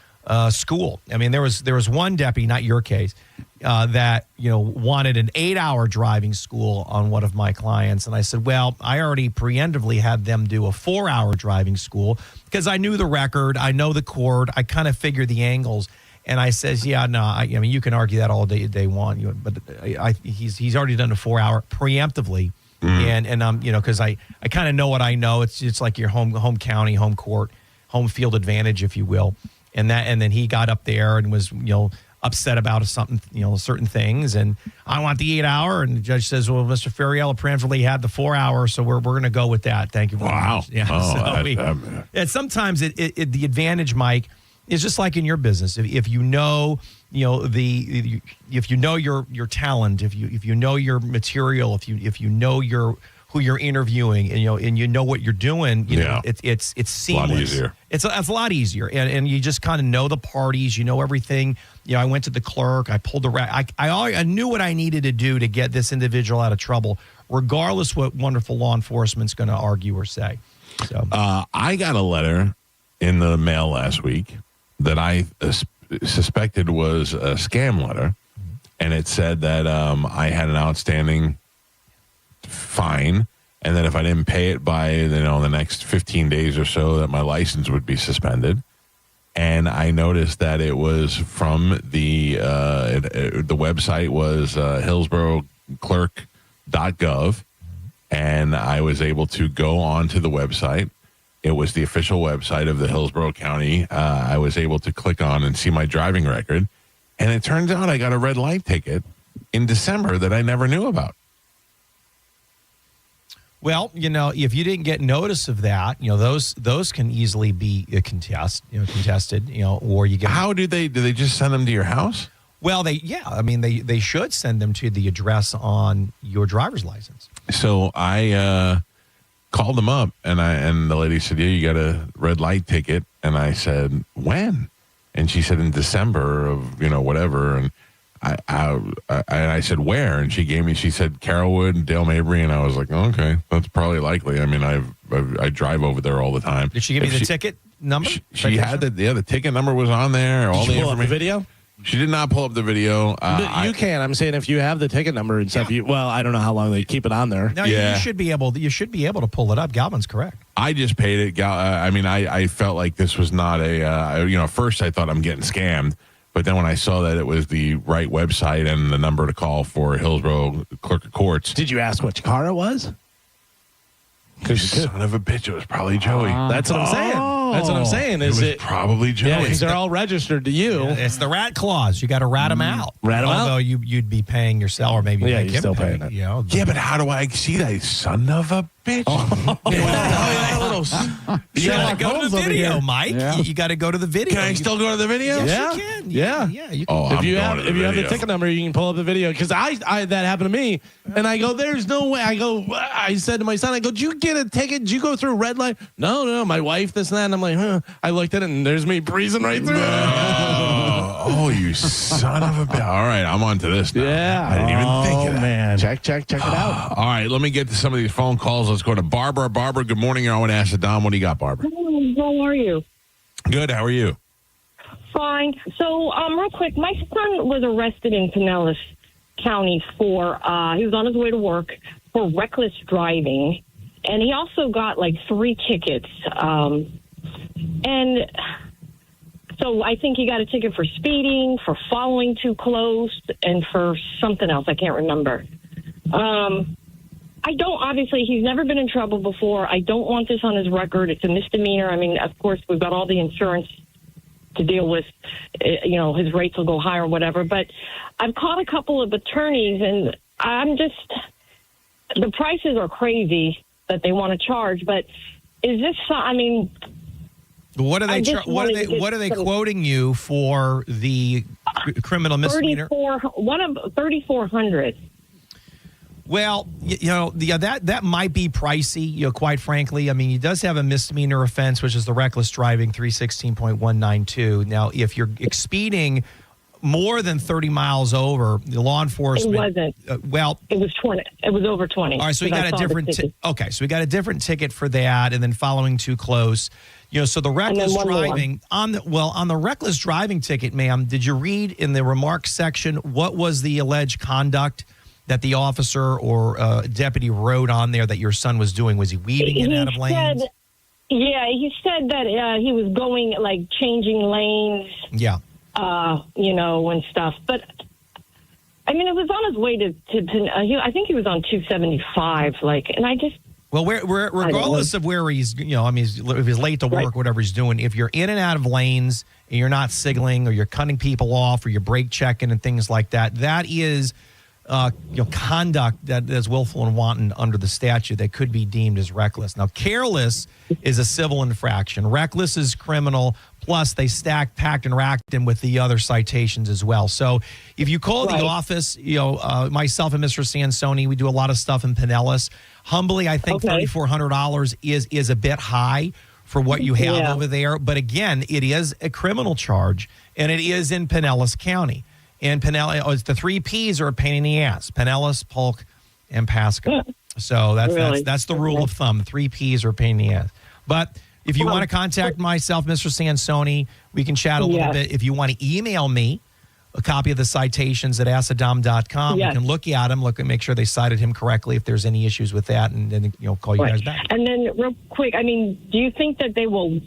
school. I mean, there was one deputy, not your case, that wanted an 8-hour driving school on one of my clients, and I said, well, I already preemptively had them do a 4-hour driving school because I knew the record, I know the court, I kind of figured the angles, and I says, yeah, no, I mean, you can argue that all day long, but he's already done a 4-hour preemptively, and because I kind of know what I know. It's like your home county, home court, home field advantage, if you will. And then he got up there and was, upset about something, certain things. And I want the 8-hour. And the judge says, well, Mr. Ferriello preemptively had the 4-hour, so we're going to go with that. Thank you very much. Yeah. And sometimes the advantage, Mike, is just like in your business. If you know, if you know your talent, if you know your material, if you know who you're interviewing, and you know what you're doing, it's seamless. A lot easier. It's a lot easier, and you just kind of know the parties, you know everything. I went to the clerk, I pulled the I knew what I needed to do to get this individual out of trouble, regardless what wonderful law enforcement's going to argue or say. So I got a letter in the mail last week that I suspected was a scam letter, and it said that I had an outstanding fine, and that if I didn't pay it by the next 15 days or so, that my license would be suspended. And I noticed that it was from the website was hillsboroclerk.gov, and I was able to go onto the website. It was the official website of the Hillsborough County. I was able to click on and see my driving record, and it turns out I got a red light ticket in December that I never knew about. Well, if you didn't get notice of that, those can easily be contested, or you get. How do they just send them to your house? Well, they should send them to the address on your driver's license. So I called them up, and the lady said, "Yeah, you got a red light ticket." And I said, "When?" And she said, "In December of whatever." And I said, "Where?" And she said, "Carrollwood and Dale Mabry." And I was like, oh, "Okay, that's probably likely." I mean, I drive over there all the time. Did she give you the ticket number? She had the ticket number was on there. All the information. The video? She did not pull up the video. You can. I'm saying if you have the ticket number and stuff. Well, I don't know how long they keep it on there. No, you should be able to pull it up. Galvin's correct. I just paid it. I felt like this was not a. First I thought I'm getting scammed. But then when I saw that it was the right website and the number to call for Hillsborough Clerk of Courts. Did you ask which car it was? Son of a bitch, it was probably Joey. That's what I'm saying. That's what I'm saying. It was probably Joey. Yeah, because they're all registered to you. Yeah, it's the rat clause. You got to rat them out. Although you'd be paying yourself, or maybe you're still paying it. Yeah, but how do I see that? Son of a bitch. You got to go to the video, Mike. Yeah. You got to go to the video. Can I still go to the video? Yes, you can. Yeah. You can. If you have the ticket number, you can pull up the video. Because I that happened to me, and I go, "There's no way." I said to my son, "Did you get a ticket? Did you go through a red light?" No, my wife, this and that. And I'm like, huh. I looked at it, and there's me breezing right through. Oh, you son of a bitch. All right, I'm on to this now. Yeah. I didn't even think of that. Man. Check it out. All right, let me get to some of these phone calls. Let's go to Barbara. Barbara, good morning. You're on Acid Dom. What do you got, Barbara? How are you? Good. How are you? Fine. So, real quick, my son was arrested in Pinellas County for, he was on his way to work for reckless driving. And he also got like 3 tickets. And so I think he got a ticket for speeding, for following too close, and for something else. I can't remember. Obviously, he's never been in trouble before. I don't want this on his record. It's a misdemeanor. I mean, of course, we've got all the insurance to deal with. His rates will go higher or whatever. But I've called a couple of attorneys, and the prices are crazy that they want to charge. But is this, what are they quoting you for the criminal misdemeanor? $3,400. Well, that might be pricey, quite frankly. I mean, he does have a misdemeanor offense, which is the reckless driving, 316.192. Now, if you're speeding more than 30 miles over, the law enforcement... It wasn't. It was 20. It was over 20. All right, so we got a different... so we got a different ticket for that, and then following too close. So the reckless driving... On the reckless driving ticket, ma'am, did you read in the remarks section what was the alleged conduct that the officer or deputy wrote on there that your son was doing? Was he weaving in and out of lanes? He said that he was going, like, changing lanes. Yeah. And stuff. But, I mean, it was on his way to I think he was on 275, and I just... Well, regardless of where he's, if he's late to work, whatever he's doing, if you're in and out of lanes and you're not signaling or you're cutting people off or you're brake checking and things like that, that is... conduct that is willful and wanton under the statute that could be deemed as reckless. Now, careless is a civil infraction. Reckless is criminal. Plus, they packed and racked him with the other citations as well. So, if you call the office, myself and Mr. Sansoni, we do a lot of stuff in Pinellas. Humbly, I think $3,400 is a bit high for what you have over there. But again, it is a criminal charge, and it is in Pinellas County. And Pinellas, the 3 Ps are a pain in the ass: Pinellas, Polk, and Pasco. So that's the rule of thumb. 3 Ps are a pain in the ass. But if you want to contact myself, Mr. Sansoni, we can chat a little bit. If you want to email me a copy of the citations at asadam.com, you can look at them, make sure they cited him correctly if there's any issues with that, and then call you guys back. And then real quick, do you think that they will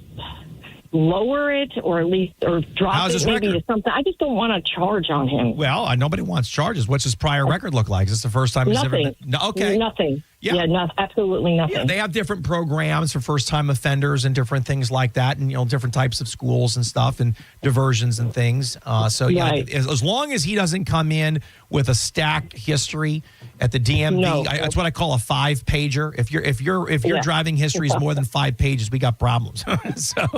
lower it or at least drop it maybe to something? I just don't want to charge on him. Well, nobody wants charges. What's his prior record look like? Is this the first time he's ever been? Nothing. Yeah, absolutely nothing. Yeah, they have different programs for first-time offenders and different things like that, and different types of schools and stuff and diversions and things. As long as he doesn't come in with a stacked history at the DMV, that's what I call a 5-pager. If your driving history is more than 5 pages, we got problems. All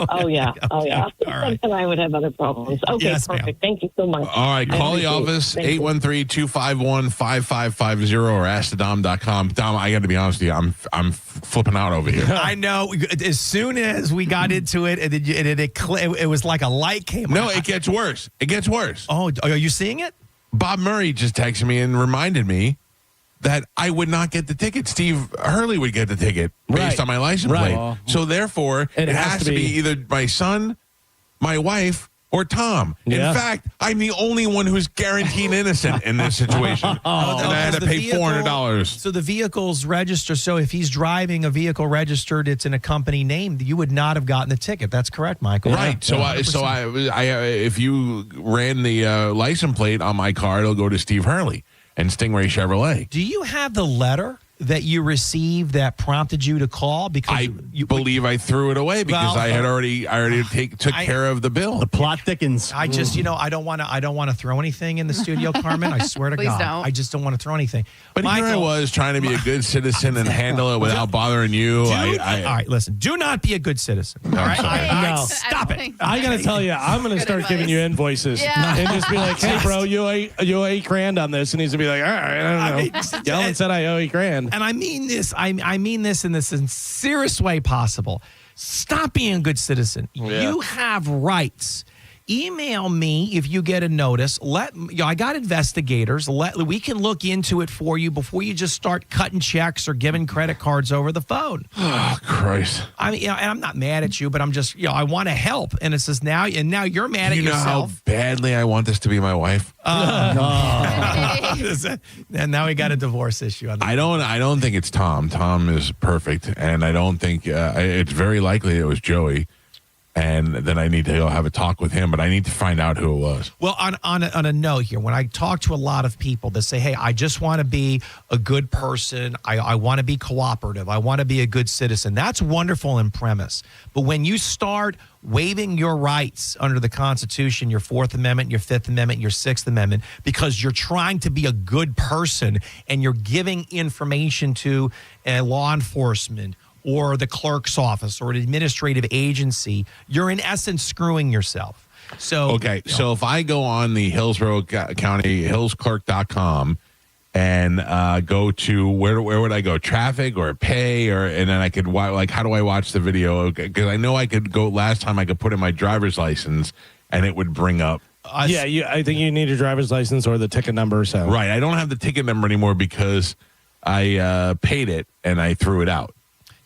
right. And I would have other problems. Okay, yes, perfect. Ma'am. Thank you so much. All right, call the office 813-251-5550 or askthedom.com. Dom, I got to be honest with you, I'm flipping out over here. I know. As soon as we got into it, it was like a light came on. No, it gets worse. It gets worse. Oh, are you seeing it? Bob Murray just texted me and reminded me that I would not get the ticket. Steve Hurley would get the ticket based on my license plate. So therefore, it has to be either my son, my wife, or Tom. In fact, I'm the only one who's guaranteed innocent in this situation. And I had to pay $400. So the vehicle's registered. So if he's driving a vehicle registered, it's in a company name, you would not have gotten the ticket. That's correct, Michael. Right. So if you ran the license plate on my car, it'll go to Steve Hurley and Stingray Chevrolet. Do you have the letter that you received that prompted you to call? Because I believe I threw it away because I already took care of the bill. The plot thickens. I just, I don't want to throw anything in the studio, Carmen. I swear to Please God, don't. I just don't want to throw anything. But Michael, here I was trying to be a good citizen and handle it without bothering you. All right, listen. Do not be a good citizen. All right, No. Stop it. I gotta tell you, I'm gonna start giving you invoices and just be like, "Hey, bro, you owe $8,000 on this," and he's gonna be like, "All right, I don't know." Dylan said I owe $8,000. And I mean this. I mean this in the sincerest way possible. Stop being a good citizen. You have rights. email me if you get a notice. I got investigators. We can look into it for you before you just start cutting checks or giving credit cards over the phone. Oh, Christ. I mean, and I'm not mad at you, but I'm just, I want to help. And it says now you're mad at you know yourself. how badly I want this to be my wife? And now we got a divorce issue. I don't think it's Tom. Tom is perfect, and I don't think it's very likely it was Joey. And then I need to go have a talk with him, but I need to find out who it was. Well, on a note here, when I talk to a lot of people that say, hey, I just want to be a good person. I want to be cooperative. I want to be a good citizen. That's wonderful in premise. But when you start waiving your rights under the Constitution, your Fourth Amendment, your Fifth Amendment, your Sixth Amendment, because you're trying to be a good person and you're giving information to law enforcement or the clerk's office or an administrative agency, you're in essence screwing yourself. So so if I go on the Hillsborough County hillsclerk.com and go to where would I go? Traffic or pay, and then I could how do I watch the video? Because I know I could go. Last time I could put in my driver's license and it would bring up. I think you need a driver's license or the ticket number. So right, I don't have the ticket number anymore because I paid it and I threw it out.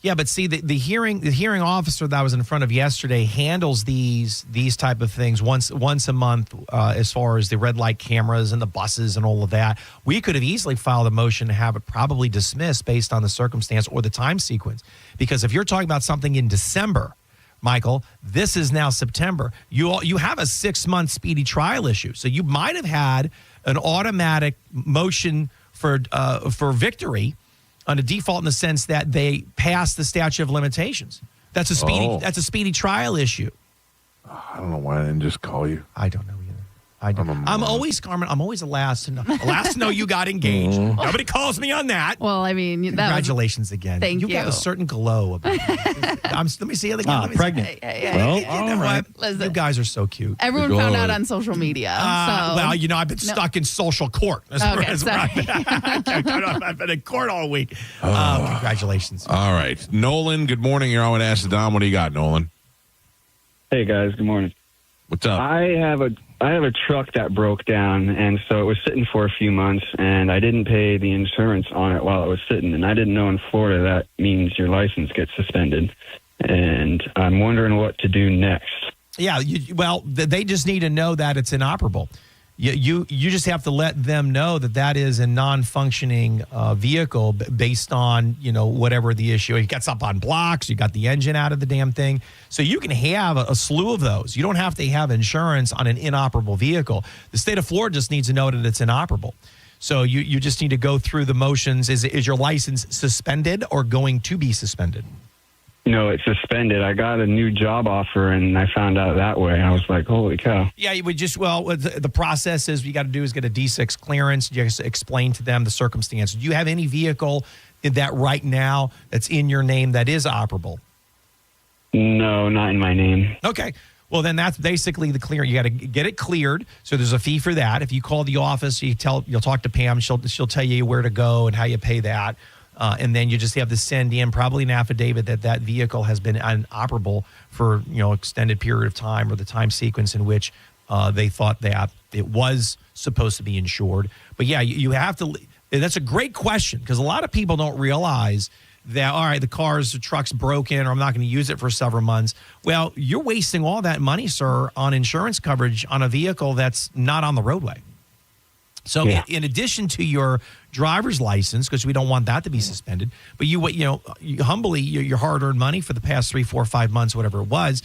Yeah, but see, the hearing officer that I was in front of yesterday handles these type of things once a month as far as the red light cameras and the buses and all of that. We could have easily filed a motion to have it probably dismissed based on the circumstance or the time sequence. Because if you're talking about something in December, Michael, this is now September. You have a 6-month speedy trial issue. So you might have had an automatic motion for victory on a default in the sense that they passed the statute of limitations. That's a speedy trial issue. I don't know why I didn't just call you. I don't know either. I'm always the last to know. Last to know you got engaged. Nobody calls me on that. Well, I mean, congratulations again. Thank you. You got a certain glow about you. Let me see it again. Pregnant. All right. You guys are so cute. Everyone found out on social media. Well, I've been stuck in social court. I've been in court all week. Congratulations. All right. Nolan, good morning. You're on with Ask the Dom. What do you got, Nolan? Hey, guys. Good morning. What's up? I have a truck that broke down, and so it was sitting for a few months, and I didn't pay the insurance on it while it was sitting, and I didn't know in Florida that means your license gets suspended, and I'm wondering what to do next. Yeah, they just need to know that it's inoperable. You just have to let them know that is a non-functioning vehicle based on, whatever the issue. It gets up on blocks. You got the engine out of the damn thing. So you can have a slew of those. You don't have to have insurance on an inoperable vehicle. The state of Florida just needs to know that it's inoperable. So you just need to go through the motions. Is your license suspended or going to be suspended? No, it's suspended. I got a new job offer, and I found out that way. I was like, holy cow. Yeah, you would the process is you got to do is get a D6 clearance. You just explain to them the circumstance. Do you have any vehicle that right now that's in your name that is operable? No, not in my name. Okay. Well, then that's basically the clear. You got to get it cleared. So there's a fee for that. If you call the office, you'll talk to Pam. She'll tell you where to go and how you pay that. And then you just have to send in probably an affidavit that vehicle has been inoperable for extended period of time or the time sequence in which they thought that it was supposed to be insured. But yeah, you have to. That's a great question because a lot of people don't realize that, all right, the truck's broken or I'm not going to use it for several months. Well, you're wasting all that money, sir, on insurance coverage on a vehicle that's not on the roadway. So in addition to your driver's license, because we don't want that to be suspended, but you humbly, your hard-earned money for the past 3, 4, 5 months, whatever it was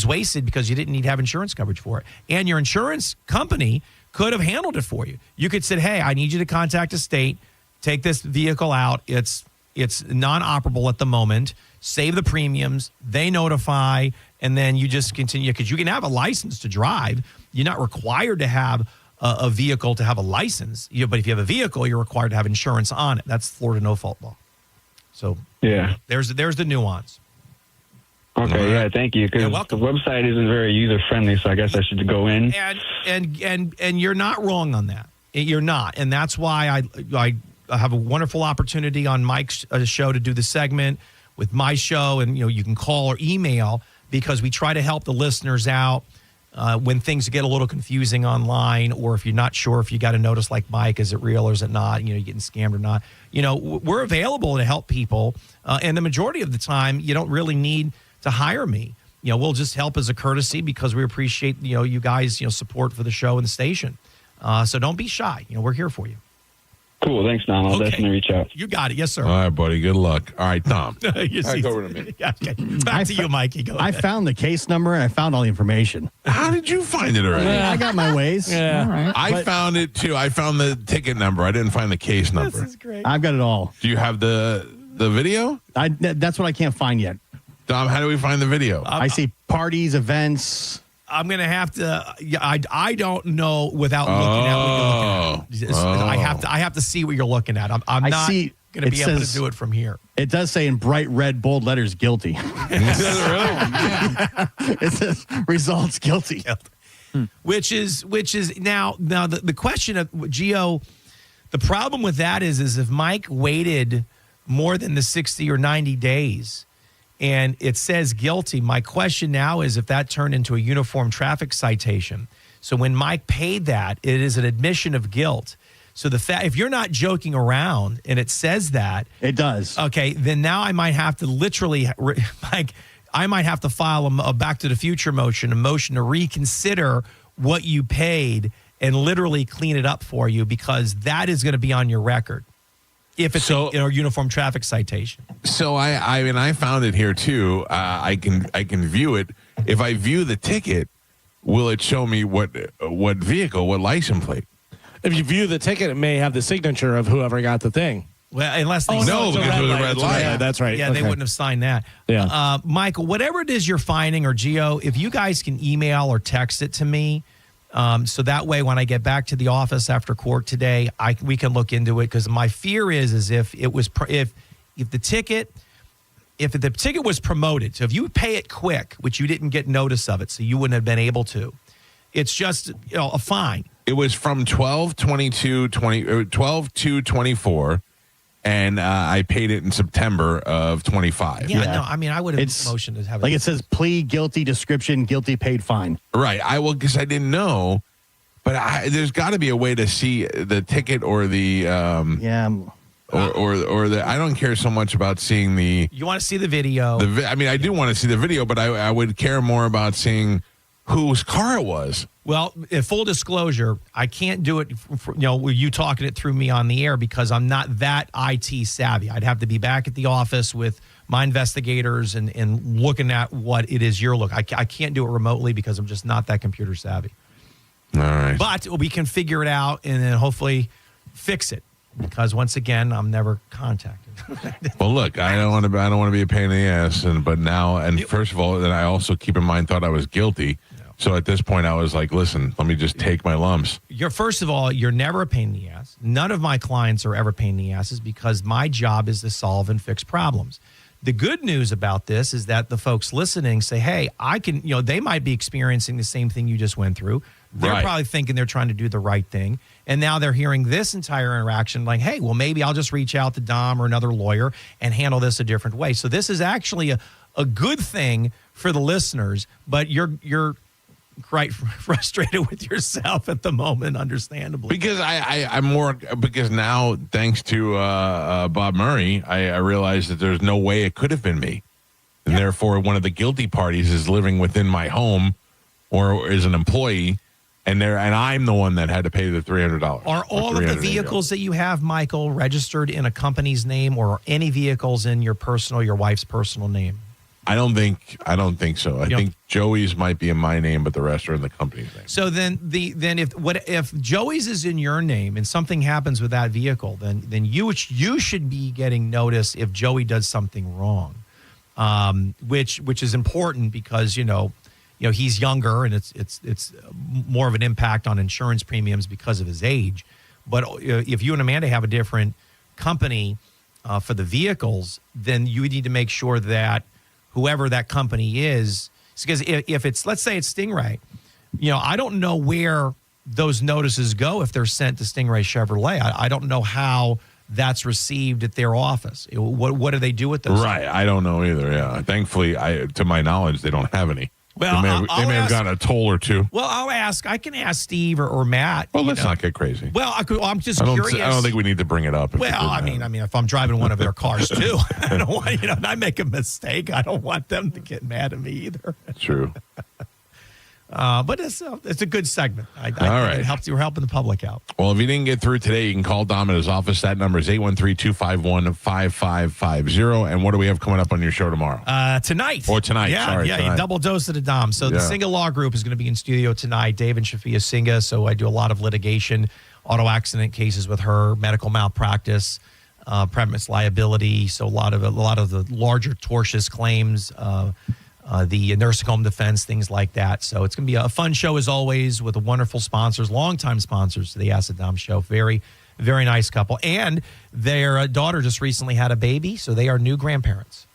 wasted because you didn't need to have insurance coverage for it. And your insurance company could have handled it for you. You could say, hey, I need you to contact a state, take this vehicle out. It's non-operable at the moment. Save the premiums. They notify, and then you just continue because you can have a license to drive. You're not required to have a vehicle to have a license, but if you have a vehicle, you're required to have insurance on it. That's Florida no-fault law. So there's the nuance. Okay, thank you. Because the website isn't very user-friendly, so I guess I should go in. And you're not wrong on that. You're not, and that's why I have a wonderful opportunity on Mike's show to do the segment with my show, and you can call or email because we try to help the listeners out. when things get a little confusing online, or if you're not sure if you got a notice like Mike, is it real or is it not? You getting scammed or not? We're available to help people. And the majority of the time, you don't really need to hire me. We'll just help as a courtesy because we appreciate, you guys, support for the show and the station. So don't be shy. We're here for you. Cool. Thanks, Tom. I'll definitely reach out. You got it. Yes, sir. All right, buddy. Good luck. All right, Tom. Back over to me. Okay. Back to you, Mikey. Go I ahead. found the case number and I found all the information. How did you find it already? I got my ways. Yeah. All right. I found it too. I found the ticket number. I didn't find the case number. This is great. I've got it all. Do you have the video? That's what I can't find yet. Dom, how do we find the video? I see parties, events. I'm going to have to. I don't know without looking at what you're looking at. I have to see what you're looking at. I'm not going to be able to do it from here. It does say in bright red bold letters, guilty. It says results guilty. Which is now the question of Gio. The problem with that is if Mike waited more than the 60 or 90 days. And it says guilty. My question now is if that turned into a uniform traffic citation. So when Mike paid that, it is an admission of guilt. So if you're not joking around and it says that. It does. Okay, then now I might have to literally, Mike, I might have to file a Back to the Future motion, a motion to reconsider what you paid and literally clean it up for you because that is going to be on your record. If it's a uniform traffic citation. So I found it here too. I can view it. If I view the ticket, will it show me what vehicle, what license plate? If you view the ticket, it may have the signature of whoever got the thing. Well, unless they because it was a red light. Yeah, that's right. Yeah, they wouldn't have signed that. Yeah. Michael, whatever it is you're finding, or Gio, if you guys can email or text it to me, so that way when I get back to the office after court today, we can look into it because my fear is if it was if the ticket was promoted, so if you pay it quick, which you didn't get notice of it, so you wouldn't have been able to, it's just a fine. It was from 12/2/24, and I paid it in September of 25. Yeah, no, I mean I would have motioned to have it. Like it says plea, guilty, description, guilty, paid, fine. Right. Because I didn't know, but there's got to be a way to see the ticket or the or the. I don't care so much about seeing the. You want to see the video? I do want to see the video, but I would care more about seeing whose car it was. Well, in full disclosure, I can't do it, with you talking it through me on the air because I'm not that IT savvy. I'd have to be back at the office with my investigators and looking at what it is you're looking. I can't do it remotely because I'm just not that computer savvy. All right. But we can figure it out and then hopefully fix it because once again, I'm never contacted. Well, look, I don't want to be a pain in the ass, first of all, then I also keep in mind thought I was guilty. So at this point, I was like, listen, let me just take my lumps. First of all, you're never a pain in the ass. None of my clients are ever pain in the asses because my job is to solve and fix problems. The good news about this is that the folks listening say, hey, I can, they might be experiencing the same thing you just went through. They're probably thinking they're trying to do the right thing. And now they're hearing this entire interaction like, hey, well, maybe I'll just reach out to Dom or another lawyer and handle this a different way. So this is actually a good thing for the listeners, but you're quite frustrated with yourself at the moment, understandably. Because I'm more because now, thanks to Bob Murray, I realized that there's no way it could have been me, and therefore one of the guilty parties is living within my home or is an employee, and I'm the one that had to pay the $300. Are all of the vehicles that you have, Michael, registered in a company's name, or any vehicles in your wife's personal name? I don't think so. I think Joey's might be in my name, but the rest are in the company's name. So then if Joey's is in your name and something happens with that vehicle, then you should be getting notice if Joey does something wrong, which is important because he's younger and it's more of an impact on insurance premiums because of his age. But if you and Amanda have a different company for the vehicles, then you need to make sure that whoever that company is, because if it's, let's say it's Stingray, I don't know where those notices go if they're sent to Stingray Chevrolet. I don't know how that's received at their office. What do they do with those? Right. I don't know either. Yeah. Thankfully, to my knowledge, they don't have any. Well, they may have gotten a toll or two. Well, I can ask Steve or Matt. Well, let's not get crazy. Well, I'm just curious. curious. I don't think we need to bring it up. Well, I mean, if I'm driving one of their cars too, I don't want, and I make a mistake, I don't want them to get mad at me either. True. But it's a good segment. I All right. It helps. You're helping the public out. Well, if you didn't get through today, you can call Dom at his office. That number is 813-251-5550. And what do we have coming up on your show tomorrow? Tonight. Or tonight. Yeah, Sorry, tonight. Double dose of the Dom. So the Singa Law Group is going to be in studio tonight. Dave and Shafia Singa. So I do a lot of litigation, auto accident cases with her, medical malpractice, premise liability. So a lot of the larger tortious claims. The nursing home defense, things like that. So it's going to be a fun show as always with wonderful sponsors, longtime sponsors to the Ask the Dom show. Very, very nice couple. And their daughter just recently had a baby, so they are new grandparents.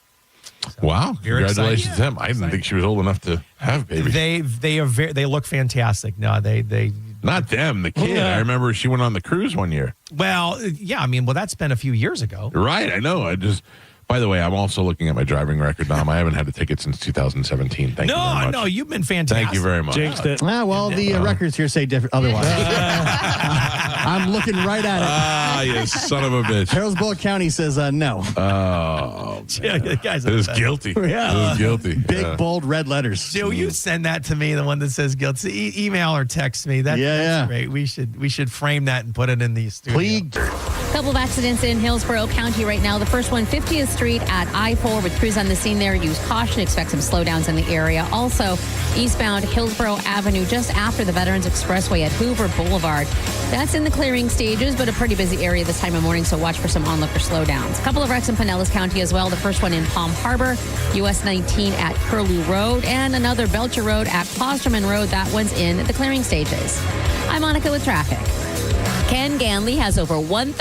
So wow. Congratulations to them. I didn't excited. think she was old enough to have babies. They look fantastic. No, they Not them, the kid. I remember she went on the cruise one year. Well, yeah, that's been a few years ago. Right, I know. By the way, I'm also looking at my driving record, Dom. I haven't had a ticket since 2017. Thank you very much. No, you've been fantastic. Thank you very much. Jinxed it. The records here say different. Otherwise, I'm looking right at it. You son of a bitch. Harrisburg County says no. Oh, yeah, the guy's it is guilty. Yeah. It is guilty. Big, bold, red letters. Joe, you send that to me, the one that says guilty. Email or text me. That's great. We should frame that and put it in the studio. Couple of accidents in Hillsborough County right now. The first one, 50th Street at I-4 with crews on the scene there. Use caution. Expect some slowdowns in the area. Also, eastbound Hillsborough Avenue just after the Veterans Expressway at Hoover Boulevard. That's in the clearing stages, but a pretty busy area this time of morning, so watch for some onlooker slowdowns. A couple of wrecks in Pinellas County as well. The first one in Palm Harbor, US 19 at Curlew Road, and another Belcher Road at Klosterman Road. That one's in the clearing stages. I'm Monica with traffic. Ken Ganley has over 1,000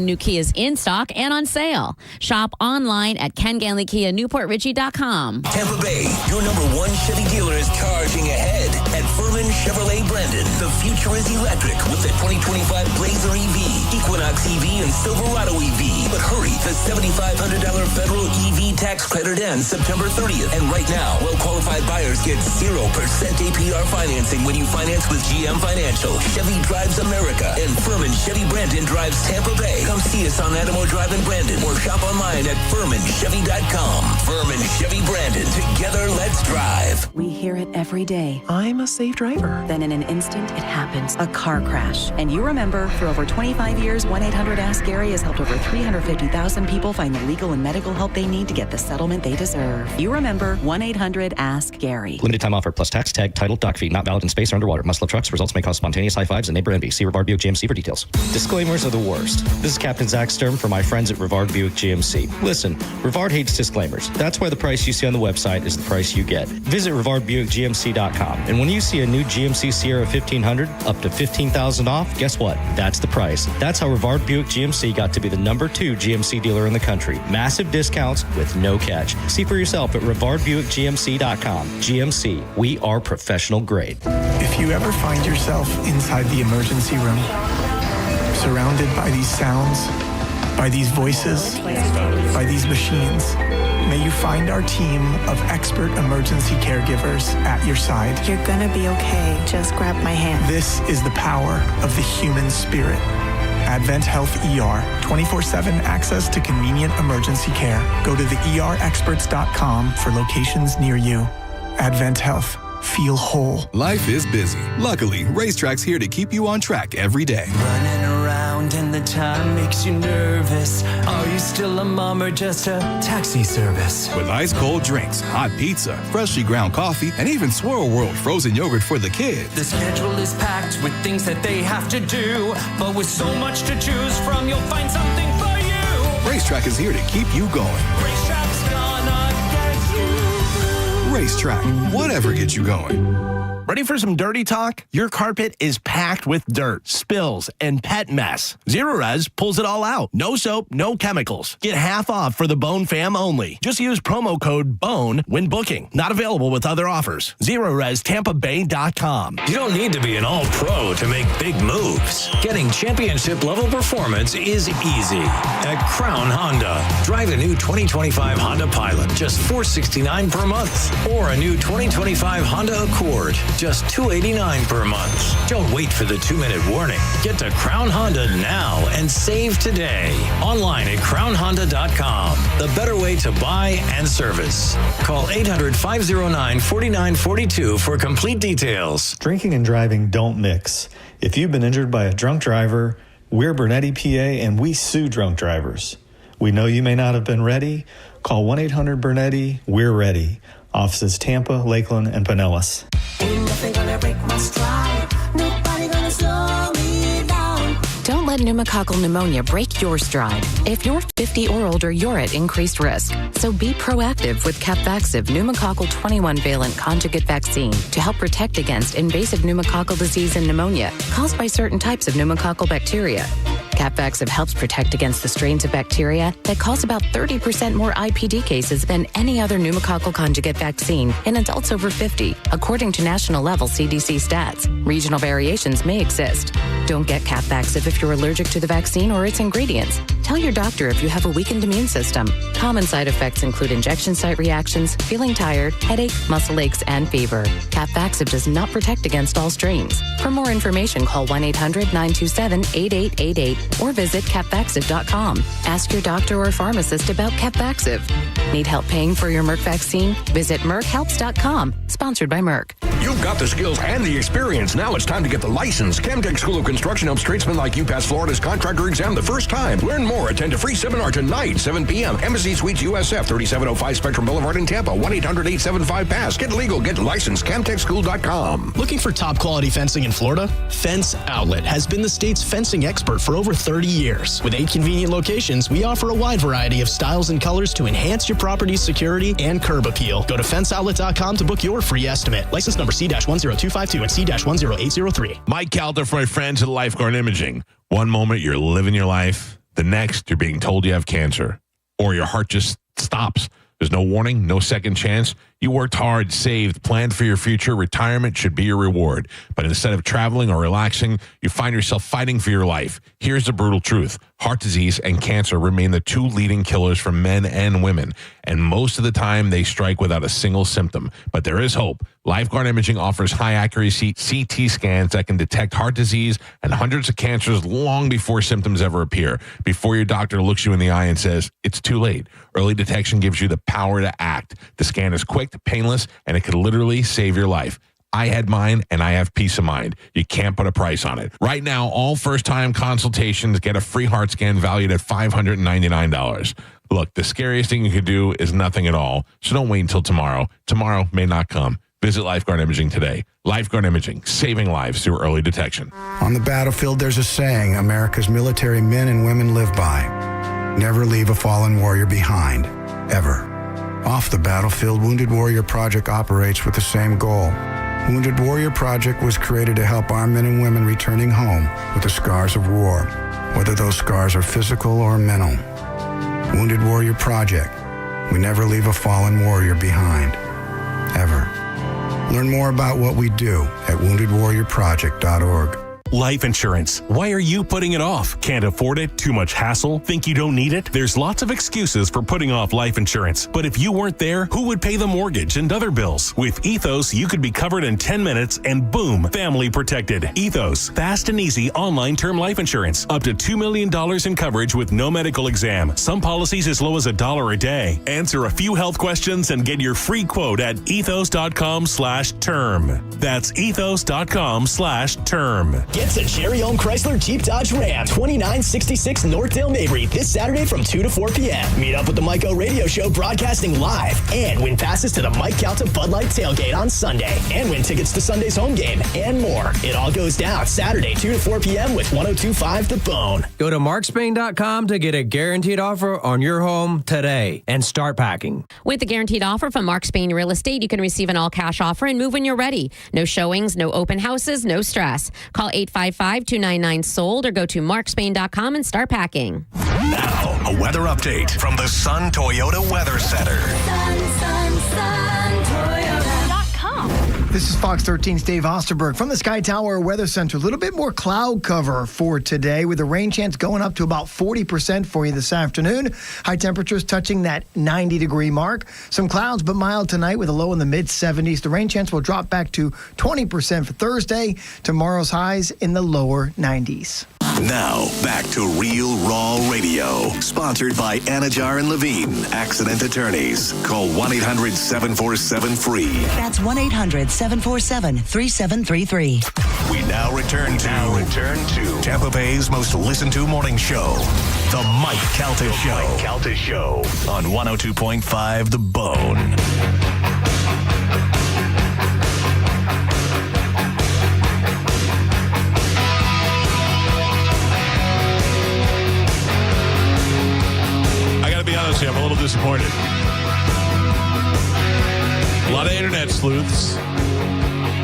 new Kias in stock and on sale. Shop online at KenGanleyKiaNewportRichie.com. Tampa Bay, your number one Chevy dealer is charging ahead at Furman Chevrolet Brandon. The future is electric with the 2025 Blazer EV, Equinox EV, and Silverado EV. But hurry, the $7,500 federal EV tax credit ends September 30th. And right now, well-qualified buyers get 0% APR financing when you finance with GM Financial. Chevy drives America, and Furman Chevy Brandon drives Tampa Bay. Come see us on Adamo Drive in Brandon or shop online at FurmanChevy.com. Furman Chevy Brandon. Together, let's drive. We hear it every day. I'm a safe driver. Then in an instant, it happens. A car crash. And you remember, for over 25 years, 1-800-ASK-GARY has helped over 350,000 people find the legal and medical help they need to get the settlement they deserve. You remember 1-800-ASK-GARY. Limited time offer plus tax, tag, title, dock fee. Not valid in space or underwater. Must love trucks. Results may cause spontaneous high fives and neighbor envy. See Rivard Buick GMC for details. Disclaimers are the worst. This is Captain Zach Sturm for my friends at Rivard Buick GMC. Listen, Rivard hates disclaimers. That's why the price you see on the website is the price you get. Visit RivardBuickGMC.com. And when you see a new GMC Sierra 1500 up to $15,000 off, guess what? That's the price. That's how Rivard Buick GMC got to be the #2 GMC dealer in the country. Massive discounts with no catch. See for yourself at RivardBuickGMC.com. GMC, we are professional grade. If you ever find yourself inside the emergency room, surrounded by these sounds, by these voices, by these machines, may you find our team of expert emergency caregivers at your side. You're gonna be okay. Just grab my hand. This is the power of the human spirit. Advent Health ER, 24/7 access to convenient emergency care. Go to theerexperts.com for locations near you. Advent Health. Feel whole. Life is busy. Luckily, Racetrack's here to keep you on track every day. Running around and the time makes you nervous. Are you still a mom or just a taxi service? With ice cold drinks, hot pizza, freshly ground coffee, and even Swirl World frozen yogurt for the kids. The schedule is packed with things that they have to do, but with so much to choose from, you'll find something for you. Racetrack is here to keep you going. Racetrack's gonna get you. Racetrack, whatever gets you going. Ready for some dirty talk? Your carpet is packed with dirt, spills, and pet mess. Zero Res pulls it all out. No soap, no chemicals. Get half off for the Bone fam only. Just use promo code BONE when booking. Not available with other offers. ZeroResTampaBay.com. You don't need to be an all-pro to make big moves. Getting championship-level performance is easy at Crown Honda. Drive a new 2025 Honda Pilot, just $469 per month. Or a new 2025 Honda Accord, just $289 per month. Don't wait for the 2-minute warning. Get to Crown Honda now and save today. Online at crownhonda.com. The better way to buy and service. Call 800-509-4942 for complete details. Drinking and driving don't mix. If you've been injured by a drunk driver, we're Bernetti PA and we sue drunk drivers. We know you may not have been ready. Call 1-800-BERNETTI. We're ready. Offices Tampa, Lakeland, and Pinellas. Ain't nothing gonna break my stride. Nobody gonna slow me down. Don't let pneumococcal pneumonia break your stride. If you're 50 or older, you're at increased risk. So be proactive with Capvaxive pneumococcal 21-valent conjugate vaccine to help protect against invasive pneumococcal disease and pneumonia caused by certain types of pneumococcal bacteria. Capvaxive helps protect against the strains of bacteria that cause about 30% more IPD cases than any other pneumococcal conjugate vaccine in adults over 50, according to national-level CDC stats. Regional variations may exist. Don't get Capvaxive if you're allergic to the vaccine or its ingredients. Tell your doctor if you have a weakened immune system. Common side effects include injection site reactions, feeling tired, headache, muscle aches, and fever. Capvaxive does not protect against all strains. For more information, call 1-800-927-8888 or visit capvaxive.com. Ask your doctor or pharmacist about Capvaxive. Need help paying for your Merck vaccine? Visit merckhelps.com. Sponsored by Merck. You've got the skills and the experience. Now it's time to get the license. Chemtech School of Construction helps tradesmen like you pass Florida's contractor exam the first time. Learn more. Attend a free seminar tonight, 7 p.m. Embassy Suites USF, 3705 Spectrum Boulevard in Tampa. 1-800-875-PASS. Get legal. Get licensed. ChemTechSchool.com. Looking for top quality fencing in Florida? Fence Outlet has been the state's fencing expert for over 30 years. With 8 convenient locations, we offer a wide variety of styles and colors to enhance your property's security and curb appeal. Go to fenceoutlet.com to book your free estimate. License number C-10252 and C-10803. Mike Calta for my friends at Lifeguard Imaging. One moment you're living your life. The next, you're being told you have cancer. Or your heart just stops. There's no warning, no second chance. You worked hard, saved, planned for your future. Retirement should be your reward. But instead of traveling or relaxing, you find yourself fighting for your life. Here's the brutal truth. Heart disease and cancer remain the 2 leading killers for men and women. And most of the time, they strike without a single symptom. But there is hope. Lifeguard Imaging offers high-accuracy CT scans that can detect heart disease and hundreds of cancers long before symptoms ever appear. Before your doctor looks you in the eye and says, it's too late. Early detection gives you the power to act. The scan is quick, painless, and it could literally save your life. I had mine, and I have peace of mind. You can't put a price on it. Right now, all first-time consultations get a free heart scan valued at $599. Look, the scariest thing you could do is nothing at all, so don't wait until tomorrow. Tomorrow may not come. Visit Lifeguard Imaging today. Lifeguard Imaging, saving lives through early detection. On the battlefield, there's a saying America's military men and women live by. Never leave a fallen warrior behind, ever. Off the battlefield, Wounded Warrior Project operates with the same goal. Wounded Warrior Project was created to help our men and women returning home with the scars of war, whether those scars are physical or mental. Wounded Warrior Project. We never leave a fallen warrior behind, ever. Learn more about what we do at woundedwarriorproject.org. Life insurance. Why are you putting it off? Can't afford it? Too much hassle? Think you don't need it? There's lots of excuses for putting off life insurance. But if you weren't there, who would pay the mortgage and other bills? With Ethos, you could be covered in 10 minutes and boom, family protected. Ethos, fast and easy online term life insurance. Up to $2 million in coverage with no medical exam. Some policies as low as $1 a day. Answer a few health questions and get your free quote at ethos.com/term. That's ethos.com/term. Get to Cherry-owned Chrysler Jeep Dodge Ram, 2966 Northdale Mabry this Saturday from 2 to 4 p.m. Meet up with the Mike O Radio Show broadcasting live and win passes to the Mike Calta Bud Light Tailgate on Sunday and win tickets to Sunday's home game and more. It all goes down Saturday, 2 to 4 p.m. with 102.5 The Bone. Go to markspain.com to get a guaranteed offer on your home today and start packing. With the guaranteed offer from Mark Spain Real Estate, you can receive an all-cash offer and move when you're ready. No showings, no open houses, no stress. Call 855-299-SOLD or go to markspain.com and start packing. Now, a weather update from the Sun Toyota Weather Center. This is Fox 13's Dave Osterberg from the Sky Tower Weather Center. A little bit more cloud cover for today with the rain chance going up to about 40% for you this afternoon. High temperatures touching that 90-degree mark. Some clouds, but mild tonight with a low in the mid-70s. The rain chance will drop back to 20% for Thursday. Tomorrow's highs in the lower 90s. Now, back to Real Raw Radio. Sponsored by Anajar and Levine, accident attorneys. Call 1-800-747-FREE. That's 1-800-747-3733. We now return to Tampa Bay's most listened to morning show, The Mike Calta Show. Mike Calta Show on 102.5 The Bone. I'm a little disappointed. A lot of internet sleuths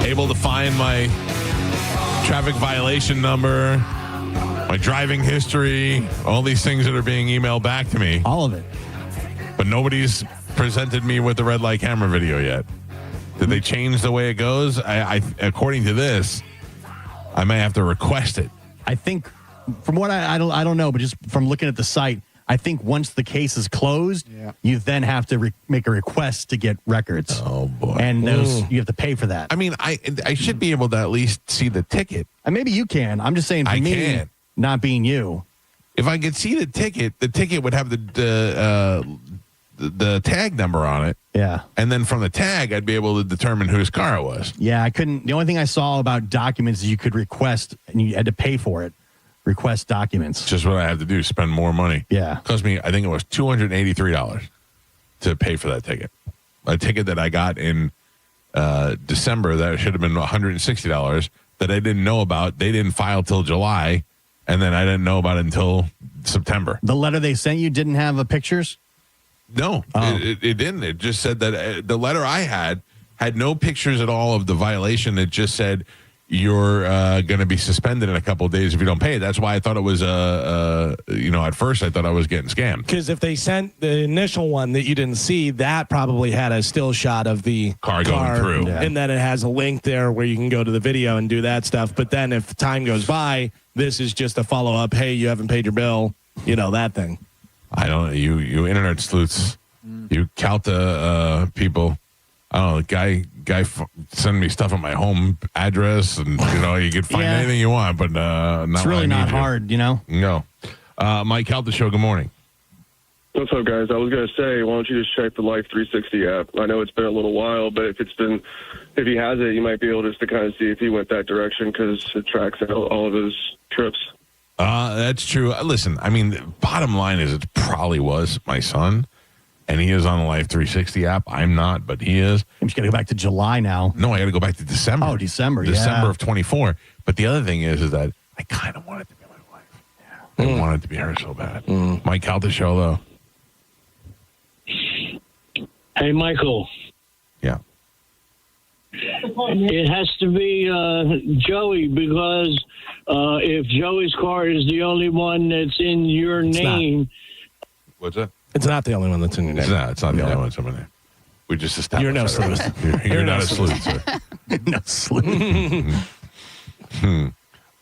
able to find my traffic violation number, my driving history, all these things that are being emailed back to me. All of it. But nobody's presented me with the red light camera video yet. Did they change the way it goes? I according to this, I may have to request it. I think from what I don't know, but just from looking at the site, I think once the case is closed, you then have to make a request to get records. Oh, boy. And those you have to pay for that. I mean, I should be able to at least see the ticket. And maybe you can. I'm just saying for me, not being you. If I could see the ticket would have the tag number on it. Yeah. And then from the tag, I'd be able to determine whose car it was. Yeah, I couldn't. The only thing I saw about documents is you could request and you had to pay for it. Request documents. Just what I have to do, spend more money. Yeah. Cost me, I think it was $283 to pay for that ticket. A ticket that I got in December that should have been $160 that I didn't know about. They didn't file till July, and then I didn't know about it until September. The letter they sent you didn't have pictures? No, it didn't. It just said that the letter I had no pictures at all of the violation. It just said, you're going to be suspended in a couple of days if you don't pay. That's why I thought it was, at first I thought I was getting scammed. Because if they sent the initial one that you didn't see, that probably had a still shot of the car going through. Yeah. And then it has a link there where you can go to the video and do that stuff. But then if time goes by, this is just a follow-up. Hey, you haven't paid your bill. That thing. I don't know. You internet sleuths, you Calta people. I don't know. The guy send me stuff on my home address, and you can find anything you want, but not. It's really not hard, No. Mike Calta Show. Good morning. What's up, guys? I was gonna say, why don't you just check the Life 360 app? I know it's been a little while, but if he has it, you might be able just to kind of see if he went that direction because it tracks all of his trips. That's true. Listen, I mean, the bottom line is it probably was my son. And he is on the Life 360 app. I'm not, but he is. I'm just going to go back to July now. No, I got to go back to December. Oh, December of 24. But the other thing is that I kind of want it to be my wife. Yeah. I want it to be her so bad. Mike Calta Show, though. Hey, Michael. Yeah. It has to be Joey because if Joey's car is the only one that's in your name. What's that? It's not the only one that's in your name. It's not the only one that's in my name. We just established You're no sleuth. You're not a sleuth, sir. No sleuth.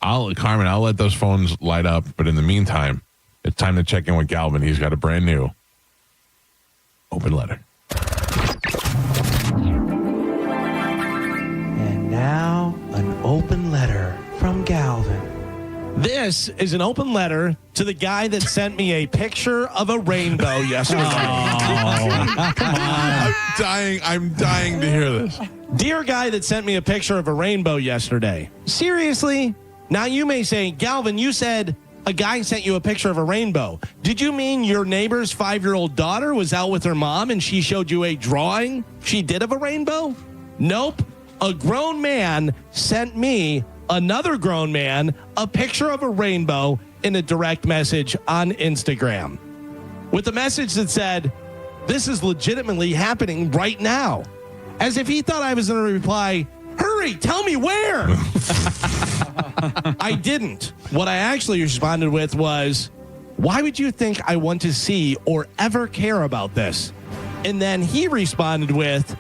Carmen, I'll let those phones light up, but in the meantime, it's time to check in with Galvin. He's got a brand new open letter. And now, an open letter from Galvin. This is an open letter to the guy that sent me a picture of a rainbow yesterday. Come on. I'm dying to hear this. Dear guy that sent me a picture of a rainbow yesterday. Seriously, Now you may say, Galvin, you said a guy sent you a picture of a rainbow. Did you mean your neighbor's 5-year-old daughter was out with her mom and she showed you a drawing she did of a rainbow? Nope. A grown man sent me, another grown man, a picture of a rainbow in a direct message on Instagram with a message that said, this is legitimately happening right now. As if he thought I was going to reply, hurry, tell me where. I didn't. What I actually responded with was, why would you think I want to see or ever care about this? And then he responded with,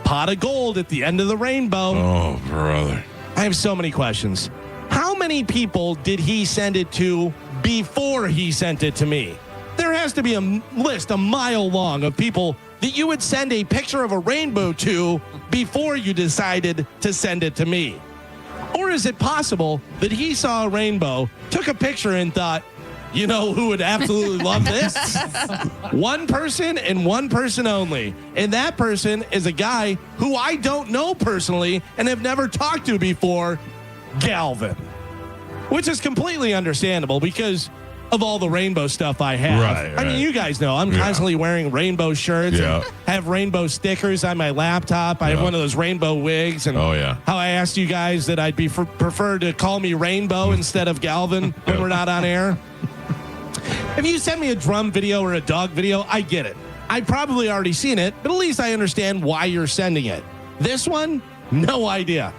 pot of gold at the end of the rainbow. Oh, brother. I have so many questions. How many people did he send it to before he sent it to me? There has to be a list a mile long of people that you would send a picture of a rainbow to before you decided to send it to me. Or is it possible that he saw a rainbow, took a picture and thought, you know who would absolutely love this? One person and one person only. And that person is a guy who I don't know personally and have never talked to before, Galvin. Which is completely understandable because of all the rainbow stuff I have. Right. I mean, you guys know I'm constantly wearing rainbow shirts and have rainbow stickers on my laptop. I have one of those rainbow wigs. And how I asked you guys that I'd be prefer to call me Rainbow instead of Galvin when we're not on air. If you send me a drum video or a dog video, I get it. I've probably already seen it, but at least I understand why you're sending it. This one, no idea.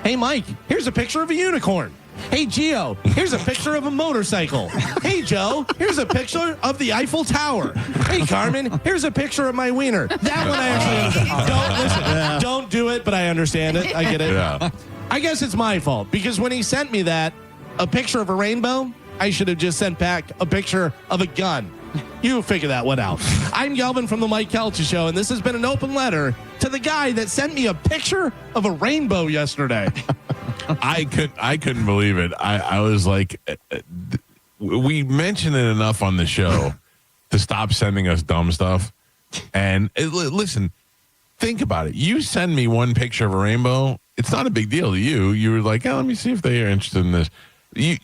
Hey, Mike, here's a picture of a unicorn. Hey, Gio, here's a picture of a motorcycle. Hey, Joe, here's a picture of the Eiffel Tower. Hey, Carmen, here's a picture of my wiener. That one I actually understand. Don't do it, but I understand it. I get it. Yeah. I guess it's my fault because when he sent me that, a picture of a rainbow, I should have just sent back a picture of a gun. You figure that one out. I'm Galvin from the Mike Calta Show, and this has been an open letter to the guy that sent me a picture of a rainbow yesterday. I couldn't believe it. I was like, we mentioned it enough on the show to stop sending us dumb stuff. And listen, think about it. You send me one picture of a rainbow. It's not a big deal to you. You were like, let me see if they are interested in this.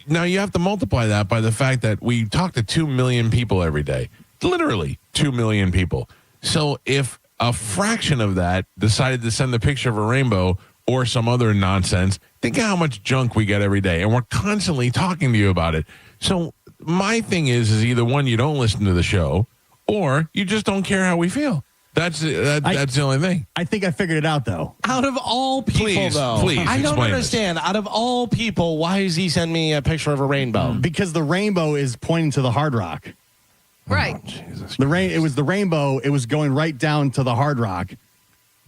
Now you have to multiply that by the fact that we talk to 2 million people every day, literally 2 million people. So if a fraction of that decided to send a picture of a rainbow or some other nonsense, think of how much junk we get every day. And we're constantly talking to you about it. So my thing is either one, you don't listen to the show or you just don't care how we feel. That's the only thing. I think I figured it out, though. Out of all people, please, I don't understand. This. Out of all people, why does he send me a picture of a rainbow? Because the rainbow is pointing to the Hard Rock. Right. Oh, Jesus. It was the rainbow. It was going right down to the Hard Rock.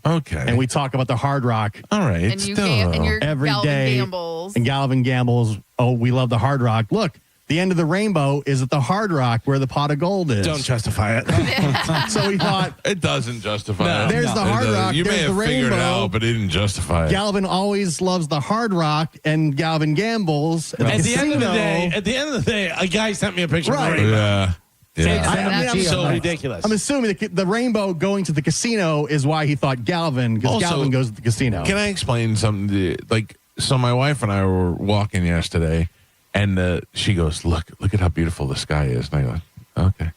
Okay. And we talk about the Hard Rock. All right. And you and your every Galvin day. gambles. And Galvin gambles. Oh, we love the Hard Rock. Look, the end of the rainbow is at the Hard Rock where the pot of gold is. Don't justify it. So we thought it doesn't justify it. There's the Hard Rock. You may there's have the figured it rainbow. out, but it didn't justify it. Galvin always loves the Hard Rock, and Galvin gambles. At the end of the day, a guy sent me a picture of a Right. rainbow. Yeah. I'm so ridiculous. I'm assuming the rainbow going to the casino is why he thought Galvin, because Also, Galvin goes to the casino. Can I explain something to you? So my wife and I were walking yesterday, and she goes, look at how beautiful the sky is. And I go, okay.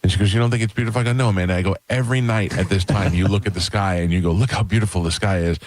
And she goes, you don't think it's beautiful? I go, no, man. I go, every night at this time, you look at the sky and you go, look how beautiful the sky is.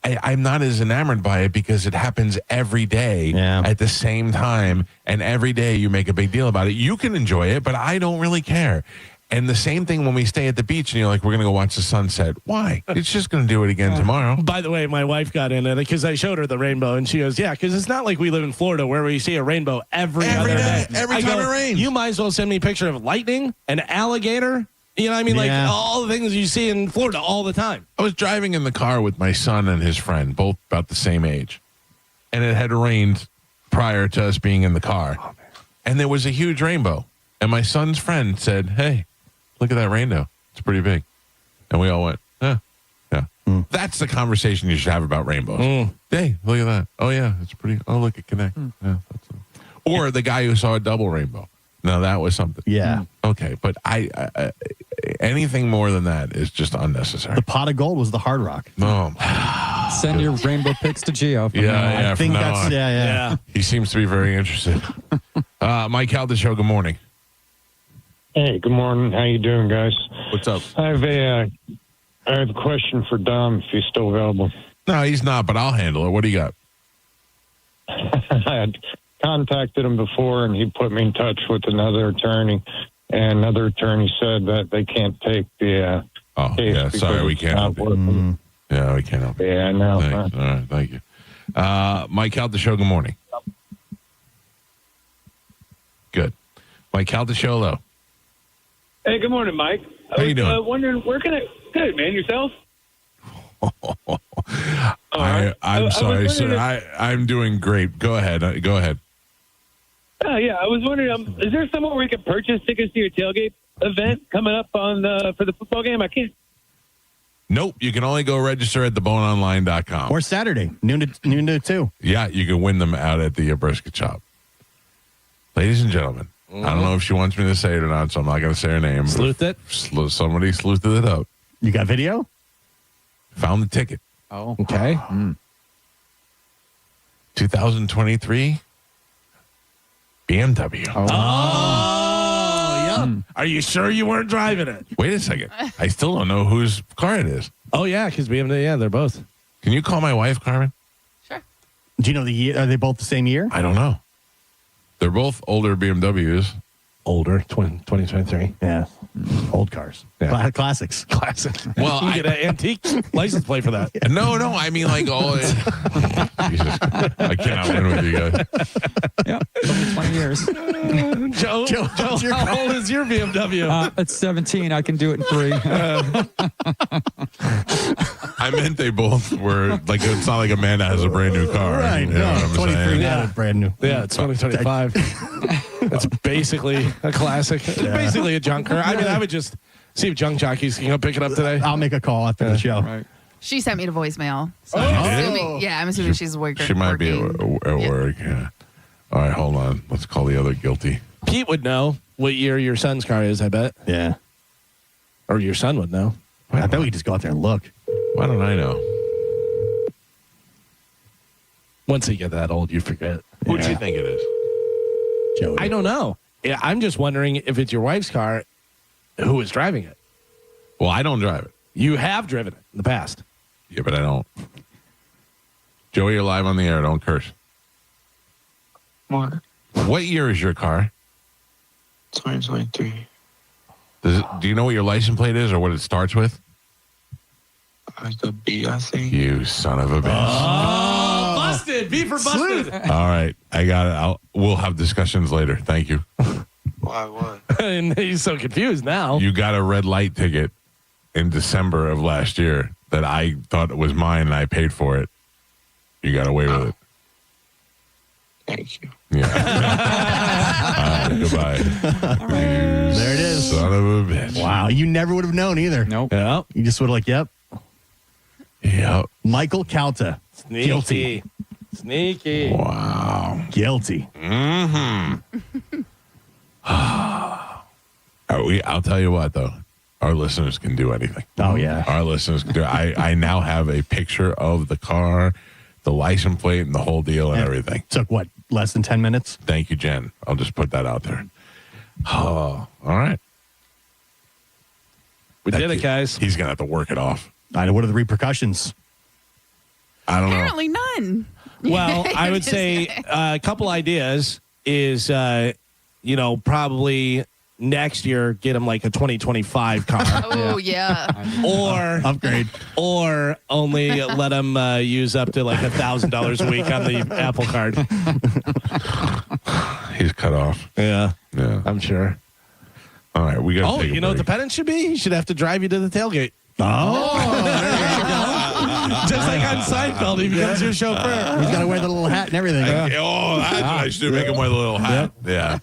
I'm not as enamored by it because it happens every day at the same time. And every day you make a big deal about it. You can enjoy it, but I don't really care. And the same thing when we stay at the beach and you're like, we're going to go watch the sunset. Why? It's just going to do it again tomorrow. By the way, my wife got in it because I showed her the rainbow and she goes, yeah, because it's not like we live in Florida where we see a rainbow every other day. Every time it rains. You might as well send me a picture of lightning, an alligator. You know what I mean? Like all the things you see in Florida all the time. I was driving in the car with my son and his friend, both about the same age. And it had rained prior to us being in the car. And there was a huge rainbow. And my son's friend said, hey, look at that rainbow. It's pretty big. And we all went, yeah. That's the conversation you should have about rainbows. Hey, look at that. Oh, yeah, it's pretty. Oh, look, it connects. Yeah, or the guy who saw a double rainbow. No, that was something. Yeah. Okay, but I anything more than that is just unnecessary. The pot of gold was the Hard Rock. No. Send your rainbow pics to Gio. Yeah, I think from now that's on. yeah. He seems to be very interested. Mike Calta Show, good morning. Hey, good morning. How you doing, guys? What's up? I have a question for Dom, if he's still available. No, he's not, but I'll handle it. What do you got? I had contacted him before, and he put me in touch with another attorney, and another attorney said that they can't take the case. Yeah, sorry, we can't help you. Yeah, we can't help you. Yeah, I know. Thanks. All right, thank you. Mike Calta Show, good morning. Good. Mike Calta Show, hello. Hey, good morning, Mike. How you doing? Wondering, where can I... Good, man. Yourself? I'm sorry, sir. I'm doing great. Go ahead. Go ahead. Yeah, I was wondering, is there somewhere where we can purchase tickets to your tailgate event coming up on for the football game? I can't. Nope. You can only go register at theboneonline.com. Or Saturday, noon to 2. Yeah, you can win them out at the brisket shop. Ladies and gentlemen, I don't know if she wants me to say it or not, so I'm not going to say her name. Sleuth it? Somebody sleuthed it up. You got video? Found the ticket. Oh. Okay. 2023 BMW. Oh, yeah. Are you sure you weren't driving it? Wait a second. I still don't know whose car it is. Oh, yeah, because BMW, yeah, they're both. Can you call my wife, Carmen? Sure. Do you know the year? Are they both the same year? I don't know. They're both older BMWs. Older, 2023. Yeah. Old cars. Yeah. Classics. Classic. Well, you can get an antique license plate for that. No, I mean like all. Jesus, I cannot win with you guys. Yeah, over 20 years. Joe, how old is your BMW? It's 17. I can do it in 3. I meant they both were like, it's not like Amanda has a brand new car. Right. You know what I'm 23 saying? now, brand new. Yeah, it's 2025. It's basically a classic. It's basically a junker. I mean, I would just see if Junk Jockeys can go pick it up today. I'll make a call after the show. Right. She sent me to voicemail. So I'm assuming she's working. She might be at work. Yeah. All right, hold on. Let's call the other guilty. Pete would know what year your son's car is, I bet. Yeah. Or your son would know. I bet we could just go out there and look. Why don't I know? Once you get that old, you forget. Who do you think it is? Joey. I don't know. Yeah, I'm just wondering if it's your wife's car, who is driving it? Well, I don't drive it. You have driven it in the past. Yeah, but I don't. Joey, you're live on the air. Don't curse. What year is your car? 2023. Do you know what your license plate is or what it starts with? Like a B, I think. You son of a bitch. Oh, busted. B for busted. All right. I got it. We'll have discussions later. Thank you. Why, what? And he's so confused now. You got a red light ticket in December of last year that I thought it was mine and I paid for it. You got away with it. Thank you. Yeah. Goodbye. There it is. Son of a bitch. Wow. You never would have known either. Nope. Yeah. You just would have like, yep. Yep. Michael Calta. Sneaky. Guilty. Sneaky. Wow. Guilty. Mm-hmm. I'll tell you what, though. Our listeners can do anything. Oh, yeah. Our listeners can do I now have a picture of the car, the license plate, and the whole deal and everything. Took, what, less than 10 minutes? Thank you, Jen. I'll just put that out there. Oh, all right. We did it, guys. He's going to have to work it off. I know. What are the repercussions? I don't know. Apparently none. Well, I would say a couple ideas is, probably next year get him like a 2025 car. Oh, yeah. Or upgrade. Or only let him use up to like $1,000 a week on the Apple Card. He's cut off. Yeah. Yeah. I'm sure. All right. We got to take a you know what the break. penance should be? He should have to drive you to the tailgate. Oh, there you go. Just like on Seinfeld, he becomes your chauffeur. He's got to wear the little hat and everything. That's what I should do. Make him wear the little hat. Yeah.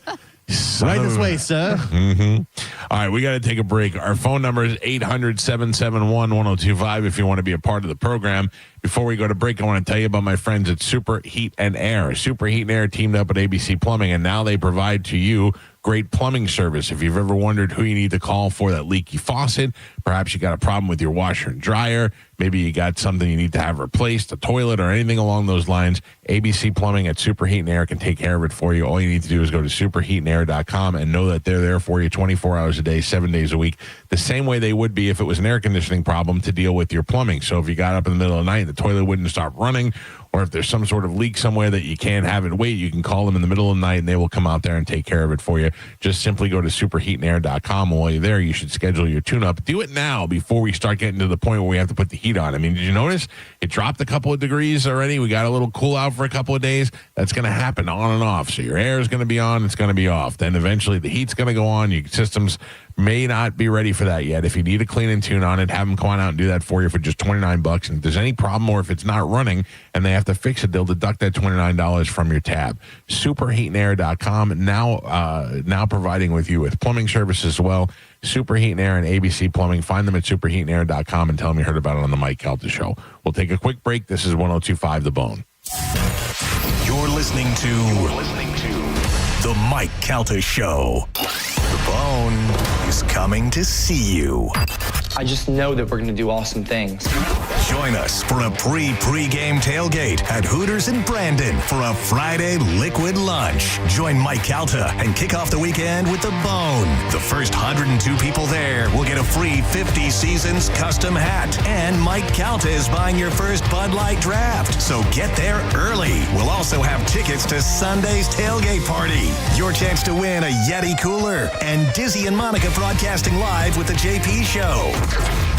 Right this way, sir. Mm-hmm. All right, we got to take a break. Our phone number is 800-771-1025 if you want to be a part of the program. Before we go to break, I want to tell you about my friends at Super Heat and Air. Super Heat and Air teamed up at ABC Plumbing, and now they provide to you great plumbing service. If you've ever wondered who you need to call for that leaky faucet, perhaps you got a problem with your washer and dryer, maybe you got something you need to have replaced, a toilet or anything along those lines, ABC Plumbing at Super Heat and Air can take care of it for you. All you need to do is go to superheatandair.com and know that they're there for you 24 hours a day, 7 days a week, the same way they would be if it was an air conditioning problem to deal with your plumbing. So if you got up in the middle of the night and the toilet wouldn't stop running, or if there's some sort of leak somewhere that you can't have it wait, you can call them in the middle of the night and they will come out there and take care of it for you. Just simply go to superheatandair.com. While you're there, you should schedule your tune-up. Do it now before we start getting to the point where we have to put the heat on. I mean, did you notice it dropped a couple of degrees already? We got a little cool out for a couple of days. That's going to happen on and off. So your air is going to be on, it's going to be off. Then eventually the heat's going to go on. Your systems may not be ready for that yet. If you need a clean and tune on it, have them come on out and do that for you for just $29. And if there's any problem or if it's not running and they have to fix it, they'll deduct that $29 from your tab. Superheatandair.com, now providing with you with plumbing services as well. Super Heat and Air and ABC Plumbing. Find them at superheatandair.com and tell them you heard about it on the Mike Calta Show. We'll take a quick break. This is 102.5 The Bone. You're listening to The Mike Calta Show. The Bone is coming to see you. I just know that we're going to do awesome things. Join us for a pre-game tailgate at Hooters in Brandon for a Friday liquid lunch. Join Mike Calta and kick off the weekend with The Bone. The first 102 people there will get a free 50 Seasons custom hat. And Mike Calta is buying your first Bud Light draft. So get there early. We'll also have tickets to Sunday's tailgate party. Your chance to win a Yeti cooler. And Dizzy and Monica broadcasting live with the JP Show.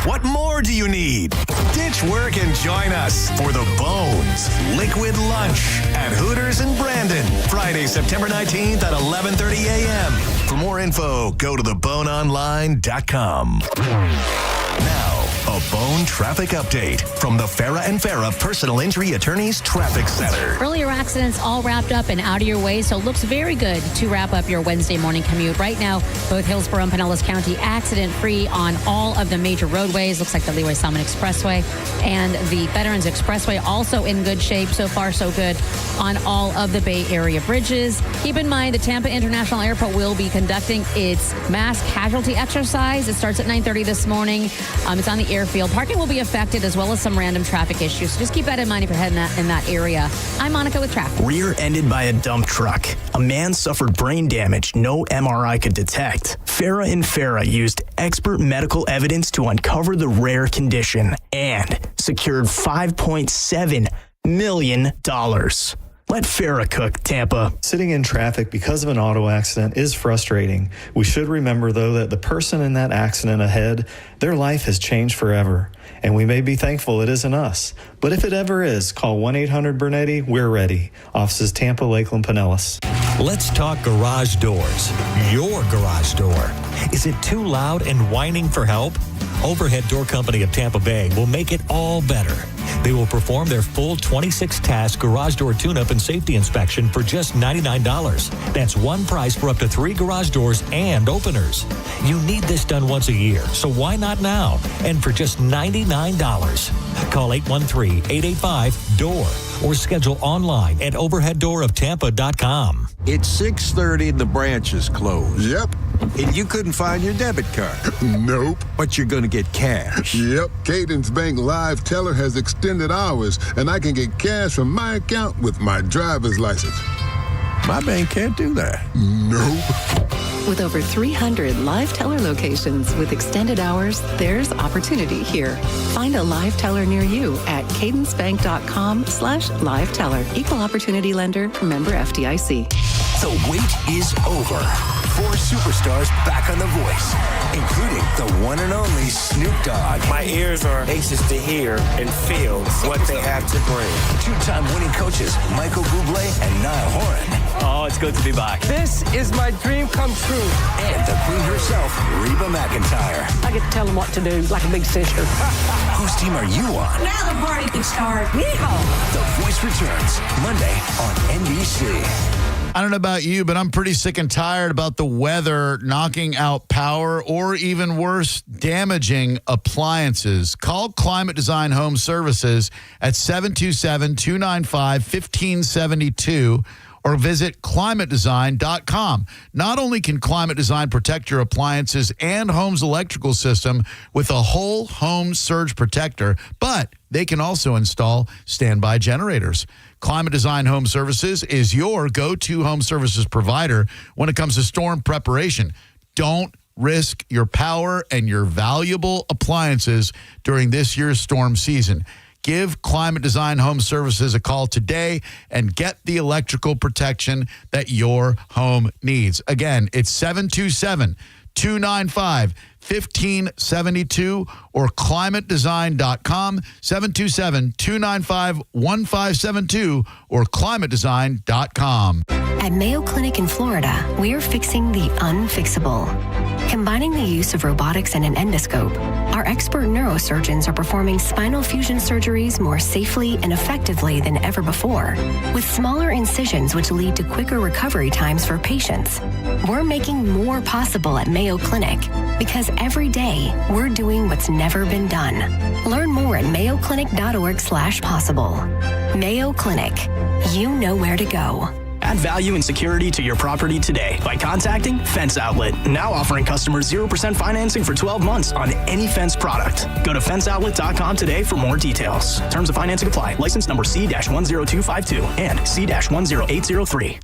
What more do you need? Ditch work and join us for The Bones Liquid Lunch at Hooters in Brandon, Friday, September 19th at 11:30 a.m. For more info, go to theboneonline.com. Now, a Bone traffic update from the Farah and Farah Personal Injury Attorneys Traffic Center. Earlier accidents all wrapped up and out of your way, so it looks very good to wrap up your Wednesday morning commute. Right now, both Hillsborough and Pinellas County accident-free on all of the major roadways. Looks like the Leroy Salmon Expressway and the Veterans Expressway also in good shape. So far, so good on all of the Bay Area bridges. Keep in mind, the Tampa International Airport will be conducting its mass casualty exercise. It starts at 9:30 this morning. It's on the airfield. Parking will be affected as well as some random traffic issues. So just keep that in mind if you're heading in that area. I'm Monica with traffic. Rear-ended by a dump truck. A man suffered brain damage no MRI could detect. Farah and Farah used expert medical evidence to uncover the rare condition and secured $5.7 million. Let Farah cook, Tampa. Sitting in traffic because of an auto accident is frustrating. We should remember, though, that the person in that accident ahead, their life has changed forever. And we may be thankful it isn't us. But if it ever is, call 1-800-BURNETTI. We're ready. Offices Tampa, Lakeland, Pinellas. Let's talk garage doors. Your garage door. Is it too loud and whining for help? Overhead Door Company of Tampa Bay will make it all better. They will perform their full 26-task garage door tune-up and safety inspection for just $99. That's one price for up to 3 garage doors and openers. You need this done once a year, so why not now? And for just $99. Call 813-885-DOOR or schedule online at overheaddooroftampa.com. It's 6:30 and the branch is closed. Yep. And you couldn't find your debit card. Nope. But you're going to get cash. Yep. Cadence Bank Live Teller has extended hours, and I can get cash from my account with my driver's license. My bank can't do that. Nope. With over 300 Live Teller locations with extended hours, there's opportunity here. Find a Live Teller near you at cadencebank.com/liveteller. Equal opportunity lender, member FDIC. The wait is over. 4 superstars back on The Voice, including the one and only Snoop Dogg. My ears are anxious to hear and feel what they have to bring. 2-time winning coaches Michael Bublé and Niall Horan. Oh, it's good to be back. This is my dream come true. And the queen herself, Reba McEntire. I get to tell them what to do like a big sister. Whose team are you on? Now the party can start. Yeehaw! The Voice returns Monday on NBC. I don't know about you, but I'm pretty sick and tired about the weather knocking out power or even worse, damaging appliances. Call Climate Design Home Services at 727-295-1572 or visit climatedesign.com. Not only can Climate Design protect your appliances and home's electrical system with a whole home surge protector, but they can also install standby generators. Climate Design Home Services is your go-to home services provider when it comes to storm preparation. Don't risk your power and your valuable appliances during this year's storm season. Give Climate Design Home Services a call today and get the electrical protection that your home needs. Again, it's 727-295-1572 or climatedesign.com, 727-295-1572 or climatedesign.com. At Mayo Clinic in Florida, we're fixing the unfixable. Combining the use of robotics and an endoscope, our expert neurosurgeons are performing spinal fusion surgeries more safely and effectively than ever before, with smaller incisions which lead to quicker recovery times for patients. We're making more possible at Mayo Clinic because every day we're doing what's never been done. Learn more at mayoclinic.org/possible. Mayo Clinic. You know where to go. Add value and security to your property today by contacting Fence Outlet. Now offering customers 0% financing for 12 months on any Fence product. Go to fenceoutlet.com today for more details. Terms of financing apply. License number C-10252 and C-10803.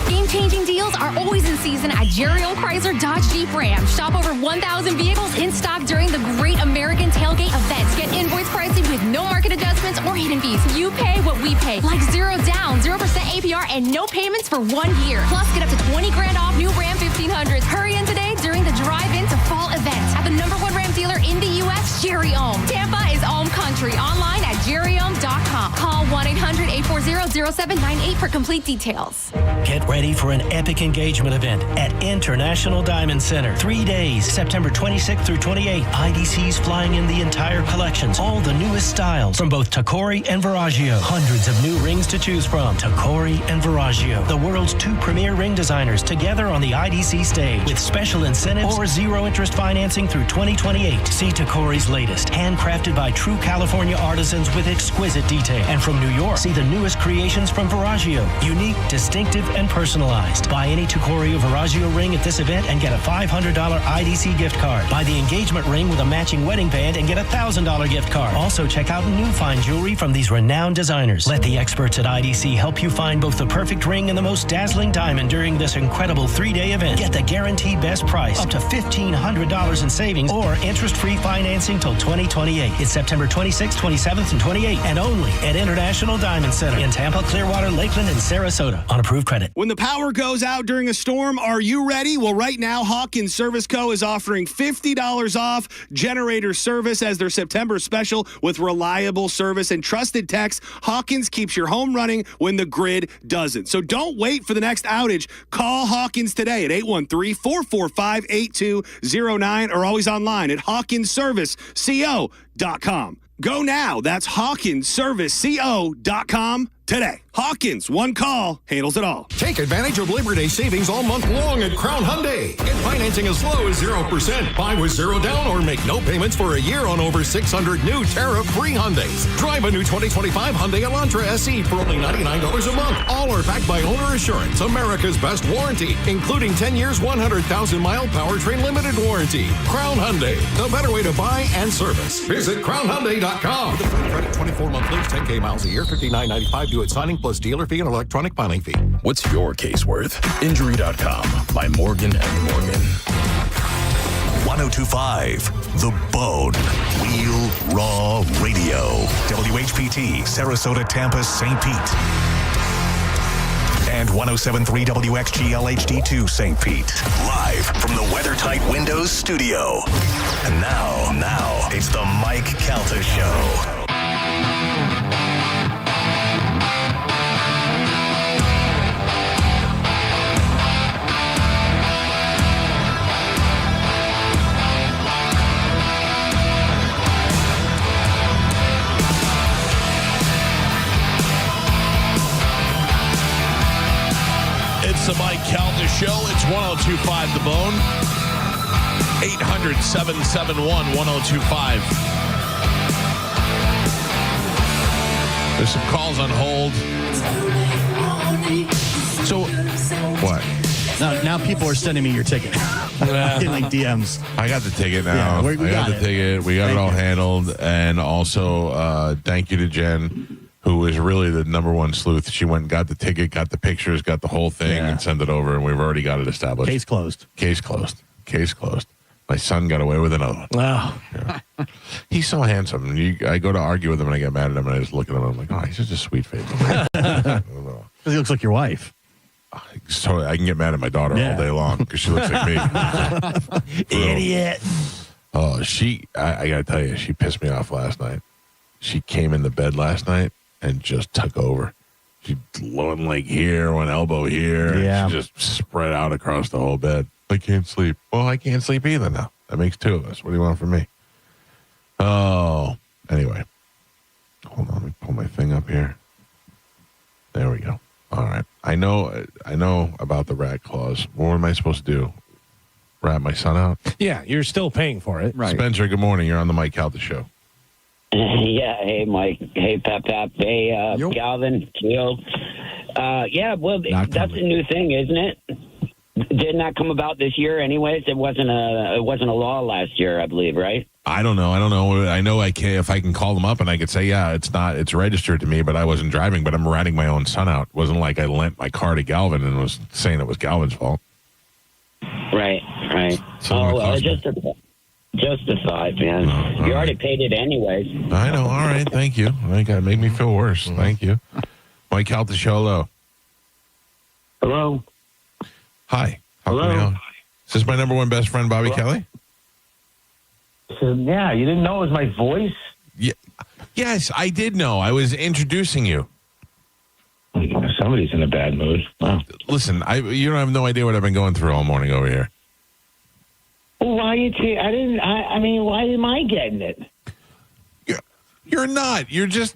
Game-changing deals are always in season at Jerry-O Chrysler Dodge Jeep Ram. Shop over 1,000 vehicles in stock during the Great American Tailgate events. Get invoice pricing with no market adjustments or hidden fees. You pay what we pay, like 0 down, 0% APR, and no payments for 1 year. Plus, get up to $20,000 off new Ram 1500s. Hurry in today during the drive-in to fall event at the #1 Ram dealer in the U.S., Jerry-O. Tampa is Ohm Country. Online at jerryohm.com. Call 1-800-840-0798 for complete details. Get ready for an epic engagement event at International Diamond Center. 3 days, September 26th through 28th. IDC's flying in the entire collections. All the newest styles from both Tacori and Verragio. Hundreds of new rings to choose from. Tacori and Verragio, the world's 2 premier ring designers, together on the IDC stage with special incentives or zero interest financing through 2028. See Tacori's latest, handcrafted by true California artisans with exquisite detail. And from New York, see the newest creations from Verragio. Unique, distinctive, and personalized. Buy any Tacori or Verragio ring at this event and get a $500 IDC gift card. Buy the engagement ring with a matching wedding band and get a $1,000 gift card. Also, check out new fine jewelry from these renowned designers. Let the experts at IDC help you find both the perfect ring and the most dazzling diamond during this incredible 3-day event. Get the guaranteed best price, up to $1,500 in savings, or interest-free financing till 2028. It's September 26th, 27th, and 28th, and only at International Diamond Center in Tampa, Clearwater, Lakeland, and Sarasota on approved credit. When the power goes out during a storm, are you ready? Well, right now, Hawkins Service Co. is offering $50 off generator service as their September special with reliable service and trusted techs. Hawkins keeps your home running when the grid doesn't. So don't wait for the next outage. Call Hawkins today at 813-445-8209 or always online at hawkinsserviceco.com. Go now. That's hawkinsserviceco.com today. Hawkins, one call, handles it all. Take advantage of Labor Day savings all month long at Crown Hyundai. Get financing as low as 0%. Buy with 0 down or make no payments for a year on over 600 new tariff-free Hyundais. Drive a new 2025 Hyundai Elantra SE for only $99 a month. All are backed by Owner Assurance, America's best warranty, including 10 years, 100,000-mile powertrain limited warranty. Crown Hyundai, the better way to buy and service. Visit crownhyundai.com. With a free credit, 24-month lease, 10K miles a year, $59.95 due at signing, plus dealer fee and electronic filing fee. What's your case worth? Injury.com by Morgan & Morgan. 1025 The Bone. Real Raw Radio. WHPT, Sarasota, Tampa, St. Pete. And 107.3 WXGL HD2 St. Pete. Live from the WeatherTight Windows studio. And now, it's the Mike Calta Show. show. It's 1025 The Bone. 800-771-1025. There's some calls on hold. So, what? Now people are sending me your ticket. Getting like DMs. I got the ticket now. Yeah, we got the it. ticket. We got it all handled. And also, thank you to Jen, who was really the number one sleuth. She went and got the ticket, got the pictures, got the whole thing, and sent it over. And we've already got it established. Case closed. Case closed. Case closed. My son got away with another one. Wow. Yeah. He's so handsome. I go to argue with him, and I get mad at him, and I just look at him, and I'm like, oh, he's just a sweet face. Because he looks like your wife. So I can get mad at my daughter all day long because she looks like me. Idiot. Oh, I got to tell you, she pissed me off last night. She came in the bed last night and just took over. She one leg here, one elbow here. Yeah. She just spread out across the whole bed. I can't sleep. Well, I can't sleep either now. That makes two of us. What do you want from me? Oh, anyway. Hold on. Let me pull my thing up here. There we go. All right. I know about the rat clause. What am I supposed to do? Rat my son out? Yeah, you're still paying for it. Right. Spencer, good morning. You're on the Mike Calta show. Yeah. Hey, Mike. Hey, Pep. Hey, Calvin. Keel. Yeah. Well, that's a new thing, isn't it? Didn't that come about this year? Anyways, it wasn't a law last year, I believe, right? I don't know. I know I can if I can call them up and I could say, yeah, it's registered to me, but I wasn't driving, but I'm ratting my own son out. It wasn't like I lent my car to Galvin and was saying it was Galvin's fault. Right. So just a thought, man. You already paid it anyways. I know. All right. Thank you. I think that made me feel worse. Thank you. Mike Calta show. Hello. Hello. Hi. How can I help? Is this my number one best friend, Bobby Kelly? Yeah, you didn't know it was my voice? Yeah. Yes, I did know. I was introducing you. Somebody's in a bad mood. Wow. Listen, you don't have no idea what I've been going through all morning over here. Well, why you? I mean, why am I getting it? You're not. You're just.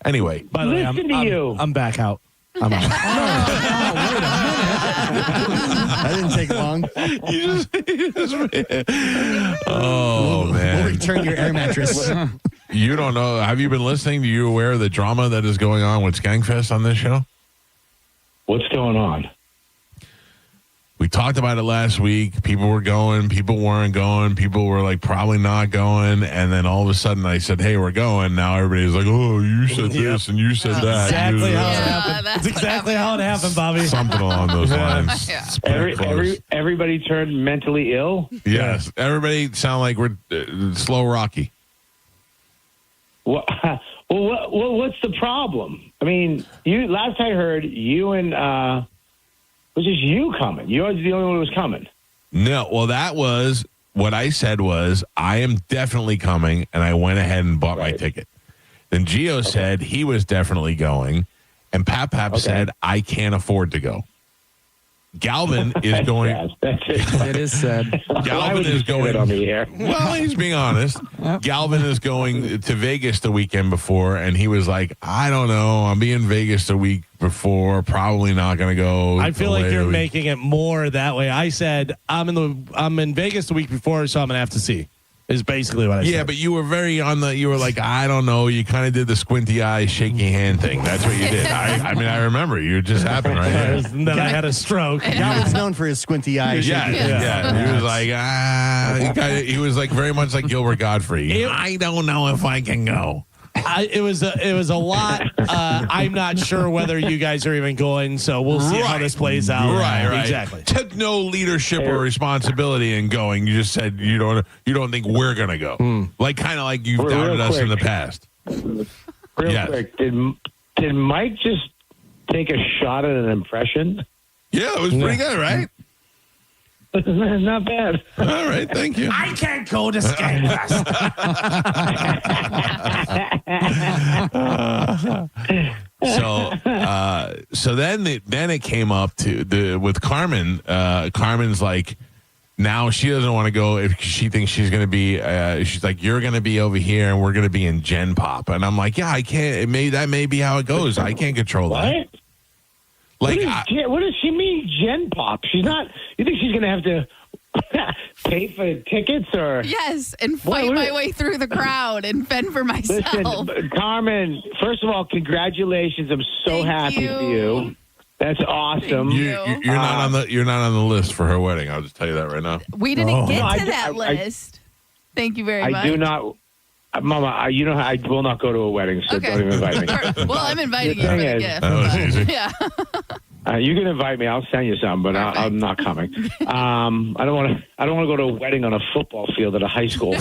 Anyway. By the way, I'm back out. I'm out. Wait a minute. That didn't take long. Man. We'll return your air mattress. You don't know. Have you been listening? Are you aware of the drama that is going on with Skankfest on this show? What's going on? We talked about it last week. People were going. People weren't going. People were like probably not going. And then all of a sudden I said, hey, we're going. Now everybody's like, oh, you said this and you said that. Exactly how it happened. That's exactly how it happened, Bobby. Something along those lines. Everybody turned mentally ill? Yes. Everybody sound like we're slow Rocky. Well, what's the problem? I mean, last I heard, you and... it was just you coming. You were the only one who was coming. No, well, that was what I said was, I am definitely coming, and I went ahead and bought my ticket. Then Gio said he was definitely going, and Pap said, I can't afford to go. Galvin is going. It is said. Galvin is going on the air. Well, he's being honest. Galvin is going to Vegas the weekend before, and he was like, I don't know. I'm being Vegas the week before. Probably not going to go. I feel like you're making it more that way. I said I'm in Vegas the week before, so I'm gonna have to see. Is basically what I said. Yeah, but you were you were like, I don't know. You kind of did the squinty eye, shaky hand thing. That's what you did. I mean, I remember. You just happened right there. And then I had a stroke. Galvin's known for his squinty eye. Yeah. He was like, he was like very much like Gilbert Godfrey. I don't know if I can go. It was a lot. I'm not sure whether you guys are even going, so we'll see how this plays out. Right. Exactly. Took no leadership or responsibility in going. You just said you don't think we're gonna go. Like kind of like you've doubted us in the past. Real quick, did Mike just take a shot at an impression? Yeah, it was pretty good, right? Not bad. All right, thank you. I can't go to Skankfest. So then it came up with Carmen. Carmen's like, now she doesn't want to go if she thinks she's going to be. She's like, you're going to be over here and we're going to be in Gen Pop, and I'm like, yeah, I can't. That may be how it goes. I can't control that. Like, what does she mean, Gen Pop? She's not. You think she's going to have to pay for tickets or? Yes, and fight my way through the crowd and fend for myself. Listen, Carmen. First of all, congratulations. I'm so happy for you. That's awesome. You're not on the list for her wedding. I'll just tell you that right now. We didn't get to that list. Thank you very much. I do not. Mama, I will not go to a wedding, so don't even invite me. Well, I'm inviting you for the gift. That was easy. Yeah. You can invite me. I'll send you some, but I'm not coming. I don't want to go to a wedding on a football field at a high school.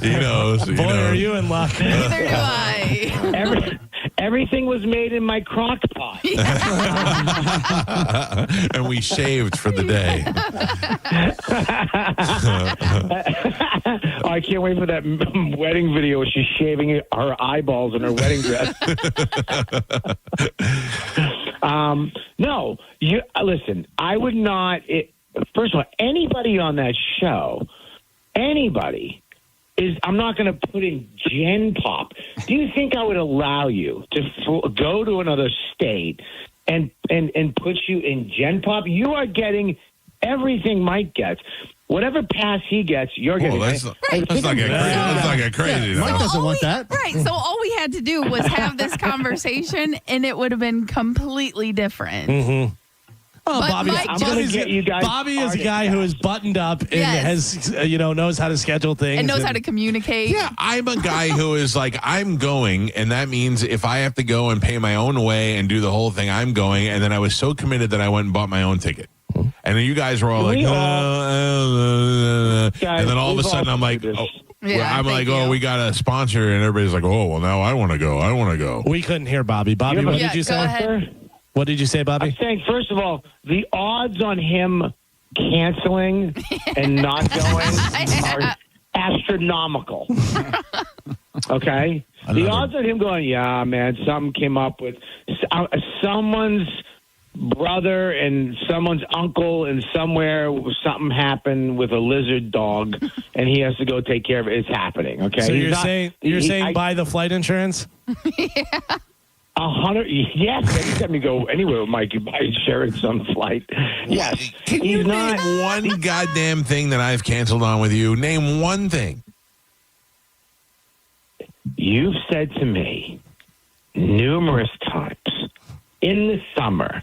He knows. Boy, are you in luck. Neither do I. Everything was made in my crock pot. And we shaved for the day. I can't wait for that wedding video where she's shaving her eyeballs in her wedding dress. No, listen, I would not. First of all, anybody on that show, I'm not going to put in Gen Pop. Do you think I would allow you to go to another state and put you in Gen Pop? You are getting everything Mike gets. Whatever pass he gets, you're getting. Let's not get crazy. Let's not get crazy. Yeah. Mike doesn't want that. Right. So all we had to do was have this conversation, and it would have been completely different. Mm-hmm. Oh, But Bobby, Mike Bobby is a guy who is buttoned up and has, knows how to schedule things. And knows how to communicate. Yeah, I'm a guy who is like, I'm going, and that means if I have to go and pay my own way and do the whole thing, I'm going. And then I was so committed that I went and bought my own ticket. And then you guys were all like, and then all of a sudden I'm like, we got a sponsor, and everybody's like, oh, well, now I want to go. We couldn't hear Bobby. Bobby, what did you say? Go ahead. What did you say, Bobby? I'm saying, first of all, the odds on him canceling and not going are astronomical. Okay? The odds on him going, yeah, man, something came up with someone's brother and someone's uncle, and somewhere something happened with a lizard dog, and he has to go take care of it. It's happening, okay? So you're saying buy the flight insurance? Yeah. 100, yes. Anytime you go anywhere with Mike, you buy insurance on the flight. Yes. Can you name one goddamn thing that I've canceled on with you? Name one thing. You've said to me numerous times in the summer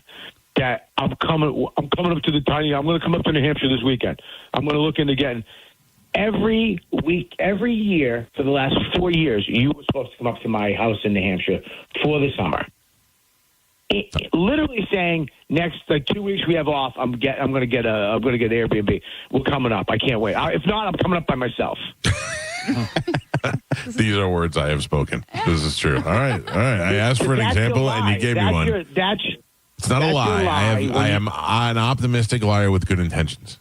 that I'm coming up to the tiny. I'm going to come up to New Hampshire this weekend. I'm going to look into getting. Every week, every year for the last 4 years, you were supposed to come up to my house in New Hampshire for the summer. Literally saying next 2 weeks we have off. I'm going to get Airbnb. We're coming up. I can't wait. If not, I'm coming up by myself. These are words I have spoken. This is true. All right. I asked for an example, and you gave me one. It's not a lie. I am an optimistic liar with good intentions.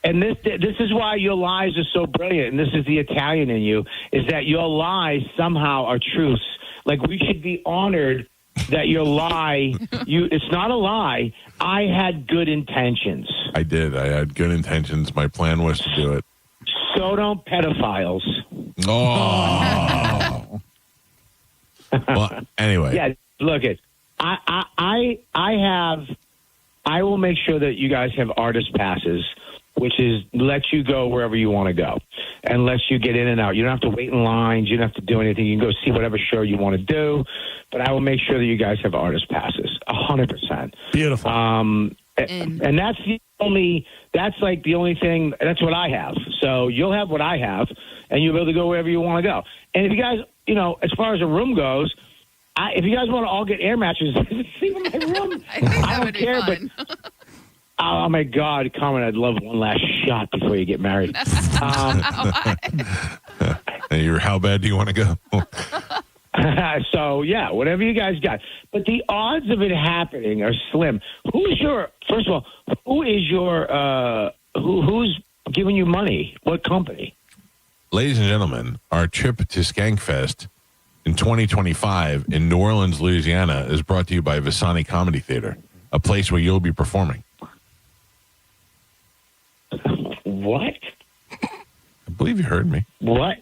And this is why your lies are so brilliant, and this is the Italian in you, is that your lies somehow are truths. Like, we should be honored that your lie, it's not a lie. I had good intentions. I did. I had good intentions. My plan was to do it. So don't pedophiles. Oh. Well, anyway. Yeah, look it. I will make sure that you guys have artist passes, which is let you go wherever you want to go and let you get in and out. You don't have to wait in lines. You don't have to do anything. You can go see whatever show you want to do. But I will make sure that you guys have artist passes, 100%. Beautiful. And that's like the only thing. That's what I have. So you'll have what I have, and you'll be able to go wherever you want to go. And if you guys, as far as a room goes, if you guys want to all get air mattresses, sleep in my room. I don't care, but. Oh, my God, Carmen, I'd love one last shot before you get married. How bad do you want to go? So, yeah, whatever you guys got. But the odds of it happening are slim. Who's giving you money? What company? Ladies and gentlemen, our trip to Skankfest in 2025 in New Orleans, Louisiana is brought to you by Visani Comedy Theater, a place where you'll be performing. What? I believe you heard me. What?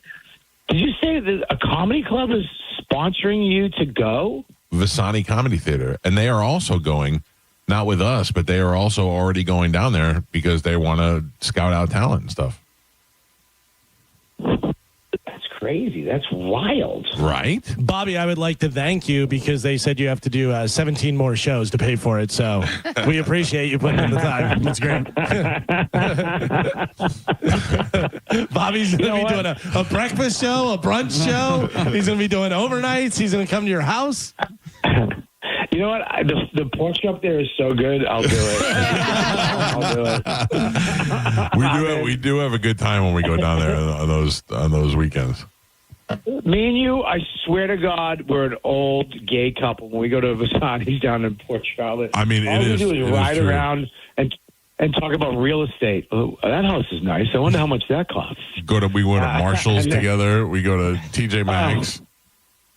Did you say that a comedy club is sponsoring you to go? Visani Comedy Theater, and they are also going, not with us, but they are also already going down there because they want to scout out talent and stuff. That's crazy. That's wild. Right? Bobby, I would like to thank you because they said you have to do 17 more shows to pay for it. So we appreciate you putting in the time. That's great. Bobby's going to be doing a breakfast show, a brunch show. He's going to be doing overnights. He's going to come to your house. You know what? The pork chop up there is so good. I'll do it. I'll do it. We do have a good time when we go down there on those weekends. Me and you, I swear to God, we're an old gay couple when we go to Visani's down in Port Charlotte. I mean, all we do is ride around and talk about real estate. Oh, that house is nice. I wonder how much that costs. We go to Marshall's together. We go to TJ Maxx.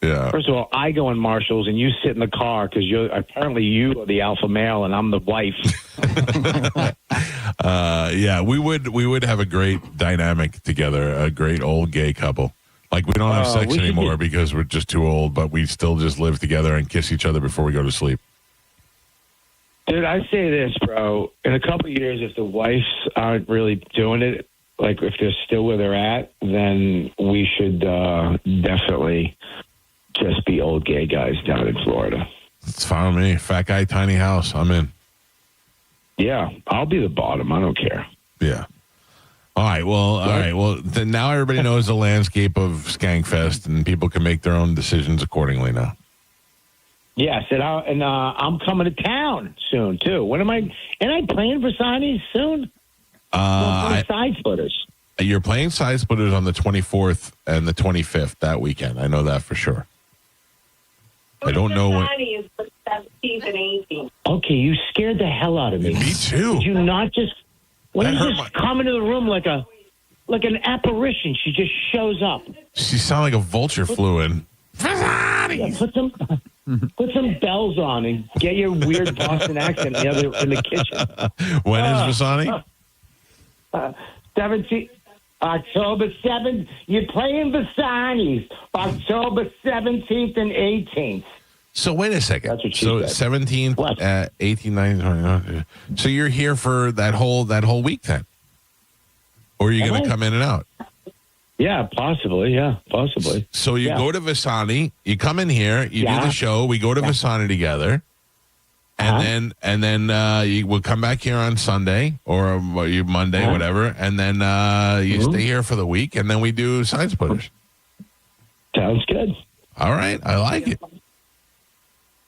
Yeah. First of all, I go in Marshall's and you sit in the car because you are the alpha male and I'm the wife. Yeah, we would have a great dynamic together, a great old gay couple. Like we don't have sex anymore because we're just too old, but we still just live together and kiss each other before we go to sleep. Dude, I say this, bro. In a couple of years, if the wives aren't really doing it, like if they're still where they're at, then we should definitely just be old gay guys down in Florida. It's fine with me. Fat guy, tiny house. I'm in. Yeah, I'll be the bottom. I don't care. Yeah. All right. Well, then now everybody knows the landscape of Skankfest, and people can make their own decisions accordingly now. Yes, and I'm coming to town soon too. When am I? And I playing Visani's soon. Side Splitters. You're playing Side Splitters on the 24th and the 25th that weekend. I know that for sure. I don't know when. Is the 17th and 18th. Okay, you scared the hell out of me. Me too. Did you not just? When you just come into the room like an apparition, she just shows up. She sounded like a vulture flew in. Yeah, put some bells on and get your weird Boston accent in the kitchen. When is Visani? 17th, October 7th. You're playing Visani's October 17th and 18th. So wait a second. That's what she said. 17th, 18th, 19th, 20th. So you're here for that whole week then? Or are you going to come in and out? Yeah, possibly. Yeah, possibly. So you go to Visani, you come in here, you do the show, we go to Visani together, and then you will come back here on Sunday or Monday, whatever, and then you stay here for the week, and then we do Side Splitters. Sounds good. All right, I like it.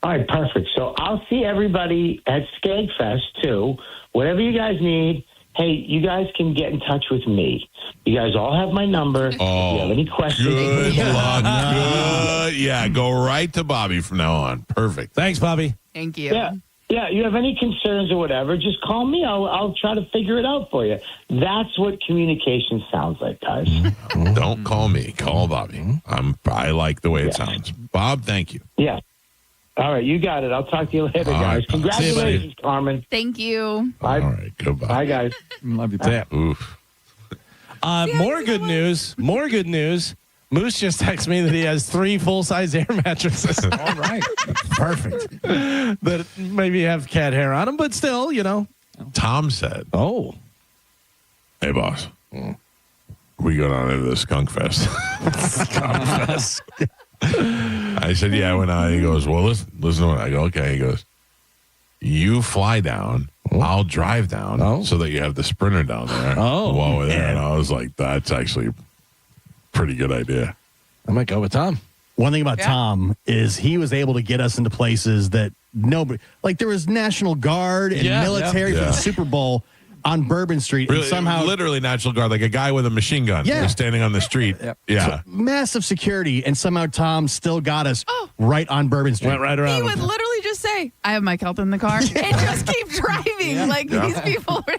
All right, perfect. So I'll see everybody at Skankfest too. Whatever you guys need. Hey, you guys can get in touch with me. You guys all have my number. If you have any questions. Good luck. Good. Yeah, go right to Bobby from now on. Perfect. Thanks, Bobby. Thank you. Yeah. You have any concerns or whatever, just call me. I'll try to figure it out for you. That's what communication sounds like, guys. Don't call me. Call Bobby. I like the way it sounds. Bob, thank you. Yeah. All right, you got it. I'll talk to you later, guys. Right, Congratulations, Carmen. Thank you. All right, goodbye. Bye, guys. Love you, too. Oof. More good news. Moose just texted me that he has 3 full-size air mattresses. All right. Perfect. That maybe have cat hair on them, but still, Tom said, hey, boss. We go down into the Skunk Fest. I said, yeah, I went out. He goes, well, listen to what I go. Okay. He goes, you fly down. I'll drive down so that you have the Sprinter down there while we're there. And I was like, that's actually a pretty good idea. I might go with Tom. One thing about Tom is he was able to get us into places that nobody, like there was National Guard and military for the Super Bowl on Bourbon Street. Really, and somehow, literally National Guard, like a guy with a machine gun was standing on the street. Yeah. So, massive security. And somehow Tom still got us right on Bourbon Street. Went right around. He would literally just say, I have my Calta in the car and just keep driving. Like these people were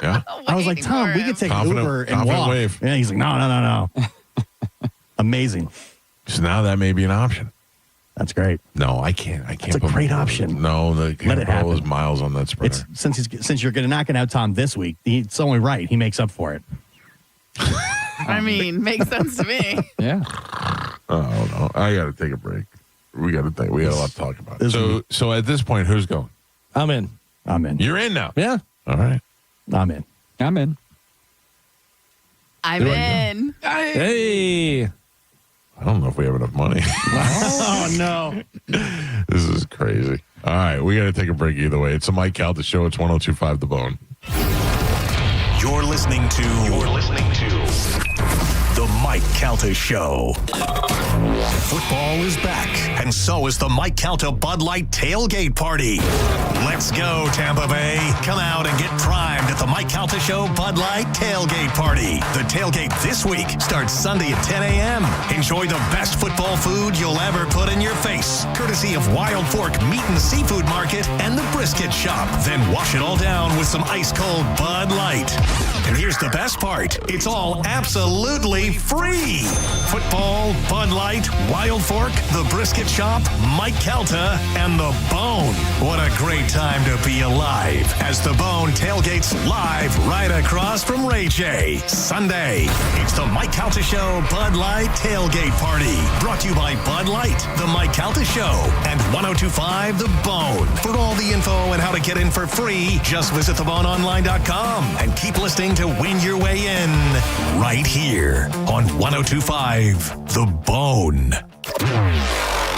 I was like, Tom, we could take Uber and walk. Wave. And he's like, no. Amazing. So now that may be an option. That's great. No, I can't. It's a great option. No, Let it happen. all those miles on that Sprinter. Since you're going to knock it out, Tom, this week, it's only right. He makes up for it. I mean, makes sense to me. Yeah. Oh, no. I got to take a break. We got a lot to talk about. So at this point, who's going? I'm in. You're in now. Yeah. All right. I'm in. I'm in. Hey. I don't know if we have enough money. Oh, no. This is crazy. All right, we got to take a break either way. It's the Mike Calta Show. It's 102.5 The Bone. You're listening to The Mike Calta Show. Football is back, and so is the Mike Calta Bud Light Tailgate Party. Let's go, Tampa Bay. Come out and get primed at the Mike Calta Show Bud Light Tailgate Party. The tailgate this week starts Sunday at 10 a.m. Enjoy the best football food you'll ever put in your face, courtesy of Wild Fork Meat and Seafood Market and the Brisket Shop. Then wash it all down with some ice-cold Bud Light. And here's the best part. It's all absolutely free. Football, Bud Light, Wild Fork, the Brisket Shop, Mike Calta, and The Bone. What a great time to be alive as The Bone tailgates live right across from Ray J. Sunday, it's the Mike Calta Show Bud Light Tailgate Party. Brought to you by Bud Light, the Mike Calta Show, and 102.5 The Bone. For all the info and how to get in for free, just visit theboneonline.com and keep listening to win your way in right here on 102.5 The Bone.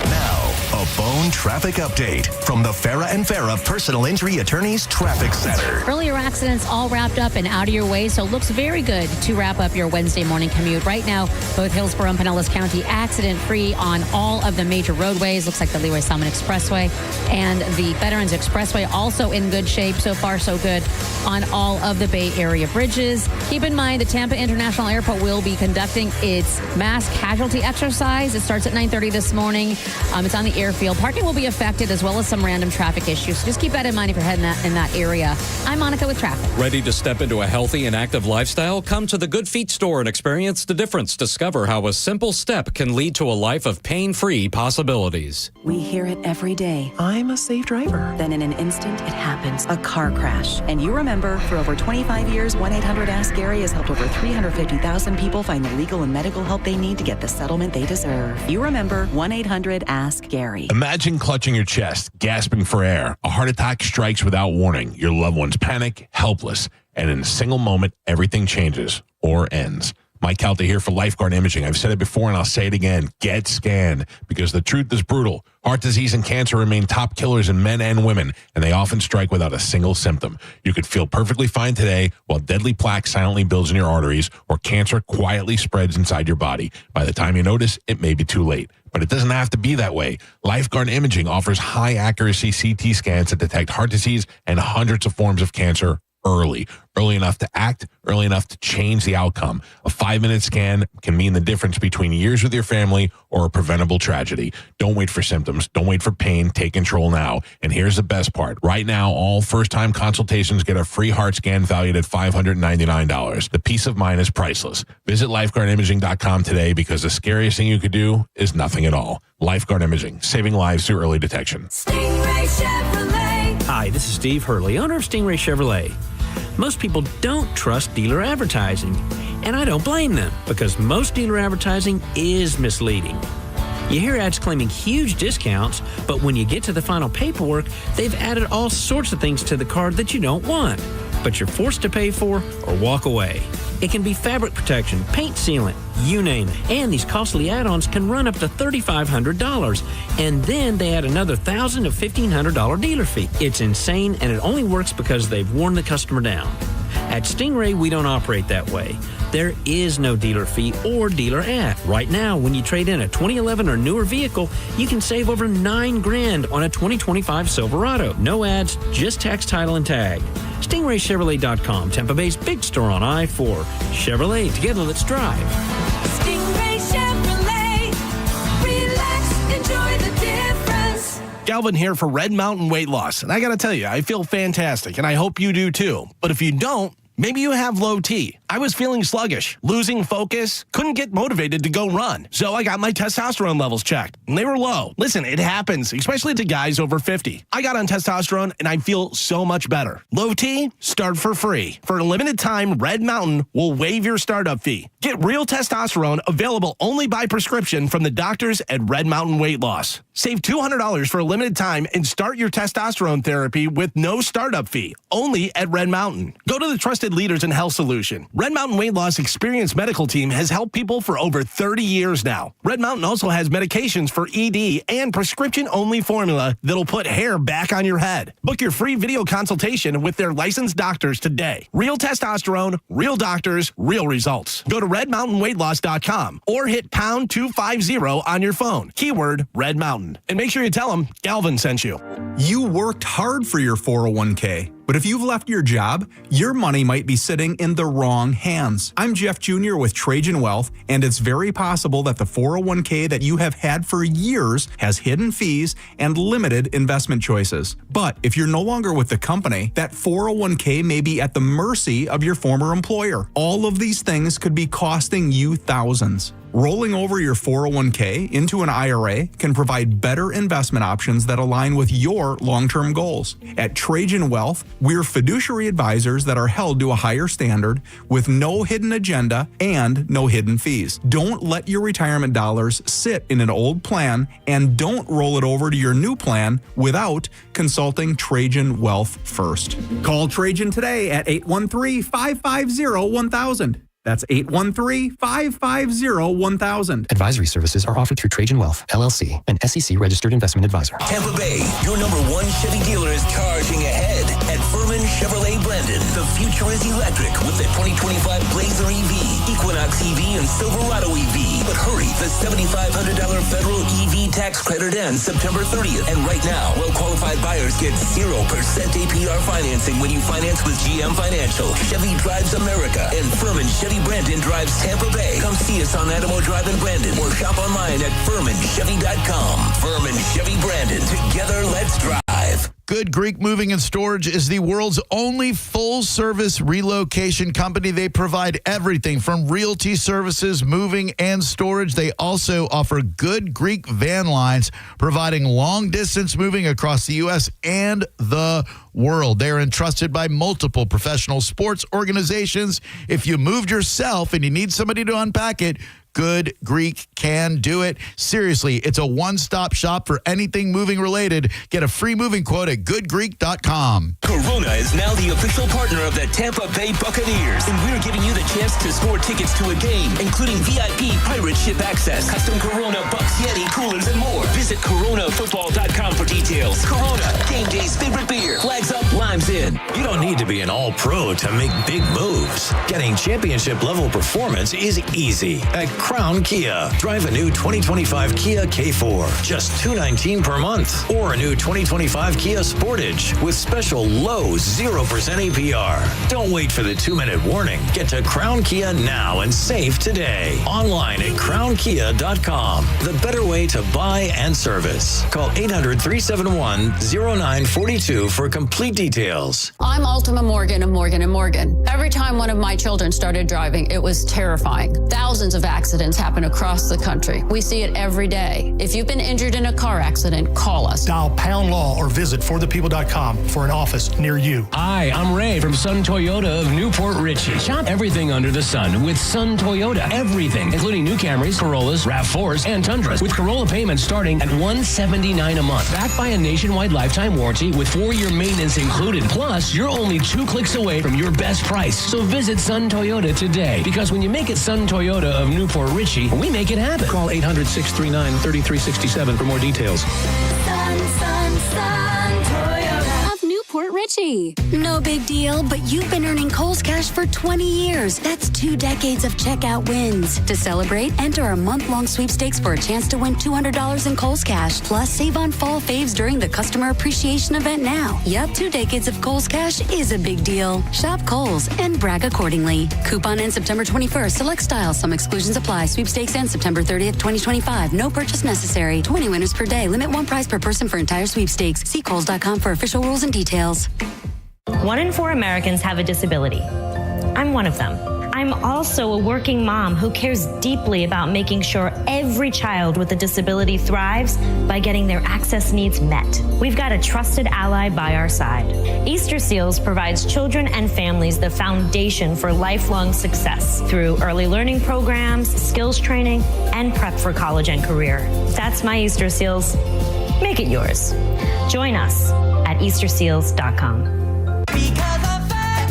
Now, a Bone traffic update from the Farah and Farah Personal Injury Attorneys Traffic Center. Earlier accidents all wrapped up and out of your way, so it looks very good to wrap up your Wednesday morning commute. Right now, both Hillsborough and Pinellas County accident-free on all of the major roadways. Looks like the Leroy Salmon Expressway and the Veterans Expressway also in good shape. So far, so good on all of the Bay Area bridges. Keep in mind, the Tampa International Airport will be conducting its mass casualty exercise. It starts at 9:30 this morning. It's on the airfield. Parking will be affected as well as some random traffic issues. So just keep that in mind if you're heading in that area. I'm Monica with traffic. Ready to step into a healthy and active lifestyle? Come to the Good Feet store and experience the difference. Discover how a simple step can lead to a life of pain-free possibilities. We hear it every day. I'm a safe driver. Then in an instant, it happens. A car crash. And you remember, for over 25 years, 1-800-ASK-GARY has helped over 350,000 people find the legal and medical help they need to get the settlement they deserve. You remember 1-800-ASK-GARY. Imagine clutching your chest, gasping for air. A heart attack strikes without warning. Your loved ones panic, helpless, and in a single moment, everything changes or ends. Mike Calta here for Lifeguard Imaging. I've said it before and I'll say it again. Get scanned, because the truth is brutal. Heart disease and cancer remain top killers in men and women, and they often strike without a single symptom. You could feel perfectly fine today while deadly plaque silently builds in your arteries or cancer quietly spreads inside your body. By the time you notice, it may be too late. But it doesn't have to be that way. Lifeguard Imaging offers high-accuracy CT scans that detect heart disease and hundreds of forms of cancer early enough to act, early enough to change the outcome. A 5-minute scan can mean the difference between years with your family or a preventable tragedy. Don't wait for symptoms. Don't wait for pain. Take control now. And here's the best part. Right now, all first-time consultations get a free heart scan valued at $599. The peace of mind is priceless. Visit lifeguardimaging.com today, because the scariest thing you could do is nothing at all. Lifeguard Imaging, saving lives through early detection. Stingray Chevrolet. Hi, this is Steve Hurley, owner of Stingray Chevrolet. Most people don't trust dealer advertising, and I don't blame them, because most dealer advertising is misleading. You hear ads claiming huge discounts, but when you get to the final paperwork, they've added all sorts of things to the card that you don't want, but you're forced to pay for or walk away. It can be fabric protection, paint sealant, you name it. And these costly add-ons can run up to $3,500. And then they add another $1,000 to $1,500 dealer fee. It's insane, and it only works because they've worn the customer down. At Stingray, we don't operate that way. There is no dealer fee or dealer ad. Right now, when you trade in a 2011 or newer vehicle, you can save over $9,000 on a 2025 Silverado. No ads, just tax, title, and tag. StingrayChevrolet.com, Tampa Bay's big store on I-4. Chevrolet, together let's drive. Stingray Chevrolet. Relax, enjoy the difference. Galvin here for Red Mountain Weight Loss. And I got to tell you, I feel fantastic, and I hope you do too. But if you don't, maybe you have low T. I was feeling sluggish, losing focus, couldn't get motivated to go run. So I got my testosterone levels checked, and they were low. Listen, it happens, especially to guys over 50. I got on testosterone, and I feel so much better. Low T, start for free. For a limited time, Red Mountain will waive your startup fee. Get real testosterone available only by prescription from the doctors at Red Mountain Weight Loss. Save $200 for a limited time and start your testosterone therapy with no startup fee, only at Red Mountain. Go to the trusted leaders in health solution. Red Mountain Weight Loss experienced medical team has helped people for over 30 years now. Red Mountain also has medications for ED and prescription-only formula that'll put hair back on your head. Book your free video consultation with their licensed doctors today. Real testosterone, real doctors, real results. Go to redmountainweightloss.com or hit pound 250 on your phone. Keyword Red Mountain. And make sure you tell them Galvin sent you. You worked hard for your 401k, but if you've left your job, your money might be sitting in the wrong hands. I'm Jeff Jr. with Trajan Wealth, and it's very possible that the 401k that you have had for years has hidden fees and limited investment choices. But if you're no longer with the company, that 401k may be at the mercy of your former employer. All of these things could be costing you thousands. Rolling over your 401k into an IRA can provide better investment options that align with your long-term goals. At Trajan Wealth, we're fiduciary advisors that are held to a higher standard with no hidden agenda and no hidden fees. Don't let your retirement dollars sit in an old plan, and don't roll it over to your new plan without consulting Trajan Wealth first. Call Trajan today at 813-550-1000. That's 813-550-1000. Advisory services are offered through Trajan Wealth, LLC, an SEC-registered investment advisor. Tampa Bay, your number one Chevy dealer is charging ahead at Furman Chevrolet Brandon. The future is electric with the 2025 Blazer EV, Equinox EV, and Silverado EV. But hurry, the $7,500 federal EV tax credit ends September 30th. And right now, well-qualified buyers get 0% APR financing when you finance with GM Financial. Chevy drives America, and Furman Chevy Brandon drives Tampa Bay. Come see us on Adamo Drive in Brandon or shop online at FurmanChevy.com. Furman Chevy Brandon. Together, let's drive. Good Greek Moving and Storage is the world's only full-service relocation company. They provide everything from realty services, moving, and storage. They also offer Good Greek van lines, providing long-distance moving across the U.S. and the world. They are entrusted by multiple professional sports organizations. If you moved yourself and you need somebody to unpack it, Good Greek can do it. Seriously, it's a one-stop shop for anything moving related. Get a free moving quote at goodgreek.com. Corona is now the official partner of the Tampa Bay Buccaneers, and we're giving you the chance to score tickets to a game, including VIP pirate ship access, custom Corona Bucks Yeti coolers, and more. Visit coronafootball.com for details. Corona, game day's favorite beer. Flags up, limes in. You don't need to be an all-pro to make big moves. Getting championship-level performance is easy at Crown Kia. Drive a new 2025 Kia K4, just $219 per month. Or a new 2025 Kia Sportage with special low 0% APR. Don't wait for the 2-minute warning. Get to Crown Kia now and save today. Online at crownkia.com. The better way to buy and service. Call 800-371-0942 for complete details. I'm Ultima Morgan of Morgan & Morgan. Every time one of my children started driving, it was terrifying. Thousands of accidents happen across the country. We see it every day. If you've been injured in a car accident, call us. Dial Pound Law or visit forthepeople.com for an office near you. Hi, I'm Ray from Sun Toyota of Newport Richey. Shop everything under the sun with Sun Toyota. Everything, including new Camrys, Corollas, RAV4s, and Tundras, with Corolla payments starting at $179 a month. Backed by a nationwide lifetime warranty with 4-year maintenance included. Plus, you're only 2 clicks away from your best price. So visit Sun Toyota today, because when you make it Sun Toyota of Newport Richey, we make it happen. Call 800-639-3367 for more details. Sun Toyota of Newport Richey. No big deal, but you've been earning Kohl's Cash for 20 years. That's 2 decades of checkout wins. To celebrate, enter our month-long sweepstakes for a chance to win $200 in Kohl's Cash. Plus, save on fall faves during the Customer Appreciation Event now. Yep, 2 decades of Kohl's Cash is a big deal. Shop Kohl's and brag accordingly. Coupon ends September 21st. Select styles. Some exclusions apply. Sweepstakes ends September 30th, 2025. No purchase necessary. 20 winners per day. Limit 1 prize per person for entire sweepstakes. See Kohls.com for official rules and details. 1 in 4 Americans have a disability. I'm one of them. I'm also a working mom who cares deeply about making sure every child with a disability thrives by getting their access needs met. We've got a trusted ally by our side. Easter Seals provides children and families the foundation for lifelong success through early learning programs, skills training, and prep for college and career. That's my Easter Seals. Make it yours. Join us at easterseals.com.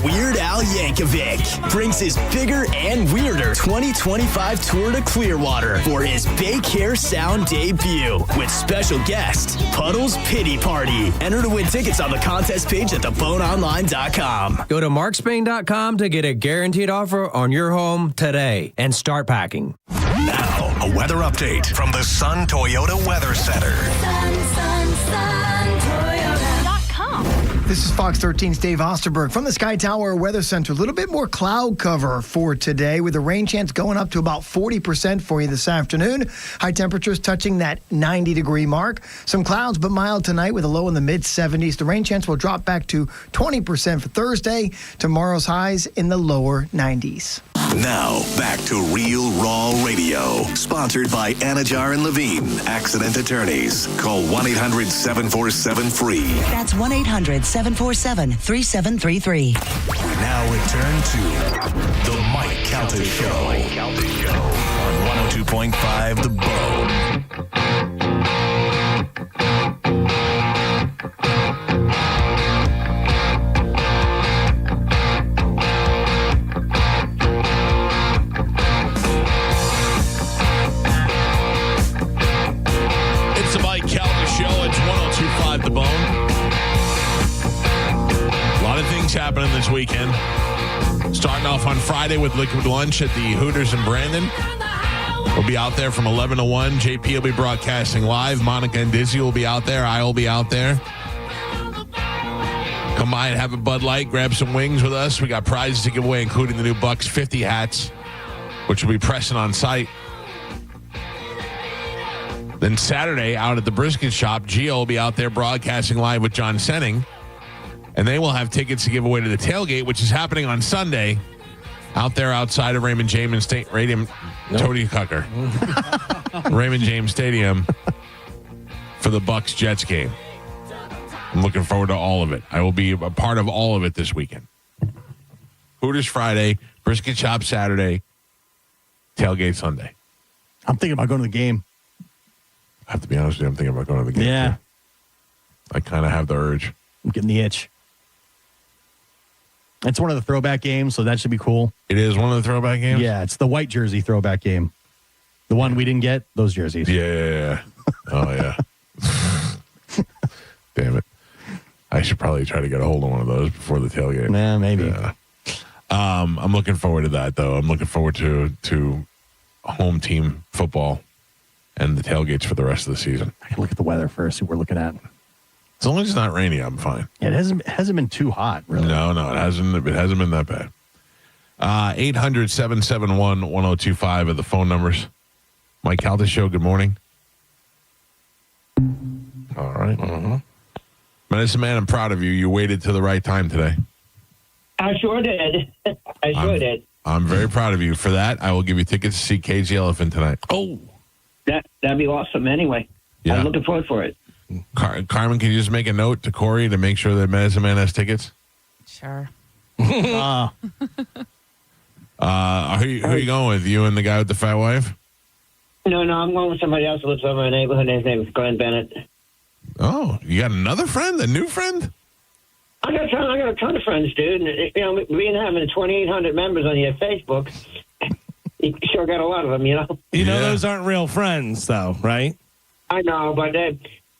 Weird Al Yankovic brings his bigger and weirder 2025 tour to Clearwater for his Bake Hair Sound debut with special guest Puddle's Pity Party. Enter to win tickets on the contest page at theboneonline.com. Go to markspain.com to get a guaranteed offer on your home today and start packing. Now, a weather update from the Sun Toyota Weather Center. This is Fox 13's Dave Osterberg from the Sky Tower Weather Center. A little bit more cloud cover for today with a rain chance going up to about 40% for you this afternoon. High temperatures touching that 90-degree mark. Some clouds but mild tonight with a low in the mid-70s. The rain chance will drop back to 20% for Thursday. Tomorrow's highs in the lower 90s. Now, back to Real Raw Radio. Sponsored by Anajar and Levine, accident attorneys. Call 1-800-747-FREE. That's 1-800-747-3733. We now return to The Mike Calta Show. On 102.5 The Bone. The Bone. A lot of things happening this weekend. Starting off on Friday with Liquid Lunch at the Hooters in Brandon. We'll be out there from 11 to 1. JP will be broadcasting live. Monica and Dizzy will be out there. I will be out there. Come by and have a Bud Light. Grab some wings with us. We got prizes to give away, including the new Bucks 50 hats, which will be pressing on site. Then Saturday, out at the brisket shop, Gio will be out there broadcasting live with John Senning. And they will have tickets to give away to the tailgate, which is happening on Sunday, out there outside of Raymond James Stadium. Tony Cucker. Raymond James Stadium for the Bucks-Jets game. I'm looking forward to all of it. I will be a part of all of it this weekend. Hooters Friday, brisket shop Saturday, tailgate Sunday. I'm thinking about going to the game. I have to be honest with you, I'm thinking about going to the game. Yeah. Too. I kind of have the urge. I'm getting the itch. It's one of the throwback games, so that should be cool. It is one of the throwback games? Yeah, it's the white jersey throwback game. The one we didn't get, those jerseys. Yeah. Oh, yeah. Damn it. I should probably try to get a hold of one of those before the tailgate. Yeah, maybe. Yeah. I'm looking forward to that, though. I'm looking forward to home team football and the tailgates for the rest of the season. I can look at the weather first, see what we're looking at. As long as it's not rainy, I'm fine. Yeah, it hasn't been too hot, really. No, it hasn't been that bad. 800-771-1025 are the phone numbers. Mike Calta Show, good morning. All right. Medicine Man, I'm proud of you. You waited to the right time today. I sure did. I sure did. I'm very proud of you. For that, I will give you tickets to see Cage the Elephant tonight. Oh. That'd be awesome anyway. Yeah. I'm looking forward for it. Carmen, can you just make a note to Corey to make sure that Medicine Man has tickets? Sure. Who are you going with? You and the guy with the fat wife? No, I'm going with somebody else who lives over in my neighborhood. His name is Glenn Bennett. Oh, you got another friend? A new friend? I got a ton of friends, dude. And, being having 2,800 members on your Facebook, you sure got a lot of them, You know, those aren't real friends, though, right? I know, but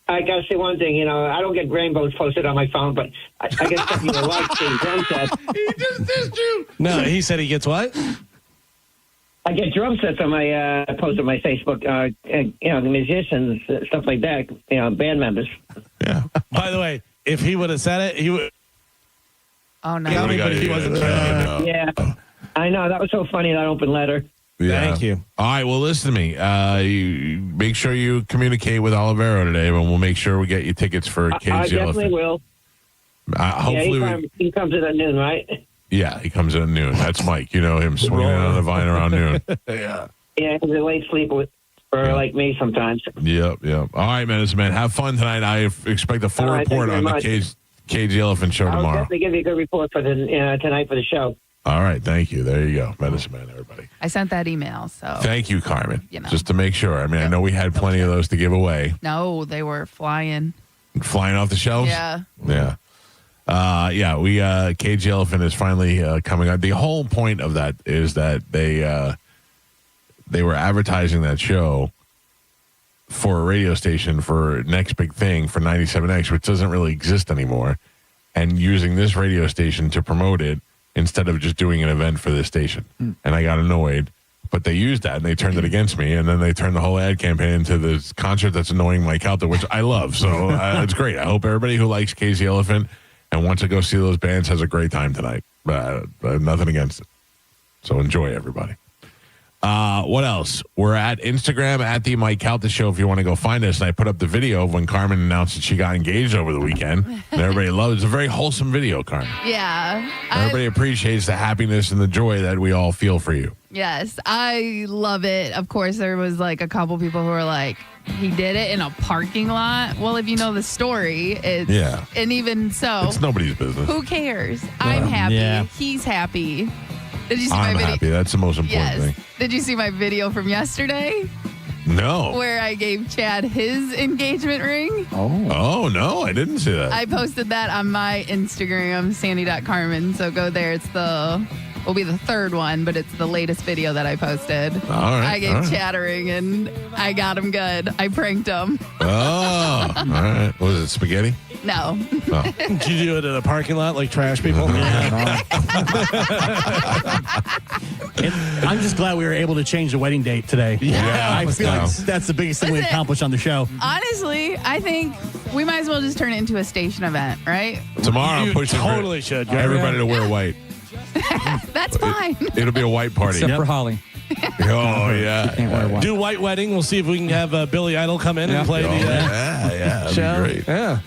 I got to say one thing. I don't get rainbows posted on my phone, but I get stuff you like, Steve. Drum sets. He just dissed you. No, he said he gets what? I get drum sets on my post on my Facebook. The musicians, stuff like that. Band members. Yeah. By the way, if he would have said it, he would. Oh no! He wasn't. Yeah, I know. That was so funny. That open letter. Yeah. Thank you. All right, well, listen to me. You make sure you communicate with Olivero today, and we'll make sure we get you tickets for Cage the I definitely Elephant. will. Hopefully, he comes in at noon, right? Yeah, he comes in at noon. That's Mike. You know him swinging on the vine around noon. Yeah, he's a late sleeper like me sometimes. Yep. All right, Medicine Man. Have fun tonight. I expect a full report on the Cage Elephant show I'll tomorrow. definitely give you a good report for tonight for the show. All right, thank you. There you go, Medicine Man, everybody. I sent that email, so. Thank you, Carmen. You know. Just to make sure. I mean, I know we had plenty of those to give away. No, they were flying. Flying off the shelves? Yeah. We Cage Elephant is finally coming out. The whole point of that is that they were advertising that show for a radio station for Next Big Thing for 97X, which doesn't really exist anymore, and using this radio station to promote it instead of just doing an event for this station. And I got annoyed, but they used that and they turned it against me, and then they turned the whole ad campaign into this concert that's annoying Mike Calta, which I love. So it's great. I hope everybody who likes Cage the Elephant and wants to go see those bands has a great time tonight. I have nothing against it. So enjoy, everybody. What else? We're at Instagram at the Mike Calta Show if you want to go find us. And I put up the video of when Carmen announced that she got engaged over the weekend. And everybody loves it. It's a very wholesome video, Carmen. Yeah. Everybody appreciates the happiness and the joy that we all feel for you. Yes, I love it. Of course, there was like a couple people who were like, he did it in a parking lot. Well, if you know the story, it's... Yeah. And even so... It's nobody's business. Who cares? I'm happy. Yeah. He's happy. Did you see I'm my video? happy. That's the most important thing. Did you see my video from yesterday? No. Where I gave Chad his engagement ring? Oh, no. I didn't see that. I posted that on my Instagram, sandy.carmen. So go there. Will be the third one, but it's the latest video that I posted. All right. I gave Chad a ring and I got him good. I pranked him. Oh, all right. Was it spaghetti? No. Oh. Did you do it in a parking lot like trash people? I'm just glad we were able to change the wedding date today. Yeah. I feel like that's the biggest thing we accomplished on the show. Honestly, I think we might as well just turn it into a station event, right? Tomorrow I'm You pushing for totally should. everybody to wear white. That's fine. It'll be a white party. Except for Holly. Oh, yeah. Can't wear white. Do white wedding. We'll see if we can have Billy Idol come in and play the that'd show. be great. Yeah.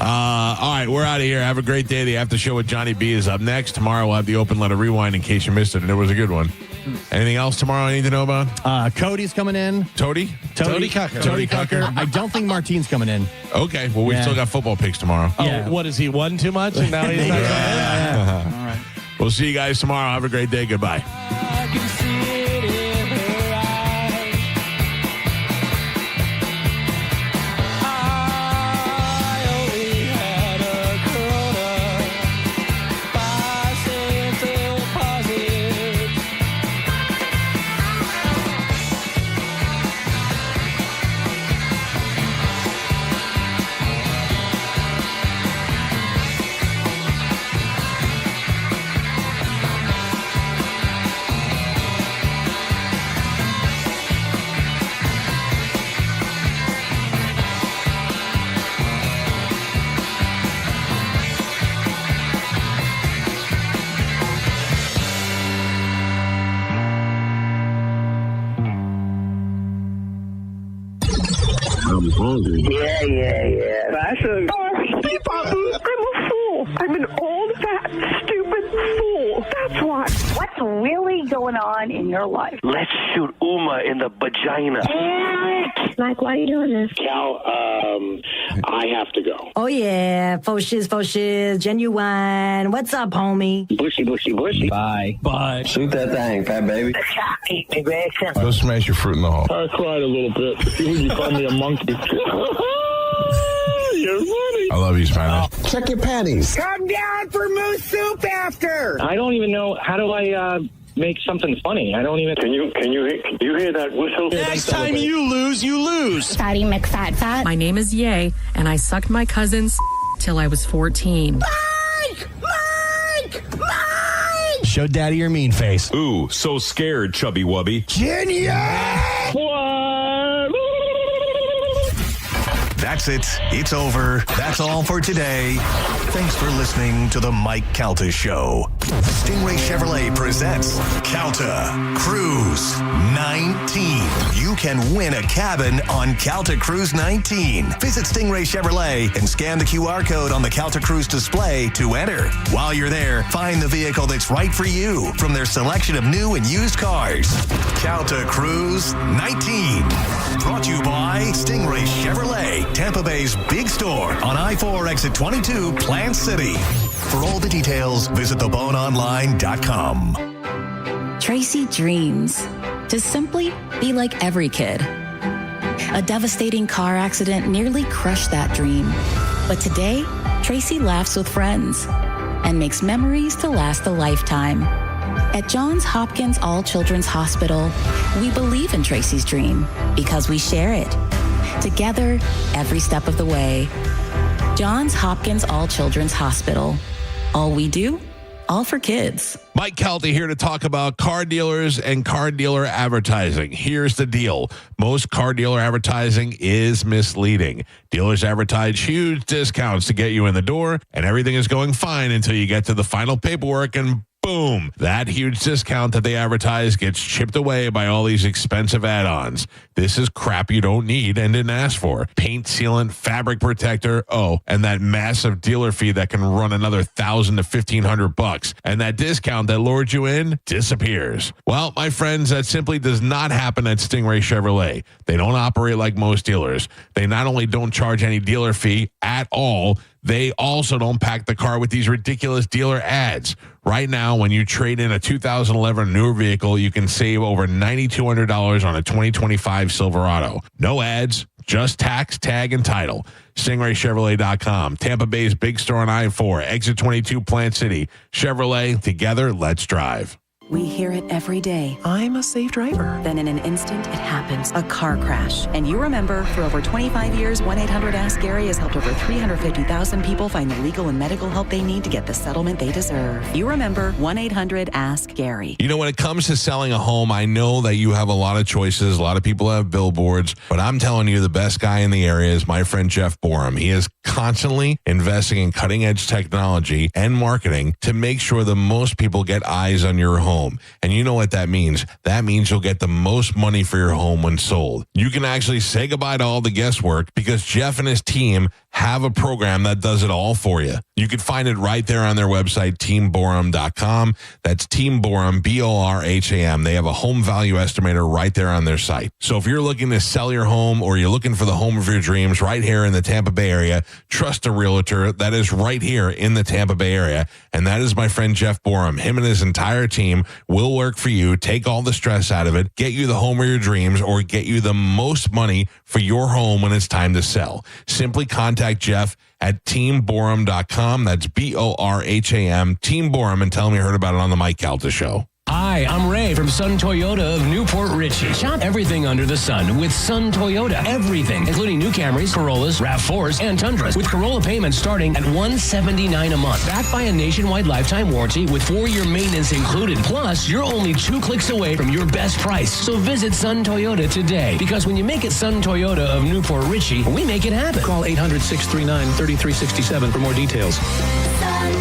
All right, we're out of here. Have a great day. The after show with Johnny B is up next. Tomorrow we'll have the open letter rewind in case you missed it, and it was a good one. Anything else tomorrow I need to know about? Cody's coming in. Toady Cucker. I don't think Martine's coming in. Okay, well, we still got football picks tomorrow. Oh, what is he won too much? And now he's not coming in? All right. We'll see you guys tomorrow. Have a great day. Goodbye. I'm hungry. Yeah. That's I'm a fool. I'm an old, fat, stupid fool. That's why. What's really going on in your life? Let's shoot Uma in the vagina. Mike, why are you doing this? Cal, I have to go. Oh, yeah. Faux shiz, genuine. What's up, homie? Bushy. Bye. Shoot that thing, fat baby. Eat me, Grayson. Go smash your fruit in the hall. I cried a little bit. You call me a monkey. You're funny. I love you, Spanish. Check your panties. Come down for moose soup after. I don't even know how do I make something funny. I don't even. Can you hear that whistle? Next time you lose. Fatty McFat. My name is Ye, and I sucked my cousin's till I was 14. Mike! Show daddy your mean face. Ooh, so scared, chubby wubby. Genius! That's it. It's over. That's all for today. Thanks for listening to The Mike Calta Show. Stingray Chevrolet presents Calta Cruise 19. You can win a cabin on Calta Cruise 19. Visit Stingray Chevrolet and scan the QR code on the Calta Cruise display to enter. While you're there, find the vehicle that's right for you from their selection of new and used cars. Calta Cruise 19. Brought to you by Stingray Chevrolet, Tampa Bay's big store on I-4 exit 22, Plant City. For all the details, visit theboneonline.com. Tracy dreams to simply be like every kid. A devastating car accident nearly crushed that dream. But today, Tracy laughs with friends and makes memories to last a lifetime. At Johns Hopkins All Children's Hospital, we believe in Tracy's dream because we share it. Together, every step of the way. Johns Hopkins All Children's Hospital. All we do, all for kids. Mike Calta here to talk about car dealers and car dealer advertising. Here's the deal. Most car dealer advertising is misleading. Dealers advertise huge discounts to get you in the door, and everything is going fine until you get to the final paperwork and boom, that huge discount that they advertise gets chipped away by all these expensive add-ons. This is crap you don't need and didn't ask for. Paint sealant, fabric protector, and that massive dealer fee that can run another $1,000 to $1,500. And that discount that lured you in disappears. Well, my friends, that simply does not happen at Stingray Chevrolet. They don't operate like most dealers. They not only don't charge any dealer fee at all, they also don't pack the car with these ridiculous dealer ads. Right now, when you trade in a 2011 newer vehicle, you can save over $9,200 on a 2025 Silverado. No ads, just tax, tag, and title. StingrayChevrolet.com. Tampa Bay's big store on I-4, exit 22, Plant City. Chevrolet, together, let's drive. We hear it every day. I'm a safe driver. Then in an instant, it happens. A car crash. And you remember, for over 25 years, 1-800-ASK-GARY has helped over 350,000 people find the legal and medical help they need to get the settlement they deserve. You remember 1-800-ASK-GARY. You know, when it comes to selling a home, I know that you have a lot of choices. A lot of people have billboards. But I'm telling you, the best guy in the area is my friend Jeff Borum. He is constantly investing in cutting-edge technology and marketing to make sure the most people get eyes on your home. And you know what that means? That means you'll get the most money for your home when sold. You can actually say goodbye to all the guesswork because Jeff and his team have a program that does it all for you. You can find it right there on their website, teamborum.com. That's Team Borum, B-O-R-H-A-M. They have a home value estimator right there on their site. So if you're looking to sell your home or you're looking for the home of your dreams right here in the Tampa Bay area, trust a realtor that is right here in the Tampa Bay area. And that is my friend Jeff Borum. Him and his entire team will work for you, take all the stress out of it, get you the home of your dreams, or get you the most money for your home when it's time to sell. Simply contact Jeff at teamborum.com. That's B-O-R-H-A-M, Team Borum, and tell him you heard about it on the Mike Calta Show. Hi, I'm Ray from Sun Toyota of Newport Richie. Shop everything under the sun with Sun Toyota. Everything, including new Camrys, Corollas, RAV4s, and Tundras, with Corolla payments starting at $179 a month. Backed by a nationwide lifetime warranty with 4-year maintenance included. Plus, you're only 2 clicks away from your best price. So visit Sun Toyota today, because when you make it Sun Toyota of Newport Richie, we make it happen. Call 800-639-3367 for more details. Sun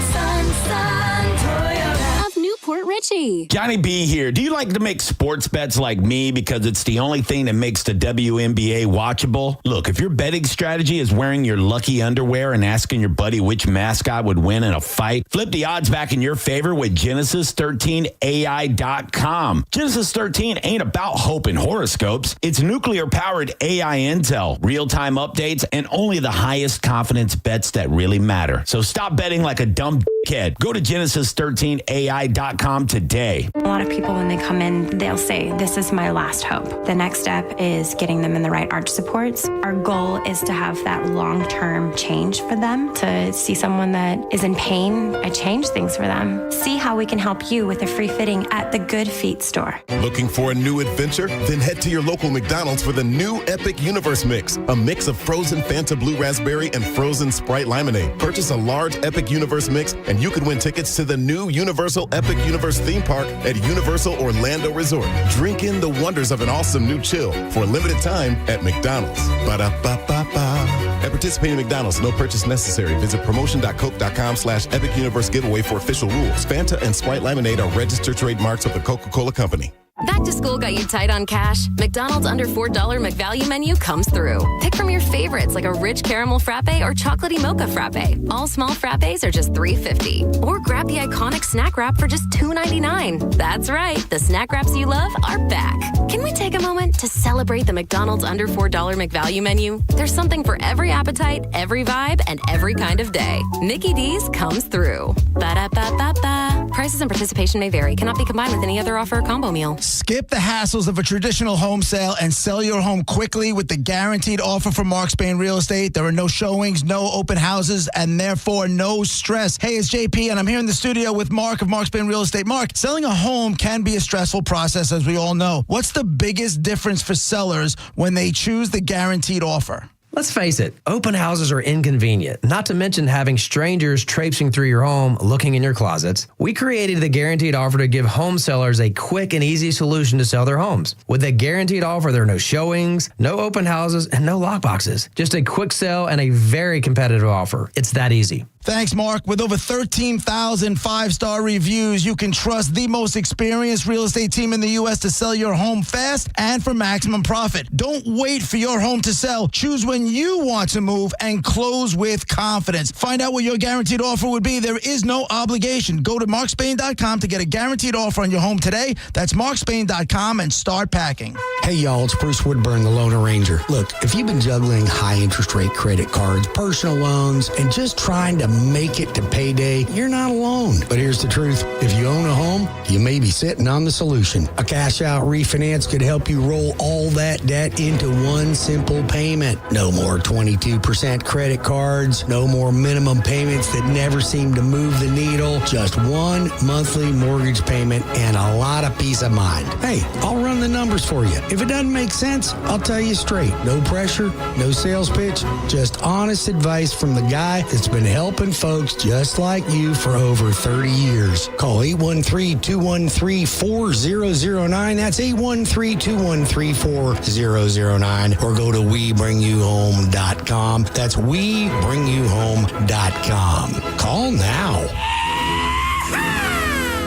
Toyota of Newport Richie. Johnny B here. Do you like to make sports bets like me because it's the only thing that makes the WNBA watchable? Look, if your betting strategy is wearing your lucky underwear and asking your buddy which mascot would win in a fight, flip the odds back in your favor with Genesis13AI.com. Genesis 13 ain't about hope and horoscopes. It's nuclear-powered AI intel, real-time updates, and only the highest confidence bets that really matter. So stop betting like a dumb dickhead. Go to Genesis13AI.com today. A lot of people, when they come in, they'll say, this is my last hope. The next step is getting them in the right arch supports. Our goal is to have that long-term change for them, to see someone that is in pain. I change things for them. See how we can help you with a free fitting at the Good Feet store. Looking for a new adventure? Then head to your local McDonald's for the new Epic Universe Mix, a mix of frozen Fanta Blue Raspberry and frozen Sprite Lemonade. Purchase a large Epic Universe Mix and and you could win tickets to the new Universal Epic Universe theme park at Universal Orlando Resort. Drink in the wonders of an awesome new chill for a limited time at McDonald's. Ba-da-ba-ba-ba. At participating McDonald's, no purchase necessary. Visit promotion.coke.com/Epic Universe giveaway for official rules. Fanta and Sprite Lemonade are registered trademarks of the Coca-Cola Company. Back to school got you tight on cash? McDonald's under $4 McValue menu comes through. Pick from your favorites like a rich caramel frappe or chocolatey mocha frappe. All small frappes are just $3.50. Or grab the iconic snack wrap for just $2.99. That's right, the snack wraps you love are back. Can we take a moment to celebrate the McDonald's under $4 McValue menu? There's something for every appetite, every vibe, and every kind of day. Mickey D's comes through. Ba-da-ba-ba-ba. Prices and participation may vary. Cannot be combined with any other offer or combo meal. Skip the hassles of a traditional home sale and sell your home quickly with the guaranteed offer from Mark Spain Real Estate. There are no showings, no open houses, and therefore no stress. Hey, it's JP, and I'm here in the studio with Mark of Mark Spain Real Estate. Mark, selling a home can be a stressful process, as we all know. What's the biggest difference for sellers when they choose the guaranteed offer? Let's face it, open houses are inconvenient, not to mention having strangers traipsing through your home looking in your closets. We created the Guaranteed Offer to give home sellers a quick and easy solution to sell their homes. With a Guaranteed Offer, there are no showings, no open houses, and no lockboxes. Just a quick sell and a very competitive offer. It's that easy. Thanks, Mark. With over 13,000 five-star reviews, you can trust the most experienced real estate team in the U.S. to sell your home fast and for maximum profit. Don't wait for your home to sell. Choose when you want to move and close with confidence. Find out what your guaranteed offer would be. There is no obligation. Go to markspain.com to get a guaranteed offer on your home today. That's markspain.com and start packing. Hey, y'all, it's Bruce Woodburn, the Loan Arranger. Look, if you've been juggling high interest rate credit cards, personal loans, and just trying to make it to payday, you're not alone. But here's the truth. If you own a home, you may be sitting on the solution. A cash out refinance could help you roll all that debt into one simple payment. No more 22% credit cards, no more minimum payments that never seem to move the needle, just one monthly mortgage payment and a lot of peace of mind. Hey, I'll run the numbers for you. If it doesn't make sense, I'll tell you straight. No pressure, no sales pitch, just honest advice from the guy that's been helping folks just like you for over 30 years. Call 813-213-4009. That's 813-213-4009. Or go to WeBringYouHome.com. That's WeBringYouHome.com. Call now.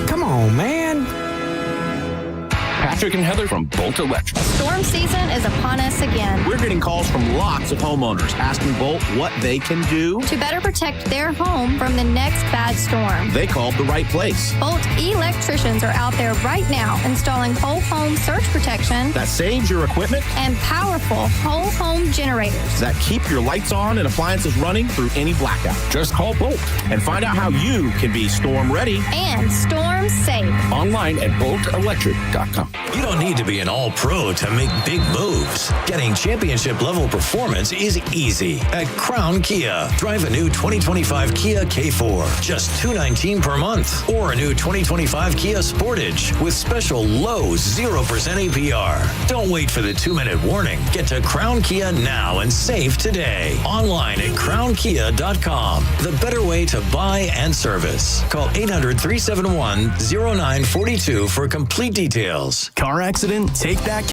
Come on, man. Patrick and Heather from Bolt Electric. Storm season is upon us again. We're getting calls from lots of homeowners asking Bolt what they can do to better protect their home from the next bad storm. They called the right place. Bolt electricians are out there right now installing whole home surge protection that saves your equipment and powerful whole home generators that keep your lights on and appliances running through any blackout. Just call Bolt and find out how you can be storm ready and storm safe. Online at boltelectric.com. You don't need to be an all-pro to make big moves. Getting championship-level performance is easy at Crown Kia. Drive a new 2025 Kia K4, just $219 per month. Or a new 2025 Kia Sportage with special low 0% APR. Don't wait for the 2-minute warning. Get to Crown Kia now and save today. Online at crownkia.com. The better way to buy and service. Call 800-371-0942 for complete details. Car accident? Take that